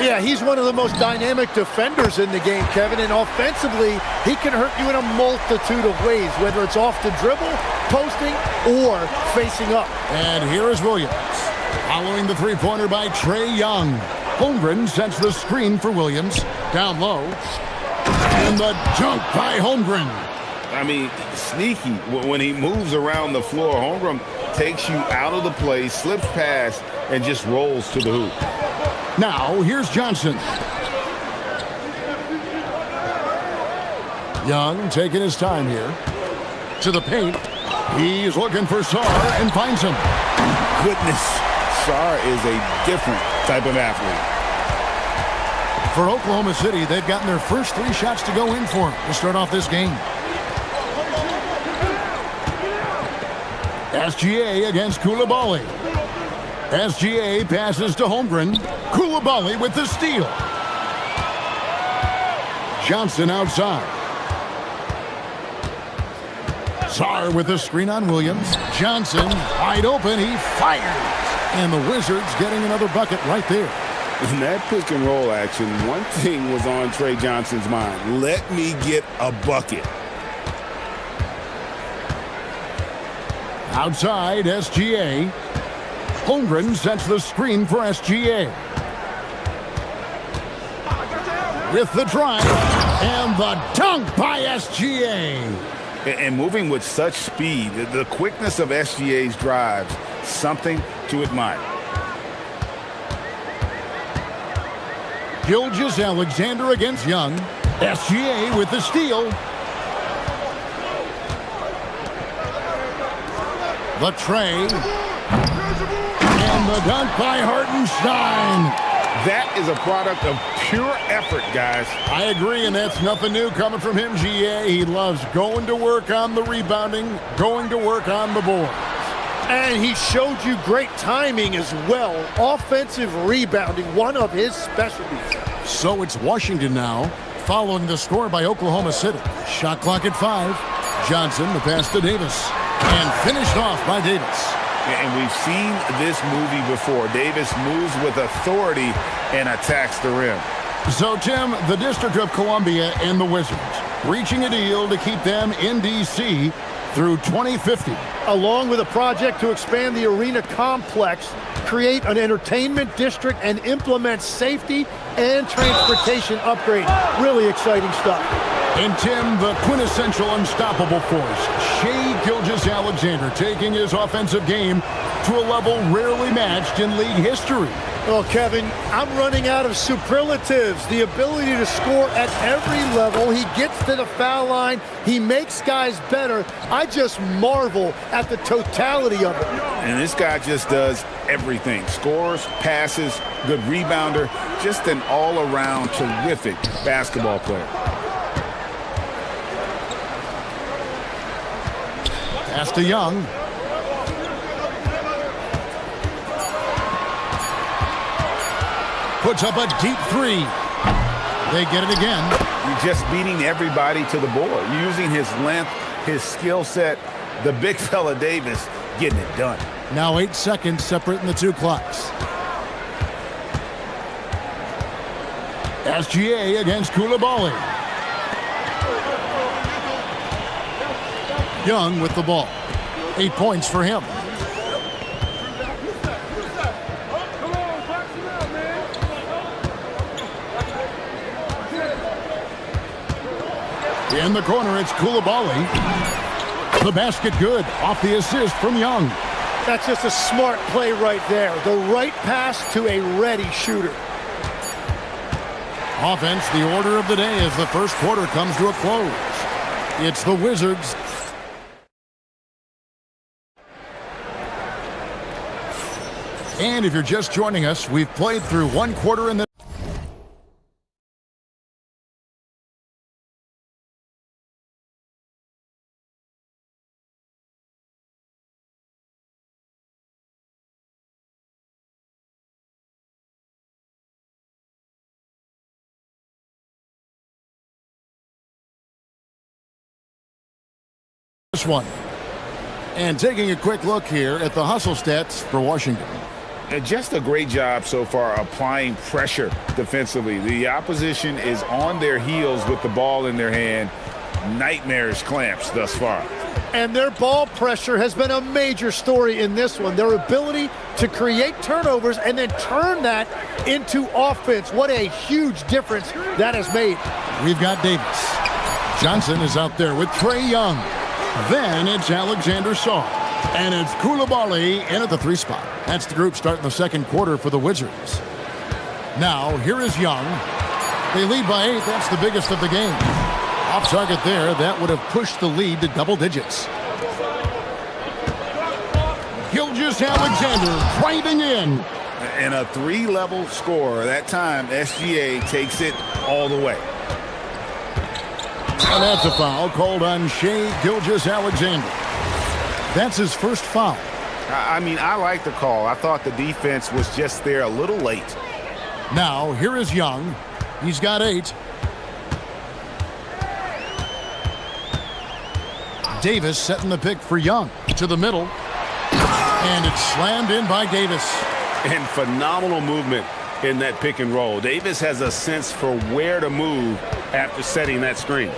S11: Yeah, he's one of the most dynamic defenders in the game, Kevin, and offensively, he can hurt you in a multitude of ways, whether it's off the dribble, posting, or facing up.
S5: And here is Williams, following the three-pointer by Trae Young. Holmgren sets the screen for Williams, down low, and the dunk by Holmgren.
S6: I mean, sneaky. When he moves around the floor, Holmgren takes you out of the play, slips past, and just rolls to the hoop.
S5: Now, here's Johnson. Young taking his time here. To the paint. He's looking for Sarr and finds him.
S6: Goodness, Sarr is a different type of athlete.
S5: For Oklahoma City, they've gotten their first 3 shots to go in for him to start off this game. SGA against Coulibaly. SGA passes to Holmgren. Coulibaly with the steal. Johnson outside. Sarr with the screen on Williams. Johnson wide open. He fires. And the Wizards getting another bucket right there.
S6: In that pick and roll action, one thing was on Trae Johnson's mind. Let me get a bucket.
S5: Outside, SGA. Holmgren sets the screen for SGA. With the drive, and the dunk by SGA.
S6: And moving with such speed, the quickness of SGA's drives, something to admire.
S5: Gilgeous-Alexander against Young. SGA with the steal. The Trae. And the dunk by Hartenstein.
S6: That is a product of pure effort, guys.
S5: I agree, and that's nothing new coming from him, GA. He loves going to work on the rebounding, going to work on the board.
S11: And he showed you great timing as well. Offensive rebounding, one of his specialties.
S5: So it's Washington now, following the score by Oklahoma City. Shot clock at 5. Johnson, the pass to Davis. And finished off by Davis.
S6: And we've seen this movie before. Davis moves with authority and attacks the rim.
S5: So, Tim, the District of Columbia and the Wizards reaching a deal to keep them in D.C. through 2050.
S11: Along with a project to expand the arena complex, create an entertainment district, and implement safety and transportation upgrades. Really exciting stuff.
S5: And Tim, the quintessential unstoppable force, Shai Gilgeous-Alexander, taking his offensive game to a level rarely matched in league history.
S11: Well, Kevin, I'm running out of superlatives. The ability to score at every level. He gets to the foul line. He makes guys better. I just marvel at the totality of it.
S6: And this guy just does everything. Scores, passes, good rebounder. Just an all-around terrific basketball player.
S5: Pass to Young. Puts up a deep 3. They get it again.
S6: You're just beating everybody to the board. Using his length, his skill set, the big fella Davis getting it done.
S5: Now 8 seconds separating the two clocks. SGA against Koulibaly. Young with the ball. 8 points for him. In the corner, it's Koulibaly. The basket good. Off the assist from Young.
S11: That's just a smart play right there. The right pass to a ready shooter.
S5: Offense, the order of the day as the first quarter comes to a close. It's the Wizards. And if you're just joining us, we've played through one quarter in the one. And taking a quick look here at the hustle stats for Washington.
S6: Just a great job so far applying pressure defensively. The opposition is on their heels with the ball in their hand. Nightmarish clamps thus far.
S11: And their ball pressure has been a major story in this one. Their ability to create turnovers and then turn that into offense. What a huge difference that has made.
S5: We've got Davis. Johnson is out there with Trae Young. Then it's Alexander Shaw. And it's Koulibaly in at the 3 spot. That's the group starting the second quarter for the Wizards. Now, here is Young. They lead by 8. That's the biggest of the game. Off target there. That would have pushed the lead to double digits. Gilgeous-Alexander driving in.
S6: And a 3-level score. That time, SGA takes it all the way.
S5: And that's a foul called on Shai Gilgeous-Alexander. That's his first foul.
S6: I mean, I like the call. I thought the defense was just there a little late.
S5: Now, here is Young. He's got 8. Davis setting the pick for Young. To the middle. And it's slammed in by Davis.
S6: And phenomenal movement in that pick and roll. Davis has a sense for where to move after setting that screen.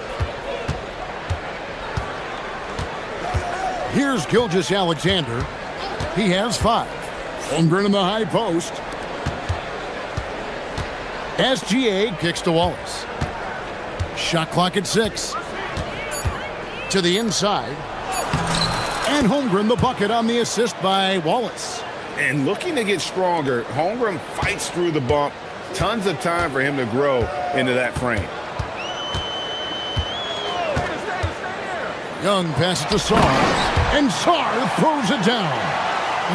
S5: Here's Gilgeous-Alexander. He has 5. Holmgren in the high post. SGA kicks to Wallace. Shot clock at 6. To the inside. And Holmgren the bucket on the assist by Wallace.
S6: And looking to get stronger, Holmgren fights through the bump. Tons of time for him to grow into that frame.
S5: Young passes to Sarr. And Sarr throws it down.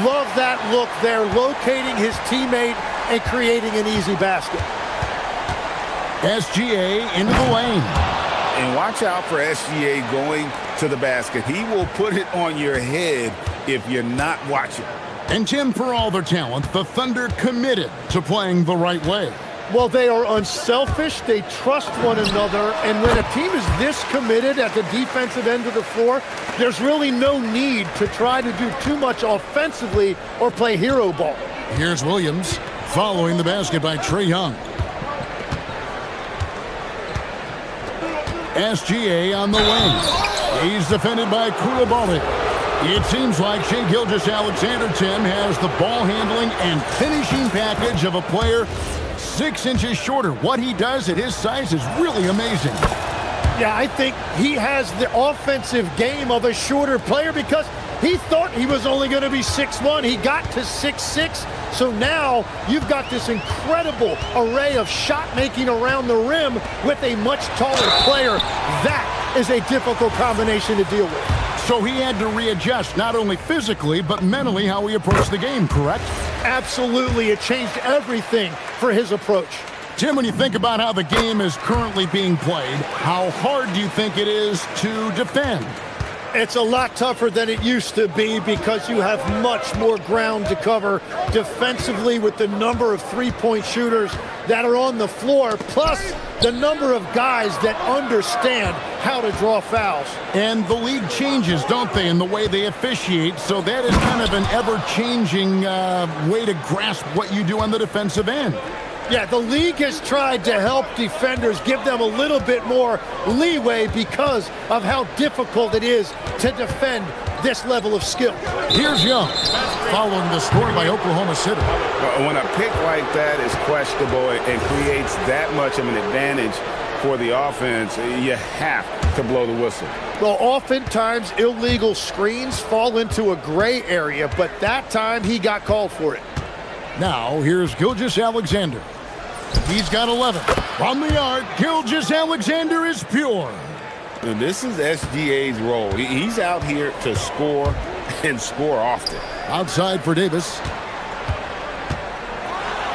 S11: Love that look there, locating his teammate and creating an easy basket.
S5: SGA into the lane.
S6: And watch out for SGA going to the basket. He will put it on your head if you're not watching.
S5: And Tim, for all their talent, the Thunder committed to playing the right way.
S11: Well, they are unselfish. They trust one another. And when a team is this committed at the defensive end of the floor, there's really no need to try to do too much offensively or play hero ball.
S5: Here's Williams following the basket by Trae Young. SGA on the wing. He's defended by Koulibaly. It seems like Shai Gilgeous-Alexander, Tim, has the ball handling and finishing package of a player 6 inches shorter. What he does at his size is really amazing.
S11: Yeah, I think he has the offensive game of a shorter player because he thought he was only going to be 6'1". He got to 6'6". So now you've got this incredible array of shot making around the rim with a much taller player. That is a difficult combination to deal with.
S5: So he had to readjust not only physically, but mentally how he approached the game, correct?
S11: Absolutely. It changed everything for his approach.
S5: Tim, when you think about how the game is currently being played, how hard do you think it is to defend?
S11: It's a lot tougher than it used to be because you have much more ground to cover defensively with the number of three-point shooters that are on the floor, plus the number of guys that understand how to draw fouls.
S5: And the league changes, don't they, in the way they officiate, so that is kind of an ever-changing way to grasp what you do on the defensive end.
S11: Yeah, the league has tried to help defenders, give them a little bit more leeway because of how difficult it is to defend this level of skill.
S5: Here's Young, following the score by Oklahoma City.
S6: When a pick like that is questionable and creates that much of an advantage for the offense, you have to blow the whistle.
S11: Well, oftentimes illegal screens fall into a gray area, but that time he got called for it.
S5: Now, here's Gilgeous-Alexander. He's got 11. From the arc, Gilgeous-Alexander is pure.
S6: And this is SGA's role. He's out here to score and score often.
S5: Outside for Davis.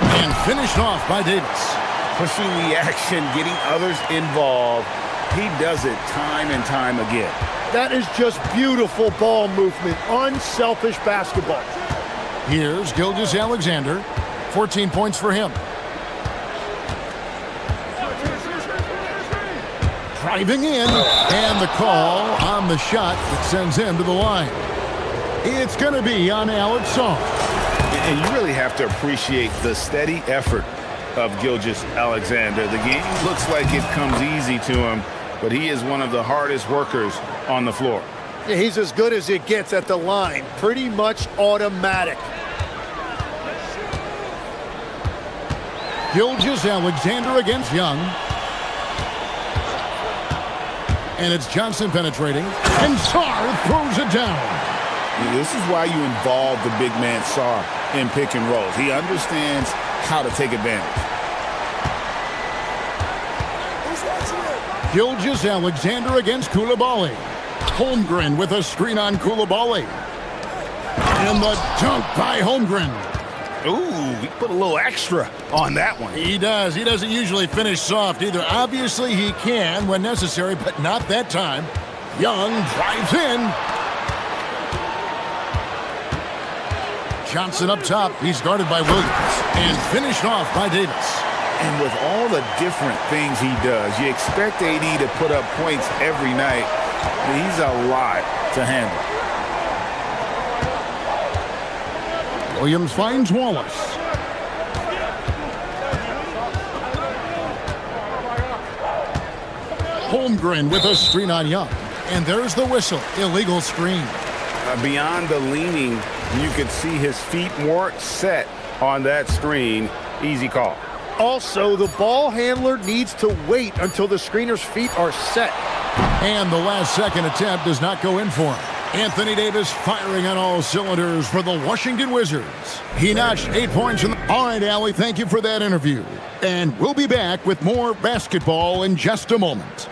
S5: And finished off by Davis.
S6: Pushing the action, getting others involved. He does it time and time again.
S11: That is just beautiful ball movement, unselfish basketball.
S5: Here's Gilgeous-Alexander. 14 points for him. Driving in, and the call on the shot that sends him to the line. It's going to be on Alex Song.
S6: And you really have to appreciate the steady effort of Gilgeous-Alexander. The game looks like it comes easy to him, but he is one of the hardest workers on the floor.
S11: Yeah, he's as good as it gets at the line. Pretty much automatic.
S5: Gilgeous-Alexander against Young. And it's Johnson penetrating. And Sarr throws it down.
S6: This is why you involve the big man Sarr in pick and rolls. He understands how to take advantage.
S5: Gilgeous-Alexander against Koulibaly. Holmgren with a screen on Koulibaly. And the dunk by Holmgren.
S6: Ooh, he put a little extra on that one.
S5: He does. He doesn't usually finish soft either. Obviously, he can when necessary, but not that time. Young drives in. Johnson up top. He's guarded by Williams. And finished off by Davis.
S6: And with all the different things he does, you expect AD to put up points every night. He's a lot to handle.
S5: Williams finds Wallace. Holmgren with a screen on Young. And there's the whistle. Illegal screen.
S6: Beyond the leaning, you could see his feet more set on that screen. Easy call.
S11: Also, the ball handler needs to wait until the screener's feet are set.
S5: And the last second attempt does not go in for him. Anthony Davis firing on all cylinders for the Washington Wizards. He notched 8 points. All right, Allie, thank you for that interview. And we'll be back with more basketball in just a moment.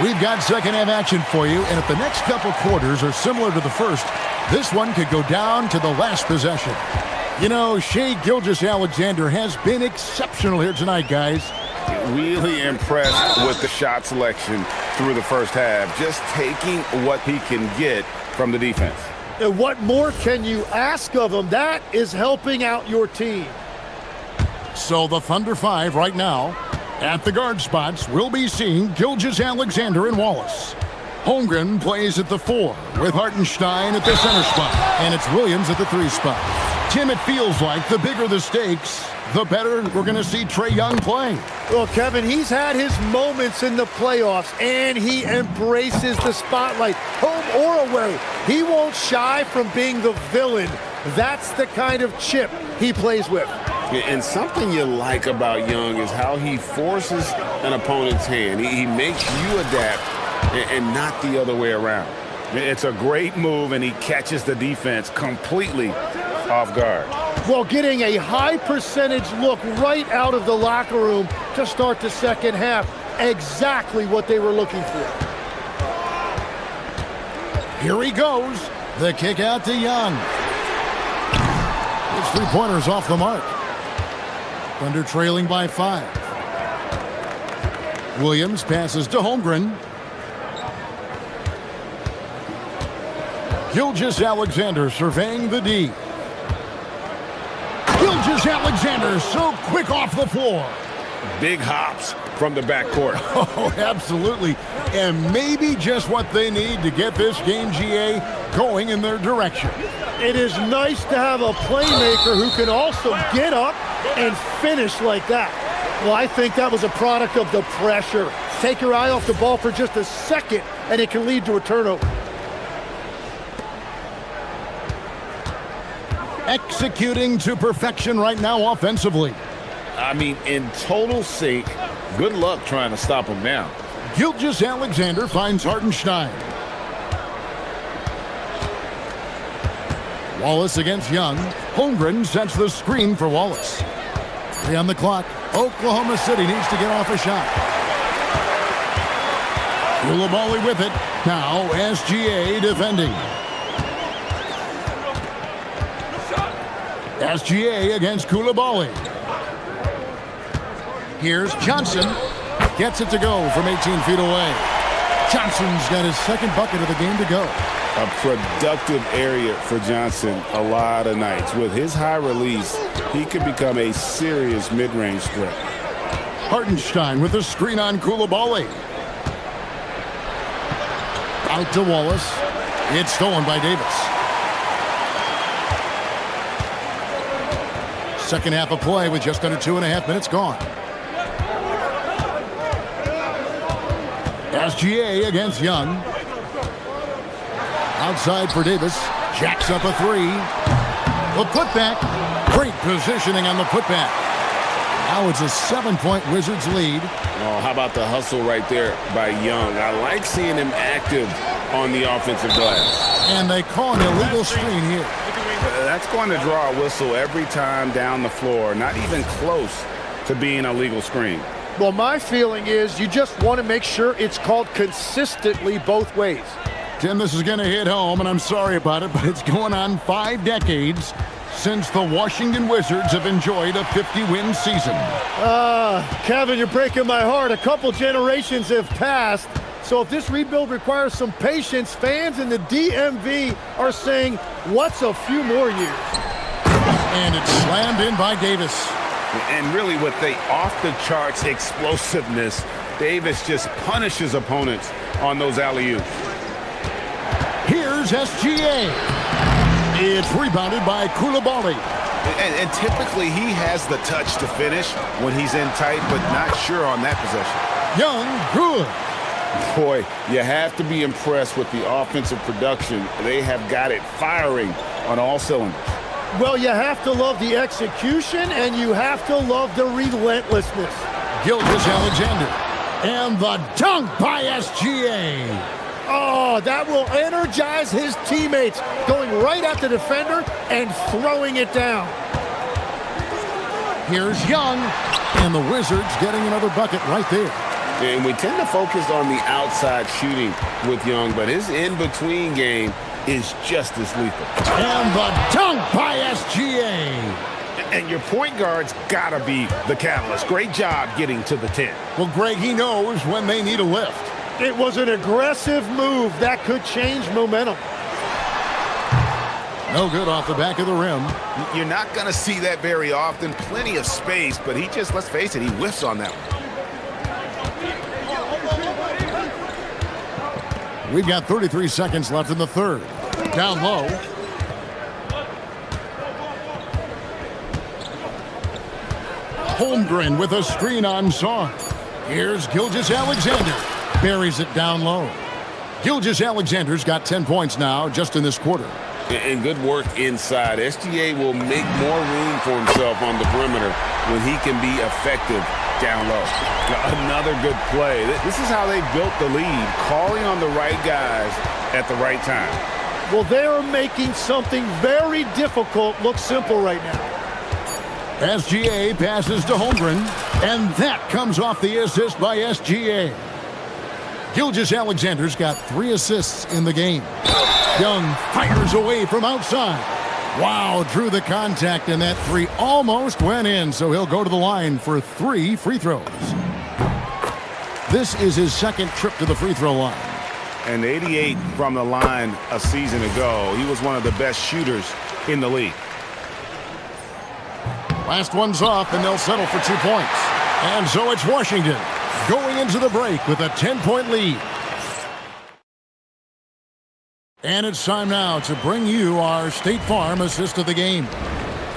S5: We've got second half action for you, and if the next couple quarters are similar to the first, this one could go down to the last possession. You know, Shai Gilgeous-Alexander has been exceptional here tonight, guys.
S6: Really impressed with the shot selection through the first half, just taking what he can get from the defense.
S11: And what more can you ask of him? That is helping out your team.
S5: So the Thunder 5 right now. At the guard spots, we'll be seeing Gilgeous-Alexander and Wallace. Holmgren plays at the 4 with Hartenstein at the center spot. And it's Williams at the 3 spot. Tim, it feels like the bigger the stakes, the better we're going to see Trae Young play.
S11: Well, Kevin, he's had his moments in the playoffs, and he embraces the spotlight, home or away. He won't shy from being the villain. That's the kind of chip he plays with.
S6: And something you like about Young is how he forces an opponent's hand. He makes you adapt and not the other way around. It's a great move, and he catches the defense completely off guard.
S11: Well, getting a high percentage look right out of the locker room to start the second half. exactly what they were looking for.
S5: Here he goes. The kick out to Young. His three-pointers off the mark. Thunder trailing by 5. Williams passes to Holmgren. Gilgeous-Alexander surveying the D. Gilgeous-Alexander so quick off the floor.
S13: Big hops from the backcourt.
S5: Oh, absolutely. And maybe just what they need to get this game, GA, going in their direction.
S11: It is nice to have a playmaker who can also get up and finish like that. Well, I think that was a product of the pressure. Take your eye off the ball for just a second, and it can lead to a turnover.
S5: Executing to perfection right now offensively.
S6: I mean, in total sync. Good luck trying to stop him now.
S5: Gilgeous-Alexander finds Hartenstein. Wallace against Young. Holmgren sets the screen for Wallace. 3 on the clock. Oklahoma City needs to get off a shot. Koulibaly with it. Now SGA defending. SGA against Koulibaly. Here's Johnson. Gets it to go from 18 feet away. Johnson's got his second bucket of the game to go.
S6: A productive area for Johnson a lot of nights. With his high release, he could become a serious mid-range threat.
S5: Hartenstein with a screen on Koulibaly. Out to Wallace. It's stolen by Davis. Second half of play with just under 2.5 minutes gone. SGA against Young. Outside for Davis. Jacks up a 3. The putback. Great positioning on the putback. Now it's a 7-point Wizards lead.
S6: Oh, how about the hustle right there by Young? I like seeing him active on the offensive glass.
S5: And they call an illegal screen here.
S6: That's going to draw a whistle every time down the floor. Not even close to being a legal screen.
S11: Well, my feeling is you just want to make sure it's called consistently both ways.
S5: Tim, this is going to hit home, and I'm sorry about it, but it's going on 5 decades since the Washington Wizards have enjoyed a 50-win season.
S11: Kevin, you're breaking my heart. A couple generations have passed. So if this rebuild requires some patience, fans in the DMV are saying, what's a few more years?
S5: And it's slammed in by Davis.
S6: And really with the off-the-charts explosiveness, Davis just punishes opponents on those alley-oops.
S5: Here's SGA. It's rebounded by Koulibaly.
S13: And typically he has the touch to finish when he's in tight, but not sure on that possession.
S5: Young, good.
S6: Boy, you have to be impressed with the offensive production. They have got it firing on all cylinders.
S11: Well, you have to love the execution, and you have to love the relentlessness.
S5: Gilgeous-Alexander. And the dunk by SGA.
S11: Oh, that will energize his teammates, going right at the defender and throwing it down.
S5: Here's Young, and the Wizards getting another bucket right there.
S6: And we tend to focus on the outside shooting with Young, but his in-between game is just as lethal.
S5: And the dunk by SGA.
S13: And your point guard's got to be the catalyst. Great job getting to the 10.
S5: Well, Greg, he knows when they need a lift.
S11: It was an aggressive move that could change momentum.
S5: No good off the back of the rim.
S13: You're not going to see that very often. Plenty of space, but he just, let's face it, he whiffs on that one.
S5: We've got 33 seconds left in the third. Down low. Holmgren with a screen on Song. Here's Gilgeous-Alexander. Buries it down low. Gilgeous-Alexander's got 10 points now just in this quarter.
S6: And good work inside. SGA will make more room for himself on the perimeter when he can be effective down low. Another good play. This is how they built the lead, calling on the right guys at the right time.
S11: Well, they are making something very difficult look simple right now.
S5: SGA passes to Holmgren. And that comes off the assist by SGA. Gilgeous-Alexander's got 3 assists in the game. Young fires away from outside. Wow, drew the contact, and that 3 almost went in, so he'll go to the line for 3 free throws. This is his second trip to the free throw line.
S13: And 88 from the line a season ago. He was one of the best shooters in the league.
S5: Last one's off, and they'll settle for 2 points. And so it's Washington going into the break with a 10-point lead. And it's time now to bring you our State Farm assist of the game.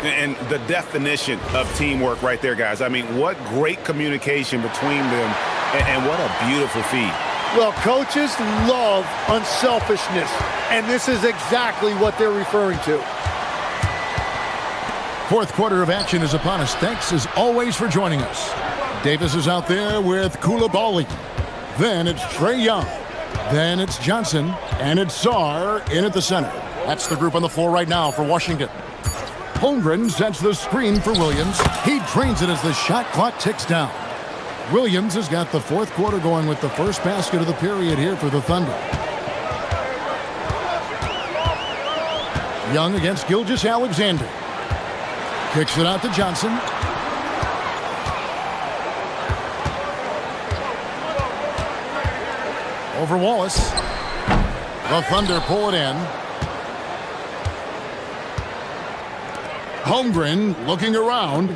S13: And the definition of teamwork right there, guys. I mean, what great communication between them, and what a beautiful feed.
S11: Well, coaches love unselfishness, and this is exactly what they're referring to.
S5: Fourth quarter of action is upon us. Thanks, as always, for joining us. Davis is out there with Koulibaly. Then it's Trae Young. Then it's Johnson, and it's Sarr in at the center. That's the group on the floor right now for Washington. Holmgren sets the screen for Williams. He drains it as the shot clock ticks down. Williams has got the fourth quarter going with the first basket of the period here for the Thunder. Young against Gilgeous-Alexander. Kicks it out to Johnson. Over Wallace. The Thunder pull it in. Holmgren looking around.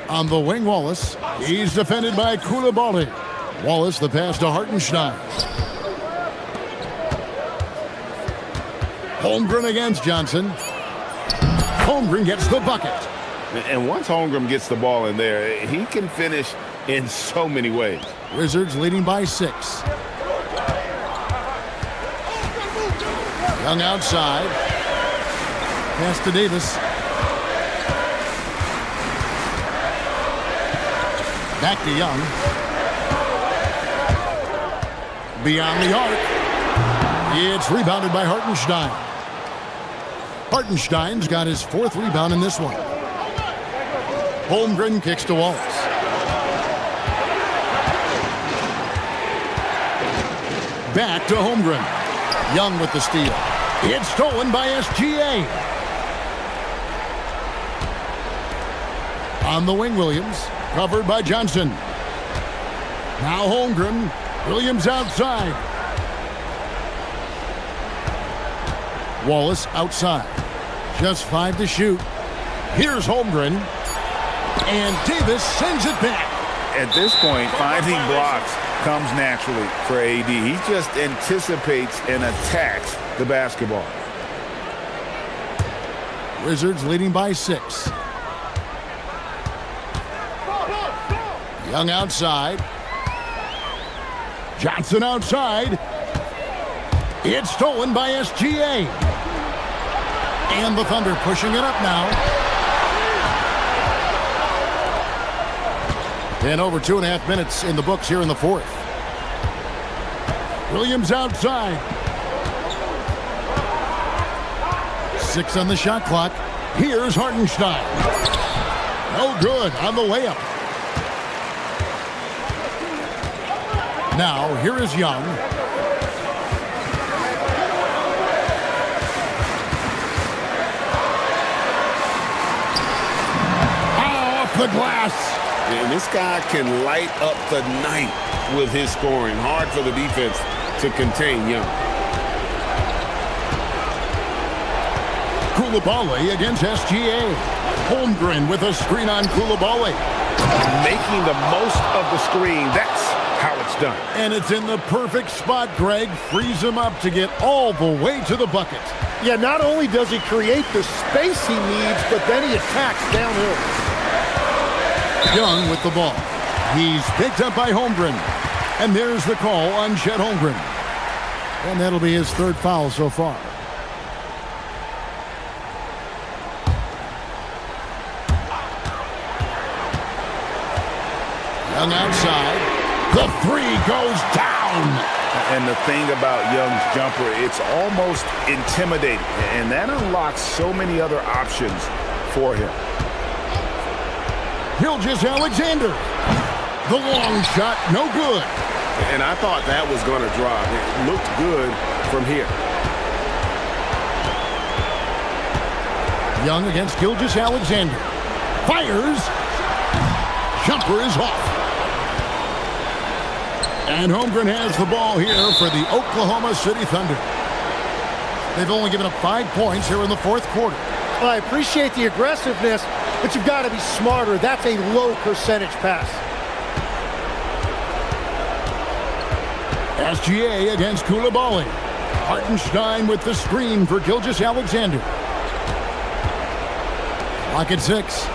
S5: On the wing, Wallace. He's defended by Koulibaly. Wallace, the pass to Hartenstein. Holmgren against Johnson. Holmgren gets the bucket.
S13: And once Holmgren gets the ball in there, he can finish in so many ways.
S5: Wizards leading by 6. Young outside. Pass to Davis. Back to Young. Beyond the arc. It's rebounded by Hartenstein. Hartenstein's got his 4th rebound in this one. Holmgren kicks to Wallace. Back to Holmgren. Young with the steal. It's stolen by SGA. On the wing, Williams. Covered by Johnson. Now Holmgren. Williams outside. Wallace outside. Just 5 to shoot. Here's Holmgren. And Davis sends it back.
S13: At this point, finding blocks comes naturally for AD. He just anticipates and attacks the basketball.
S5: Wizards leading by 6. Young outside. Johnson outside. It's stolen by SGA. And the Thunder pushing it up now. And over 2.5 minutes in the books here in the fourth. Williams outside. 6 on the shot clock. Here's Hartenstein. No good on the layup. Now, here is Young. Off the glass.
S6: And this guy can light up the night with his scoring. Hard for the defense to contain Young.
S5: Koulibaly against SGA. Holmgren with a screen on Koulibaly.
S13: Making the most of the screen. That's how it's done.
S5: And it's in the perfect spot, Greg. Frees him up to get all the way to the bucket.
S11: Yeah, not only does he create the space he needs, but then he attacks downhill.
S5: Young with the ball. He's picked up by Holmgren. And there's the call on Chet Holmgren. And that'll be his 3rd foul so far. Young outside. The 3 goes down.
S13: And the thing about Young's jumper, it's almost intimidating. And that unlocks so many other options for him.
S5: Gilgeous-Alexander. The long shot, no good.
S13: And I thought that was going to drop. It looked good from here.
S5: Young against Gilgeous-Alexander. Fires. Jumper is off. And Holmgren has the ball here for the Oklahoma City Thunder. They've only given up 5 points here in the fourth quarter.
S11: Well, I appreciate the aggressiveness, but you've got to be smarter. That's a low percentage pass.
S5: SGA against Koulibaly. Hartenstein with the screen for Gilgeous-Alexander. Lock at 6.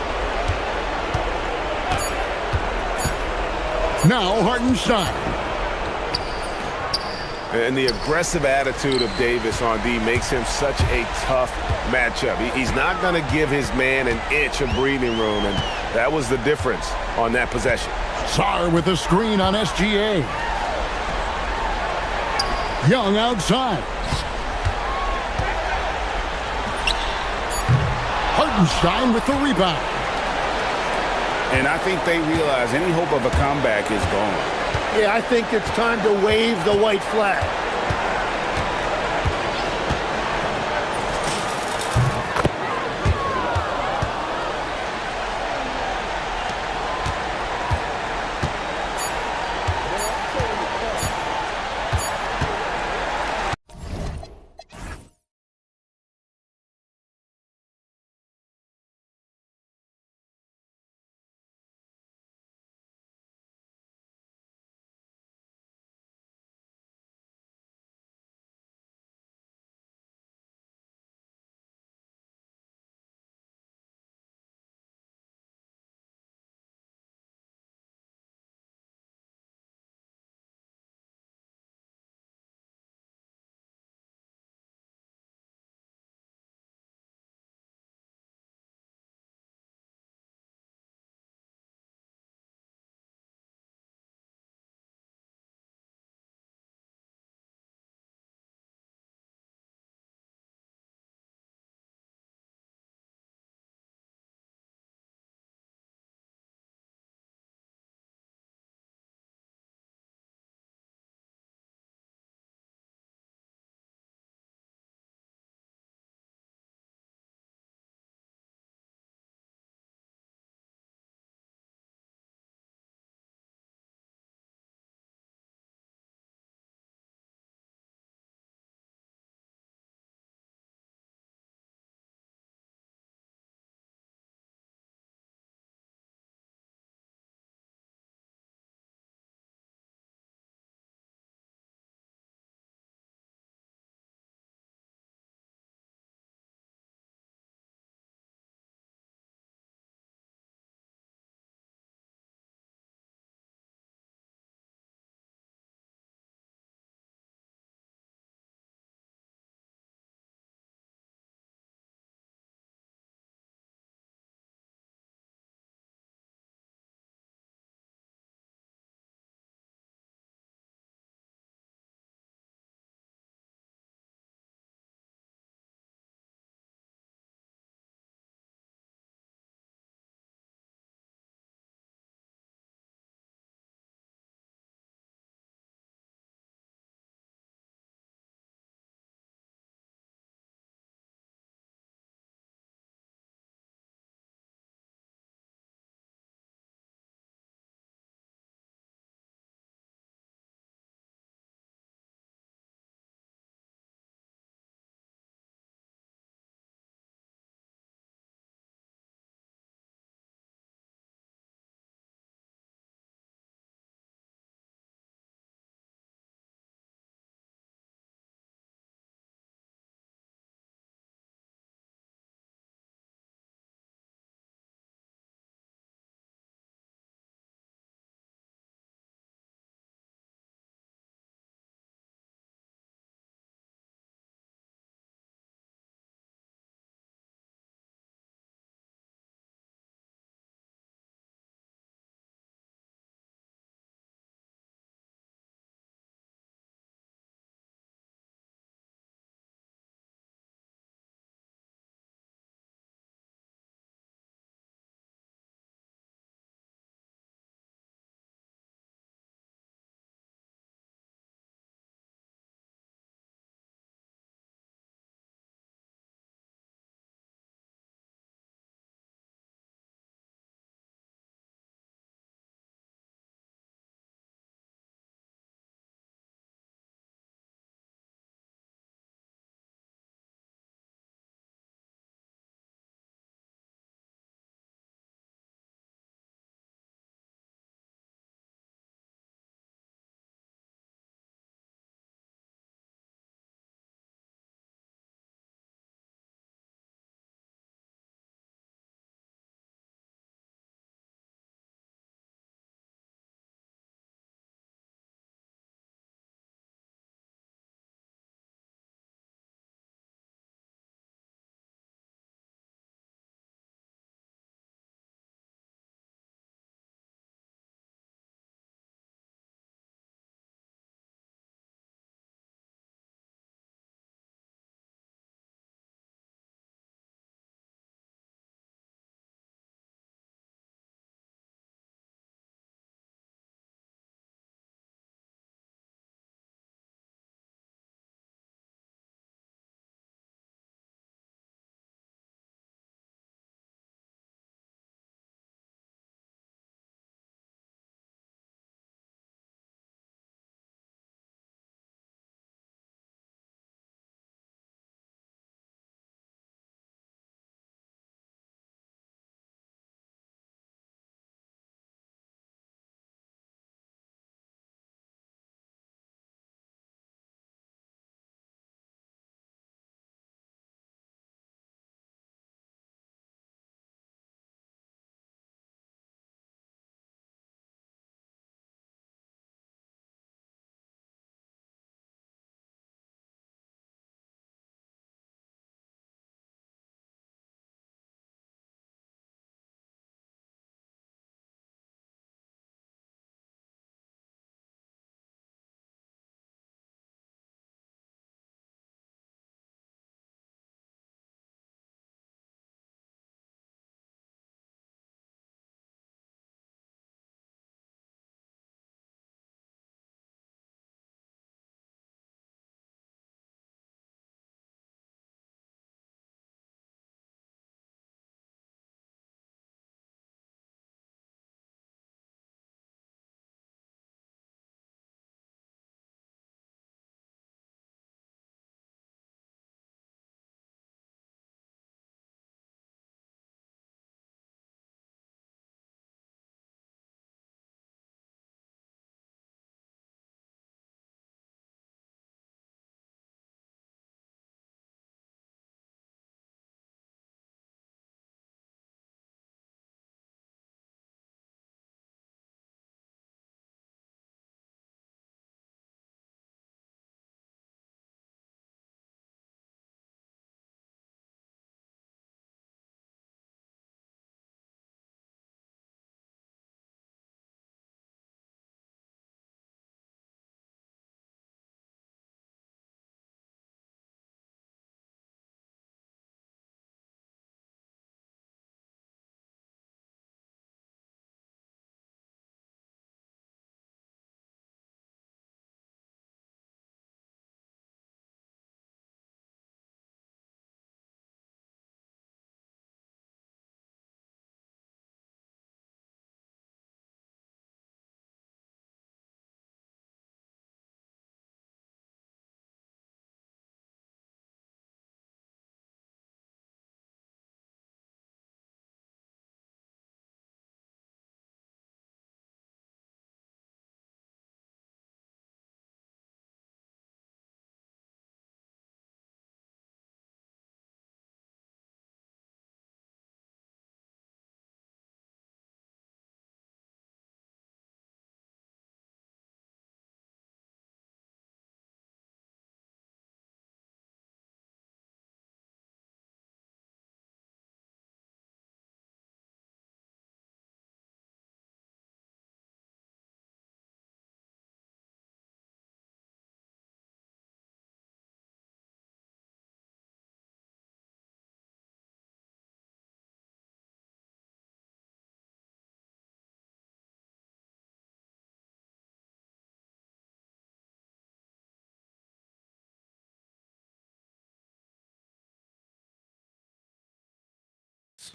S5: Now Hartenstein.
S13: And the aggressive attitude of Davis on D makes him such a tough matchup. He's not going to give his man an inch of breathing room, and that was the difference on that possession.
S5: Sarr with a screen on SGA. Young outside. Hartenstein with the rebound.
S6: And I think they realize any hope of a comeback is gone.
S11: Yeah, I think it's time to wave the white flag.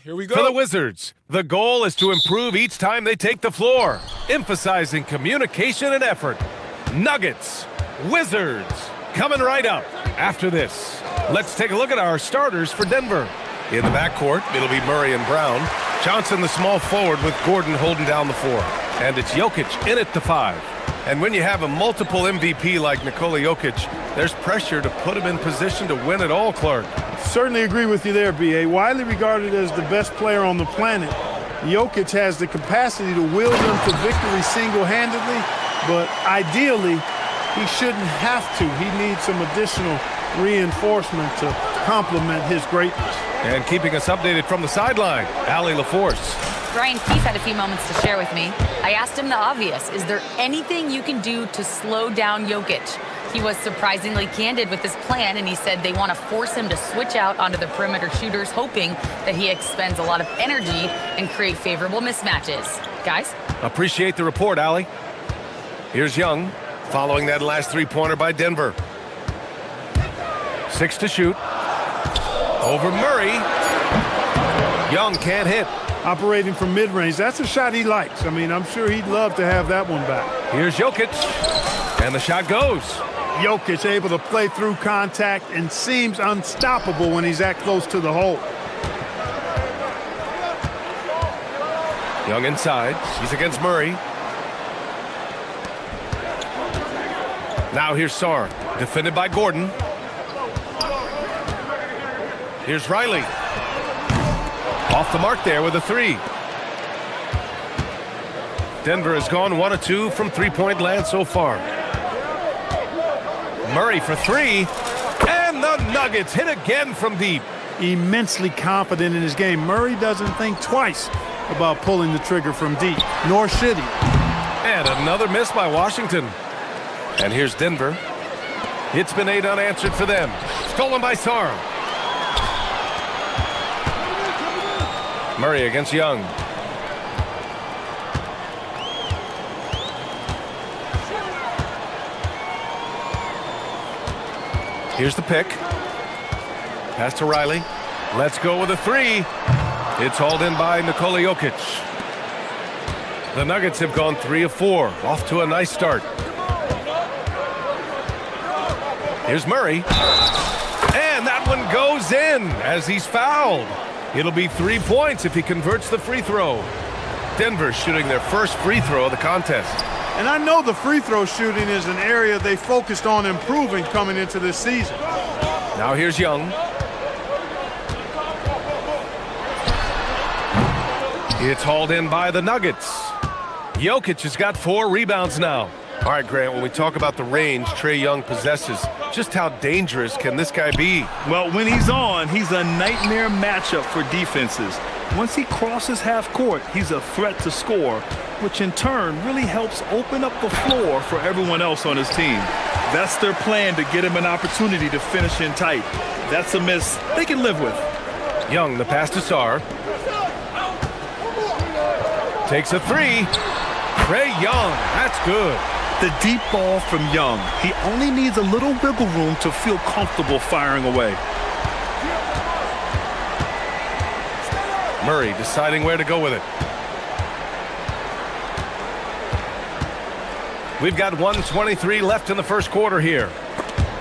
S1: Here we go. For the Wizards, the goal is to improve each time they take the floor, emphasizing communication and effort. Nuggets, Wizards, coming right up after this. Let's take a look at our starters for Denver. In the backcourt, it'll be Murray and Brown. Johnson, the small forward, with Gordon holding down the 4. And it's Jokic in at the 5. And when you have a multiple MVP like Nikola Jokic, there's pressure to put him in position to win it all, Clark.
S2: Certainly agree with you there, B.A. Widely regarded as the best player on the planet, Jokic has the capacity to will them to victory single-handedly, but ideally, he shouldn't have to. He needs some additional reinforcement to complement his greatness.
S1: And keeping us updated from the sideline, Allie LaForce.
S4: Brian Keith had a few moments to share with me. I asked him the obvious. Is there anything you can do to slow down Jokic? He was surprisingly candid with his plan, and he said they want to force him to switch out onto the perimeter shooters, hoping that he expends a lot of energy and create favorable mismatches. Guys?
S1: Appreciate the report, Allie. Here's Young, following that last three-pointer by Denver. 6 to shoot. Over Murray. Young can't hit.
S2: Operating from mid-range, that's a shot he likes. I mean, I'm sure he'd love to have that one back.
S1: Here's Jokic, and the shot goes.
S2: Jokic able to play through contact and seems unstoppable when he's that close to the hole.
S1: Young inside. He's against Murray. Now here's Sarr, defended by Gordon. Here's Riley. Off the mark there with a 3. Denver has gone 1 of 2 from three-point land so far. Murray for 3. And the Nuggets hit again from deep.
S2: Immensely confident in his game. Murray doesn't think twice about pulling the trigger from deep, nor should he.
S1: And another miss by Washington. And here's Denver. It's been 8 unanswered for them. Stolen by Sarr. Murray against Young. Here's the pick. Pass to Riley. Let's go with a 3. It's hauled in by Nikola Jokic. The Nuggets have gone 3 of 4. Off to a nice start. Here's Murray. And that one goes in as he's fouled. It'll be 3 points if he converts the free throw. Denver shooting their first free throw of the contest.
S2: And I know the free throw shooting is an area they focused on improving coming into this season.
S1: Now here's Young. It's hauled in by the Nuggets. Jokic has got 4 rebounds now. All right, Grant, when we talk about the range Trae Young possesses, just how dangerous can this guy be?
S3: Well, when he's on, he's a nightmare matchup for defenses. Once he crosses half court, he's a threat to score, which in turn really helps open up the floor for everyone else on his team. That's their plan, to get him an opportunity to finish in tight. That's a miss they can live with.
S1: Young, the pass to Sarr. Takes a 3. Trae Young, that's good.
S3: The deep ball from Young. He only needs a little wiggle room to feel comfortable firing away.
S1: Murray deciding where to go with it. We've got 1:23 left in the first quarter here.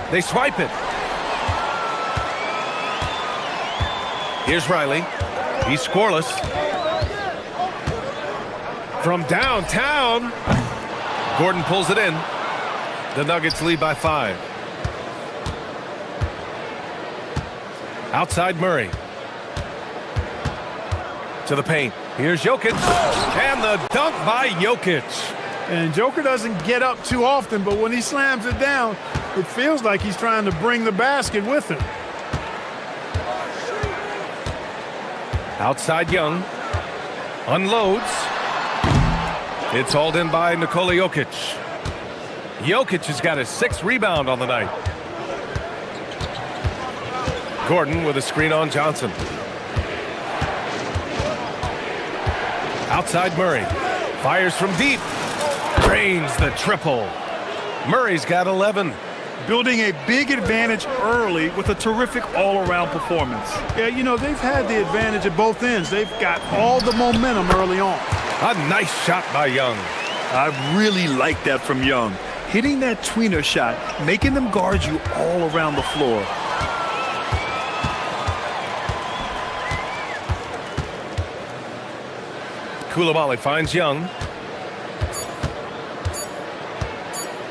S1: They swipe it. Here's Riley. He's scoreless. From downtown. Gordon pulls it in. The Nuggets lead by 5. Outside Murray. To the paint. Here's Jokic. And the dunk by Jokic.
S2: And Joker doesn't get up too often, but when he slams it down, it feels like he's trying to bring the basket with him.
S1: Outside Young. Unloads. It's hauled in by Nikola Jokic. Jokic has got his 6th rebound on the night. Gordon with a screen on Johnson. Outside Murray. Fires from deep. Drains the triple. Murray's got 11.
S3: building a big advantage early with a terrific all-around performance.
S2: Yeah, you know, they've had the advantage at both ends. They've got all the momentum early on.
S1: A nice shot by Young.
S3: I really like that from Young. Hitting that tweener shot, making them guard you all around the floor.
S1: Koulibaly finds Young.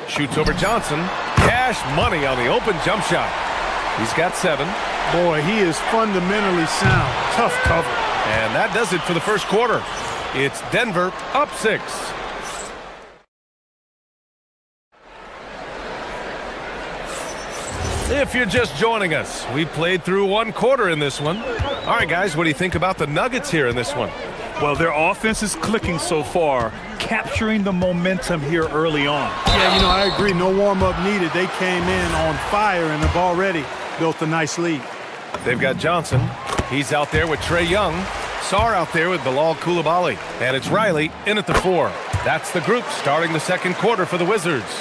S1: Shoots over Johnson. Cash money on the open jump shot. He's got 7.
S2: Boy, he is fundamentally sound. Tough cover.
S1: And that does it for the first quarter. It's Denver up 6. If you're just joining us, we played through 1 quarter in this one. All right, guys, what do you think about the Nuggets here in this one?
S3: Well, their offense is clicking so far, capturing the momentum here early on.
S2: Yeah, you know, I agree. No warm-up needed. They came in on fire and have already built a nice lead.
S1: They've got Johnson. He's out there with Trae Young. Sarr out there with Bilal Koulibaly. And it's Riley in at the 4. That's the group starting the second quarter for the Wizards.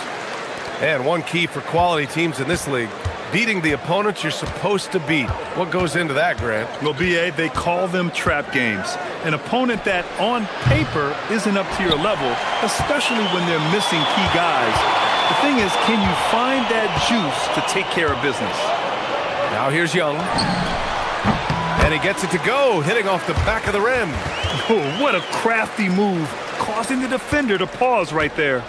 S1: And one key for quality teams in this league, beating the opponents you're supposed to beat. What goes into that, Grant?
S3: Well, B.A., they call them trap games. An opponent that, on paper, isn't up to your level, especially when they're missing key guys. The thing is, can you find that juice to take care of business?
S1: Now here's Young. And he gets it to go, hitting off the back of the rim.
S3: Oh, what a crafty move, causing the defender to pause right there.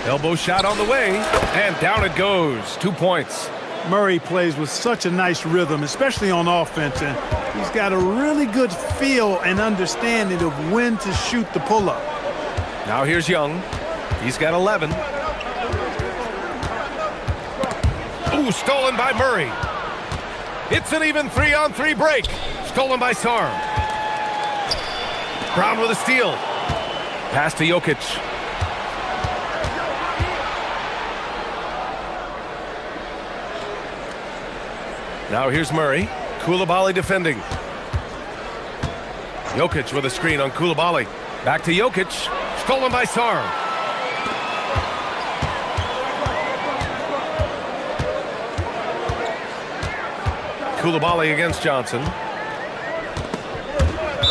S1: Elbow shot on the way, and down it goes. 2 points.
S2: Murray plays with such a nice rhythm, especially on offense, and he's got a really good feel and understanding of when to shoot the pull-up.
S1: Now here's Young. He's got 11. Ooh, stolen by Murray. It's an even 3-on-3 break. Stolen by Sarr. Brown with a steal. Pass to Jokic. Now here's Murray. Koulibaly defending. Jokic with a screen on Koulibaly. Back to Jokic. Stolen by Sarr. Koulibaly against Johnson.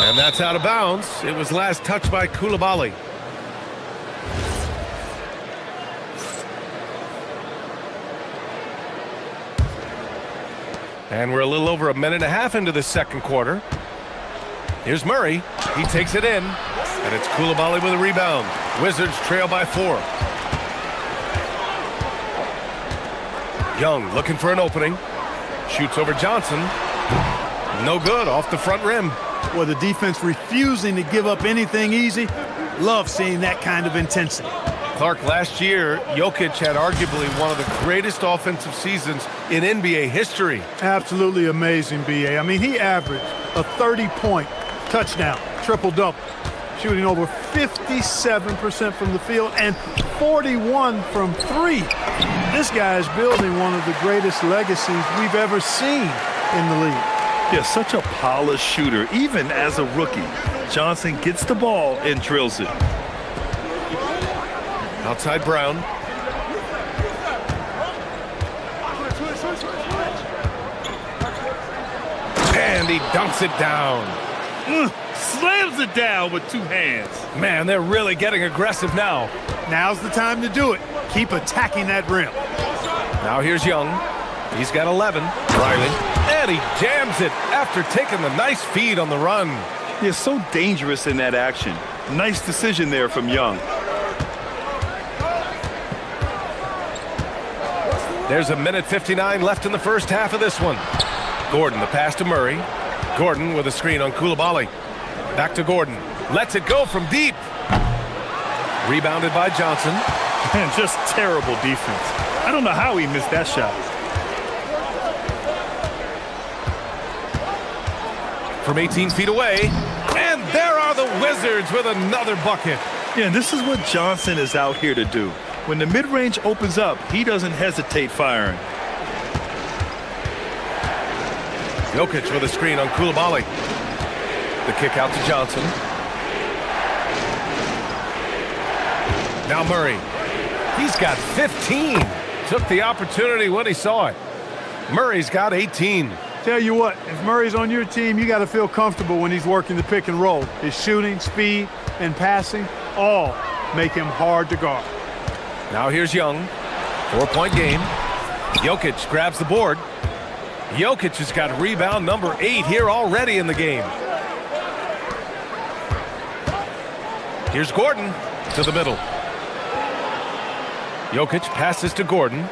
S1: And that's out of bounds. It was last touched by Koulibaly. And we're a little over a minute and a half into the second quarter. Here's Murray. He takes it in. And it's Koulibaly with a rebound. Wizards trail by 4. Young looking for an opening. Shoots over Johnson. No good, off the front rim.
S2: Well, the defense refusing to give up anything easy. Love seeing that kind of intensity.
S1: Clark, last year, Jokic had arguably one of the greatest offensive seasons in NBA history.
S2: Absolutely amazing, B.A. I mean, he averaged a 30-point touchdown, triple-double, shooting over 57% from the field and 41 from 3. This guy is building one of the greatest legacies we've ever seen in the league.
S3: Yeah, such a polished shooter, even as a rookie. Johnson gets the ball and drills it.
S1: Outside Brown. And he dunks it down.
S3: Slams it down with 2 hands.
S1: Man, they're really getting aggressive now.
S2: Now's the time to do it. Keep attacking that rim.
S1: Now here's Young. He's got 11. Riley. And he jams it after taking the nice feed on the run.
S3: He's so dangerous in that action. Nice decision there from Young.
S1: There's a minute 59 left in the first half of this one. Gordon, the pass to Murray. Gordon with a screen on Koulibaly. Back to Gordon. Lets it go from deep. Rebounded by Johnson.
S3: And just terrible defense. I don't know how he missed that shot.
S1: From 18 feet away. And there are the Wizards with another bucket.
S3: Yeah, and this is what Johnson is out here to do. When the mid-range opens up, he doesn't hesitate firing.
S1: Jokic with a screen on Koulibaly. The kick out to Johnson. Now Murray. He's got 15. Took the opportunity when he saw it. Murray's got 18.
S2: Tell you what, if Murray's on your team, you got to feel comfortable when he's working the pick and roll. His shooting, speed, and passing all make him hard to guard.
S1: Now here's Young. 4-point game. Jokic grabs the board. Jokic has got rebound number 8 here already in the game. Here's Gordon to the middle. Jokic passes to Gordon.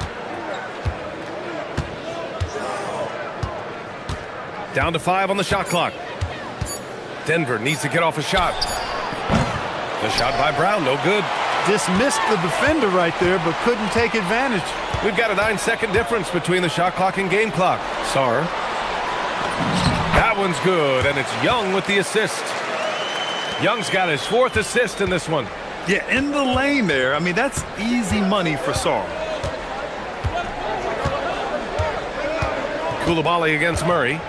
S1: Down to 5 on the shot clock. Denver needs to get off a shot. The shot by Brown, no good.
S2: Dismissed the defender right there, but couldn't take advantage.
S1: We've got a 9-second difference between the shot clock and game clock. Sarr. That one's good, and it's Young with the assist. Young's got his 4th assist in this one.
S3: Yeah, in the lane there. I mean, that's easy money for Sarr.
S1: Coulibaly against Murray.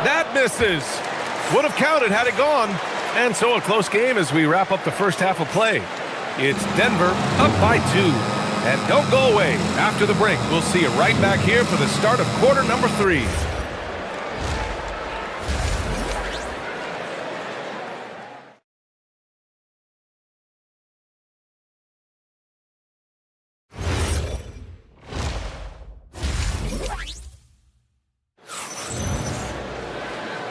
S1: That misses. Would have counted had it gone. And so a close game as we wrap up the first half of play. It's Denver up by 2. And don't go away. After the break, we'll see you right back here for the start of quarter number 3.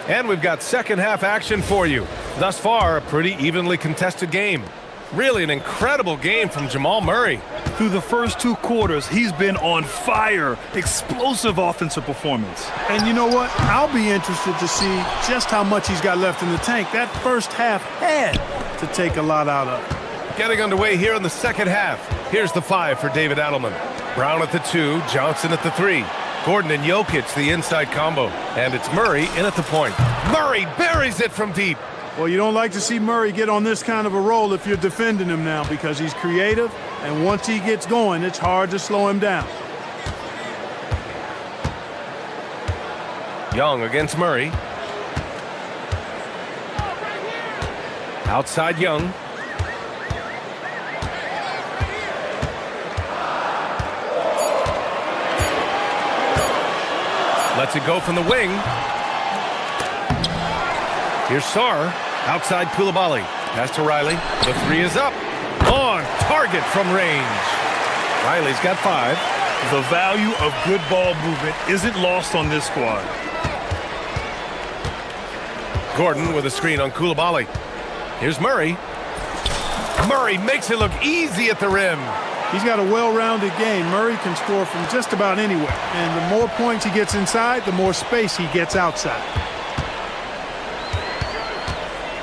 S1: And we've got second half action for you. Thus far, a pretty evenly contested game. Really an incredible game from Jamal Murray.
S3: Through the first 2 quarters, he's been on fire. Explosive offensive performance.
S2: And you know what? I'll be interested to see just how much he's got left in the tank. That first half had to take a lot out of it.
S1: Getting underway here in the second half. Here's the 5 for David Adelman. Brown at the 2, Johnson at the 3. Gordon and Jokic, the inside combo. And it's Murray in at the point. Murray buries it from deep.
S2: Well, you don't like to see Murray get on this kind of a roll if you're defending him now because he's creative, and once he gets going, it's hard to slow him down.
S1: Young against Murray. Outside Young. Lets it go from the wing. Here's Sarr. Outside Coulibaly. Pass to Riley. The 3 is up. On target from range. Riley's got 5.
S3: The value of good ball movement isn't lost on this squad.
S1: Gordon with a screen on Coulibaly. Here's Murray. Murray makes it look easy at the rim.
S2: He's got a well-rounded game. Murray can score from just about anywhere. And the more points he gets inside, the more space he gets outside.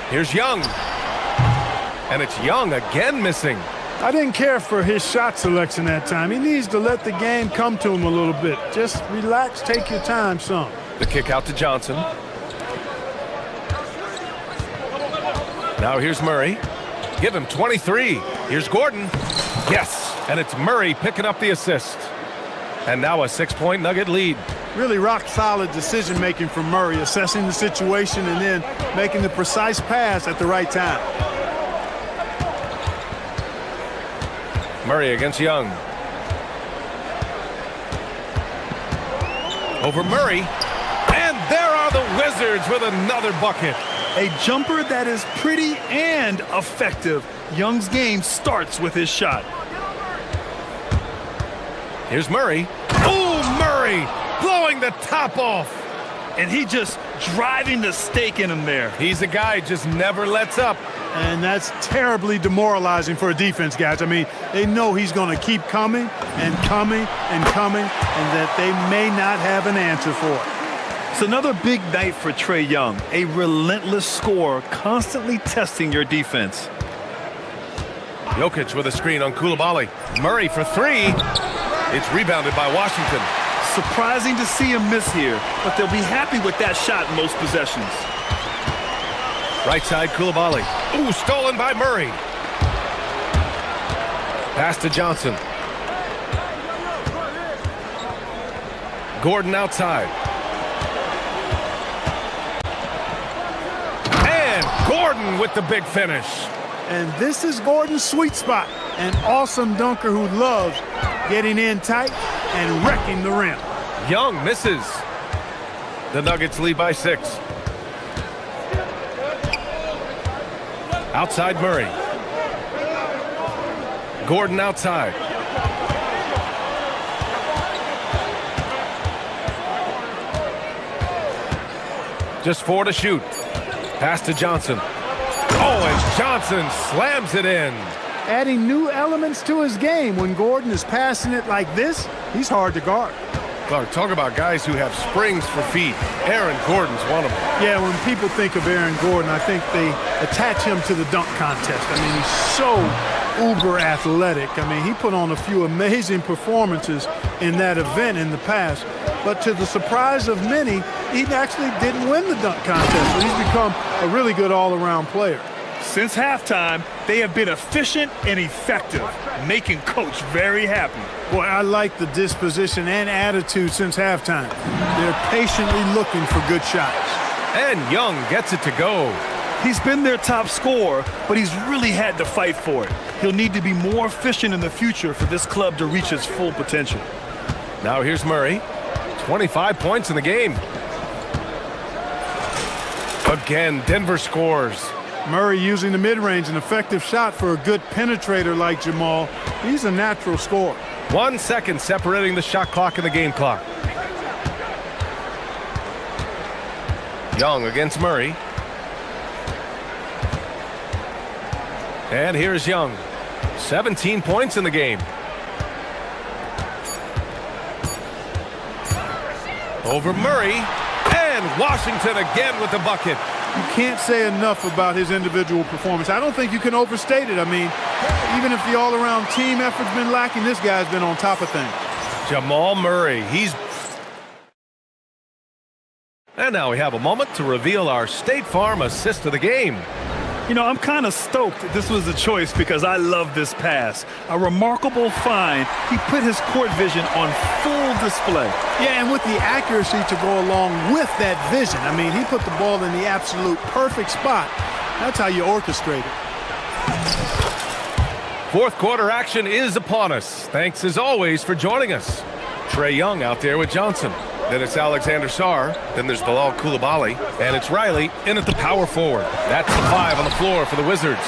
S1: Here's Young. And it's Young again missing.
S2: I didn't care for his shot selection that time. He needs to let the game come to him a little bit. Just relax, take your time some.
S1: The kick out to Johnson. Now here's Murray. Give him 23. Here's Gordon. Yes, and it's Murray picking up the assist. And now a 6-point Nugget lead.
S2: Really rock-solid decision-making from Murray, assessing the situation and then making the precise pass at the right time.
S1: Murray against Young. Over Murray. And there are the Wizards with another bucket.
S3: A jumper that is pretty and effective. Young's game starts with his shot.
S1: Here's Murray. Oh, Murray blowing the top off.
S3: And he just driving the stake in him there.
S1: He's a guy who just never lets up.
S2: And that's terribly demoralizing for a defense, guys. I mean, they know he's going to keep coming and coming and coming, and that they may not have an answer for it.
S3: It's another big night for Trae Young, a relentless scorer, constantly testing your defense.
S1: Jokic with a screen on Coulibaly. Murray for 3. It's rebounded by Washington.
S3: Surprising to see him miss here, but they'll be happy with that shot in most possessions.
S1: Right side, Coulibaly. Ooh, stolen by Murray. Pass to Johnson. Gordon outside. And Gordon with the big finish.
S2: And this is Gordon's sweet spot. An awesome dunker who loves getting in tight and wrecking the rim.
S1: Young misses. The Nuggets lead by 6. Outside Murray. Gordon outside. Just 4 to shoot. Pass to Johnson. Oh, and Johnson slams it in.
S2: Adding new elements to his game. When Gordon is passing it like this, he's hard to guard.
S1: Clark, talk about guys who have springs for feet. Aaron Gordon's one of them.
S2: Yeah, when people think of Aaron Gordon, I think they attach him to the dunk contest. I mean, he's so uber athletic. I mean, he put on a few amazing performances in that event in the past. But to the surprise of many, he actually didn't win the dunk contest. So he's become a really good all-around player.
S3: Since halftime, they have been efficient and effective, making Coach very happy.
S2: Boy, I like the disposition and attitude since halftime. They're patiently looking for good shots.
S1: And Young gets it to go.
S3: He's been their top scorer, but he's really had to fight for it. He'll need to be more efficient in the future for this club to reach its full potential.
S1: Now here's Murray. 25 points in the game. Again, Denver scores.
S2: Murray using the mid-range, an effective shot for a good penetrator like Jamal. He's a natural scorer.
S1: 1 second separating the shot clock and the game clock. Young against Murray. And here's Young. 17 points in the game. Over Murray. And Washington again with the bucket.
S2: You can't say enough about his individual performance. I don't think you can overstate it. I mean, even if the all-around team effort's been lacking, this guy's been on top of things.
S1: Jamal Murray, And now we have a moment to reveal our State Farm assist of the game.
S3: You know, I'm kind of stoked this was a choice because I love this pass. A remarkable find. He put his court vision on full display.
S2: Yeah, and with the accuracy to go along with that vision. I mean, he put the ball in the absolute perfect spot. That's how you orchestrate it.
S1: Fourth quarter action is upon us. Thanks as always for joining us. Trey Young out there with Johnson. Then it's Alexander Sarr. Then there's Bilal Coulibaly. And it's Riley in at the power forward. That's the 5 on the floor for the Wizards.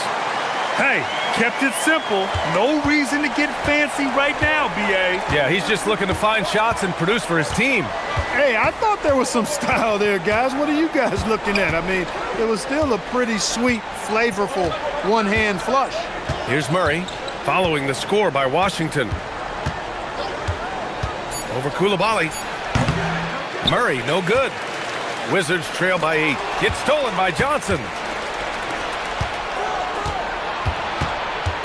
S3: Hey, kept it simple. No reason to get fancy right now, B.A.
S1: Yeah, he's just looking to find shots and produce for his team.
S2: Hey, I thought there was some style there, guys. What are you guys looking at? I mean, it was still a pretty sweet, flavorful one-hand flush.
S1: Here's Murray following the score by Washington. Over Coulibaly. Murray, no good. Wizards trail by 8. Gets stolen by Johnson.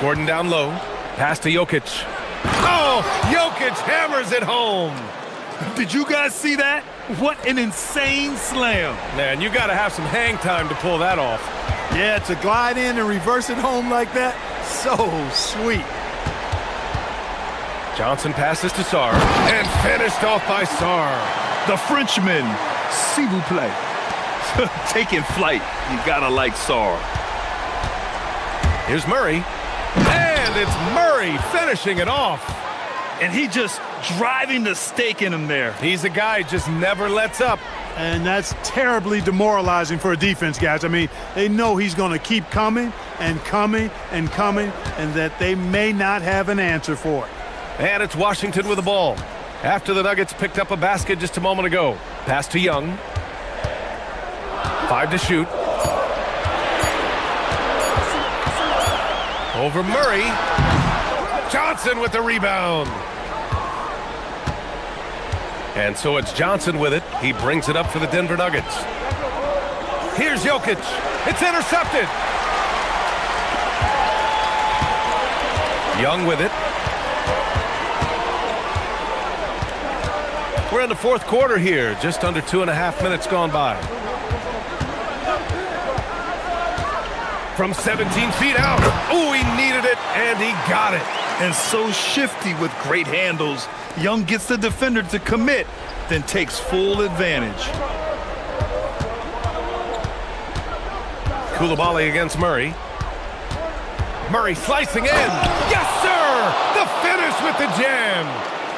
S1: Gordon down low. Pass to Jokic. Oh, Jokic hammers it home.
S3: Did you guys see that? What an insane slam.
S1: Man, you got to have some hang time to pull that off.
S2: Yeah, to glide in and reverse it home like that, so sweet.
S1: Johnson passes to Sarr. And finished off by Sarr.
S3: The Frenchman, s'il vous plaît. Taking flight. You gotta like Sarr.
S1: Here's Murray. And it's Murray finishing it off.
S3: And he just driving the stake in him there.
S1: He's a guy who just never lets up.
S2: And that's terribly demoralizing for a defense, guys. I mean, they know he's going to keep coming and coming and coming, and that they may not have an answer for it.
S1: And it's Washington with the ball. After the Nuggets picked up a basket just a moment ago. Pass to Young. 5 to shoot. Over Murray. Johnson with the rebound. And so it's Johnson with it. He brings it up for the Denver Nuggets. Here's Jokic. It's intercepted. Young with it. We're in the fourth quarter here. Just under 2.5 minutes gone by. From 17 feet out. Oh, he needed it, and he got it.
S3: And so shifty with great handles. Young gets the defender to commit. then takes full advantage.
S1: Koulibaly against Murray. Murray slicing in. Yes, sir! The finish with the jam.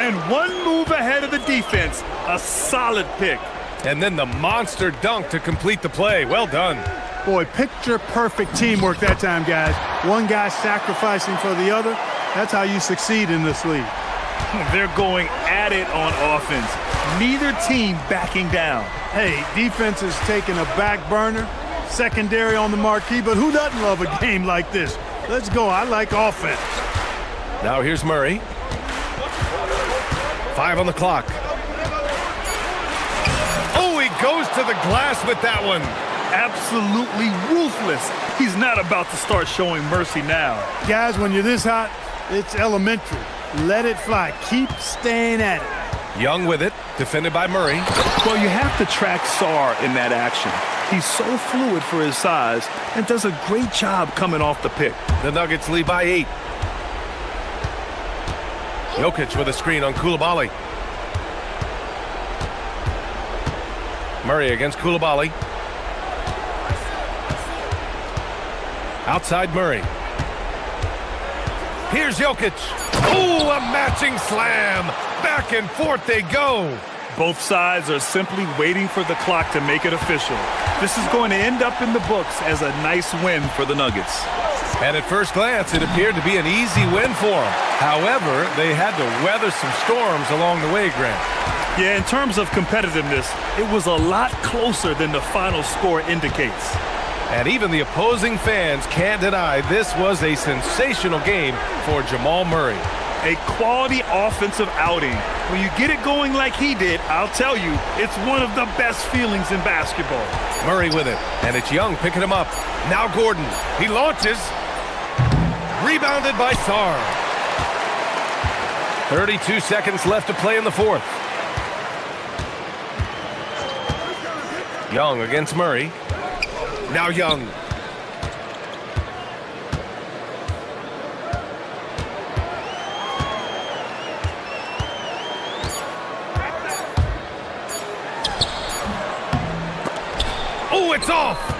S3: And one move ahead of the defense. A solid pick.
S1: And then the monster dunk to complete the play. Well done.
S2: Boy, picture-perfect teamwork that time, guys. One guy sacrificing for the other. That's how you succeed in this league.
S3: They're going at it on offense. Neither team backing down.
S2: Hey, defense is taking a back burner, secondary on the marquee, but who doesn't love a game like this? Let's go. I like offense.
S1: Now here's Murray. 5 on the clock. Oh, he goes to the glass with that one.
S3: Absolutely ruthless. He's not about to start showing mercy now.
S2: Guys, when you're this hot, it's elementary. Let it fly. Keep staying at it.
S1: Young with it, defended by Murray.
S3: Well, you have to track Sarr in that action. He's so fluid for his size and does a great job coming off the pick.
S1: The Nuggets lead by 8. Jokic with a screen on Koulibaly. Murray against Koulibaly. Outside Murray. Here's Jokic. Oh, a matching slam. Back and forth they go.
S3: Both sides are simply waiting for the clock to make it official. This is going to end up in the books as a nice win for the Nuggets.
S1: And at first glance, it appeared to be an easy win for them. However, they had to weather some storms along the way, Grant.
S3: Yeah, in terms of competitiveness, it was a lot closer than the final score indicates.
S1: And even the opposing fans can't deny this was a sensational game for Jamal Murray.
S3: A quality offensive outing. When you get it going like he did, I'll tell you, it's one of the best feelings in basketball.
S1: Murray with it, and it's Young picking him up. Now Gordon, he launches. Rebounded by Sarr. 32 seconds left to play in the fourth. Young against Murray. Now Young. Oh, it's off!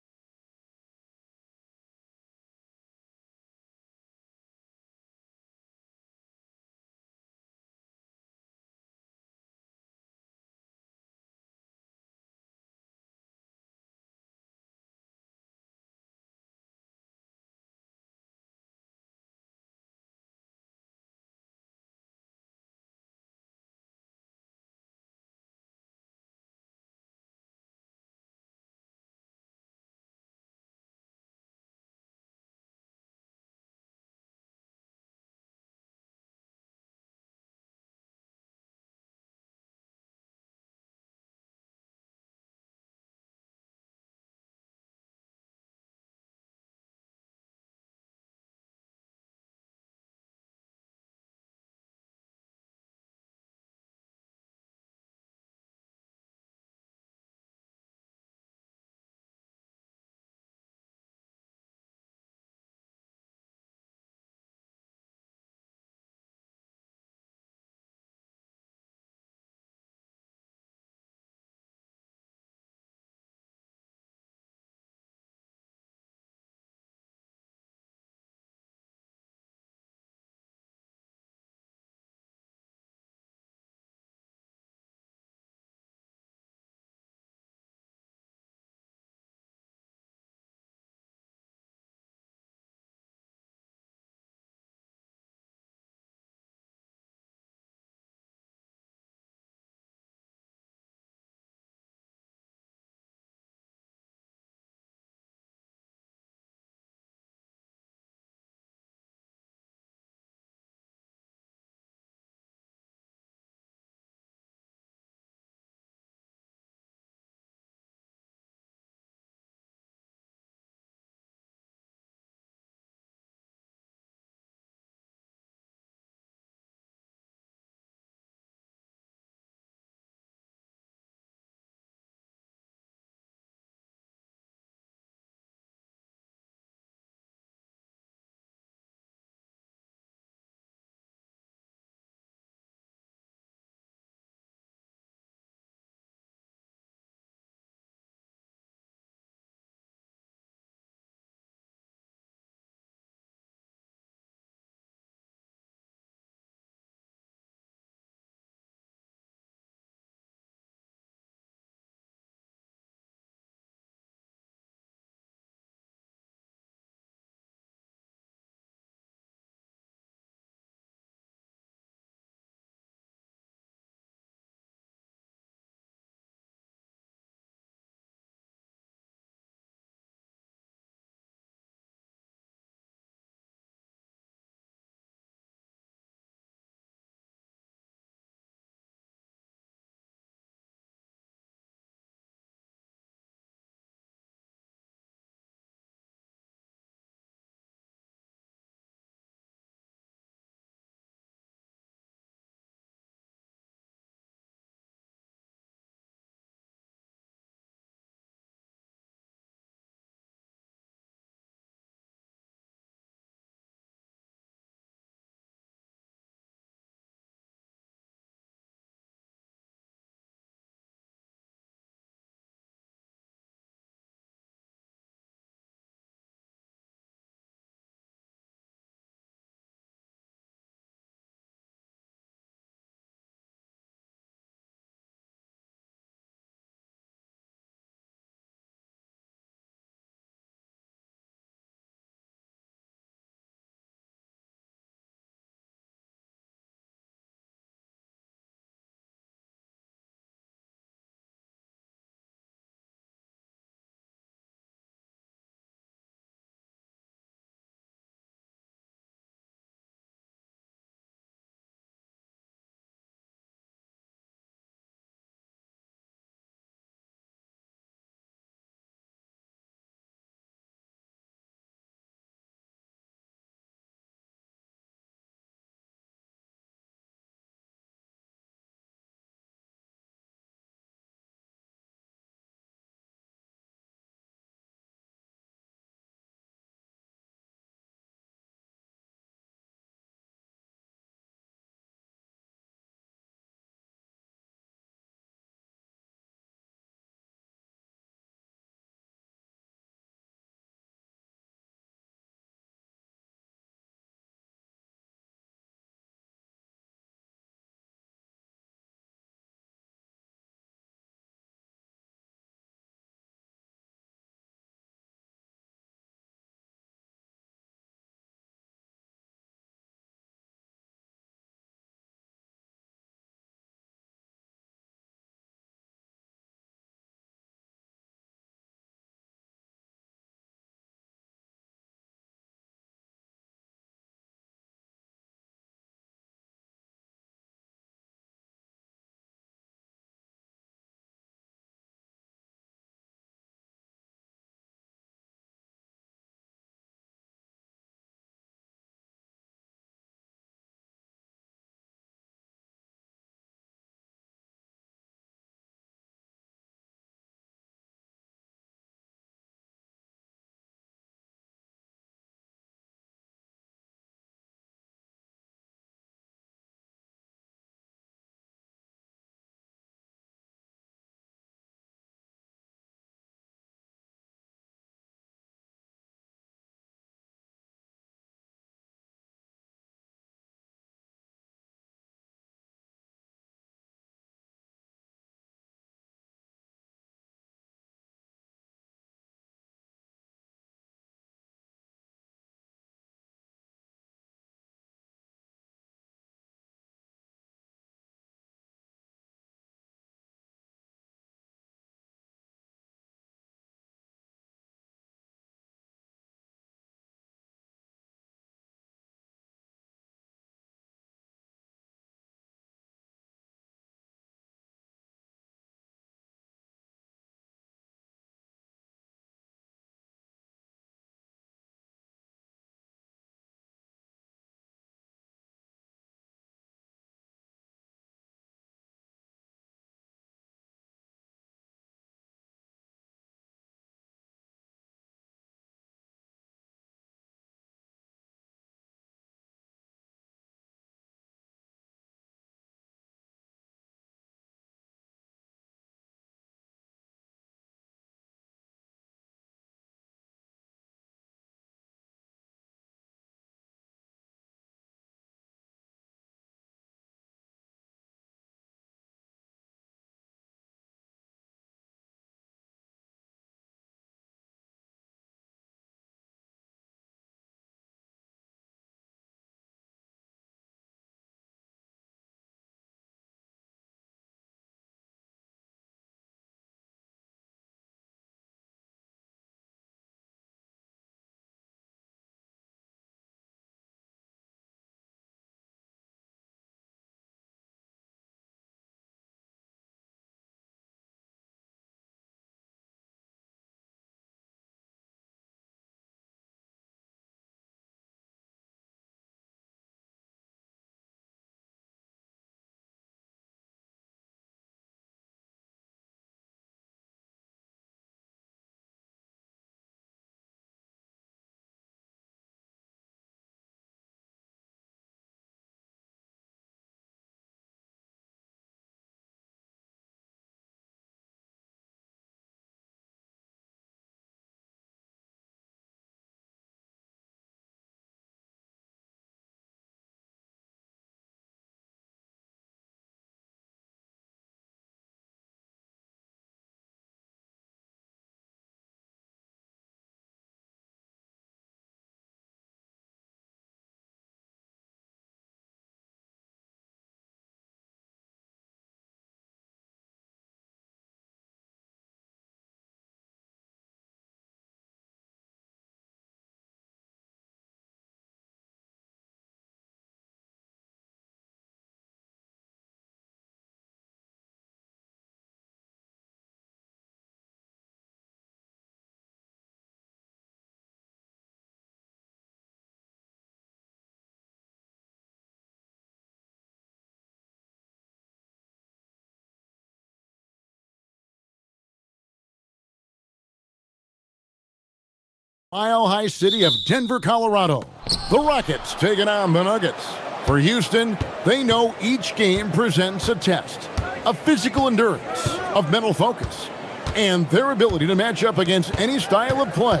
S5: Mile-high city of Denver, Colorado. The Rockets taking on the Nuggets. For Houston, they know each game presents a test of physical endurance, of mental focus, and their ability to match up against any style of play.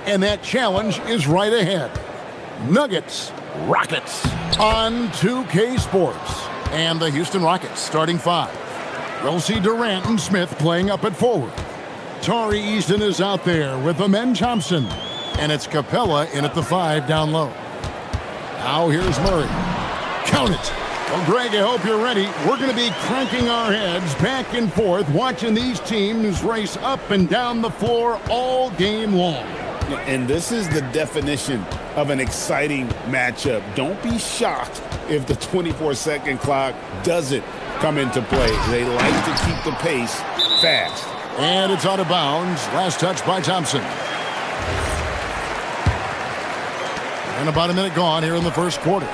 S5: And that challenge is right ahead. Nuggets, Rockets on 2K Sports. And the Houston Rockets starting five. We'll see Durant and Smith playing up at forward. Tari Eason is out there with Amen Thompson. And it's Capella in at the 5 down low. Now here's Murray. Count it. Well, Greg, I hope you're ready. We're going to be cranking our heads back and forth, watching these teams race up and down the floor all game long.
S6: And this is the definition of an exciting matchup. Don't be shocked if the 24-second clock doesn't come into play. They like to keep the pace fast.
S5: And it's out of bounds. Last touch by Thompson. And about a minute gone here in the first quarter.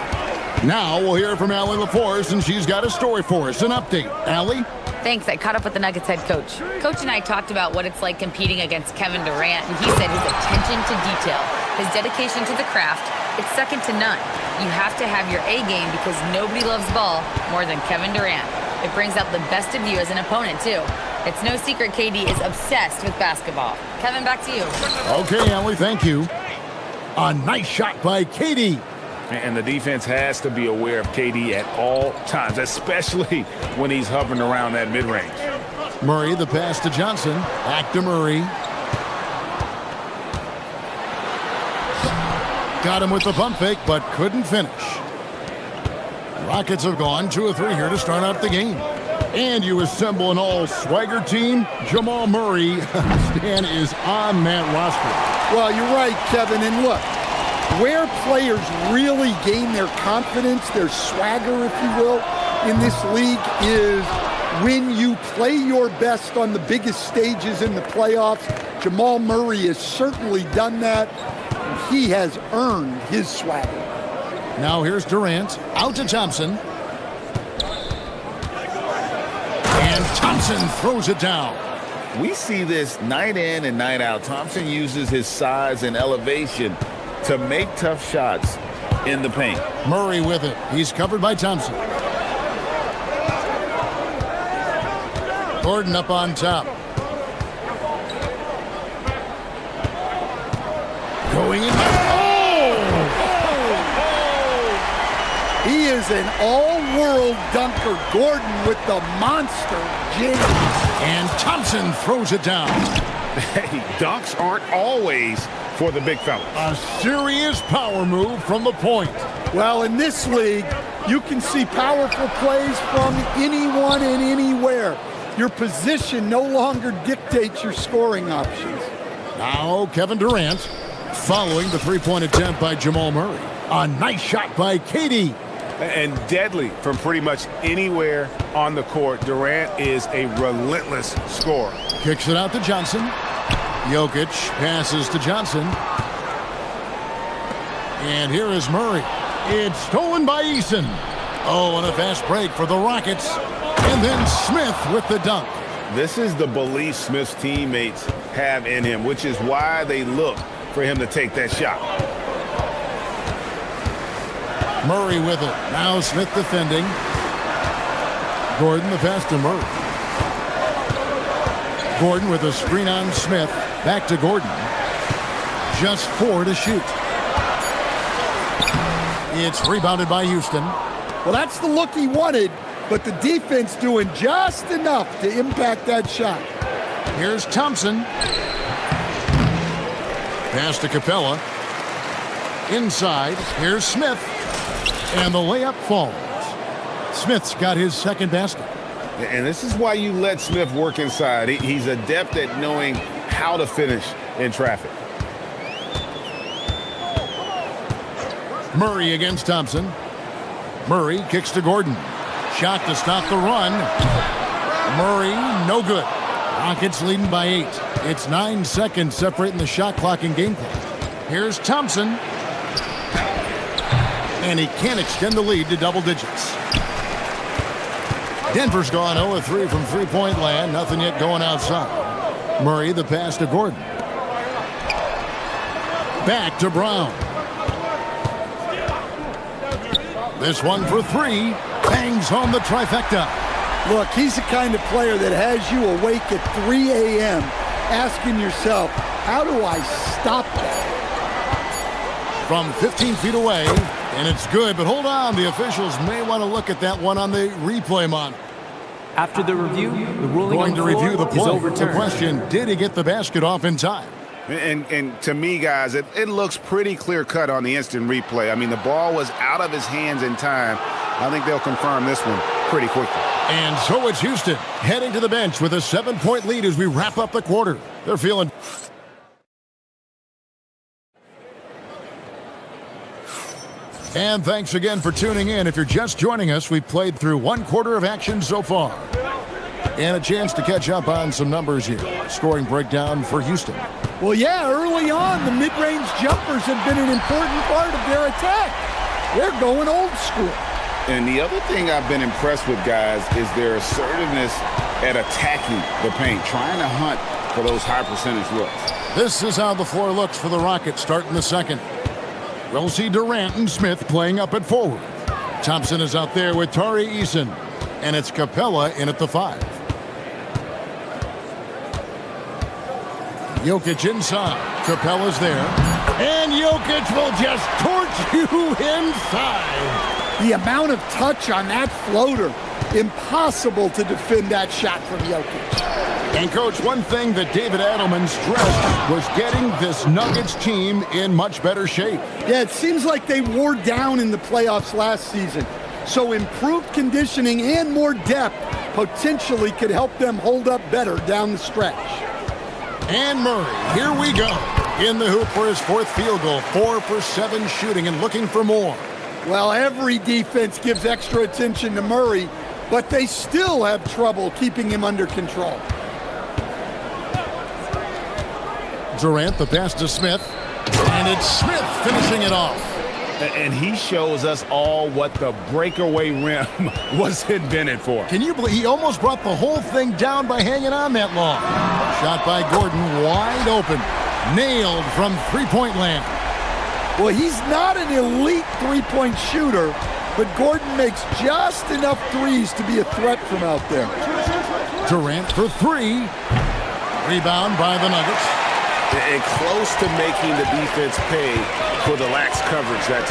S5: Now we'll hear from Allie LaForce, and she's got a story for us, an update. Allie?
S4: Thanks. I caught up with the Nuggets head coach. Coach and I talked about what it's like competing against Kevin Durant, and he said his attention to detail, his dedication to the craft, it's second to none. You have to have your A game because nobody loves ball more than Kevin Durant. It brings out the best of you as an opponent, too. It's no secret KD is obsessed with basketball. Kevin, back to you.
S5: Okay, Allie, thank you. A nice shot by KD.
S13: And the defense has to be aware of KD at all times, especially when he's hovering around that mid-range.
S5: Murray, the pass to Johnson. Back to Murray. Got him with the pump fake, but couldn't finish. Rockets have gone 2 of 3 here to start out the game. And you assemble an all-swagger team. Jamal Murray, Stan, is on that roster.
S7: Well, you're right, Kevin. And look, where players really gain their confidence, their swagger, if you will, in this league is when you play your best on the biggest stages in the playoffs. Jamal Murray has certainly done that. He has earned his swagger.
S5: Now here's Durant. Out to Thompson. And Thompson throws it down.
S6: We see this night in and night out. Thompson uses his size and elevation to make tough shots in the paint.
S5: Murray with it. He's covered by Thompson. Gordon up on top. Going in.
S7: He is an all-world dunker. Gordon with the monster jam.
S5: And Thompson throws it down.
S13: Hey, dunks aren't always for the big fella.
S5: A serious power move from the point.
S7: Well, in this league, you can see powerful plays from anyone and anywhere. Your position no longer dictates your scoring options.
S5: Now Kevin Durant following the three-point attempt by Jamal Murray. A nice shot by KD.
S13: And deadly from pretty much anywhere on the court. Durant is a relentless scorer.
S5: Kicks it out to Johnson. Jokic passes to Johnson. And here is Murray. It's stolen by Eason. Oh, and a fast break for the Rockets. And then Smith with the dunk.
S13: This is the belief Smith's teammates have in him, which is why they look for him to take that shot.
S5: Murray with it. Now Smith defending. Gordon the pass to Murray. Gordon with a screen on Smith. Back to Gordon. Just 4 to shoot. It's rebounded by Houston.
S7: Well, that's the look he wanted, but the defense doing just enough to impact that shot.
S5: Here's Thompson. Pass to Capella. Inside. Here's Smith. And the layup falls. Smith's got his second basket.
S13: And this is why you let Smith work inside. He's adept at knowing how to finish in traffic.
S5: Murray against Thompson. Murray kicks to Gordon. Shot to stop the run. Murray, no good. Rockets leading by 8. It's 9 seconds separating the shot clock and game clock. Here's Thompson. And he can't extend the lead to double digits. Denver's gone 0-3 from three-point land. Nothing yet going outside. Murray, the pass to Gordon. Back to Brown. This one for three. Bangs home the trifecta.
S7: Look, he's the kind of player that has you awake at 3 a.m. asking yourself, how do I stop that?
S5: From 15 feet away, and it's good, but hold on. The officials may want to look at that one on the replay monitor.
S10: After the review, the ruling
S5: Going
S10: on
S5: to
S10: the floor
S5: review the
S10: is
S5: play.
S10: overturned.
S5: The question, did he get the basket off in time?
S14: And to me, guys, it looks pretty clear-cut on the instant replay. I mean, the ball was out of his hands in time. I think they'll confirm this one pretty quickly.
S5: And so it's Houston heading to the bench with a 7-point lead as we wrap up the quarter. They're feeling... And thanks again for tuning in. If you're just joining us, we've played through one quarter of action so far. And a chance to catch up on some numbers here. Scoring breakdown for Houston.
S7: Well, yeah, early on, the mid-range jumpers have been an important part of their attack. They're going old school.
S14: And the other thing I've been impressed with, guys, is their assertiveness at attacking the paint, trying to hunt for those high-percentage looks.
S5: This is how the floor looks for the Rockets starting the second. We'll see Durant and Smith playing up at forward. Thompson is out there with Tari Eason. And it's Capella in at the 5. Jokic inside. Capella's there. And Jokic will just torch you inside.
S7: The amount of touch on that floater, impossible to defend that shot from Jokic.
S5: And, Coach, one thing that David Adelman stressed was getting this Nuggets team in much better shape.
S7: Yeah, it seems like they wore down in the playoffs last season. So improved conditioning and more depth potentially could help them hold up better down the stretch.
S5: And Murray, here we go. In the hoop for his 4th field goal. 4 for 7 shooting and looking for more.
S7: Well, every defense gives extra attention to Murray, but they still have trouble keeping him under control.
S5: Durant, the pass to Smith. And it's Smith finishing it off.
S13: And he shows us all what the breakaway rim was invented for.
S5: Can you believe he almost brought the whole thing down by hanging on that long? Shot by Gordon, wide open. Nailed from three-point land.
S7: Well, he's not an elite three-point shooter, but Gordon makes just enough threes to be a threat from out there.
S5: Durant for 3. Rebound by the Nuggets.
S13: And close to making the defense pay for the lax coverage that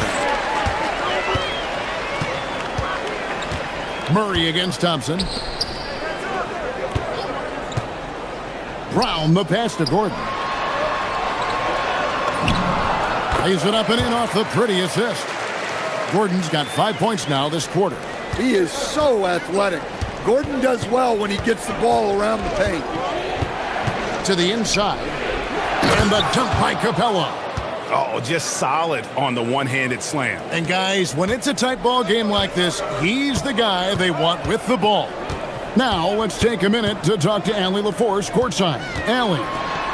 S5: time. Murray against Thompson. Brown, the pass to Gordon. Lays it up and in off the pretty assist. Gordon's got 5 points now this quarter.
S7: He is so athletic. Gordon does well when he gets the ball around the paint.
S5: To the inside. And the dunk by Capella.
S13: Oh, just solid on the one-handed slam.
S5: And guys, when it's a tight ball game like this, he's the guy they want with the ball. Now, let's take a minute to talk to Allie LaForce courtside. Allie.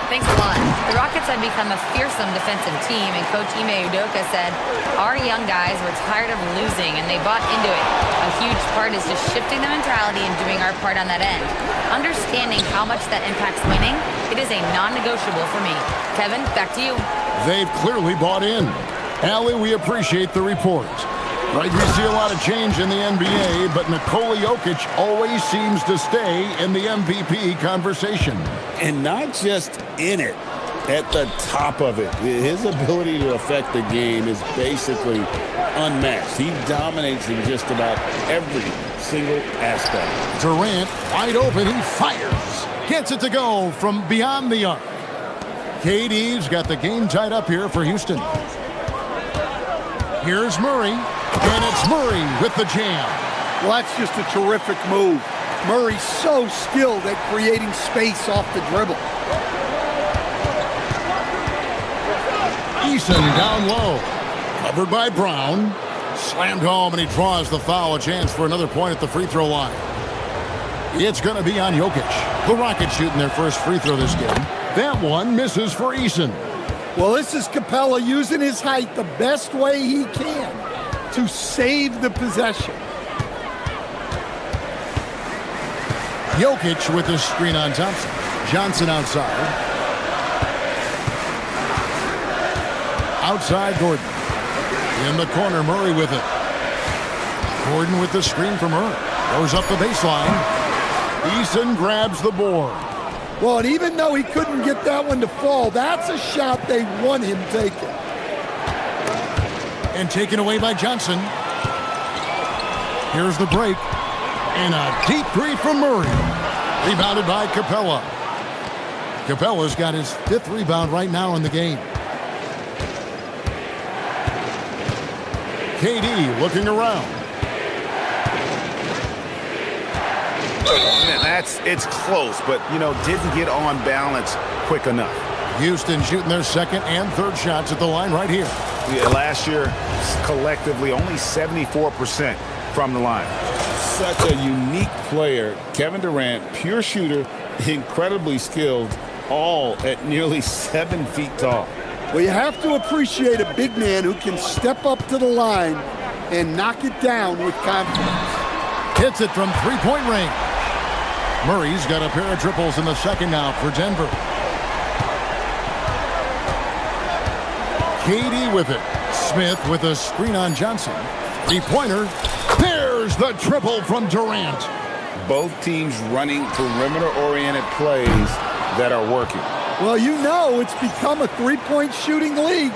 S4: Thanks a lot. The Rockets had become a fearsome defensive team, and Coach Ime Udoka said, our young guys were tired of losing, and they bought into it. A huge part is just shifting the mentality and doing our part on that end. Understanding how much that impacts winning, it is a non-negotiable for me. Kevin, back to you.
S5: They've clearly bought in. Allie, we appreciate the report. Right, we see a lot of change in the NBA, but Nikola Jokic always seems to stay in the MVP conversation.
S6: And not just in it, at the top of it. His ability to affect the game is basically unmatched. He dominates in just about every single aspect.
S5: Durant, wide open, he fires. Gets it to go from beyond the arc. KD's got the game tied up here for Houston. Here's Murray. And it's Murray with the jam.
S7: Well, that's just a terrific move. Murray's so skilled at creating space off the dribble.
S5: Eason down low. Covered by Brown. Slammed home, and he draws the foul. A chance for another point at the free throw line. It's going to be on Jokic. The Rockets shooting their first free throw this game. That one misses for Eason.
S7: Well, this is Capella using his height the best way he can to save the possession.
S5: Jokic with the screen on Thompson. Johnson outside. Outside Gordon. In the corner, Murray with it. Gordon with the screen from Murray. Goes up the baseline. Eason grabs the board.
S7: Well, and even though he couldn't get that one to fall, that's a shot they want him taking.
S5: And taken away by Johnson. Here's the break. And a deep three from Murray. Rebounded by Capella. Capella's got his 5th rebound right now in the game. KD looking around.
S14: It's close, but, didn't get on balance quick enough.
S5: Houston shooting their 2nd and 3rd shots at the line right here.
S14: Yeah, last year, collectively, only 74% from the line. Such a unique player. Kevin Durant, pure shooter, incredibly skilled, all at nearly 7 feet tall.
S7: Well, you have to appreciate a big man who can step up to the line and knock it down with confidence.
S5: Hits it from three-point range. Murray's got a pair of triples in the second now for Denver. KD with it. Smith with a screen on Johnson. Three-pointer. There's the triple from Durant.
S14: Both teams running perimeter-oriented plays that are working.
S7: Well, it's become a three-point shooting league.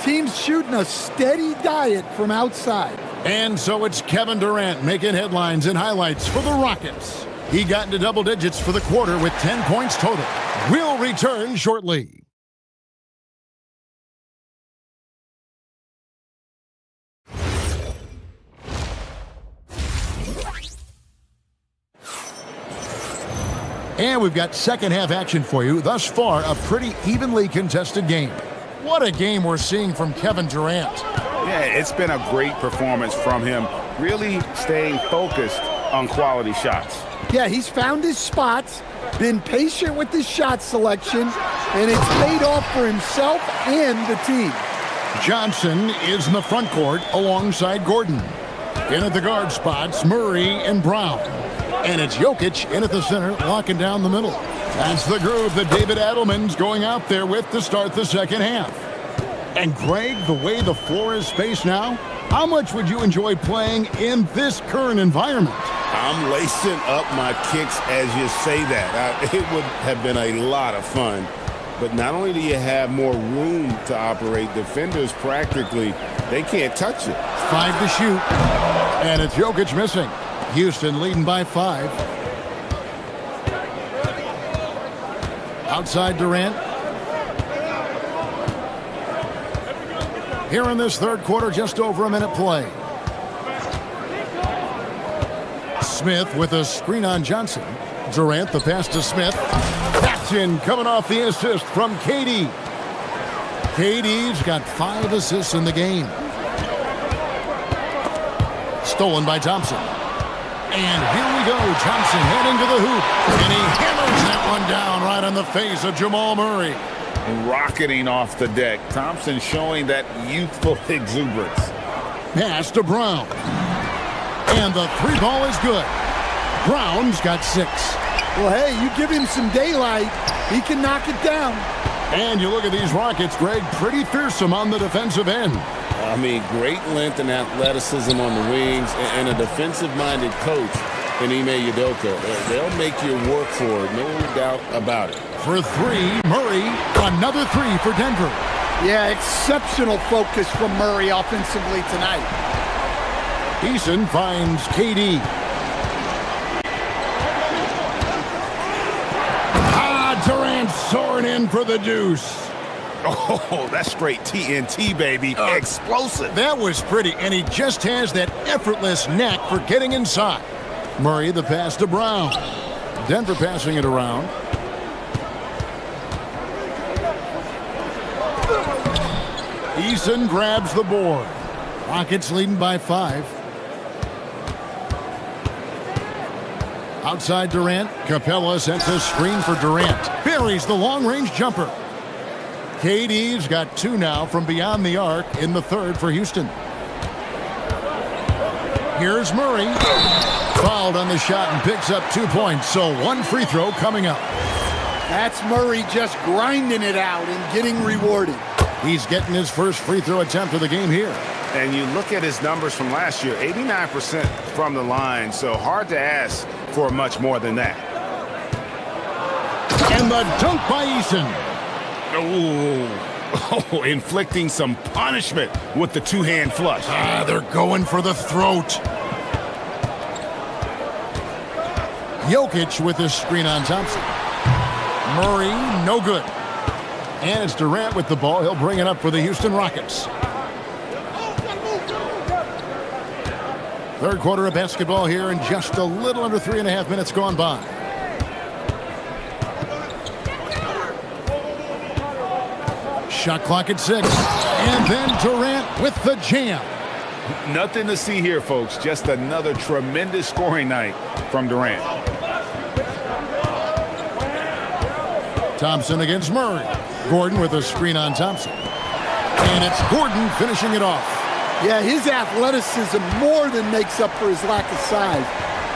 S7: Teams shooting a steady diet from outside.
S5: And so it's Kevin Durant making headlines and highlights for the Rockets. He got into double digits for the quarter with 10 points total. We'll return shortly. And we've got second half action for you. Thus far, a pretty evenly contested game. What a game we're seeing from Kevin Durant.
S14: Yeah, it's been a great performance from him, really staying focused on quality shots.
S7: Yeah, he's found his spots, been patient with his shot selection, and it's paid off for himself and the team.
S5: Johnson is in the front court alongside Gordon. In at the guard spots, Murray and Brown. And it's Jokic in at the center, locking down the middle. That's the group that David Adelman's going out there with to start the second half. And Greg, the way the floor is spaced now, how much would you enjoy playing in this current environment?
S6: I'm lacing up my kicks as you say that. It would have been a lot of fun. But not only do you have more room to operate, defenders practically, they can't touch it.
S5: 5 to shoot. And it's Jokic missing. Houston leading by 5. Outside Durant. Here in this third quarter, just over a minute play. Smith with a screen on Johnson. Durant, the pass to Smith. That's in, coming off the assist from KD. KD's got 5 assists in the game. Stolen by Thompson. And here we go. Johnson heading to the hoop. And he hammers that one down right on the face of Jamal Murray.
S14: Rocketing off the deck. Thompson showing that youthful exuberance.
S5: Pass to Brown. And the three ball is good. Brown's got 6.
S7: Well, hey, you give him some daylight, he can knock it down.
S5: And you look at these Rockets, Greg, pretty fearsome on the defensive end.
S6: I mean, great length and athleticism on the wings, and a defensive-minded coach in Ime Udoka. They'll make you work for it, no doubt about it.
S5: For 3, Murray, another 3 for Denver.
S7: Yeah, exceptional focus from Murray offensively tonight.
S5: Eason finds KD. Durant soaring in for the deuce.
S14: Oh, that's straight TNT, baby. Explosive.
S5: That was pretty, and he just has that effortless knack for getting inside. Murray, the pass to Brown. Denver passing it around. Eason grabs the board. Rockets leading by 5. Outside Durant, Capella sets a screen for Durant. Buries the long-range jumper. KD's got 2 now from beyond the arc in the third for Houston. Here's Murray. Fouled on the shot and picks up 2 points, so 1 free throw coming up.
S7: That's Murray just grinding it out and getting rewarded.
S5: He's getting his first free throw attempt of the game here.
S14: And you look at his numbers from last year, 89% from the line, so hard to ask for much more than that.
S5: And the dunk by Eason.
S14: Oh, inflicting some punishment with the two-hand flush.
S5: They're going for the throat. Jokic with his screen on Thompson. Murray, no good. And it's Durant with the ball. He'll bring it up for the Houston Rockets. Third quarter of basketball here, and just a little under 3.5 minutes gone by. Shot clock at 6. And then Durant with the jam.
S14: Nothing to see here, folks. Just another tremendous scoring night from Durant.
S5: Thompson against Murray. Gordon with a screen on Thompson. And it's Gordon finishing it off.
S7: Yeah, his athleticism more than makes up for his lack of size.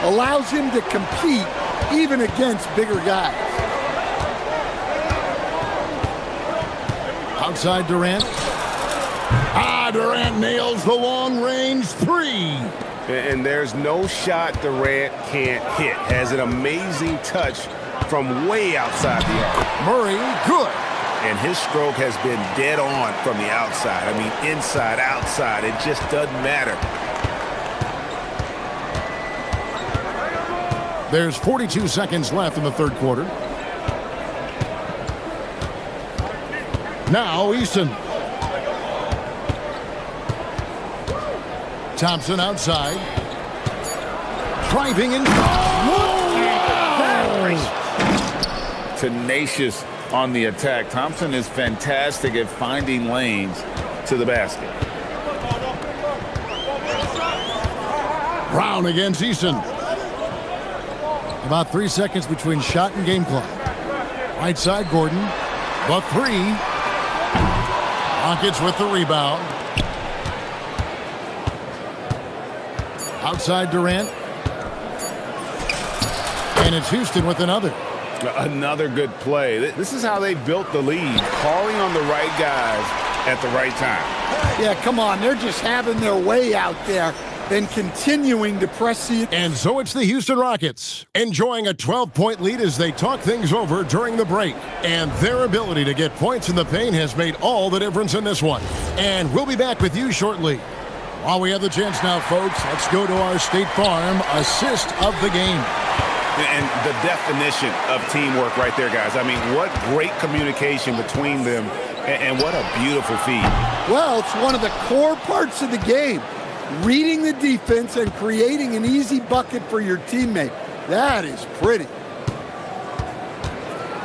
S7: Allows him to compete even against bigger guys.
S5: Outside Durant. Durant nails the long-range 3.
S13: And there's no shot Durant can't hit. Has an amazing touch from way outside the arc.
S5: Murray, good.
S13: And his stroke has been dead on from the outside. I mean, inside, outside, it just doesn't matter.
S5: There's 42 seconds left in the third quarter. Now Easton. Thompson outside. Driving in.
S14: Tenacious on the attack. Thompson is fantastic at finding lanes to the basket.
S5: Brown against Easton. About 3 seconds between shot and game clock. Right side, Gordon. The 3. Rockets with the rebound. Outside Durant. And it's Houston with another.
S13: Another good play. This is how they built the lead, calling on the right guys at the right time.
S7: Yeah, come on. They're just having their way out there, then continuing to press the...
S5: And so it's the Houston Rockets, enjoying a 12-point lead as they talk things over during the break. And their ability to get points in the paint has made all the difference in this one. And we'll be back with you shortly. While we have the chance now, folks, let's go to our State Farm assist of the game.
S13: And the definition of teamwork right there, guys. I mean, what great communication between them, and what a beautiful feed.
S7: Well, it's one of the core parts of the game. Reading the defense and creating an easy bucket for your teammate. That is pretty.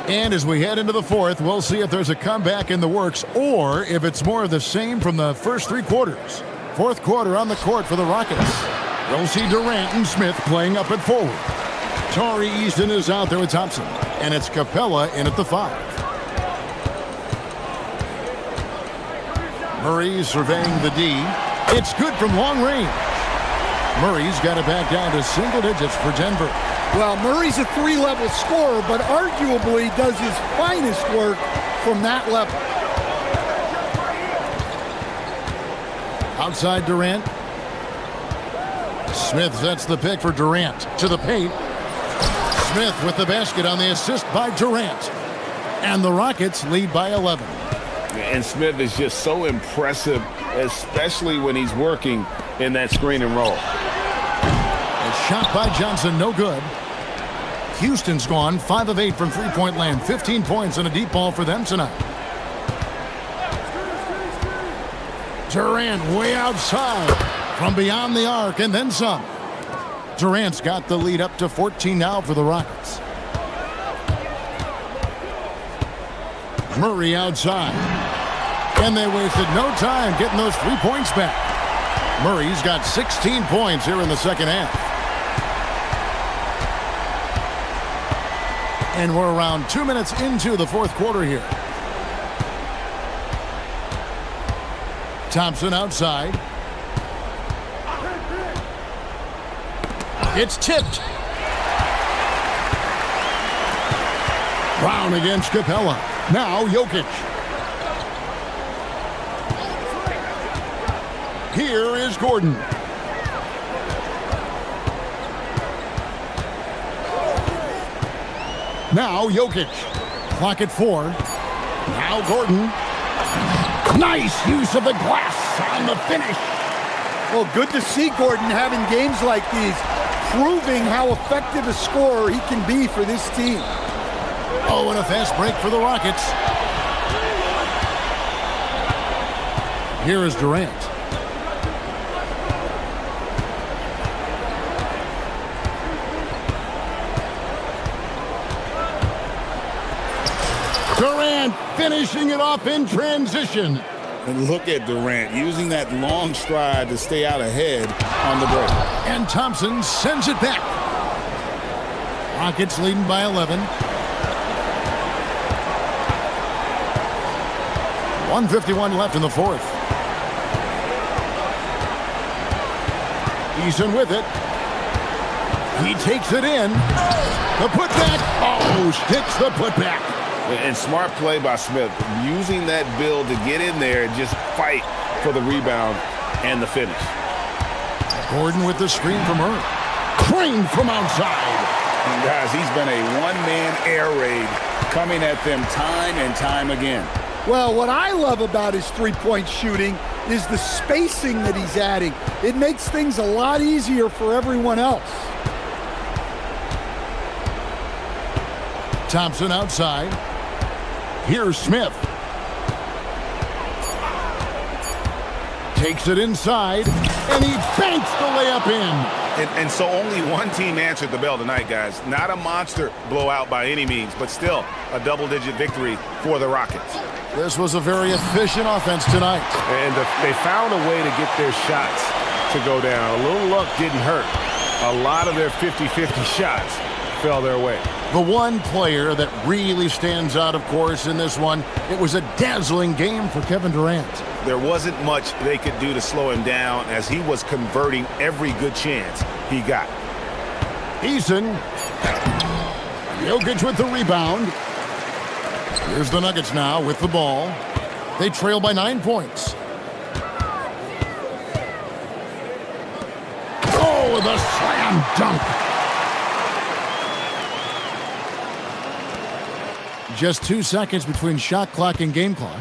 S5: And as we head into the fourth, we'll see if there's a comeback in the works or if it's more of the same from the first 3 quarters. Fourth quarter on the court for the Rockets. We'll see Durant and Smith playing up at forward. Tari Easton is out there with Thompson. And it's Capella in at the 5. Murray surveying the D. It's good from long range. Murray's got it back down to single digits for Denver.
S7: Well, Murray's a 3-level scorer, but arguably does his finest work from that level.
S5: Outside Durant. Smith sets the pick for Durant to the paint. Smith with the basket on the assist by Durant. And the Rockets lead by 11.
S13: And Smith is just so impressive, especially when he's working in that screen and roll.
S5: A shot by Johnson, no good. Houston's gone 5 of 8 from three-point land. 15 points and a deep ball for them tonight. Durant way outside from beyond the arc and then some. Durant's got the lead up to 14 now for the Rockets. Murray outside. And they wasted no time getting those 3 points back. Murray's got 16 points here in the second half. And we're around 2 minutes into the fourth quarter here. Thompson outside. It's tipped. Brown against Capella. Now Jokic. Here is Gordon. Now Jokic. Clock at 4. Now Gordon. Nice use of the glass on the finish.
S7: Well, good to see Gordon having games like these, proving how effective a scorer he can be for this team.
S5: Oh, and a fast break for the Rockets. Here is Durant. Durant finishing it off in transition.
S14: And look at Durant using that long stride to stay out ahead on the break.
S5: And Thompson sends it back. Rockets leading by 11. 1:51 left in the fourth. Eason with it. He takes it in. The putback. Oh, sticks the putback.
S13: And smart play by Smith, using that build to get in there and just fight for the rebound and the finish.
S5: Gordon with the screen from her. Crane from outside.
S14: And guys, he's been a one-man air raid coming at them time and time again.
S7: Well, what I love about his three-point shooting is the spacing that he's adding. It makes things a lot easier for everyone else.
S5: Thompson outside. Here's Smith. Takes it inside, and he banks the layup in.
S13: And so only one team answered the bell tonight, guys. Not a monster blowout by any means, but still a double-digit victory for the Rockets.
S5: This was a very efficient offense tonight.
S13: And they found a way to get their shots to go down. A little luck didn't hurt. A lot of their 50-50 shots fell their way.
S5: The one player that really stands out, of course, in this one, it was a dazzling game for Kevin Durant.
S13: There wasn't much they could do to slow him down as he was converting every good chance he got.
S5: Eason. Jokic with the rebound. Here's the Nuggets now with the ball. They trail by 9 points. Oh, the slam dunk. Just 2 seconds between shot clock and game clock,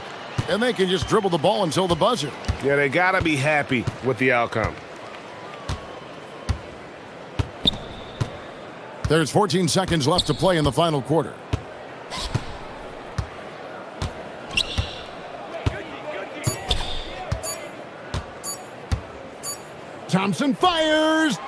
S5: and they can just dribble the ball until the buzzer.
S13: Yeah, they got to be happy with the outcome.
S5: There's 14 seconds left to play in the final quarter. Thompson fires.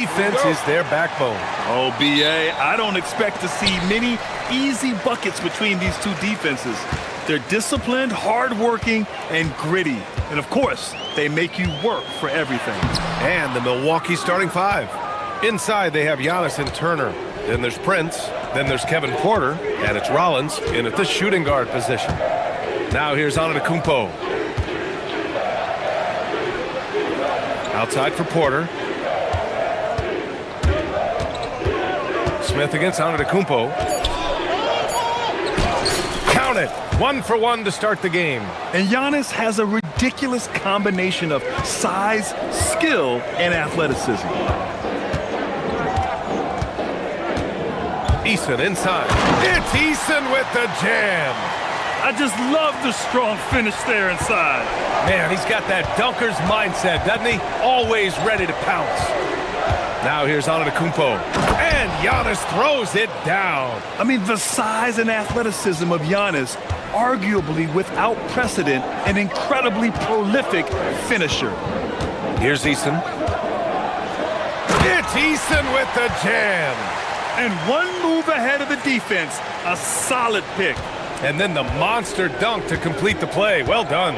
S1: Defense is their backbone.
S3: Oh, BA, I don't expect to see many easy buckets between these two defenses. They're disciplined, hardworking, and gritty. And of course, they make you work for everything.
S1: And the Milwaukee starting five. Inside, they have Giannis and Turner. Then there's Prince. Then there's Kevin Porter. And it's Rollins in at the shooting guard position. Now here's Antetokounmpo. Outside for Porter. Smith against Antetokounmpo. Count it. 1-for-1 to start the game.
S3: And Giannis has a ridiculous combination of size, skill, and athleticism.
S1: Eason inside. It's Eason with the jam.
S3: I just love the strong finish there inside.
S1: Man, he's got that dunker's mindset, doesn't he? Always ready to pounce. Now here's Antetokounmpo. And Giannis throws it down.
S3: I mean, the size and athleticism of Giannis, arguably without precedent, an incredibly prolific finisher.
S1: Here's Eason. It's Eason with the jam.
S3: And one move ahead of the defense, a solid pick.
S1: And then the monster dunk to complete the play. Well done.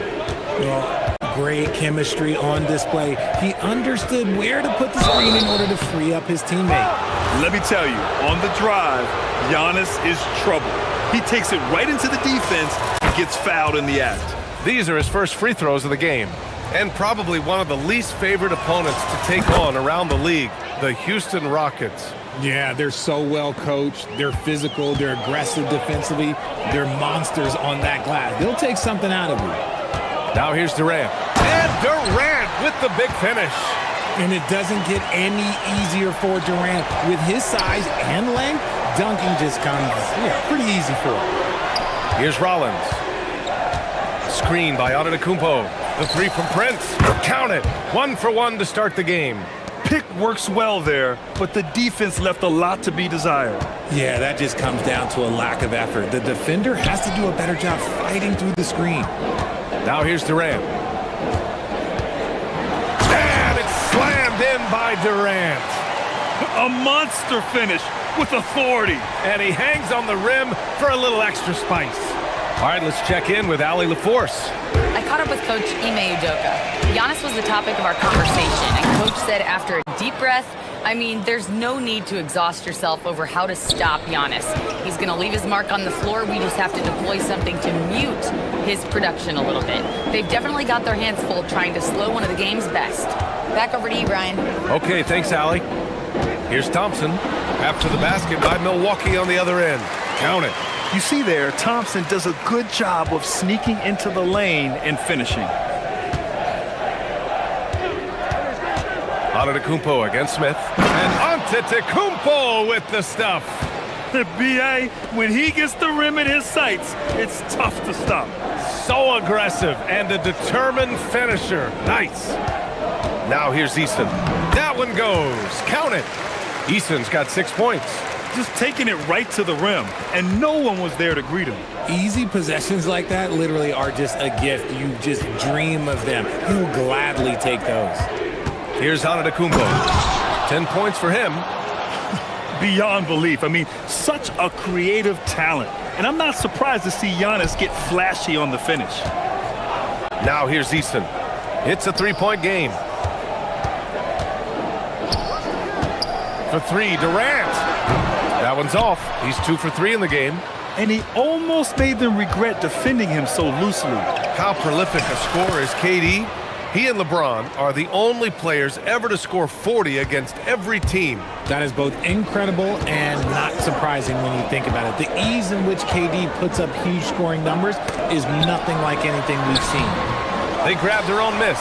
S8: Well, great chemistry on display. He understood where to put the screen in order to free up his teammate.
S3: Let me tell you, on the drive, Giannis is trouble. He takes it right into the defense and gets fouled in the act.
S1: These are his first free throws of the game. And probably one of the least favored opponents to take on around the league, the Houston Rockets.
S8: Yeah, they're so well coached. They're physical. They're aggressive defensively. They're monsters on that glass. They'll take something out of you.
S1: Now here's Durant. And Durant with the big finish.
S8: And it doesn't get any easier for Durant. With his size and length, dunking just comes pretty easy for him.
S1: Here's Rollins. Screen by Antetokounmpo. The three from Prince. Count it. 1-for-1 to start the game.
S3: Pick works well there, but the defense left a lot to be desired.
S8: Yeah, that just comes down to a lack of effort. The defender has to do a better job fighting through the screen.
S1: Now here's Durant. And it's slammed in by Durant.
S3: A monster finish with authority.
S1: And he hangs on the rim for a little extra spice. All right, let's check in with Allie LaForce.
S4: I caught up with Coach Ime Udoka. Giannis was the topic of our conversation, and Coach said after a deep breath, I mean, there's no need to exhaust yourself over how to stop Giannis. He's going to leave his mark on the floor. We just have to deploy something to mute his production a little bit. They've definitely got their hands full trying to slow one of the game's best. Back over to you, Brian.
S1: Okay, thanks, Allie. Here's Thompson. After the basket by Milwaukee on the other end. Count it.
S3: You see there, Thompson does a good job of sneaking into the lane and finishing.
S1: Antetokounmpo against Smith. And Antetokounmpo with the stuff.
S3: B.A., when he gets the rim in his sights, it's tough to stop.
S1: So aggressive and a determined finisher. Nice. Now here's Eason. That one goes. Count it. Eason's got 6 points.
S3: Just taking it right to the rim, and no one was there to greet him.
S8: Easy possessions like that literally are just a gift. You just dream of them. He'll gladly take those.
S1: Here's Antetokounmpo. 10 points for him.
S3: Beyond belief. I mean, such a creative talent. And I'm not surprised to see Giannis get flashy on the finish.
S1: Now here's Eason. It's a three-point game. For three, Durant. That one's off. He's 2 for 3 in the game.
S3: And he almost made them regret defending him so loosely.
S1: How prolific a scorer is KD? He and LeBron are the only players ever to score 40 against every team.
S8: That is both incredible and not surprising when you think about it. The ease in which KD puts up huge scoring numbers is nothing like anything we've seen.
S1: They grabbed their own miss.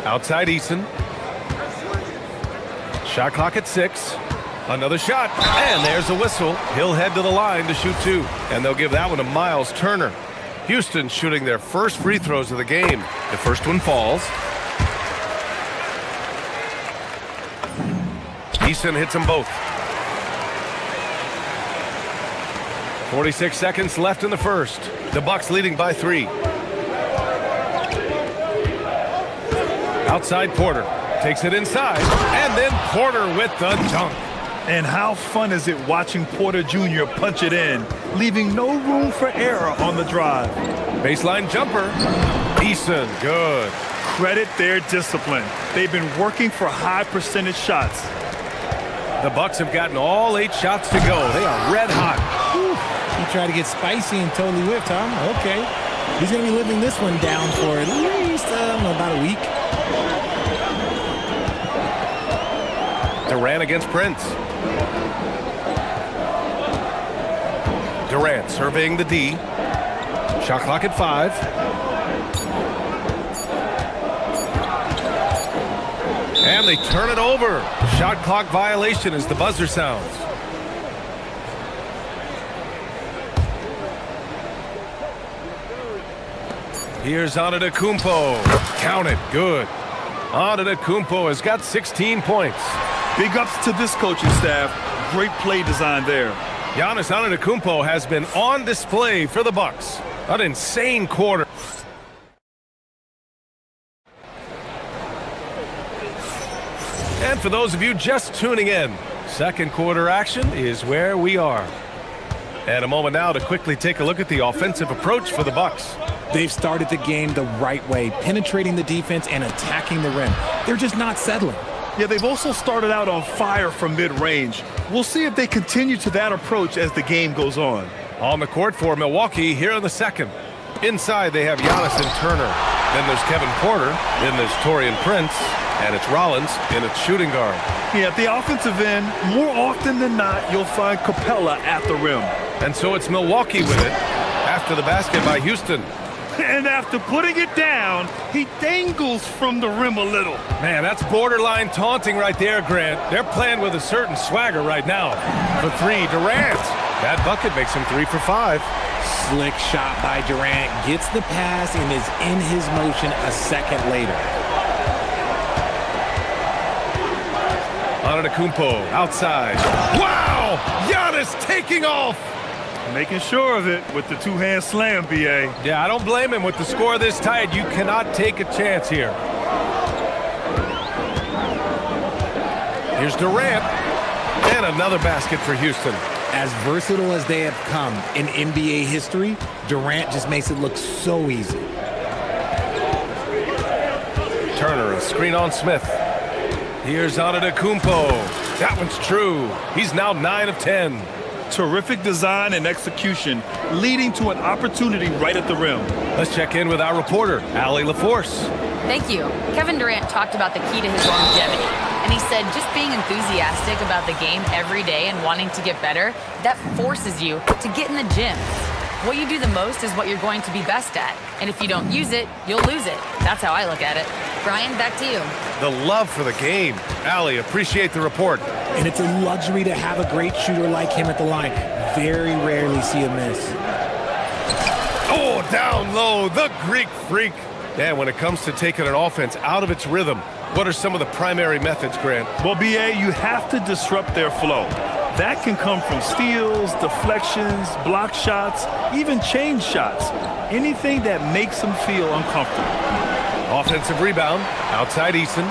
S1: Outside Eason. Shot clock at 6. Another shot. And there's a whistle. He'll head to the line to shoot 2. And they'll give that one to Miles Turner. Houston shooting their first free throws of the game. The first one falls. Eason hits them both. 46 seconds left in the first. The Bucks leading by 3. Outside Porter. Takes it inside. And then Porter with the dunk.
S3: And how fun is it watching Porter Jr. punch it in, leaving no room for error on the drive.
S1: Baseline jumper. Eason, good.
S3: Credit their discipline. They've been working for high percentage shots.
S1: The Bucks have gotten all 8 shots to go. They are red hot.
S8: Whew. He tried to get spicy and totally whiffed, huh? Okay. He's going to be living this one down for at least, about a week.
S1: Durant against Prince. Durant surveying the D. Shot clock at 5. And they turn it over. Shot clock violation as the buzzer sounds. Here's Antetokounmpo. Count it. Good. Antetokounmpo has got 16 points.
S3: Big ups to this coaching staff. Great play design there.
S1: Giannis Antetokounmpo has been on display for the Bucks. An insane quarter. And for those of you just tuning in, second quarter action is where we are. And a moment now to quickly take a look at the offensive approach for the Bucks.
S8: They've started the game the right way, penetrating the defense and attacking the rim. They're just not settling.
S3: Yeah, they've also started out on fire from mid-range. We'll see if they continue to that approach as the game goes on.
S1: On the court for Milwaukee here in the second. Inside they have Giannis and Turner. Then there's Kevin Porter. Then there's Taurean Prince. And it's Rollins in its shooting guard.
S3: Yeah, at the offensive end, more often than not, you'll find Capella at the rim.
S1: And so it's Milwaukee with it after the basket by Houston.
S3: And after putting it down, he dangles from the rim a little.
S1: Man, that's borderline taunting right there, Grant. They're playing with a certain swagger right now. For 3, Durant. That bucket makes him 3 for 5.
S8: Slick shot by Durant. Gets the pass and is in his motion a second later.
S1: Antetokounmpo outside. Wow! Giannis taking off!
S3: Making sure of it with the two-hand slam, B.A.
S1: Yeah, I don't blame him. With the score this tight, you cannot take a chance here. Here's Durant. And another basket for Houston.
S8: As versatile as they have come in NBA history, Durant just makes it look so easy.
S1: Turner, a screen on Smith. Here's Antetokounmpo. That one's true. He's now 9 of 10.
S3: Terrific design and execution, leading to an opportunity right at the rim.
S1: Let's check in with our reporter, Allie LaForce.
S4: Thank you. Kevin Durant talked about the key to his longevity. And he said just being enthusiastic about the game every day and wanting to get better, that forces you to get in the gym. What you do the most is what you're going to be best at. And if you don't use it, you'll lose it. That's how I look at it. Brian, back to you.
S1: The love for the game. Allie, appreciate the report.
S8: And it's a luxury to have a great shooter like him at the line. Very rarely see a miss.
S1: Oh, down low, the Greek freak. And when it comes to taking an offense out of its rhythm, what are some of the primary methods, Grant?
S3: Well, B.A., you have to disrupt their flow. That can come from steals, deflections, block shots, even change shots. Anything that makes them feel uncomfortable.
S1: Offensive rebound, outside Eason.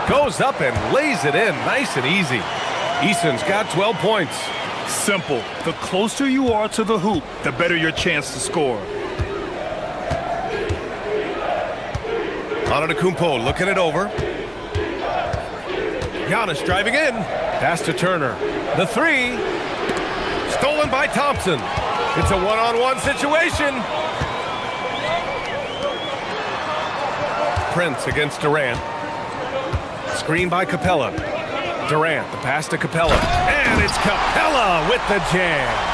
S1: Goes up and lays it in, nice and easy. Eason's got 12 points.
S3: Simple. The closer you are to the hoop, the better your chance to score.
S1: Antetokounmpo looking it over. Giannis driving in. Pass to Turner. The 3. Stolen by Thompson. It's a one-on-one situation. Prince against Durant. Screen by Capella. Durant, the pass to Capella. And it's Capella with the jam.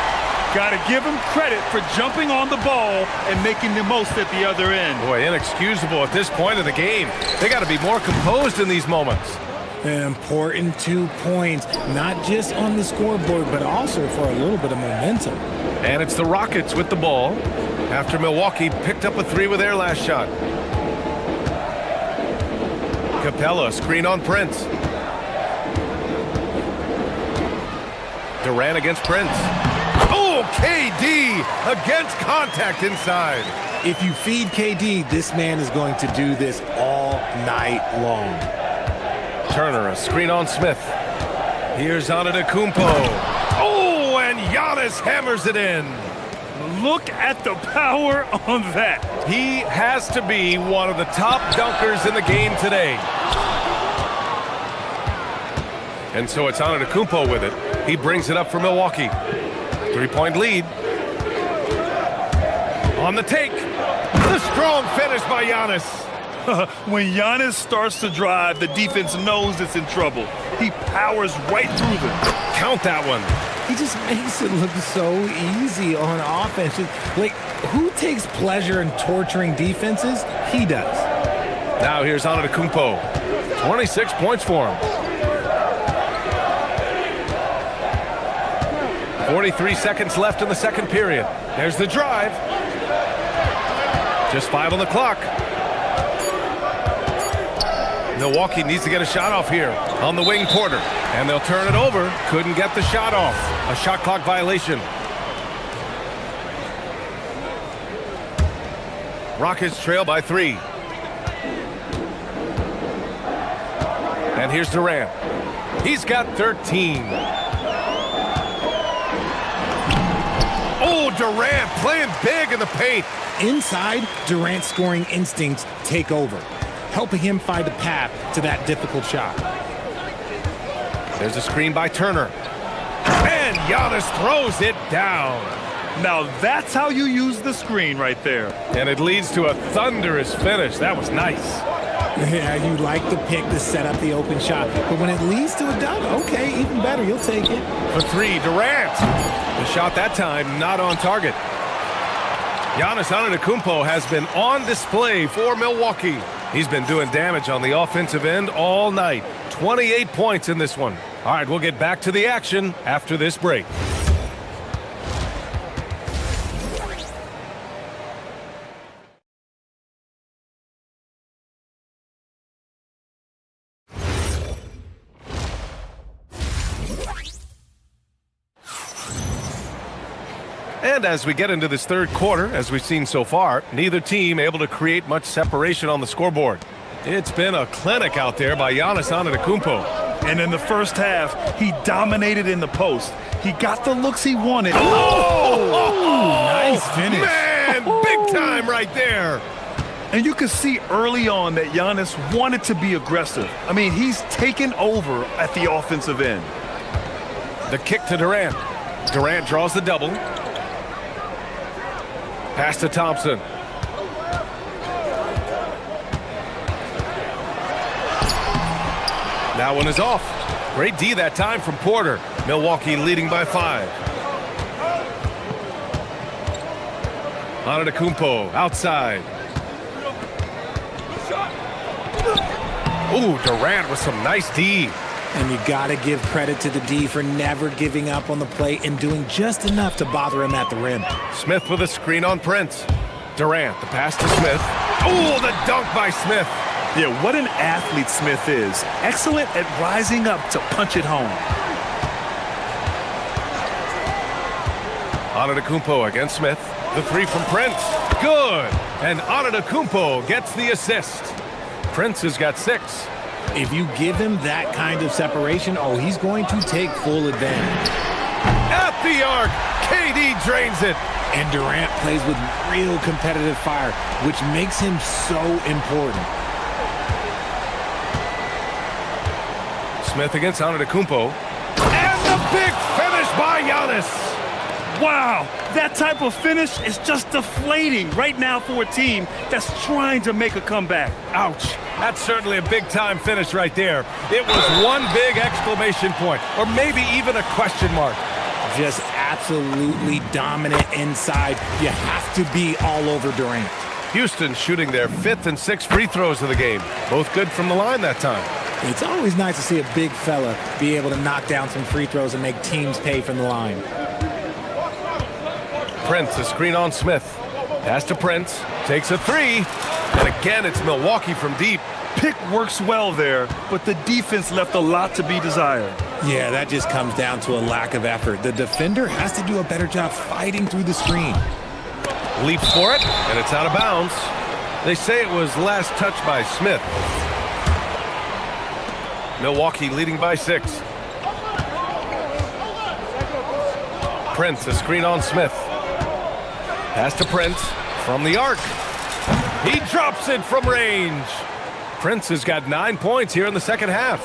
S3: Got to give him credit for jumping on the ball and making the most at the other end.
S1: Boy, inexcusable at this point of the game. They got to be more composed in these moments.
S8: An important 2 points, not just on the scoreboard, but also for a little bit of momentum.
S1: And it's the Rockets with the ball after Milwaukee picked up a 3 with their last shot. Capella, screen on Prince. Durant against Prince. Oh, Oh, KD against contact inside.
S8: If you feed KD, this man is going to do this all night long.
S1: Turner, a screen on Smith. Here's Antetokounmpo. Oh, and Giannis hammers it in.
S3: Look at the power on that.
S1: He has to be one of the top dunkers in the game today. And so it's Antetokounmpo with it. He brings it up for Milwaukee. 3-point lead. On the take. The strong finish by Giannis.
S3: When Giannis starts to drive, the defense knows it's in trouble. He powers right through them.
S1: Count that one.
S8: He just makes it look so easy on offense. Like, who takes pleasure in torturing defenses? He does.
S1: Now here's Antetokounmpo. 26 points for him. 43 seconds left in the second period. There's the drive. Just 5 on the clock. Milwaukee needs to get a shot off here on the wing, Porter. And they'll turn it over. Couldn't get the shot off. A shot clock violation. Rockets trail by 3. And here's Durant. He's got 13. Oh, Durant playing big in the paint.
S8: Inside, Durant's scoring instincts take over, helping him find a path to that difficult shot.
S1: There's a screen by Turner. And Giannis throws it down.
S3: Now that's how you use the screen right there.
S1: And it leads to a thunderous finish. That was nice.
S8: Yeah, you like the pick to set up the open shot. But when it leads to a dunk, okay, even better, you'll take it.
S1: For 3, Durant. The shot that time not on target. Giannis Antetokounmpo has been on display for Milwaukee. He's been doing damage on the offensive end all night. 28 points in this one. All right, we'll get back to the action after this break. And as we get into this third quarter, as we've seen so far, neither team able to create much separation on the scoreboard. It's been a clinic out there by Giannis Antetokounmpo.
S3: And in the first half, he dominated in the post. He got the looks he wanted.
S1: Oh!
S8: Nice finish.
S1: Man, big time right there.
S3: And you could see early on that Giannis wanted to be aggressive. I mean, he's taken over at the offensive end.
S1: The kick to Durant. Durant draws the double. Pass to Thompson. That one is off. Great D that time from Porter. Milwaukee leading by 5. Antetokounmpo outside. Ooh, Durant with some nice D.
S8: And you got to give credit to the D for never giving up on the play and doing just enough to bother him at the rim.
S1: Smith with a screen on Prince. Durant, the pass to Smith. Ooh, the dunk by Smith.
S3: Yeah, what an athlete Smith is. Excellent at rising up to punch it home.
S1: Antetokounmpo against Smith. The 3 from Prince. Good. And Antetokounmpo gets the assist. Prince has got 6.
S8: If you give him that kind of separation, oh, he's going to take full advantage.
S1: At the arc, KD drains it.
S8: And Durant plays with real competitive fire, which makes him so important.
S1: Smith against Antetokounmpo. And the big finish by Giannis.
S3: Wow, that type of finish is just deflating right now for a team that's trying to make a comeback.
S1: Ouch. That's certainly a big-time finish right there. It was one big exclamation point, or maybe even a question mark.
S8: Just absolutely dominant inside. You have to be all over Durant.
S1: Houston shooting their 5th and 6th free throws of the game. Both good from the line that time.
S8: It's always nice to see a big fella be able to knock down some free throws and make teams pay from the line.
S1: Prince, a screen on Smith. Pass to Prince. Takes a 3. And again, it's Milwaukee from deep.
S3: Pick works well there, but the defense left a lot to be desired.
S8: Yeah, that just comes down to a lack of effort. The defender has to do a better job fighting through the screen.
S1: Leaps for it, and it's out of bounds. They say it was last touched by Smith. Milwaukee leading by 6. Prince, a screen on Smith. Pass to Prince from the arc. He drops it from range. Prince has got 9 points here in the second half.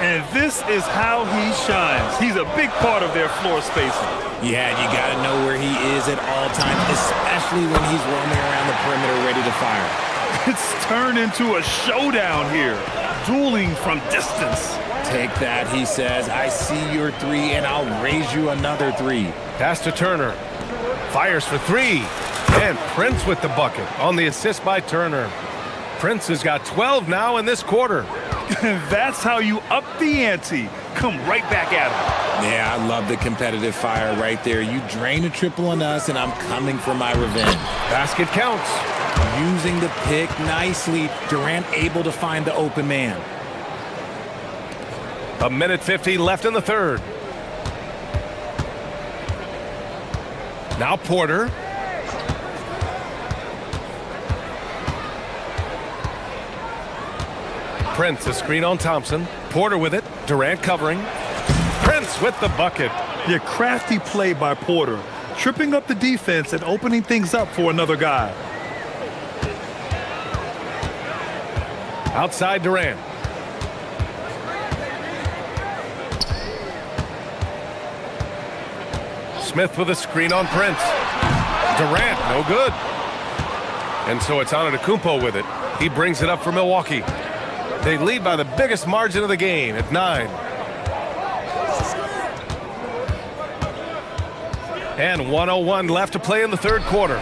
S3: And this is how he shines. He's a big part of their floor spacing.
S8: Yeah, you got to know where he is at all times, especially when he's roaming around the perimeter ready to fire.
S3: It's turned into a showdown here, dueling from distance.
S8: Take that, he says. I see your 3, and I'll raise you another 3.
S1: Pass to Turner. Fires for 3. And Prince with the bucket on the assist by Turner. Prince has got 12 now in this quarter.
S3: That's how you up the ante. Come right back at him.
S8: Yeah, I love the competitive fire right there. You drain a triple on us, and I'm coming for my revenge.
S1: Basket counts.
S8: Using the pick nicely. Durant able to find the open man.
S1: 1:50 left in the third. Now Porter. Prince, a screen on Thompson. Porter with it. Durant covering. Prince with the bucket.
S3: Yeah, crafty play by Porter, tripping up the defense and opening things up for another guy.
S1: Outside Durant. Smith with a screen on Prince. Durant, no good. And so it's Antetokounmpo with it. He brings it up for Milwaukee. They lead by the biggest margin of the game at 9. And 1:01 left to play in the third quarter.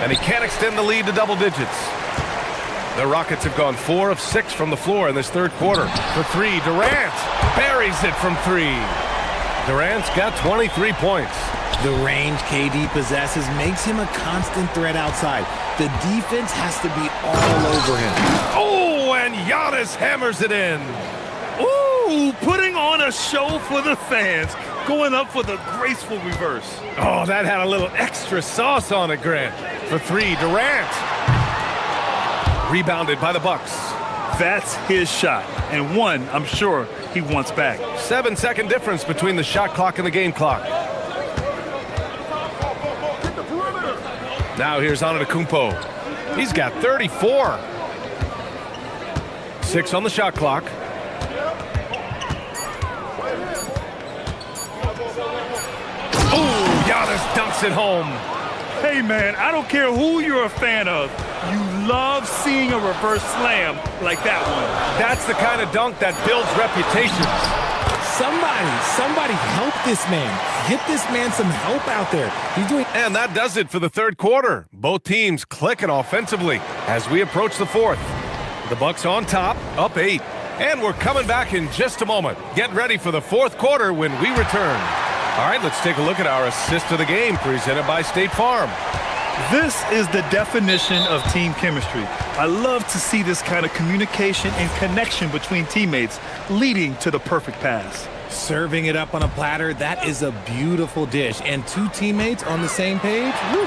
S1: And he can't extend the lead to double digits. The Rockets have gone 4 of 6 from the floor in this third quarter. For 3, Durant buries it from 3. Durant's got 23 points.
S8: The range KD possesses makes him a constant threat outside. The defense has to be all over him.
S1: Oh, and Giannis hammers it in.
S3: Ooh, putting on a show for the fans. Going up for the graceful reverse.
S1: Oh, that had a little extra sauce on it, Grant. For 3, Durant. Rebounded by the Bucks.
S3: That's his shot, and one I'm sure he wants back.
S1: 7-second difference between the shot clock and the game clock. Now here's Antetokounmpo. He's got 34. 6 on the shot clock. Oh, Giannis dunks it home.
S3: Hey, man, I don't care who you're a fan of. You love seeing a reverse slam like that one.
S1: That's the kind of dunk that builds reputations.
S8: Somebody help this man. Get this man some help out there. He's doing.
S1: And that does it for the third quarter. Both teams clicking offensively as we approach the fourth. The Bucks on top, up 8. And we're coming back in just a moment. Get ready for the fourth quarter when we return. All right, let's take a look at our assist of the game presented by State Farm.
S3: This is the definition of team chemistry. I love to see this kind of communication and connection between teammates leading to the perfect pass.
S8: Serving it up on a platter, that is a beautiful dish. And 2 teammates on the same page. Woo.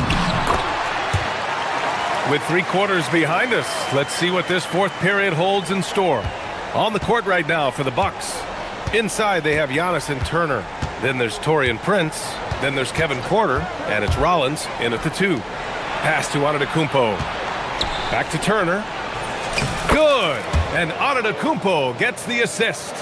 S1: With 3 quarters behind us, let's see what this fourth period holds in store. On the court right now for the Bucks. Inside they have Giannis and Turner. Then there's Taurean Prince. Then there's Kevin Porter. And it's Rollins in at the 2. Pass to Antetokounmpo. Back to Turner. Good. And Antetokounmpo gets the assist.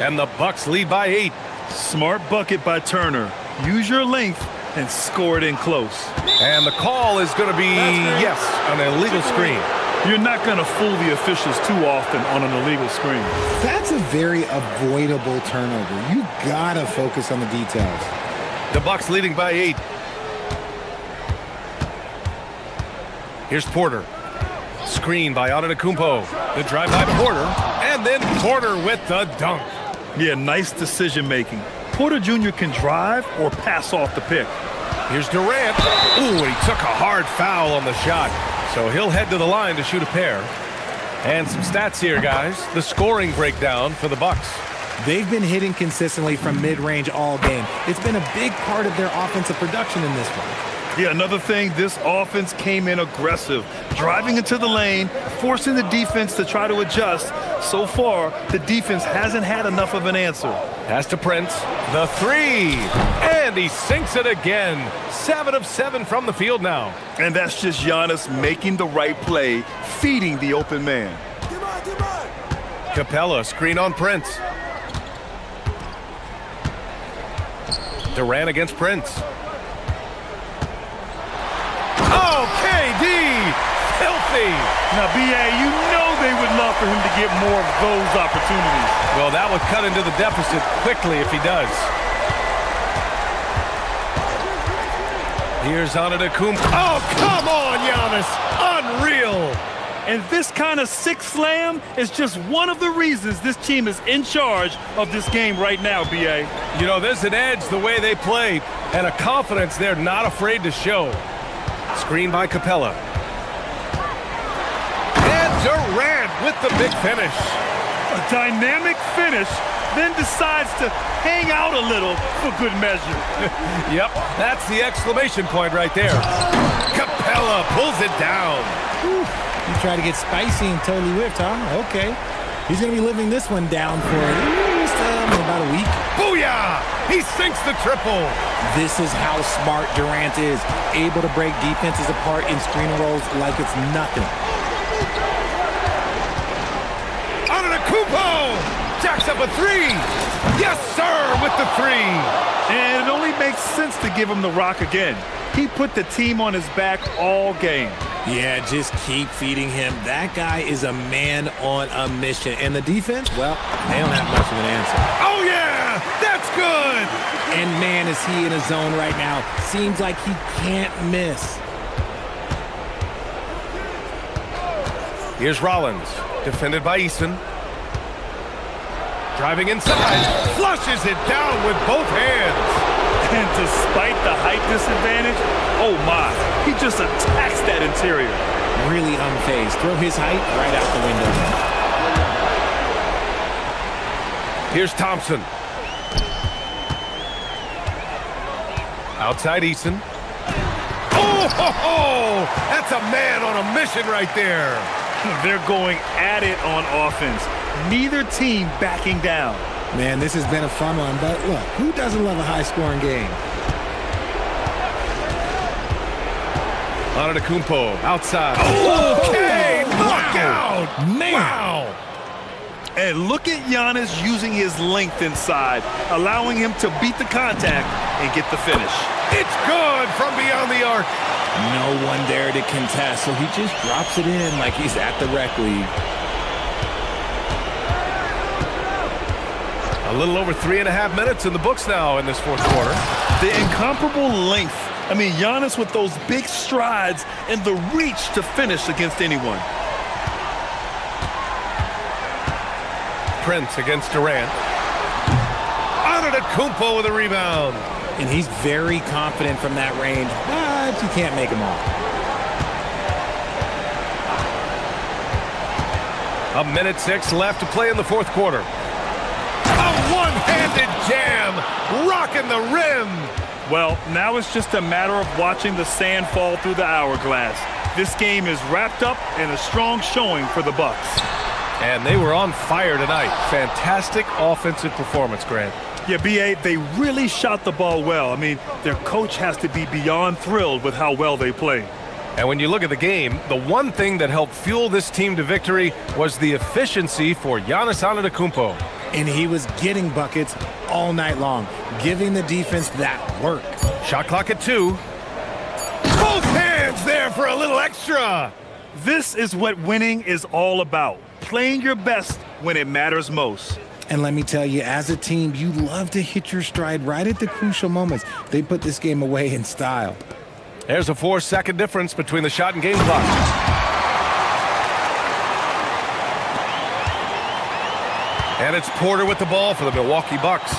S1: And the Bucks lead by 8.
S3: Smart bucket by Turner. Use your length and score it in close.
S1: And the call is going to be, yes, an illegal screen.
S3: You're not going to fool the officials too often on an illegal screen.
S8: That's a very avoidable turnover. You got to focus on the details.
S1: The Bucks leading by 8. Here's Porter. Screen by Antetokounmpo. The drive by Porter. And then Porter with the dunk.
S3: Yeah, nice decision making. Porter Jr. can drive or pass off the pick.
S1: Here's Durant. Ooh, and he took a hard foul on the shot. So he'll head to the line to shoot a pair. And some stats here, guys. The scoring breakdown for the Bucks.
S8: They've been hitting consistently from mid-range all game. It's been a big part of their offensive production in this one.
S3: Yeah, another thing, this offense came in aggressive, driving into the lane, forcing the defense to try to adjust. So far, the defense hasn't had enough of an answer.
S1: Pass to Prince. The three. And he sinks it again. 7 of 7 from the field now.
S3: And that's just Giannis making the right play, feeding the open man.
S1: Capella, screen on Prince. Durant against Prince. Oh, KD! Filthy!
S3: Now, B.A., you know they would love for him to get more of those opportunities.
S1: Well, that would cut into the deficit quickly if he does. Here's Antetokounmpo. Oh, come on, Giannis! Unreal!
S3: And this kind of six slam is just one of the reasons this team is in charge of this game right now, B.A.
S1: You know, there's an edge the way they play and a confidence they're not afraid to show. Screen by Capella. And Durant with the big finish.
S3: A dynamic finish, then decides to hang out a little for good measure.
S1: Yep, that's the exclamation point right there. Capella pulls it down.
S8: Whew. You try to get spicy and totally whipped, huh? Okay. He's going to be living this one down for at least about a week.
S1: Booyah! He sinks the triple.
S8: This is how smart Durant is. Able to break defenses apart in screen rolls like it's nothing.
S1: Antetokounmpo jacks up a three. Yes, sir, with the three.
S3: And it only makes sense to give him the rock again. He put the team on his back all game.
S8: Yeah, just keep feeding him. That guy is a man on a mission. And the defense, well, they don't have much of an answer.
S1: Oh, yeah! That's good!
S8: And, man, is he in a zone right now. Seems like he can't miss.
S1: Here's Rollins, defended by Easton. Driving inside, flushes it down with both hands.
S3: And despite the height disadvantage, oh my, he just attacks that interior.
S8: Really unfazed. Throw his height right out the window.
S1: Here's Thompson. Outside Easton. Oh, ho, ho! That's a man on a mission right there.
S3: They're going at it on offense. Neither team backing down.
S8: Man, this has been a fun one, but look, who doesn't love a high-scoring game?
S1: Antetokounmpo outside. Okay, knockout!
S8: Man!
S1: Wow!
S3: And look at Giannis using his length inside, allowing him to beat the contact and get the finish.
S1: It's good from beyond the arc.
S8: No one there to contest, so he just drops it in like he's at the rec league.
S1: A little over 3.5 minutes in the books now in this fourth quarter.
S3: The incomparable length. I mean, Giannis with those big strides and the reach to finish against anyone.
S1: Prince against Durant. Antetokounmpo with a rebound.
S8: And he's very confident from that range, but you can't make him all.
S1: A minute 6 left to play in the fourth quarter. A one-handed jam, rocking the rim.
S3: Well, now it's just a matter of watching the sand fall through the hourglass. This game is wrapped up in a strong showing for the Bucks.
S1: And they were on fire tonight. Fantastic offensive performance, Grant.
S3: Yeah, B.A., they really shot the ball well. I mean, their coach has to be beyond thrilled with how well they played.
S1: And when you look at the game, the one thing that helped fuel this team to victory was the efficiency for Giannis Antetokounmpo.
S8: And he was getting buckets all night long, giving the defense that work.
S1: Shot clock at 2. Both hands there for a little extra.
S3: This is what winning is all about. Playing your best when it matters most.
S8: And let me tell you, as a team, you love to hit your stride right at the crucial moments. They put this game away in style.
S1: There's a 4-second difference between the shot and game clock. And it's Porter with the ball for the Milwaukee Bucks.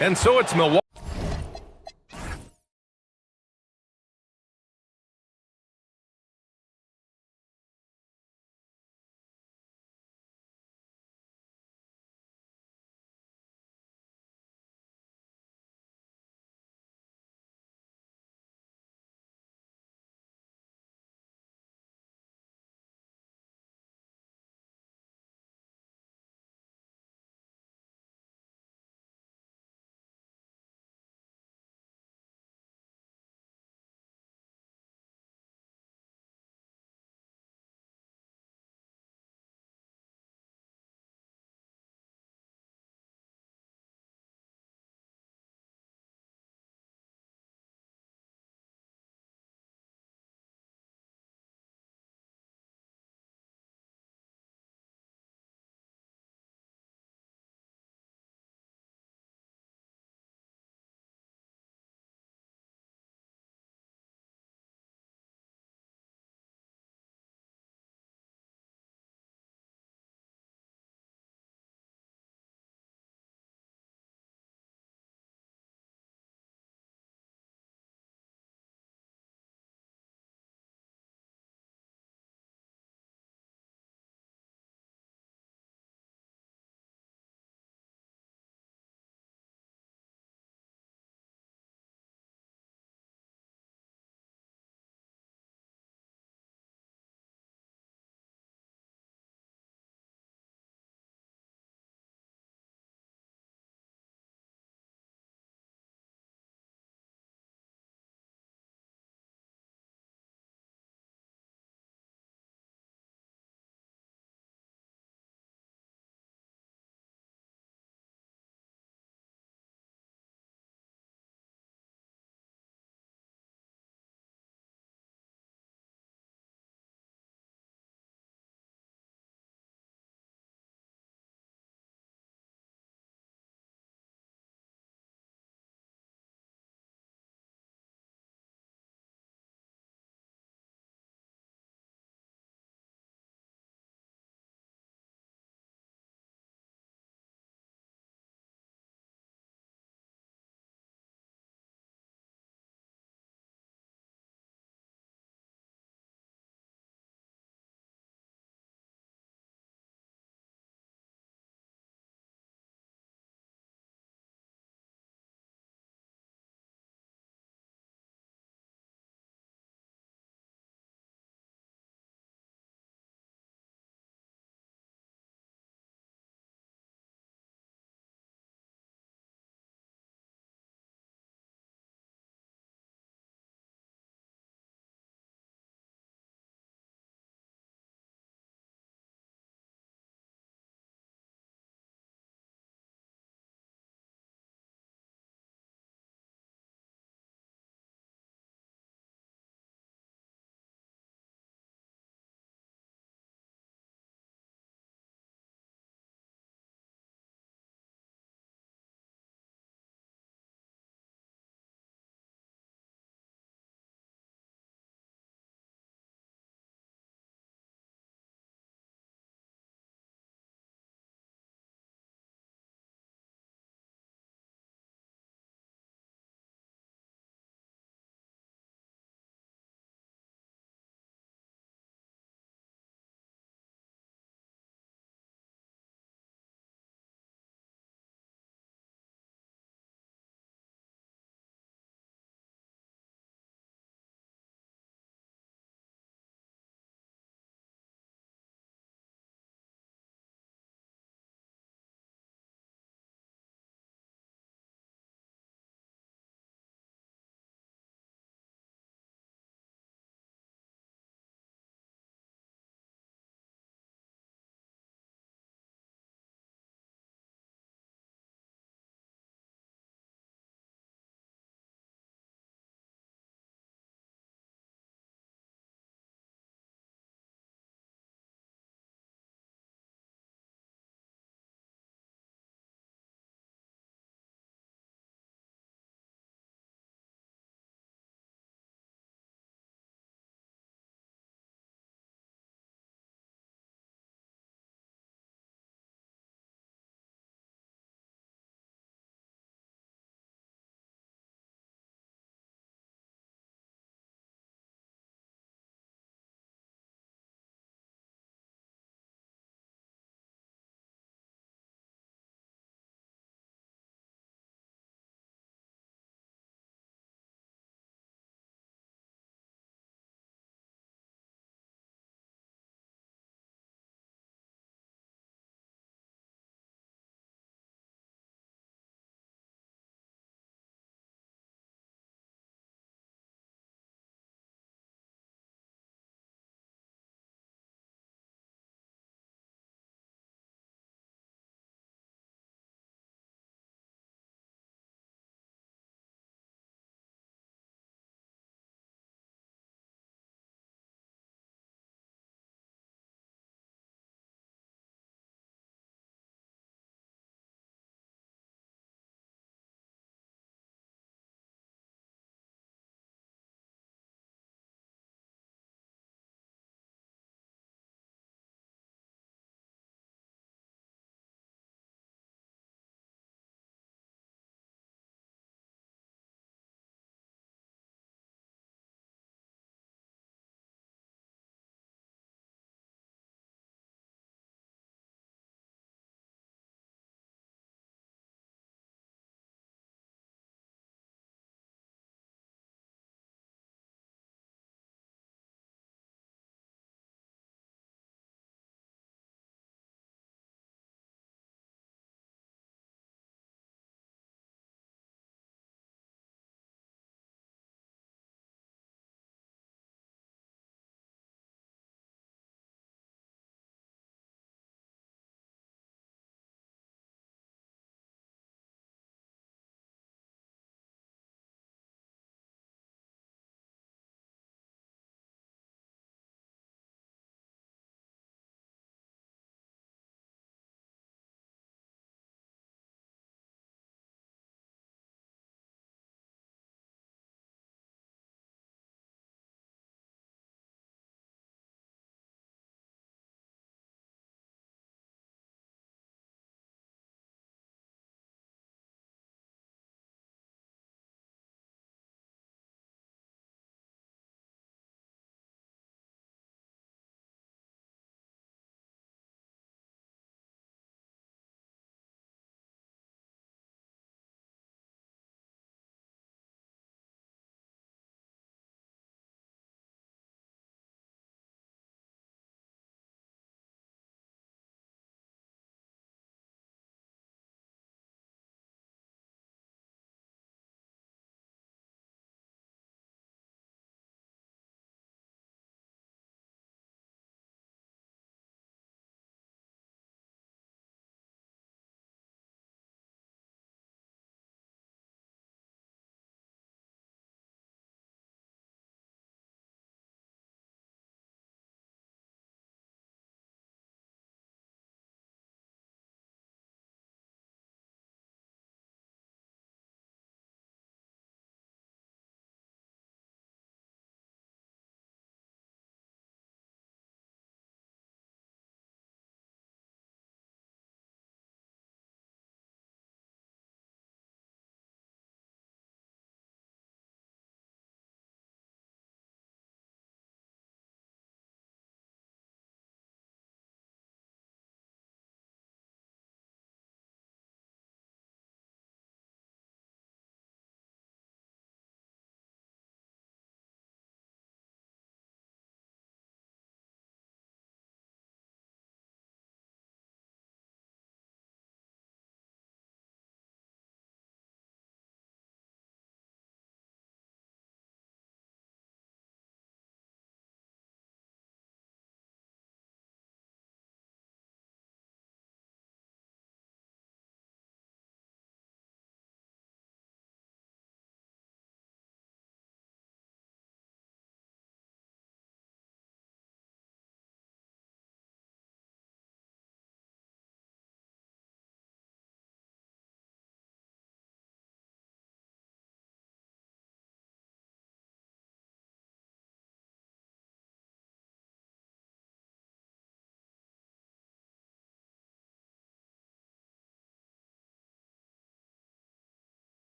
S1: And so it's Milwaukee.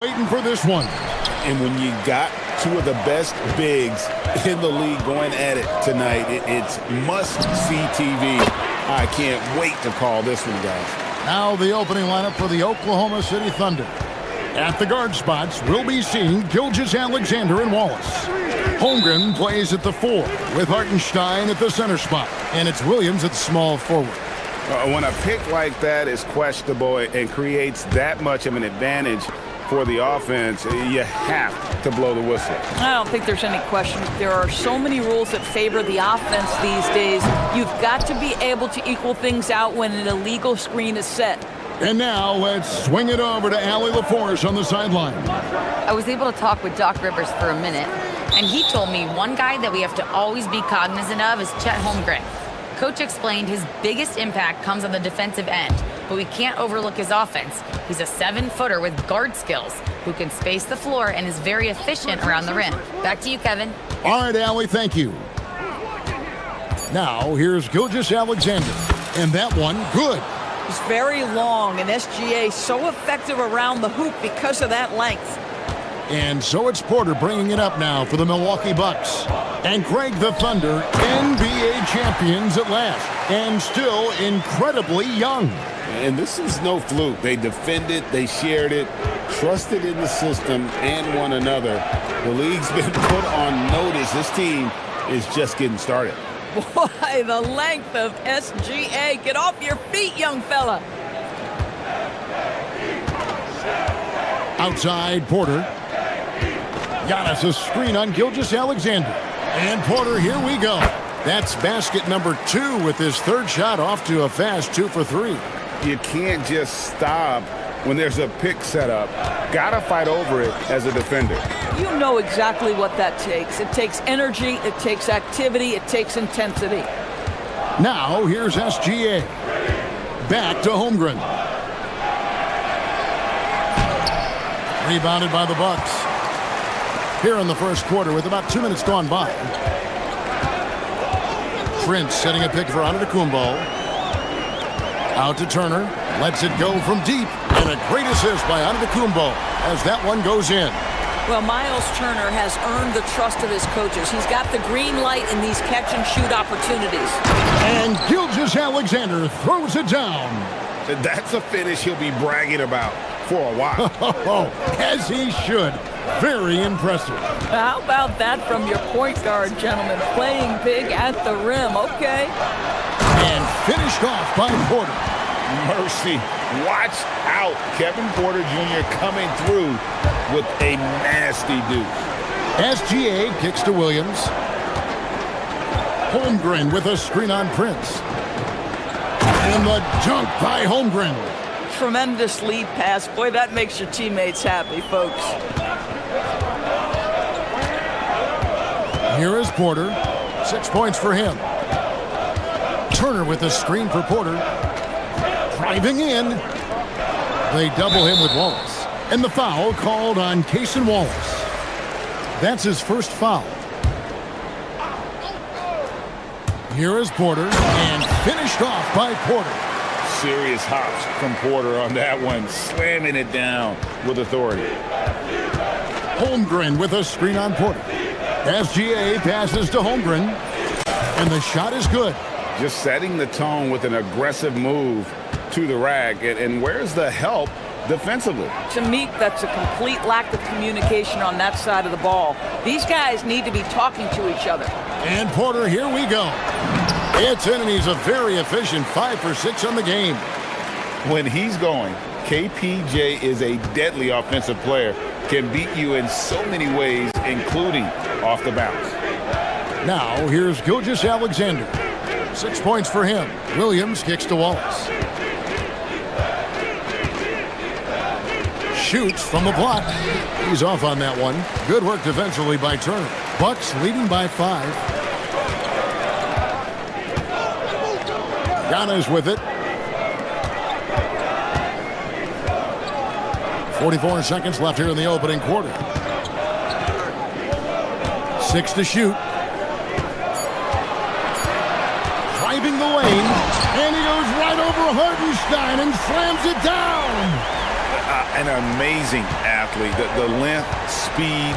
S5: Waiting for this one.
S14: And when you got two of the best bigs in the league going at it tonight, it's must-see TV. I can't wait to call this one, guys.
S5: Now the opening lineup for the Oklahoma City Thunder. At the guard spots, we'll be seeing Gilgeous-Alexander and Wallace. Holmgren plays at the 4 with Hartenstein at the center spot. And it's Williams at small forward.
S13: When a pick like that is questionable and creates that much of an advantage for the offense, you have to blow the whistle.
S9: I don't think there's any question. There are so many rules that favor the offense these days. You've got to be able to equal things out when an illegal screen is set.
S5: And now let's swing it over to Allie LaForce on the sideline.
S4: I was able to talk with Doc Rivers for a minute, and he told me one guy that we have to always be cognizant of is Chet Holmgren. Coach explained his biggest impact comes on the defensive end, but we can't overlook his offense. He's a 7-footer with guard skills who can space the floor and is very efficient around the rim. Back to you, Kevin.
S5: All right, Allie, thank you. Now, here's Gilgeous-Alexander. And that one, good.
S9: It's very long, and SGA so effective around the hoop because of that length.
S5: And so it's Porter bringing it up now for the Milwaukee Bucks. And Greg, the Thunder, NBA champions at last, and still incredibly young.
S14: And this is no fluke. They defended, they shared it, trusted in the system and one another. The league's been put on notice. This team is just getting started.
S9: Boy, the length of SGA. Get off your feet, young fella.
S5: Outside, Porter. Giannis, a screen on Gilgeous-Alexander. And Porter, here we go. That's basket number 2 with his third shot off to a fast 2 for 3.
S13: You can't just stop when there's a pick set up. Gotta fight over it as a defender.
S9: You know exactly what that takes. It takes energy, it takes activity, it takes intensity.
S5: Now, here's SGA. Back to Holmgren. Rebounded by the Bucks. Here in the first quarter with about 2 minutes gone by. Prince setting a pick for Antetokounmpo. Out to Turner. Lets it go from deep. And a great assist by Antetokounmpo as that one goes in.
S9: Well, Miles Turner has earned the trust of his coaches. He's got the green light in these catch-and-shoot opportunities.
S5: And Gilgeous-Alexander throws it down.
S13: That's a finish he'll be bragging about for a while.
S5: As he should. Very impressive.
S9: How about that from your point guard, gentlemen? Playing big at the rim. Okay.
S5: And finished off by Porter.
S14: Mercy. Watch out. Kevin Porter Jr. coming through with a nasty deuce.
S5: SGA kicks to Williams. Holmgren with a screen on Prince. And the dunk by Holmgren.
S9: Tremendous lead pass. Boy, that makes your teammates happy, folks.
S5: Here is Porter. 6 points for him. Turner with a screen for Porter. Driving in. They double him with Wallace. And the foul called on Cason Wallace. That's his first foul. Here is Porter. And finished off by Porter.
S14: Serious hops from Porter on that one. Slamming it down with authority.
S5: Holmgren with a screen on Porter. SGA passes to Holmgren. And the shot is good.
S13: Just setting the tone with an aggressive move to the rack. And where's the help defensively?
S9: To me, that's a complete lack of communication on that side of the ball. These guys need to be talking to each other.
S5: And Porter, here we go. It's in, and he's a very efficient 5 for 6 on the game.
S14: When he's going, KPJ is a deadly offensive player. Can beat you in so many ways, including off the bounce.
S5: Now, here's Gilgeous-Alexander. 6 points for him. Williams kicks to Wallace. Shoots from the block. He's off on that one. Good work defensively by Turner. Bucks leading by 5. Giannis with it. 44 seconds left here in the opening quarter. 6 to shoot. Driving the lane, and he goes right over Hartenstein and slams it down.
S14: An amazing athlete. The length, speed,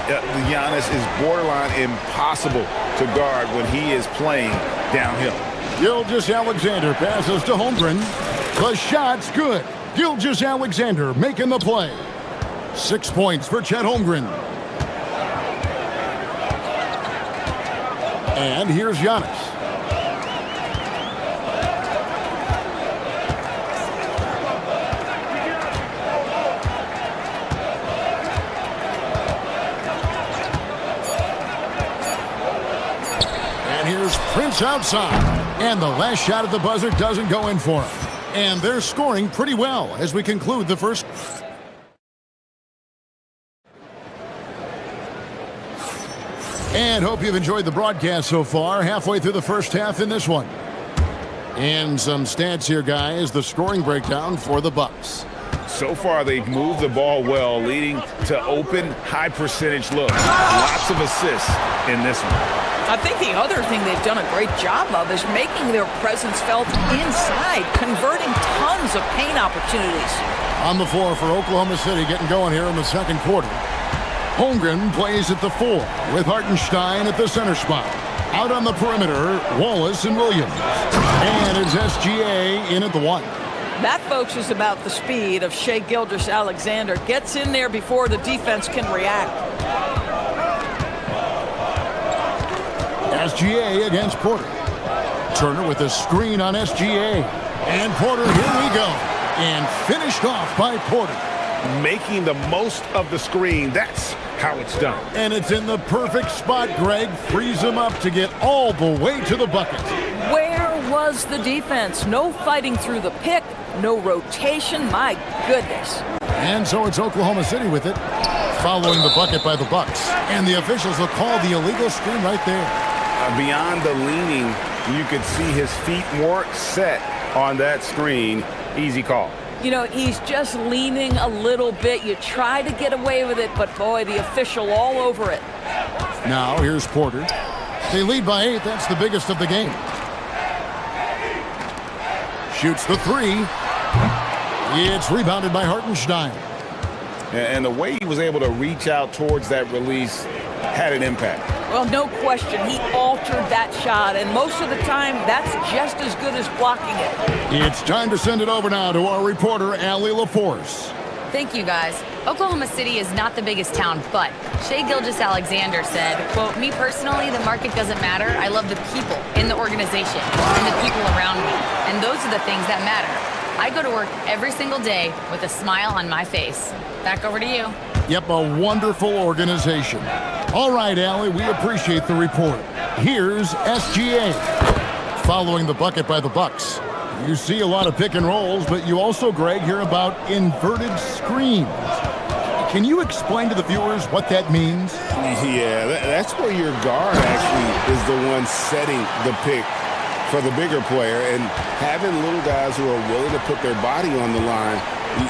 S14: Giannis is borderline impossible to guard when he is playing downhill.
S5: Gilgeous-Alexander passes to Holmgren. The shot's good. Gilgeous-Alexander making the play. 6 points for Chet Holmgren. And here's Giannis. And here's Prince outside. And the last shot at the buzzer doesn't go in for him. And they're scoring pretty well as we conclude the first. And hope you've enjoyed the broadcast so far. Halfway through the first half in this one. And some stats here, guys. The scoring breakdown for the Bucks.
S14: So far, they've moved the ball well, leading to open, high-percentage looks. Lots of assists in this one.
S9: I think the other thing they've done a great job of is making their presence felt inside, converting tons of paint opportunities.
S5: On the floor for Oklahoma City, getting going here in the second quarter. Holmgren plays at the 4 with Hartenstein at the center spot. Out on the perimeter, Wallace and Williams. And it's SGA in at the 1.
S9: That, folks, is about the speed of Shai Gilgeous-Alexander. Gets in there before the defense can react.
S5: SGA against Porter. Turner with a screen on SGA. And Porter, here we go. And finished off by Porter.
S14: Making the most of the screen. That's how it's done.
S5: And it's in the perfect spot, Greg. Frees him up to get all the way to the bucket.
S9: Where was the defense? No fighting through the pick, no rotation. My goodness.
S5: And so it's Oklahoma City with it, following the bucket by the Bucks. And the officials will call the illegal screen right there.
S14: Beyond the leaning, you could see his feet weren't set on that screen. Easy call.
S9: You know, he's just leaning a little bit. You try to get away with it, but boy, the official all over it.
S5: Now here's Porter. They lead by 8. That's the biggest of the game. Shoots the 3. It's rebounded by Hartenstein.
S14: And the way he was able to reach out towards that release had an impact.
S9: Well, no question. He altered that shot, and most of the time, that's just as good as blocking it.
S5: It's time to send it over now to our reporter, Allie LaForce.
S4: Thank you, guys. Oklahoma City is not the biggest town, but Shai Gilgeous-Alexander said, quote, "Me personally, the market doesn't matter. I love the people in the organization and the people around me. And those are the things that matter. I go to work every single day with a smile on my face." Back over to you.
S5: Yep, a wonderful organization. All right, Allie, we appreciate the report. Here's SGA. Following the bucket by the Bucks. You see a lot of pick and rolls, but you also, Greg, hear about inverted screens. Can you explain to the viewers what that means?
S14: Yeah, that's where your guard actually is the one setting the pick for the bigger player, and having little guys who are willing to put their body on the line.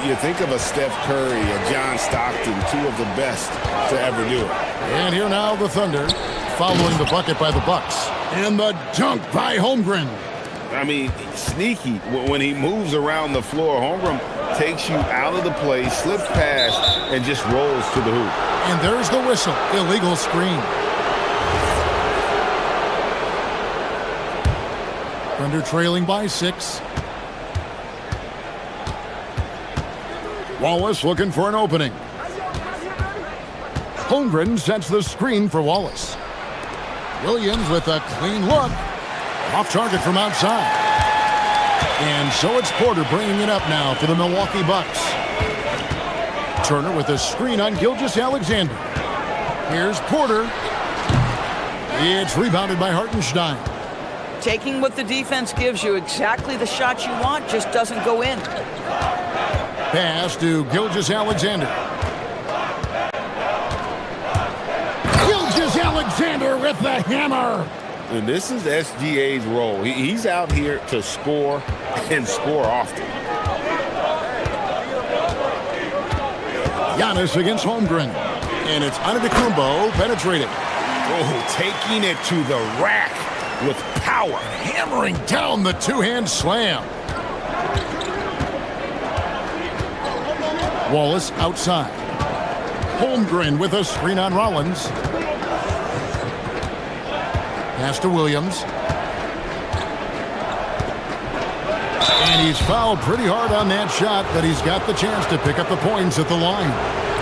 S14: You think of a Steph Curry, a John Stockton, two of the best to ever do it.
S5: And here now the Thunder, following the bucket by the Bucks. And the dunk by Holmgren.
S14: I mean, sneaky when he moves around the floor. Holmgren takes you out of the play, slips past, and just rolls to the hoop.
S5: And there's the whistle. Illegal screen. Thunder trailing by 6. Wallace looking for an opening. Holmgren sets the screen for Wallace. Williams with a clean look. Off target from outside. And so it's Porter bringing it up now for the Milwaukee Bucks. Turner with a screen on Gilgeous-Alexander. Here's Porter. It's rebounded by Hartenstein.
S9: Taking what the defense gives you, exactly the shot you want, just doesn't go in.
S5: Pass to Gilgeous-Alexander. Gilgeous-Alexander with the hammer.
S14: And this is SGA's role. He's out here to score and score often.
S5: Giannis against Holmgren. And it's Antetokounmpo penetrating.
S14: Oh, taking it to the rack with power.
S5: Hammering down the two-hand slam. Wallace outside. Holmgren with a screen on Rollins. Pass to Williams. And he's fouled pretty hard on that shot, but he's got the chance to pick up the points at the line.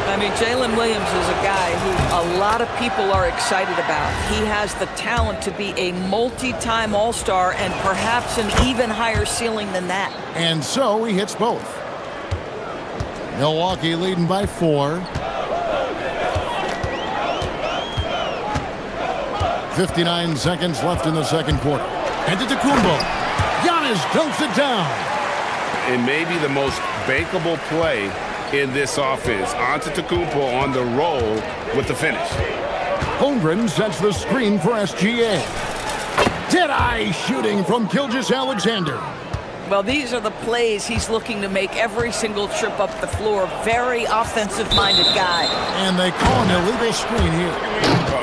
S9: I mean, Jalen Williams is a guy who a lot of people are excited about. He has the talent to be a multi-time All-Star and perhaps an even higher ceiling than that.
S5: And so he hits both. Milwaukee leading by 4. 59 seconds left in the second quarter. And to Kumbo. Giannis dunks it down.
S13: It may be the most bankable play in this offense. Antetokounmpo on the roll with the finish.
S5: Holmgren sets the screen for SGA. Dead-eye shooting from Gilgeous-Alexander.
S9: Well, these are the plays he's looking to make every single trip up the floor. Very offensive-minded guy.
S5: And they call an illegal screen here.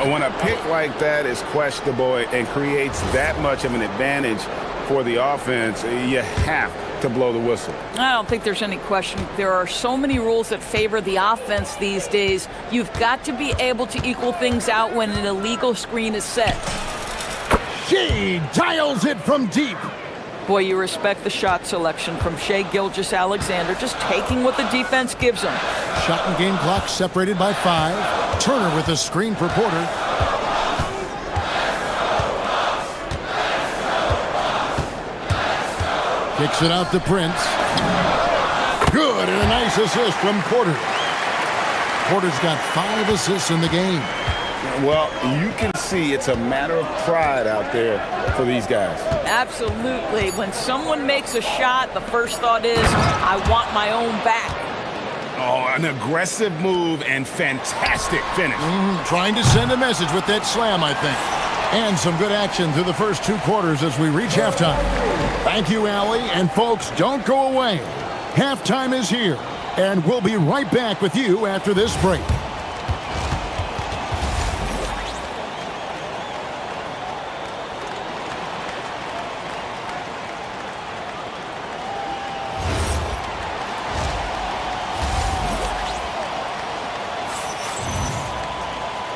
S13: When a pick like that is questionable and creates that much of an advantage for the offense, you have to blow the whistle.
S9: I don't think there's any question. There are so many rules that favor the offense these days. You've got to be able to equal things out when an illegal screen is set.
S5: She dials it from deep.
S9: Boy, you respect the shot selection from Shai Gilgeous-Alexander, just taking what the defense gives him.
S5: Shot and game clock separated by 5. Turner with a screen for Porter. Kicks it out to Prince. Good, and a nice assist from Porter. Porter's got 5 assists in the game.
S13: Well, you can see it's a matter of pride out there for these guys.
S9: Absolutely. When someone makes a shot, the first thought is, I want my own back.
S14: Oh, an aggressive move and fantastic finish.
S5: Trying to send a message with that slam, I think. And some good action through the first 2 quarters as we reach halftime. Thank you, Allie. And folks, don't go away. Halftime is here, and we'll be right back with you after this break.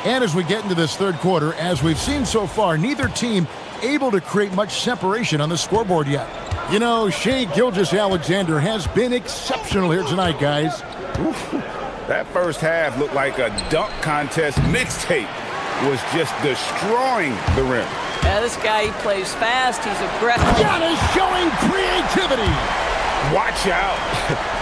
S5: And as we get into this third quarter, as we've seen so far, neither team able to create much separation on the scoreboard yet. You know, Shai Gilgeous-Alexander has been exceptional here tonight, guys.
S13: That first half looked like a dunk contest mixtape. Was just destroying the rim.
S9: Yeah, this guy, he plays fast, he's aggressive.
S5: Giannis showing creativity.
S13: Watch out.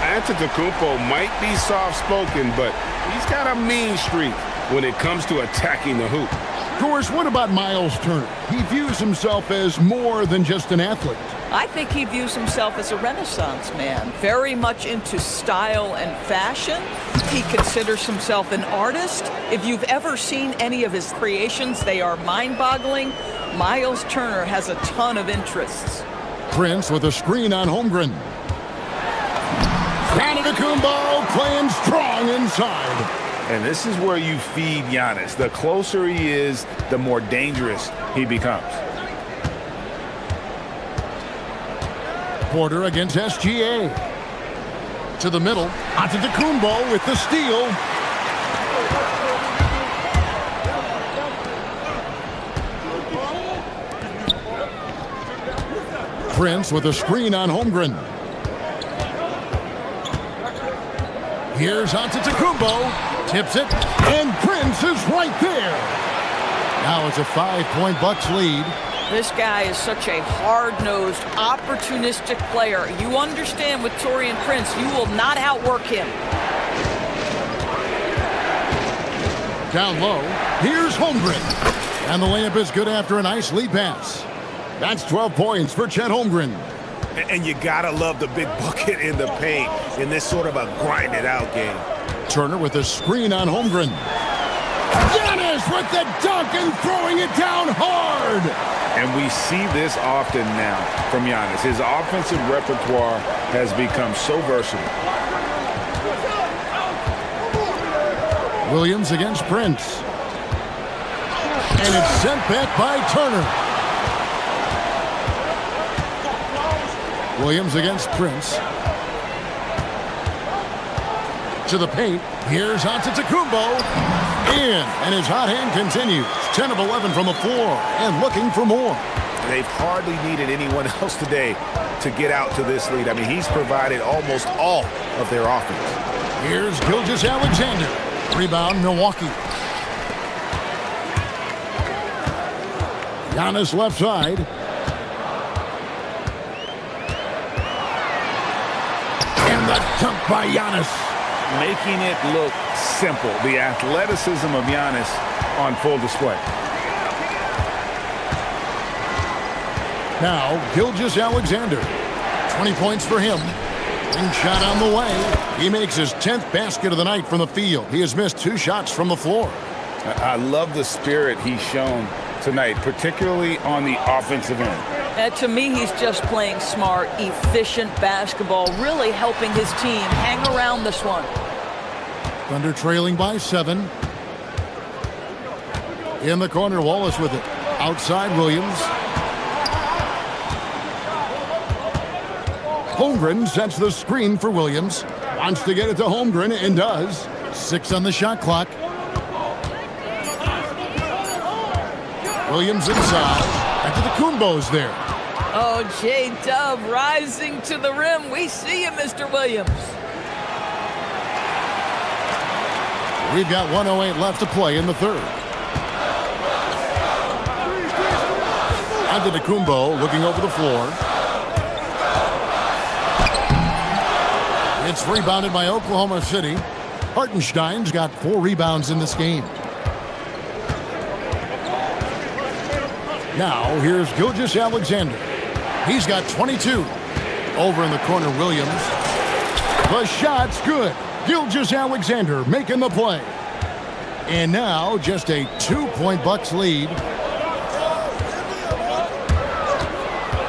S13: Antetokounmpo might be soft-spoken, but he's got a mean streak when it comes to attacking the hoop.
S5: Of course, what about Miles Turner? He views himself as more than just an athlete.
S9: I think he views himself as a Renaissance man, very much into style and fashion. He considers himself an artist. If you've ever seen any of his creations, they are mind-boggling. Miles Turner has a ton of interests.
S5: Prince with a screen on Holmgren. Antetokounmpo playing strong inside.
S14: And this is where you feed Giannis. The closer he is, the more dangerous he becomes.
S5: Porter against SGA. To the middle. Antetokounmpo with the steal. Prince with a screen on Holmgren. Here's Antetokounmpo. Tips it, and Prince is right there. Now it's a 5-point Bucks lead.
S9: This guy is such a hard-nosed, opportunistic player. You understand with Taurean Prince, you will not outwork him.
S5: Down low, here's Holmgren. And the layup is good after a nice lead pass. That's 12 points for Chet Holmgren.
S13: And you gotta love the big bucket in the paint in this sort of a grind-it-out game.
S5: Turner with a screen on Holmgren. Giannis with the dunk and throwing it down hard.
S14: And we see this often now from Giannis. His offensive repertoire has become so versatile.
S5: Williams against Prince. And it's sent back by Turner. Williams against Prince. to the paint. Here's Antetokounmpo. In, and his hot hand continues. 10 of 11 from the floor, and looking for more.
S13: They've hardly needed anyone else today to get out to this lead. I mean, he's provided almost all of their offense.
S5: Here's Gilgeous-Alexander. Rebound, Milwaukee. Giannis left side. And the dunk by Giannis.
S14: Making it look simple. The athleticism of Giannis on full display.
S5: Now, Gilgeous-Alexander. 20 points for him. And shot on the way. He makes his 10th basket of the night from the field. He has missed 2 shots from the floor.
S14: I love the spirit he's shown tonight, particularly on the offensive end.
S9: To me, he's just playing smart, efficient basketball, really helping his team hang around this one.
S5: Thunder trailing by 7. In the corner, Wallace with it. Outside, Williams. Holmgren sets the screen for Williams. Wants to get it to Holmgren, and does. 6 on the shot clock. Williams inside. Antetokounmpo's there.
S9: Oh, J-Dub rising to the rim. We see you, Mr. Williams.
S5: We've got 1:08 left to play in the third. Antetokounmpo looking over the floor. It's rebounded by Oklahoma City. Hartenstein's got 4 rebounds in this game. Now, here's Gilgeous-Alexander. He's got 22. Over in the corner, Williams. The shot's good. Gilgeous-Alexander making the play. And now, just a 2-point Bucks lead.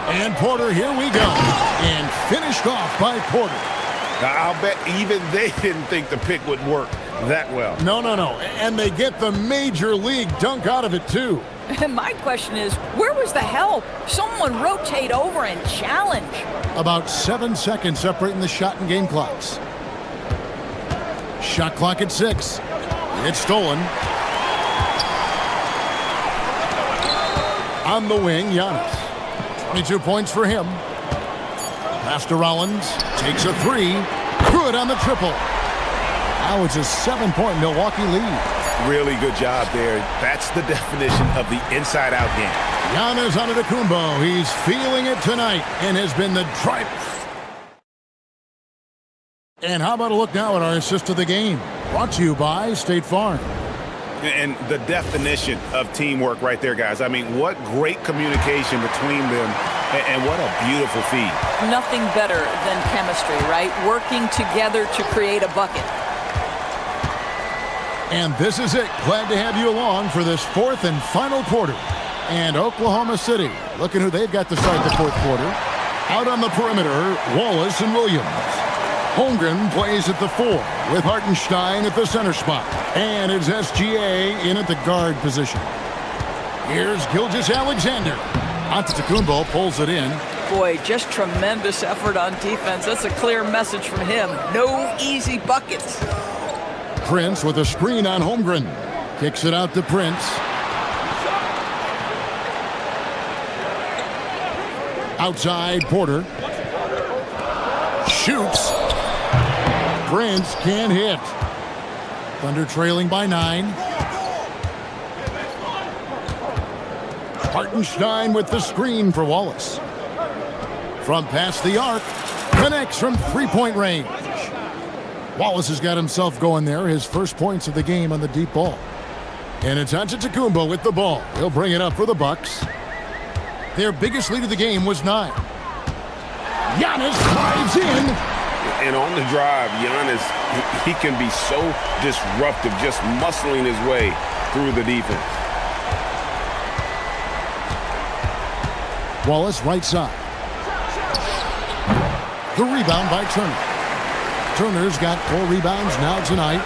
S5: And Porter, here we go. And finished off by Porter.
S13: Now, I'll bet even they didn't think the pick would work that well.
S5: No. And they get the major league dunk out of it, too.
S9: And my question is, where was the help? Someone rotate over and challenge.
S5: About 7 seconds separating the shot and game clocks. Shot clock at 6. It's stolen. On the wing, Giannis. 22 points for him. Pass to Rollins. Takes a 3. Good on the triple. Now it's a 7-point Milwaukee lead.
S13: Really good job there. That's the definition of the inside-out game.
S5: Giannis Antetokounmpo. He's feeling it tonight and has been the driver. And how about a look now at our assist of the game? Brought to you by State Farm.
S13: And the definition of teamwork right there, guys. I mean, what great communication between them, and what a beautiful feed.
S9: Nothing better than chemistry, right? Working together to create a bucket.
S5: And this is it. Glad to have you along for this 4th and final quarter. And Oklahoma City, looking who they've got to start the 4th quarter. Out on the perimeter, Wallace and Williams. Holmgren plays at the 4 with Hartenstein at the center spot. And it's SGA in at the guard position. Here's Gilgeous-Alexander. Antetokounmpo pulls it in.
S9: Boy, just tremendous effort on defense. That's a clear message from him. No easy buckets.
S5: Prince with a screen on Holmgren. Kicks it out to Prince. Outside, Porter. Shoots. Prince can't hit. Thunder trailing by 9. Hartenstein with the screen for Wallace. From past the arc. Connects from 3-point range. Wallace has got himself going there. His first points of the game on the deep ball. And it's Antetokounmpo with the ball. He'll bring it up for the Bucks. Their biggest lead of the game was 9. Giannis drives in.
S13: And on the drive, Giannis, he can be so disruptive, just muscling his way through the defense.
S5: Wallace right side. The rebound by Turner. Turner's got 4 rebounds now tonight.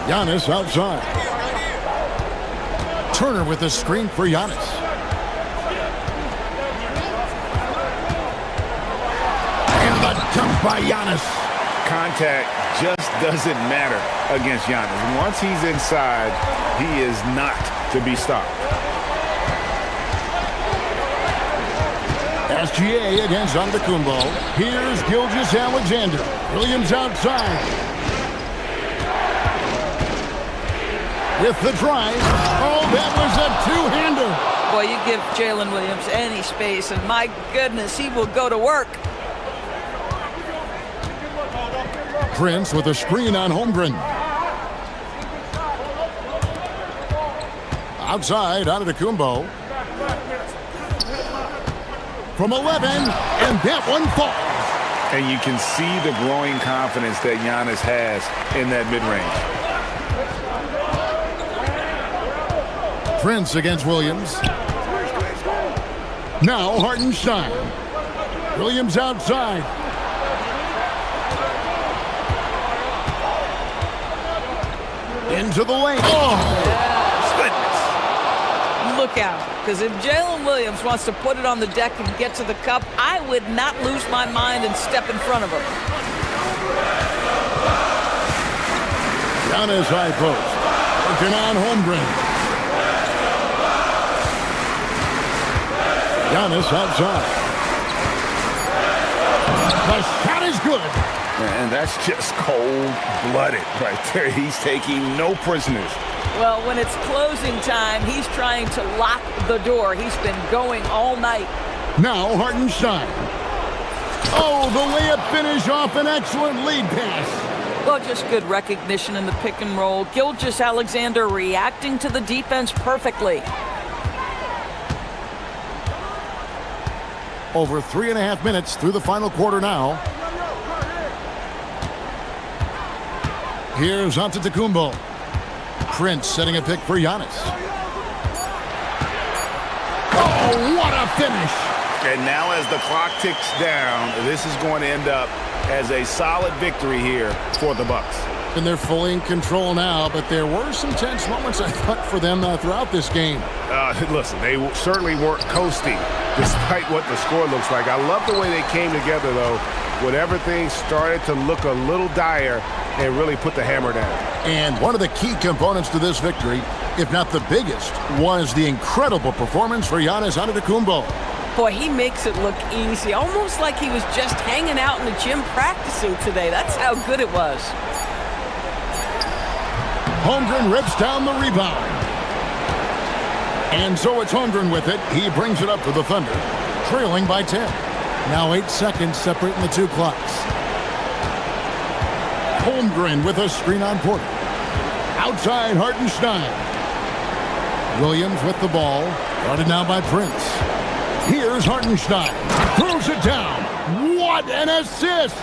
S5: Giannis outside. Turner with the screen for Giannis. And the dunk by Giannis.
S14: Contact just doesn't matter against Giannis. Once he's inside, he is not to be stopped.
S5: SGA against Antetokounmpo. Here's Gilgeous-Alexander. Williams outside. With the drive. Oh, that was a two-hander.
S9: Boy, you give Jalen Williams any space, and my goodness, he will go to work.
S5: Prince with a screen on Holmgren. Outside, Antetokounmpo. From 11, and that one falls.
S14: And you can see the growing confidence that Giannis has in that mid-range.
S5: Prince against Williams. Now Hartenstein. Williams outside. Into the lane. Oh!
S9: Goodness. Look out. Because if Jalen Williams wants to put it on the deck and get to the cup, I would not lose my mind and step in front of him.
S5: Giannis high post. Working on Holmgren. Giannis outside. The shot is good.
S14: And that's just cold-blooded right there. He's taking no prisoners.
S9: Well, when it's closing time, he's trying to lock the door. He's been going all night.
S5: Now Hartenstein. Oh, the layup finish off an excellent lead pass.
S9: Well, just good recognition in the pick and roll. Gilgeous-Alexander reacting to the defense perfectly.
S5: Over 3.5 minutes through the final quarter now. Here's Antetokounmpo. Prince setting a pick for Giannis. Oh, what a finish!
S14: And now as the clock ticks down, this is going to end up as a solid victory here for the Bucks.
S5: And they're fully in control now, but there were some tense moments, I thought, for them throughout this game.
S13: Listen, they certainly weren't coasting, despite what the score looks like. I love the way they came together, though, when everything started to look a little dire and really put the hammer down.
S5: And one of the key components to this victory, if not the biggest, was the incredible performance for Giannis Antetokounmpo.
S9: Boy, he makes it look easy, almost like he was just hanging out in the gym practicing today. That's how good it was.
S5: Holmgren rips down the rebound. And so it's Holmgren with it. He brings it up for the Thunder, trailing by 10. Now 8 seconds separating the two clocks. Holmgren with a screen on Porter. Outside Hartenstein. Williams with the ball. Guarded now by Prince. Here's Hartenstein. Throws it down. What an assist!